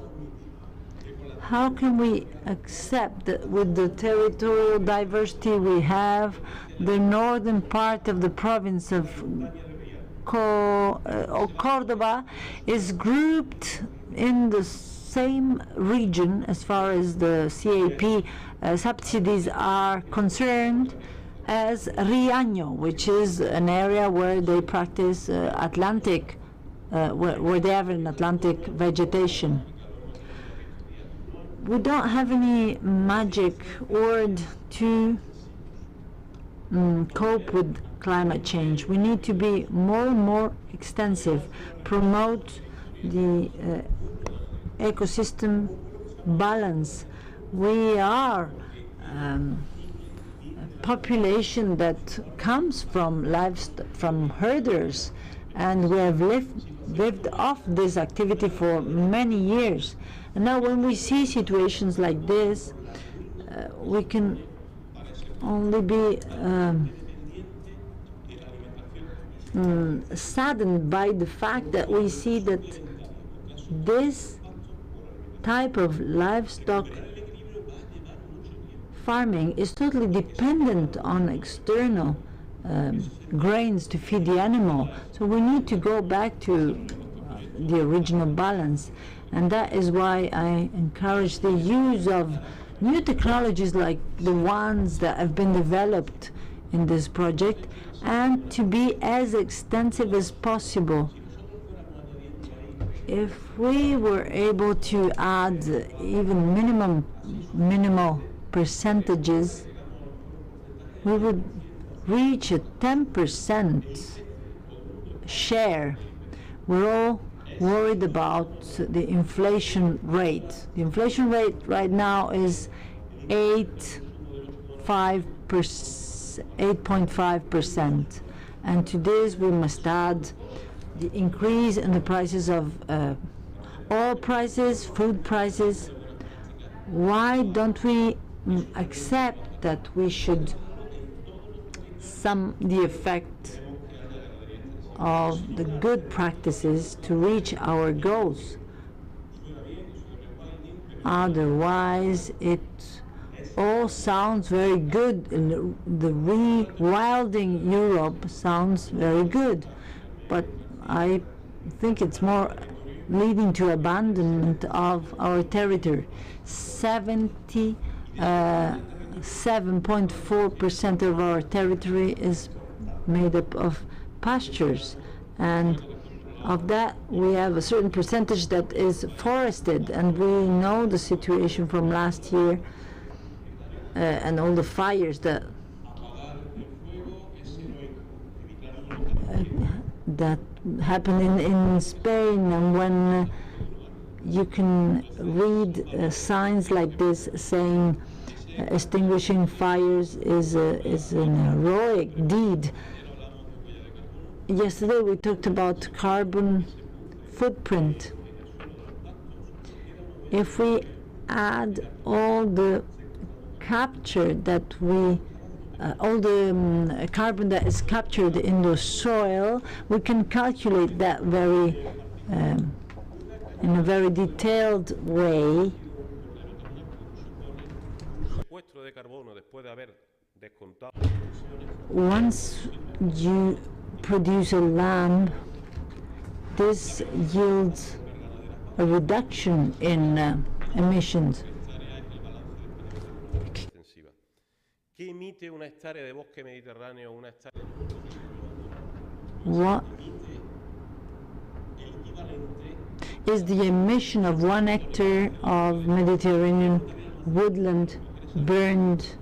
How can we accept that with the territorial diversity we have, the northern part of the province of Córdoba is grouped in the same region as far as the CAP subsidies are concerned as Riaño, which is an area where they practice Atlantic, where they have an Atlantic vegetation. We don't have any magic word to cope with climate change. We need to be more and more extensive, promote the ecosystem balance. We are a population that comes from livestock, from herders, and we have lived off this activity for many years. And now when we see situations like this, we can only be saddened by the fact that we see that this type of livestock farming is totally dependent on external grains to feed the animal. So we need to go back to the original balance, and that is why I encourage the use of new technologies like the ones that have been developed in this project, and to be as extensive as possible. If we were able to add even minimal percentages, we would reach a 10% share. We're all worried about the inflation rate. The inflation rate right now is 8.5%, and to this we must add the increase in the prices of oil prices, food prices. Why don't we accept that we should sum the effect of the good practices to reach our goals? Otherwise, it all sounds very good. The rewilding Europe sounds very good, but I think it's more leading to abandonment of our territory. 7.4% of our territory is made up of pastures, and of that we have a certain percentage that is forested, and we know the situation from last year and all the fires that happened in Spain. And when you can read signs like this saying extinguishing fires is an heroic deed. Yesterday we talked about carbon footprint. If we add all the capture that all the carbon that is captured in the soil, we can calculate that in a very detailed way. Once you produce a lamb, this yields a reduction in emissions. What is the emission of 1 hectare of Mediterranean woodland burned?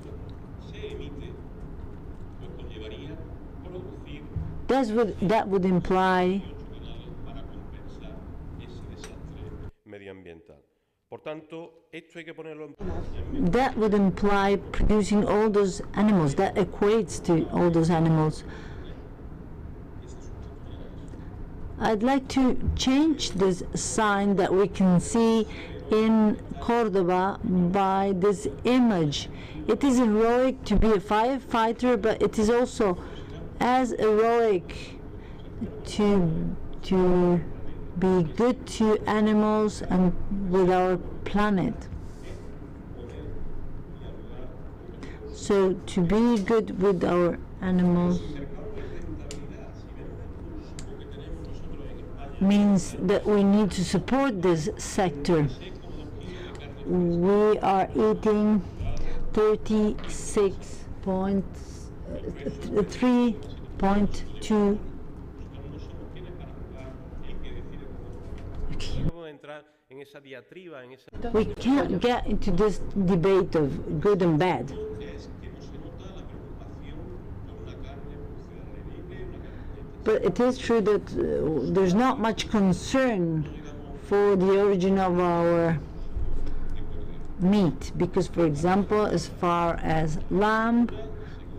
That would imply producing all those animals. That equates to all those animals. I'd like to change this sign that we can see in Cordoba by this image. It is heroic to be a firefighter, but it is also as heroic to be good to animals and with our planet. So to be good with our animals means that we need to support this sector. We are eating 3.2. We can't get into this debate of good and bad. But it is true that there's not much concern for the origin of our meat, because, for example, as far as lamb,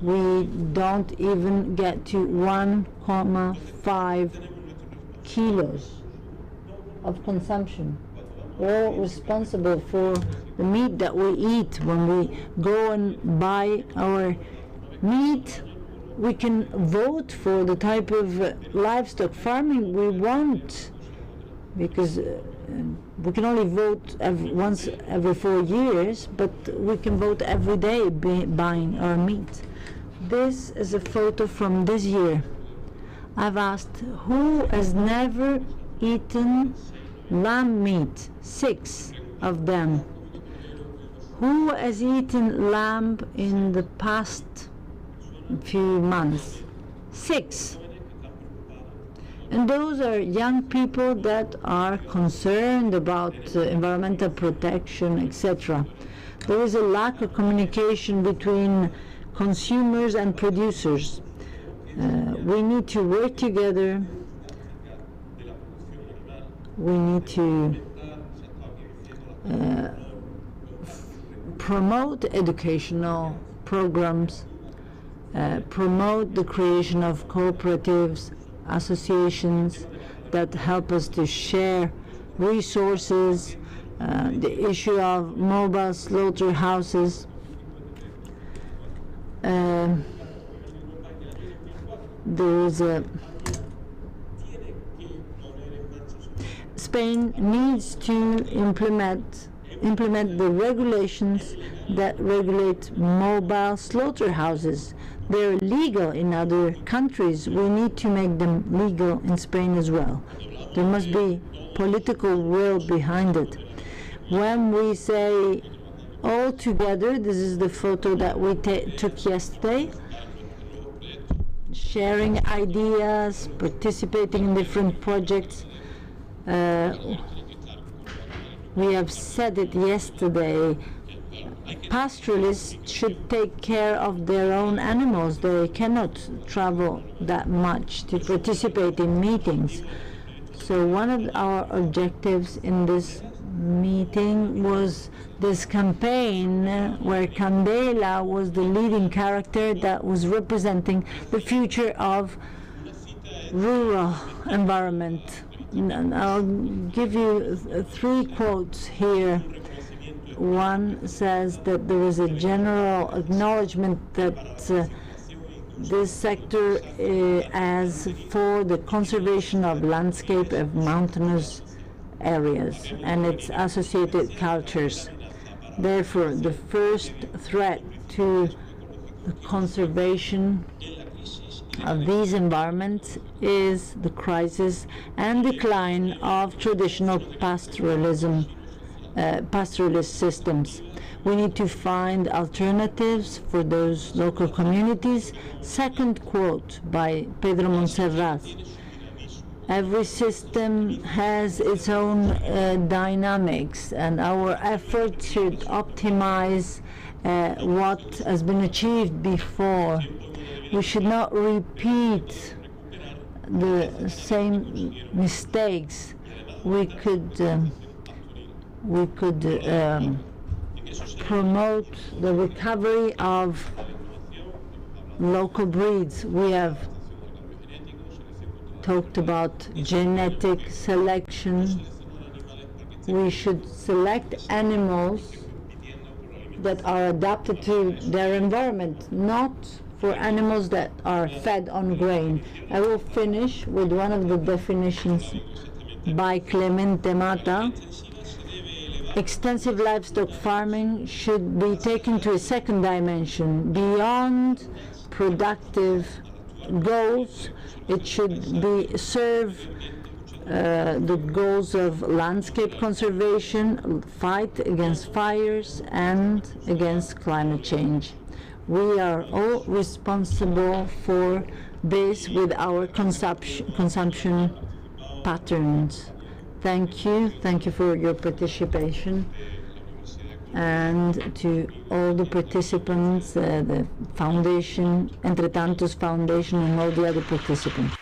we don't even get to 1.5 kilos of consumption. We're all responsible for the meat that we eat. When we go and buy our meat, we can vote for the type of livestock farming we want, because we can only vote once every 4 years, but we can vote every day buying our meat. This is a photo from this year. I've asked who has never eaten lamb meat. 6 of them. Who has eaten lamb in the past few months? 6. And those are young people that are concerned about environmental protection, etc. There is a lack of communication between consumers and producers. We need to work together. We need to promote educational programs, promote the creation of cooperatives, associations that help us to share resources, the issue of mobile slaughterhouses. There is Spain needs to implement the regulations that regulate mobile slaughterhouses. They're legal in other countries. We need to make them legal in Spain as well. There must be political will behind it. When we say all together, this is the photo that we took yesterday, sharing ideas, participating in different projects. We have said it yesterday, pastoralists should take care of their own animals. They cannot travel that much to participate in meetings. So one of our objectives in this meeting was this campaign where Candela was the leading character that was representing the future of rural environment. And I'll give you 3 quotes here. One says that there is a general acknowledgement that this sector as for the conservation of landscape of mountainous areas and its associated cultures. Therefore, the first threat to the conservation of these environments is the crisis and decline of traditional pastoralist systems. We need to find alternatives for those local communities. Second quote by Pedro Montserrat. Every system has its own dynamics, and our efforts should optimize what has been achieved before. We should not repeat the same mistakes. We could promote the recovery of local breeds. We have talked about genetic selection. We should select animals that are adapted to their environment, not for animals that are fed on grain. I will finish with one of the definitions by Clemente Mata. Extensive livestock farming should be taken to a second dimension. Beyond productive goals, it should serve the goals of landscape conservation, fight against fires, and against climate change. We are all responsible for this with our consumption patterns. Thank you for your participation, and to all the participants, the Foundation, Entre Tantos Foundation, and all the other participants.